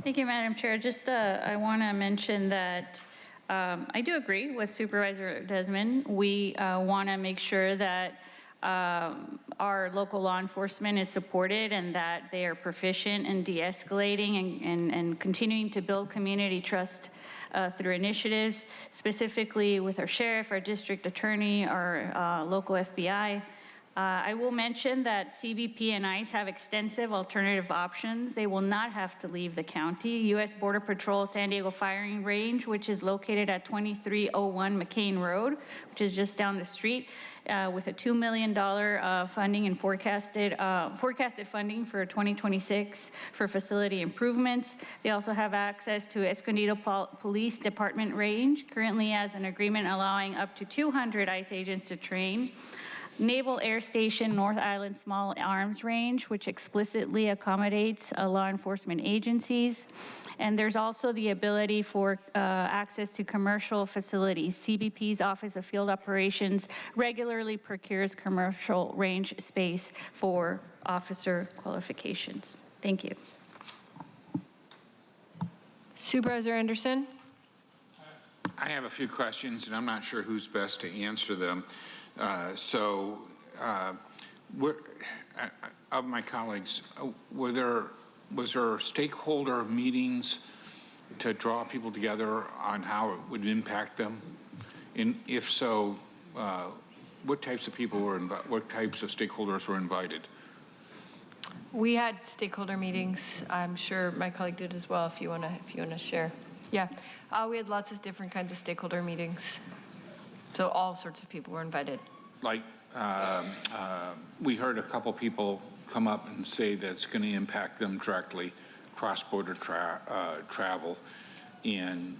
Thank you, Madam Chair. Just I want to mention that I do agree with Supervisor Desmond. We want to make sure that our local law enforcement is supported and that they are proficient in de-escalating and continuing to build community trust through initiatives, specifically with our sheriff, our district attorney, our local FBI. I will mention that CBP and ICE have extensive alternative options. They will not have to leave the county. U.S. Border Patrol San Diego Firing Range, which is located at 2301 McCain Road, which is just down the street, with a $2 million funding and forecasted funding for 2026 for facility improvements. They also have access to Escondido Police Department Range, currently has an agreement allowing up to 200 ICE agents to train. Naval Air Station North Island Small Arms Range, which explicitly accommodates law enforcement agencies. And there's also the ability for access to commercial facilities. CBP's Office of Field Operations regularly procures commercial range space for officer qualifications. Thank you. Supervisor Anderson? I have a few questions, and I'm not sure who's best to answer them. Of my colleagues, was there stakeholder meetings to draw people together on how it would impact them? And if so, what types of people were what types of stakeholders were invited? We had stakeholder meetings. I'm sure my colleague did as well. If you want to share, yeah, we had lots of different kinds of stakeholder meetings. So all sorts of people were invited. Like we heard a couple people come up and say that it's going to impact them directly, cross-border travel and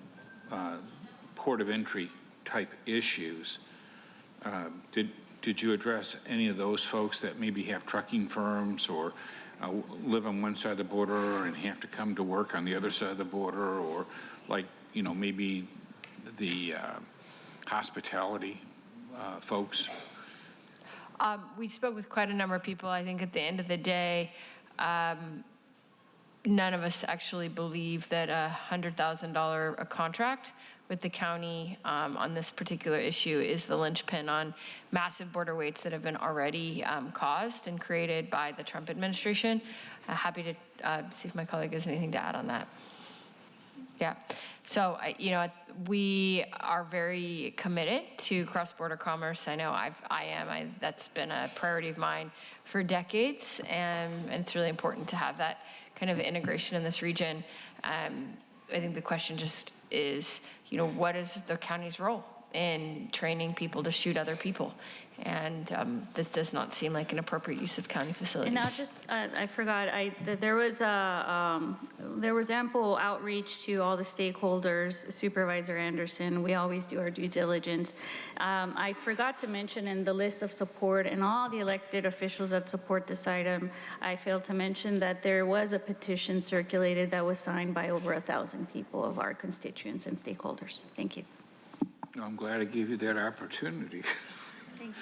port of entry type issues. Did you address any of those folks that maybe have trucking firms or live on one side of the border and have to come to work on the other side of the border, or like, you know, maybe the hospitality folks? We spoke with quite a number of people. I think at the end of the day, none of us actually believe that a $100,000 contract with the county on this particular issue is the linchpin on massive border waits that have been already caused and created by the Trump administration. Happy to see if my colleague has anything to add on that. Yeah, so you know, we are very committed to cross-border commerce. I know I am. That's been a priority of mine for decades, and it's really important to have that kind of integration in this region. I think the question just is, you know, what is the county's role in training people to shoot other people? And this does not seem like an appropriate use of county facilities. And I'll just, I forgot, there was ample outreach to all the stakeholders, Supervisor Anderson. We always do our due diligence. I forgot to mention in the list of support and all the elected officials that support this item, I failed to mention that there was a petition circulated that was signed by over 1,000 people of our constituents and stakeholders. Thank you. I'm glad I gave you that opportunity. Thank you.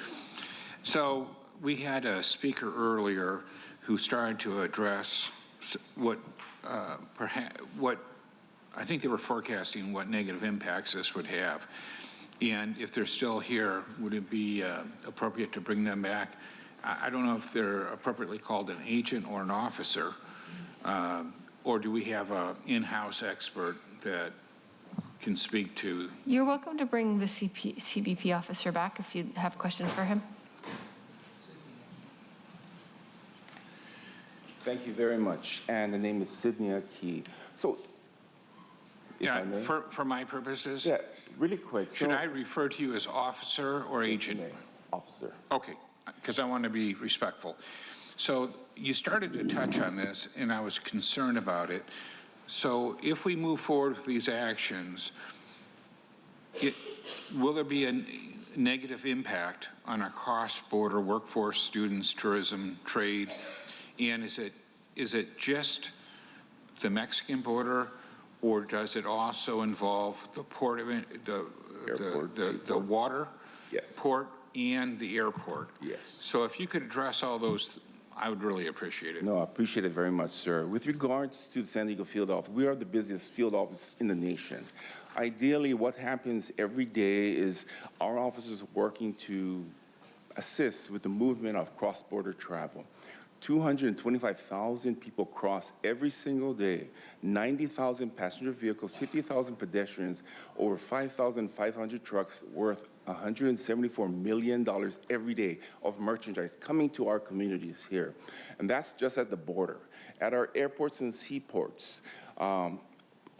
So we had a speaker earlier who started to address what I think they were forecasting what negative impacts this would have. And if they're still here, would it be appropriate to bring them back? I don't know if they're appropriately called an agent or an officer, or do we have an in-house expert that can speak to? You're welcome to bring the CBP officer back if you have questions for him. Thank you very much. And the name is Sydney Key. So, yeah, for my purposes? Yeah, really quick. Should I refer to you as officer or agent? Officer. Okay, because I want to be respectful. So you started to touch on this, and I was concerned about it. So if we move forward with these actions, will there be a negative impact on our cross-border workforce, students, tourism, trade? And is it just the Mexican border, or does it also involve the port of the water, yes, port, and the airport? Yes. So if you could address all those, I would really appreciate it. No, I appreciate it very much, sir. With regards to the San Diego field office, we are the busiest field office in the nation. Ideally, what happens every day is our officers working to assist with the movement of cross-border travel. 225,000 people cross every single day, 90,000 passenger vehicles, 50,000 pedestrians, over 5,500 trucks worth $174 million every day of merchandise coming to our communities here. And that's just at the border. At our airports and seaports,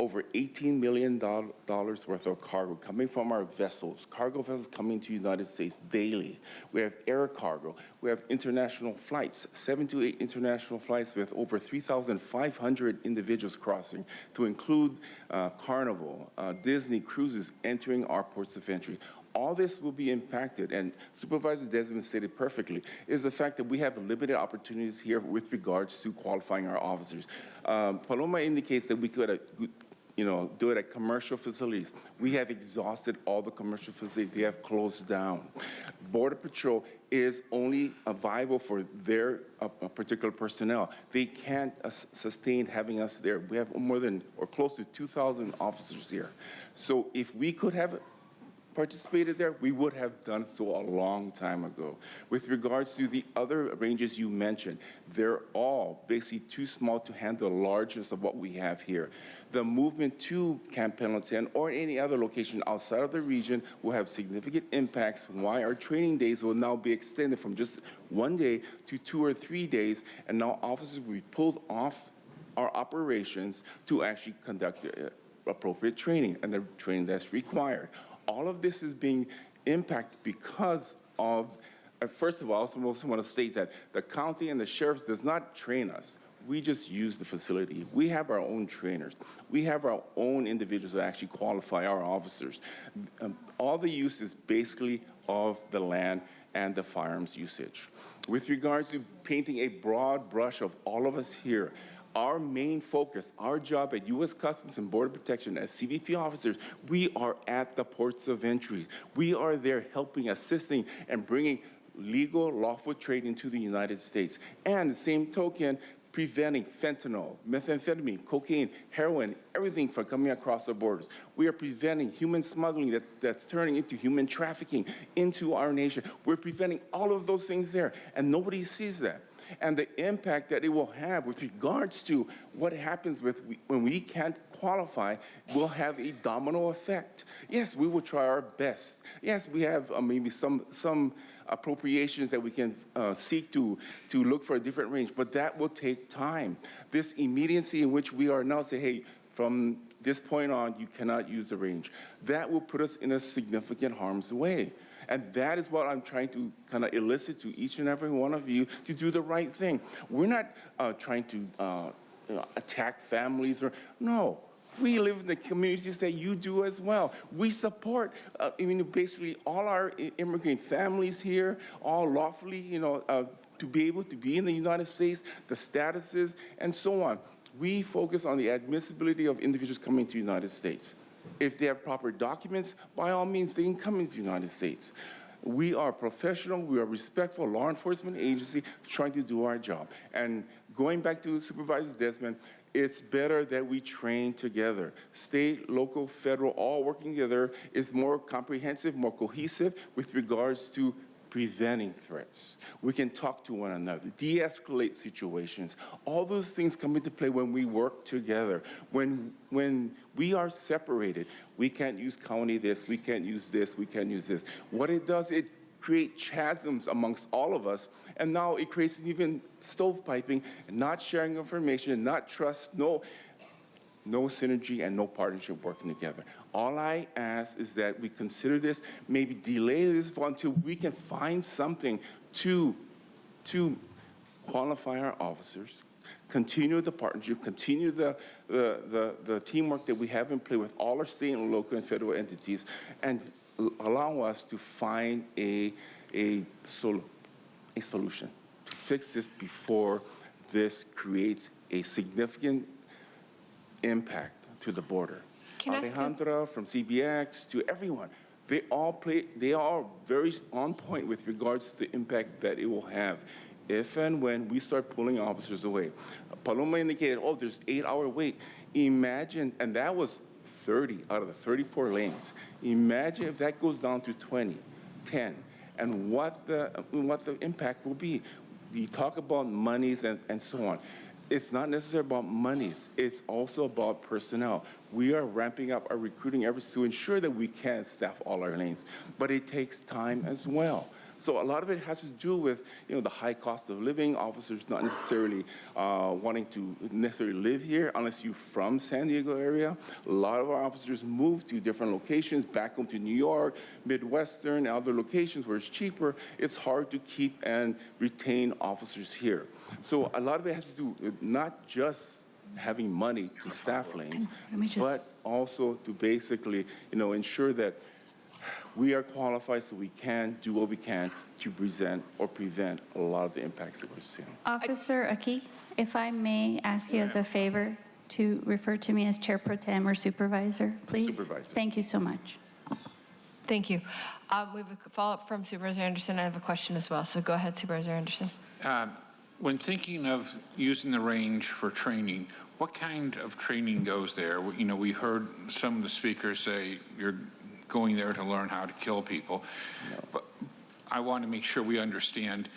over $18 million worth of cargo coming from our vessels, cargo vessels coming to the United States daily. We have air cargo. We have international flights, 7 to 8 international flights with over 3,500 individuals crossing, to include Carnival, Disney cruises entering our ports of entry. all this will be impacted, and Supervisor Desmond stated perfectly, is the fact that we have limited opportunities here with regards to qualifying our officers. Paloma indicates that we could do it at commercial facilities. We have exhausted all the commercial facilities. They have closed down. Border Patrol is only viable for their particular personnel. They can't sustain having us there. We have more than, or close to 2,000 officers here. So if we could have participated there, we would have done so a long time ago. With regards to the other ranges you mentioned, they're all basically too small to handle the largest of what we have here. The movement to Camp Pendleton or any other location outside of the region will have significant impacts, why our training days will now be extended from just 1 day to 2 or 3 days, and now officers will be pulled off our operations to actually conduct appropriate training and the training that's required. All of this is being impacted because of, first of all, I also want to state that the county and the sheriffs does not train us. We just use the facility. We have our own trainers. We have our own individuals that actually qualify our officers. All the use is basically of the land and the firearms usage. With regards to painting a broad brush of all of us here, our main focus, our job at U.S. Customs and Border Protection as CBP officers, we are at the ports of entry. We are there helping, assisting, and bringing legal, lawful trade into the United States. And the same token, preventing fentanyl, methamphetamine, cocaine, heroin, everything from coming across our borders. We are preventing human smuggling that's turning into human trafficking into our nation. We're preventing all of those things there, and nobody sees that. And the impact that it will have with regards to what happens when we can't qualify will have a domino effect. Yes, we will try our best. Yes, we have maybe some appropriations that we can seek to look for a different range, but that will take time. This immediacy in which we are now saying, hey, from this point on, you cannot use the range, that will put us in a significant harm's way. And that is what I'm trying to kind of elicit to each and every one of you to do the right thing. We're not trying to attack families no. We live in the communities that you do as well. We support, basically all our immigrant families here, all lawfully, to be able to be in the United States, the statuses, and so on. We focus on the admissibility of individuals coming to the United States. If they have proper documents, by all means, they can come into the United States. We are professional, we are respectful law enforcement agency trying to do our job. And going back to Supervisor Desmond, it's better that we train together. State, local, federal, all working together is more comprehensive, more cohesive with regards to preventing threats. We can talk to one another, de-escalate situations. All those things come into play when we work together. When we are separated, we can't use county this, we can't use this, we can't use this. What it does, it creates chasms amongst all of us, and now it creates even stovepiping, not sharing information, not trust, no synergy and no partnership working together. All I ask is that we consider this, maybe delay this until we can find something to qualify our officers, continue the partnership, continue the teamwork that we have in play with all our state and local and federal entities, and allow us to find a solution to fix this before this creates a significant impact to the border. Alejandra from CBX to everyone, they are very on point with regards to the impact that it will have if and when we start pulling officers away. Paloma indicated, oh, there's 8-hour wait. Imagine, and that was 30 out of the 34 lanes. Imagine if that goes down to 20, 10, and what the impact will be. We talk about monies and so on. It's not necessarily about monies. It's also about personnel. We are ramping up our recruiting efforts to ensure that we can staff all our lanes, but it takes time as well. So a lot of it has to do with, the high cost of living, officers not necessarily wanting to necessarily live here unless you're from San Diego area. A lot of our officers move to different locations, back home to New York, Midwestern, other locations where it's cheaper. It's hard to keep and retain officers here. So a lot of it has to do with not just having money to staff lanes, but also to basically, ensure that we are qualified so we can do what we can to present or prevent a lot of the impacts that we're seeing. Officer Aki, if I may ask you as a favor to refer to me as Chair Pro Tem or Supervisor, please. Supervisor. Thank you so much. Thank you. We have a follow-up from Supervisor Anderson. I have a question as well, so go ahead, Supervisor Anderson. When thinking of using the range for training, what kind of training goes there? You know, we heard some of the speakers say you're going there to learn how to kill people, but I want to make sure we understand.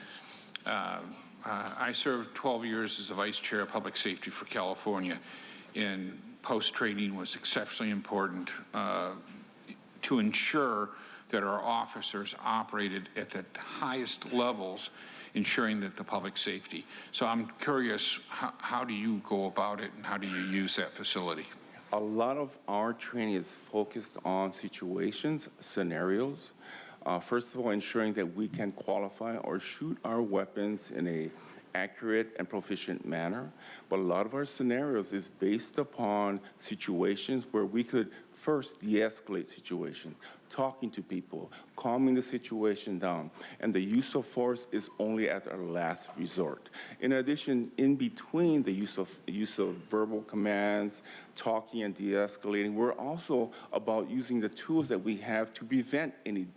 I served 12 years as a Vice Chair of Public Safety for California, and post-training was exceptionally important to ensure that our officers operated at the highest levels, ensuring that the public safety. So I'm curious, how do you go about it and how do you use that facility? A lot of our training is focused on situations, scenarios. First of all, ensuring that we can qualify or shoot our weapons in a accurate and proficient manner. But a lot of our scenarios is based upon situations where we could first de-escalate situations, talking to people, calming the situation down, and the use of force is only at our last resort. In addition, in between the use of verbal commands, talking and de-escalating, we're also about using the tools that we have to prevent any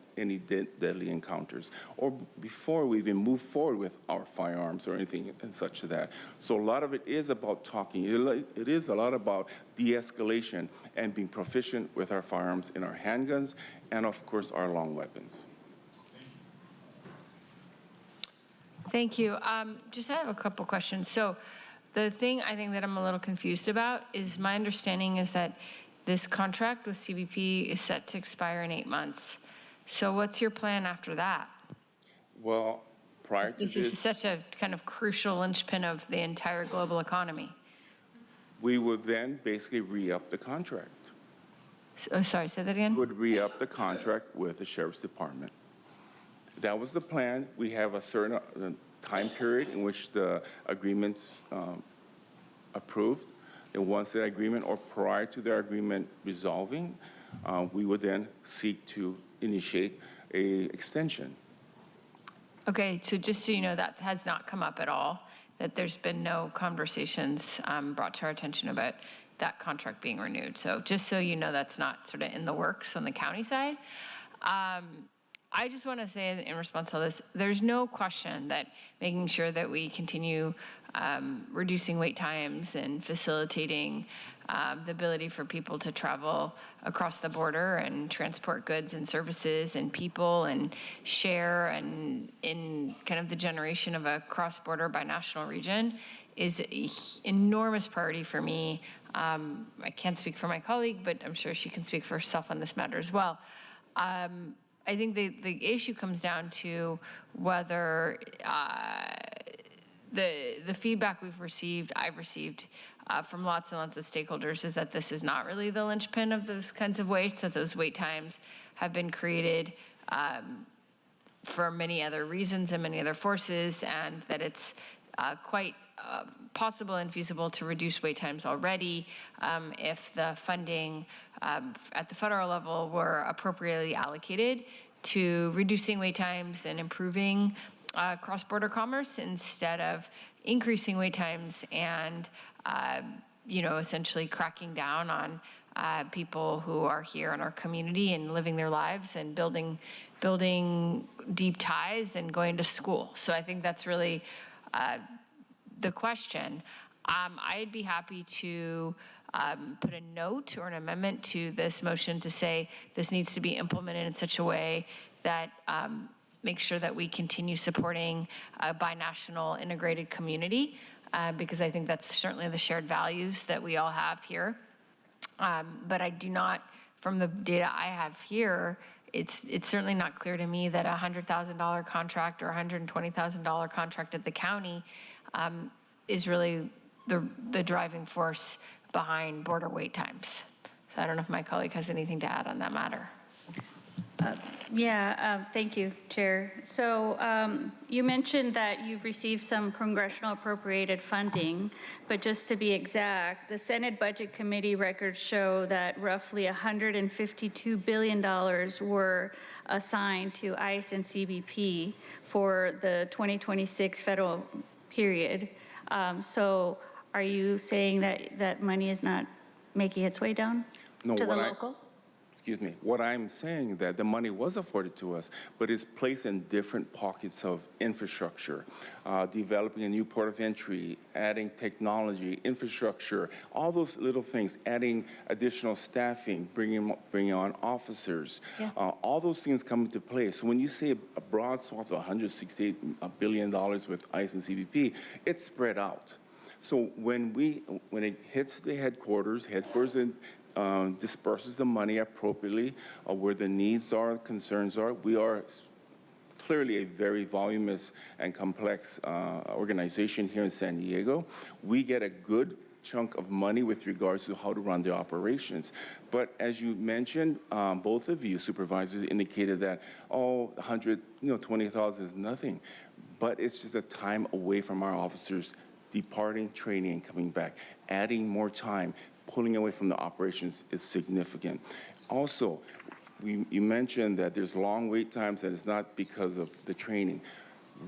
deadly encounters, or before we even move forward with our firearms or anything and such as that. So a lot of it is about talking. It is a lot about de-escalation and being proficient with our firearms in our handguns and, of course, our long weapons. Thank you. Just I have a couple questions. So the thing I think that I'm a little confused about is my understanding is that this contract with CBP is set to expire in 8 months. So what's your plan after that? Well, prior to this is such a kind of crucial linchpin of the entire global economy. We would then basically re-up the contract. Oh, sorry, say that again? We would re-up the contract with the Sheriff's Department. That was the plan. We have a certain time period in which the agreement's approved. And once the agreement or prior to the agreement resolving, we would then seek to initiate a extension. Okay, so just so you know, that has not come up at all, that there's been no conversations brought to our attention about that contract being renewed. So just so you know, that's not sort of in the works on the county side. I just want to say in response to this, there's no question that making sure that we continue reducing wait times and facilitating the ability for people to travel across the border and transport goods and services and people and share and in kind of the generation of a cross-border binational region is an enormous priority for me. I can't speak for my colleague, but I'm sure she can speak for herself on this matter as well. I think the issue comes down to whether the feedback I've received from lots and lots of stakeholders is that this is not really the linchpin of those kinds of waits, that those wait times have been created for many other reasons and many other forces, and that it's quite possible and feasible to reduce wait times already if the funding at the federal level were appropriately allocated to reducing wait times and improving cross-border commerce instead of increasing wait times and essentially cracking down on people who are here in our community and living their lives and building deep ties and going to school. So I think that's really the question. I'd be happy to put a note or an amendment to this motion to say this needs to be implemented in such a way that makes sure that we continue supporting a binational integrated community, because I think that's certainly the shared values that we all have here. But I do not, from the data I have here, it's certainly not clear to me that a $100,000 contract or $120,000 contract at the county is really the driving force behind border wait times. So I don't know if my colleague has anything to add on that matter. Thank you, Chair. So you mentioned that you've received some congressional appropriated funding, but just to be exact, the Senate Budget Committee records show that roughly $152 billion were assigned to ICE and CBP for the 2026 federal period. So are you saying that that money is not making its way down to the local? Excuse me, what I'm saying that the money was afforded to us, but it's placed in different pockets of infrastructure, developing a new port of entry, adding technology, infrastructure, all those little things, adding additional staffing, bringing on officers, all those things come into play. So when you say a broad swath of $168 billion with ICE and CBP, it's spread out. So when it hits the headquarters disperses the money appropriately where the needs are, concerns are. We are clearly a very voluminous and complex organization here in San Diego. We get a good chunk of money with regards to how to run the operations. But as you mentioned, both of you supervisors indicated that, 120,000 is nothing. But it's just a time away from our officers departing, training, and coming back. Adding more time, pulling away from the operations is significant. Also, you mentioned that there's long wait times, and it's not because of the training.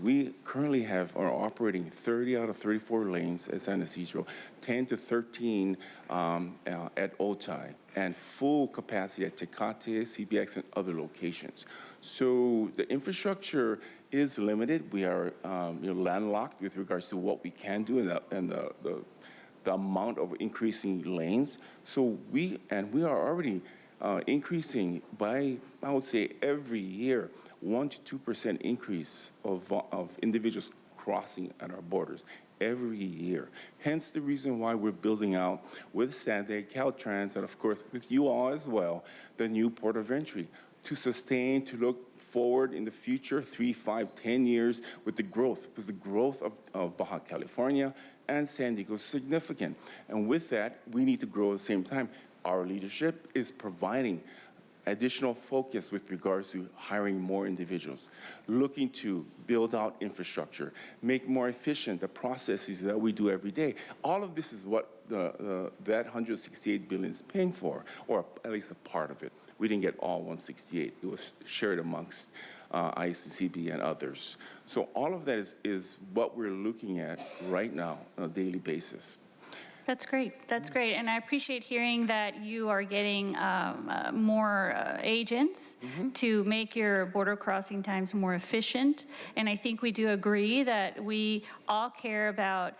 We currently are operating 30 out of 34 lanes at San Ysidro, 10 to 13 at Otay, and full capacity at Tecate, CBX, and other locations. So the infrastructure is limited. We are landlocked with regards to what we can do and the amount of increasing lanes. So we are already increasing by, I would say, every year, 1% to 2% increase of individuals crossing at our borders every year. Hence the reason why we're building out with Sanday, Caltrans, and of course with you all as well, the new port of entry to sustain, to look forward in the future, 3, 5, 10 years with the growth, because the growth of Baja California and San Diego is significant. And with that, we need to grow at the same time. Our leadership is providing additional focus with regards to hiring more individuals, looking to build out infrastructure, make more efficient the processes that we do every day. All of this is what that $168 billion is paying for, or at least a part of it. We didn't get all 168. It was shared amongst ICCB and others. So all of that is what we're looking at right now on a daily basis. That's great. That's great. And I appreciate hearing that you are getting more agents to make your border crossing times more efficient. And I think we do agree that we all care about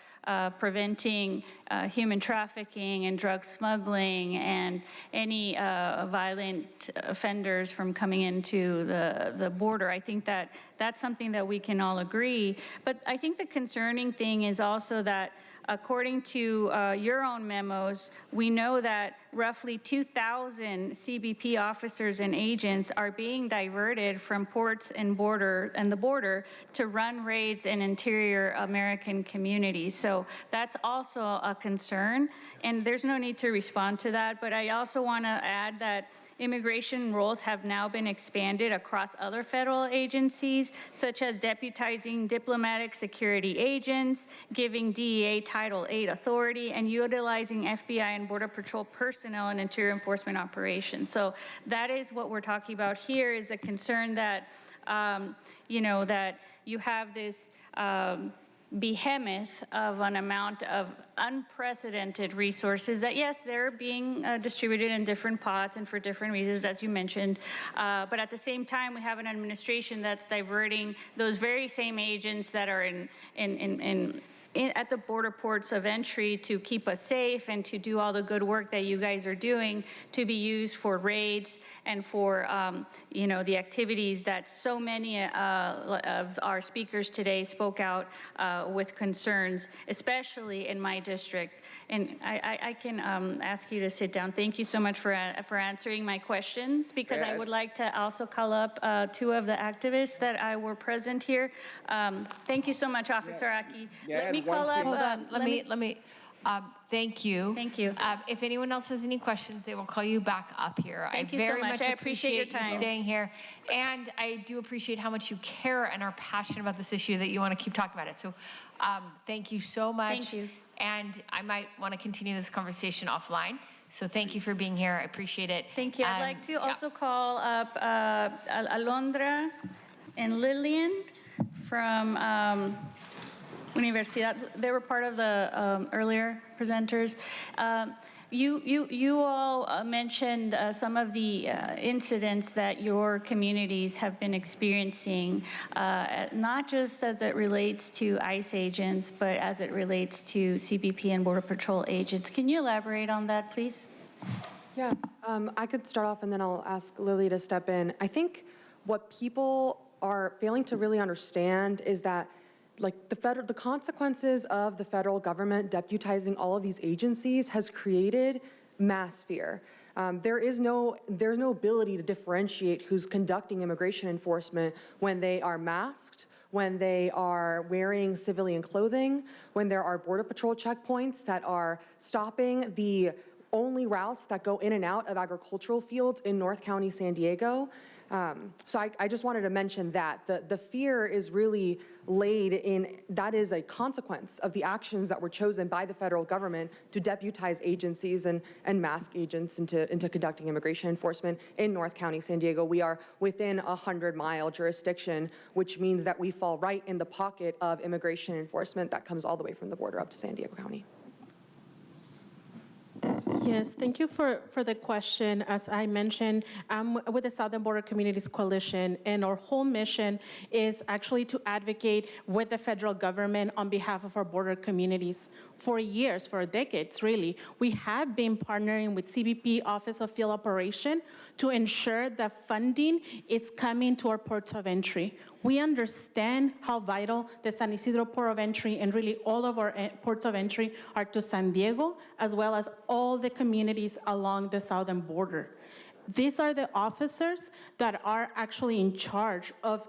preventing human trafficking and drug smuggling and any violent offenders from coming into the border. I think that that's something that we can all agree. But I think the concerning thing is also that according to your own memos, we know that roughly 2,000 CBP officers and agents are being diverted from ports and the border to run raids in interior American communities. So that's also a concern, and there's no need to respond to that. But I also want to add that immigration roles have now been expanded across other federal agencies, such as deputizing diplomatic security agents, giving DEA Title VIII authority, and utilizing FBI and Border Patrol personnel in interior enforcement operations. So that is what we're talking about here, is a concern that, that you have this behemoth of an amount of unprecedented resources that, yes, they're being distributed in different pots and for different reasons, as you mentioned. But at the same time, we have an administration that's diverting those very same agents that are at the border ports of entry to keep us safe and to do all the good work that you guys are doing to be used for raids and for, the activities that so many of our speakers today spoke out with concerns, especially in my district. And I can ask you to sit down. Thank you so much for answering my questions, because I would like to also call up 2 of the activists that were present here. Thank you so much, Officer Aki. Let me call up. Hold on. Let me. Thank you. Thank you. If anyone else has any questions, they will call you back up here. Thank you I so very much. much I appreciate your you time. staying here. And I do appreciate how much you care and are passionate about this issue, that you want to keep talking about it. So thank you so much. Thank you. And I might want to continue this conversation offline. So thank you for being here. I appreciate it. Thank you. I'd like to also call up Alondra and Lillian from Universidad. They were part of the earlier presenters. You all mentioned some of the incidents that your communities have been experiencing, not just as it relates to ICE agents, but as it relates to CBP and Border Patrol agents. Can you elaborate on that, please? Yeah, I could start off and then I'll ask Lily to step in. I think what people are failing to really understand is that the consequences of the federal government deputizing all of these agencies has created mass fear. There's no ability to differentiate who's conducting immigration enforcement when they are masked, when they are wearing civilian clothing, when there are Border Patrol checkpoints that are stopping the only routes that go in and out of agricultural fields in North County, San Diego. So I just wanted to mention that. The fear is really laid in, that is a consequence of the actions that were chosen by the federal government to deputize agencies and mask agents into conducting immigration enforcement in North County, San Diego. We are within a 100-mile jurisdiction, which means that we fall right in the pocket of immigration enforcement that comes all the way from the border up to San Diego County. Yes, thank you for the question. As I mentioned, I'm with the Southern Border Communities Coalition, and our whole mission is actually to advocate with the federal government on behalf of our border communities. For years, for decades, really, we have been partnering with CBP Office of Field Operation to ensure that funding is coming to our ports of entry. We understand how vital the San Isidro Port of Entry and really all of our ports of entry are to San Diego, as well as all the communities along the southern border. These are the officers that are actually in charge of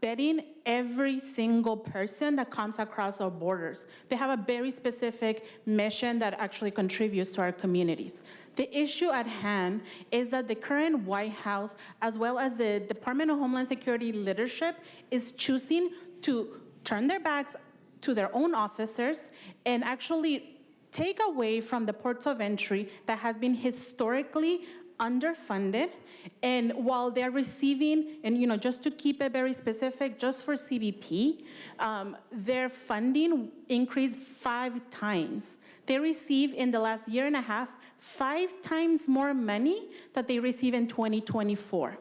vetting every single person that comes across our borders. They have a very specific mission that actually contributes to our communities. The issue at hand is that the current White House, as well as the Department of Homeland Security leadership, is choosing to turn their backs to their own officers and actually take away from the ports of entry that have been historically underfunded. And while they're receiving, and just to keep it very specific, just for CBP, their funding increased 5 times. They receive in the last year and a half 5 times more money that they receive in 2024.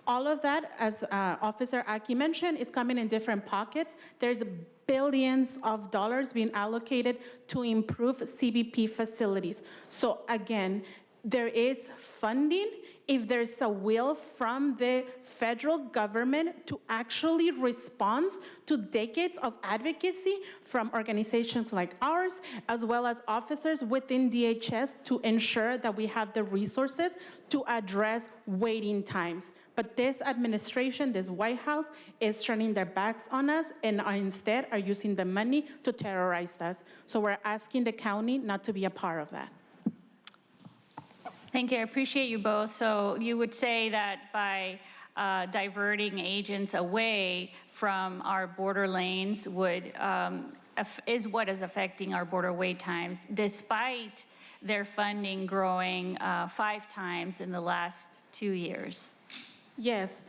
All of that, as Officer Aki mentioned, is coming in different pockets. There's billions of dollars being allocated to improve CBP facilities. So again, there is funding if there's a will from the federal government to actually respond to decades of advocacy from organizations like ours, as well as officers within DHS to ensure that we have the resources to address waiting times. But this administration, this White House, is turning their backs on us and instead are using the money to terrorize us. So we're asking the county not to be a part of that. Thank you. I appreciate you both. So you would say that by diverting agents away from our border lanes is what is affecting our border wait times, despite their funding growing 5 times in the last 2 years. Yes,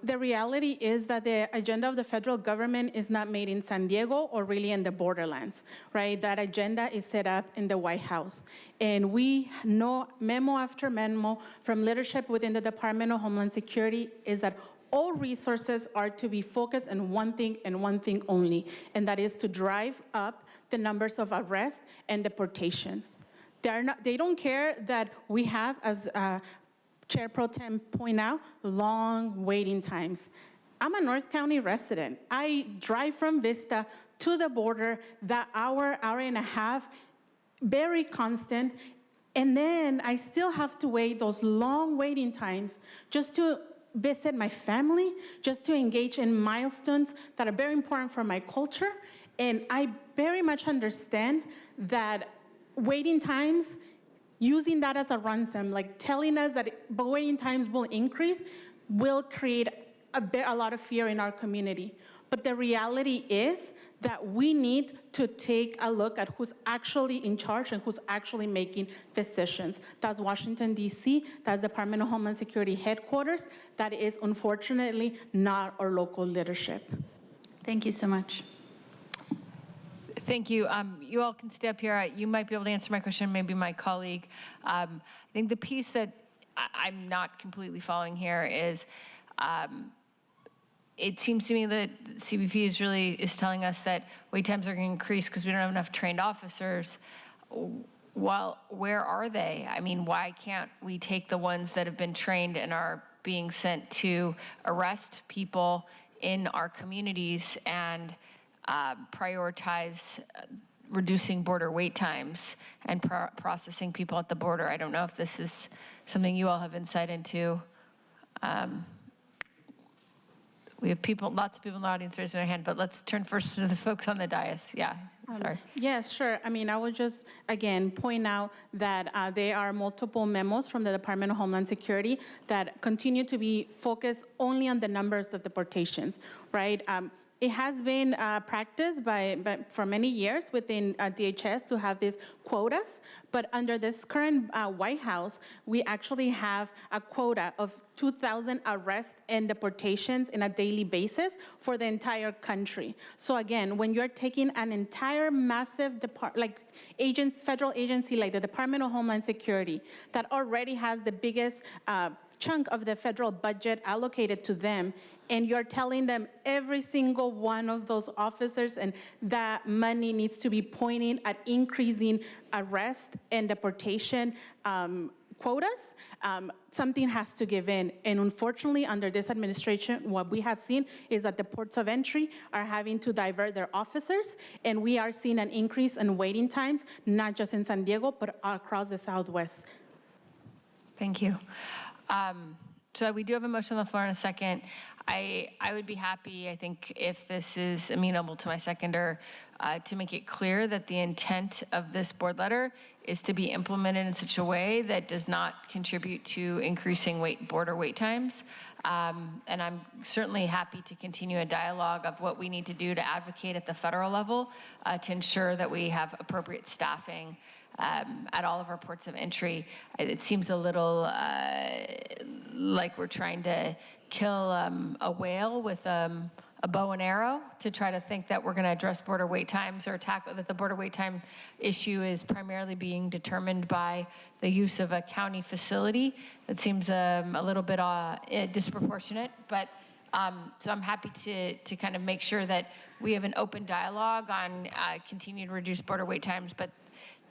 the reality is that the agenda of the federal government is not made in San Diego or really in the borderlands, right? That agenda is set up in the White House. And we know memo after memo from leadership within the Department of Homeland Security is that all resources are to be focused on one thing and one thing only, and that is to drive up the numbers of arrests and deportations. They don't care that we have, as Chair Pro Tem point out, long waiting times. I'm a North County resident. I drive from Vista to the border, that hour and a half, very constant, and then I still have to wait those long waiting times just to visit my family, just to engage in milestones that are very important for my culture, And I very much understand that waiting times, using that as a ransom, like telling us that waiting times will increase, will create a lot of fear in our community. But the reality is that we need to take a look at who's actually in charge and who's actually making decisions. That's Washington, D.C., that's Department of Homeland Security headquarters. That is unfortunately not our local leadership. Thank you so much. Thank you. You all can stay up here. You might be able to answer my question, maybe my colleague. I think the piece that I'm not completely following here is it seems to me that CBP is telling us that wait times are going to increase because we don't have enough trained officers. Well, where are they? I mean, why can't we take the ones that have been trained and are being sent to arrest people in our communities and prioritize reducing border wait times and processing people at the border? I don't know if this is something you all have insight into. We have lots of people in the audience raising their hand, but let's turn first to the folks on the dais. Yeah, sorry. Yes, sure. I mean, I would just, again, point out that there are multiple memos from the Department of Homeland Security that continue to be focused only on the numbers of deportations, right? It has been practiced for many years within DHS to have these quotas, but under this current White House, we actually have a quota of 2,000 arrests and deportations on a daily basis for the entire country. So again, when you're taking an entire massive federal agency like the Department of Homeland Security that already has the biggest chunk of the federal budget allocated to them, and you're telling them every single one of those officers and that money needs to be pointing at increasing arrest and deportation quotas, something has to give in. And unfortunately, under this administration, what we have seen is that the ports of entry are having to divert their officers, and we are seeing an increase in waiting times, not just in San Diego, but across the Southwest. Thank you. So we do have a motion on the floor in a second. I would be happy, I think, if this is amenable to my seconder, to make it clear that the intent of this board letter is to be implemented in such a way that does not contribute to increasing border wait times. And I'm certainly happy to continue a dialogue of what we need to do to advocate at the federal level to ensure that we have appropriate staffing at all of our ports of entry. It seems a little like we're trying to kill a whale with a bow and arrow to try to think that we're going to address border wait times or tackle that the border wait time issue is primarily being determined by the use of a county facility. It seems a little bit disproportionate, but so I'm happy to kind of make sure that we have an open dialogue on continuing to reduce border wait times, but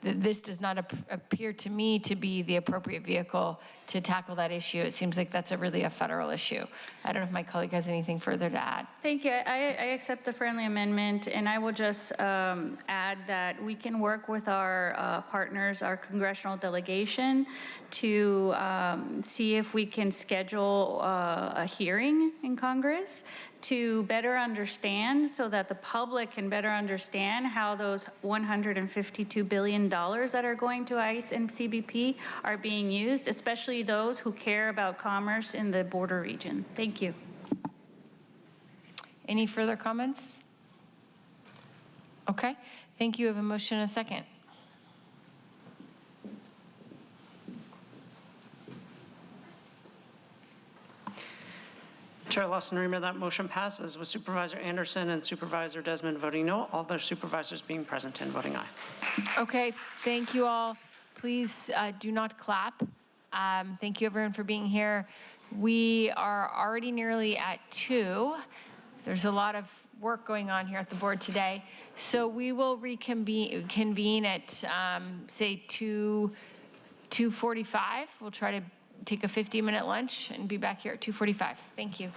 this does not appear to me to be the appropriate vehicle to tackle that issue. It seems like that's really a federal issue. I don't know if my colleague has anything further to add. Thank you. I accept the friendly amendment, and I will just add that we can work with our partners, our congressional delegation, to see if we can schedule a hearing in Congress to better understand, so that the public can better understand how those $152 billion that are going to ICE and CBP are being used, especially those who care about commerce in the border region. Thank you. Any further comments? Okay, thank you. I have a motion and a second. Chair Lawson-Remer, that motion passes with Supervisor Anderson and Supervisor Desmond voting no, all their supervisors being present and voting aye. Okay, thank you all. Please do not clap. Thank you everyone for being here. We are already nearly at 2. There's a lot of work going on here at the board today. So we will convene at say 2:45. We'll try to take a 50-minute lunch and be back here at 2:45. Thank you.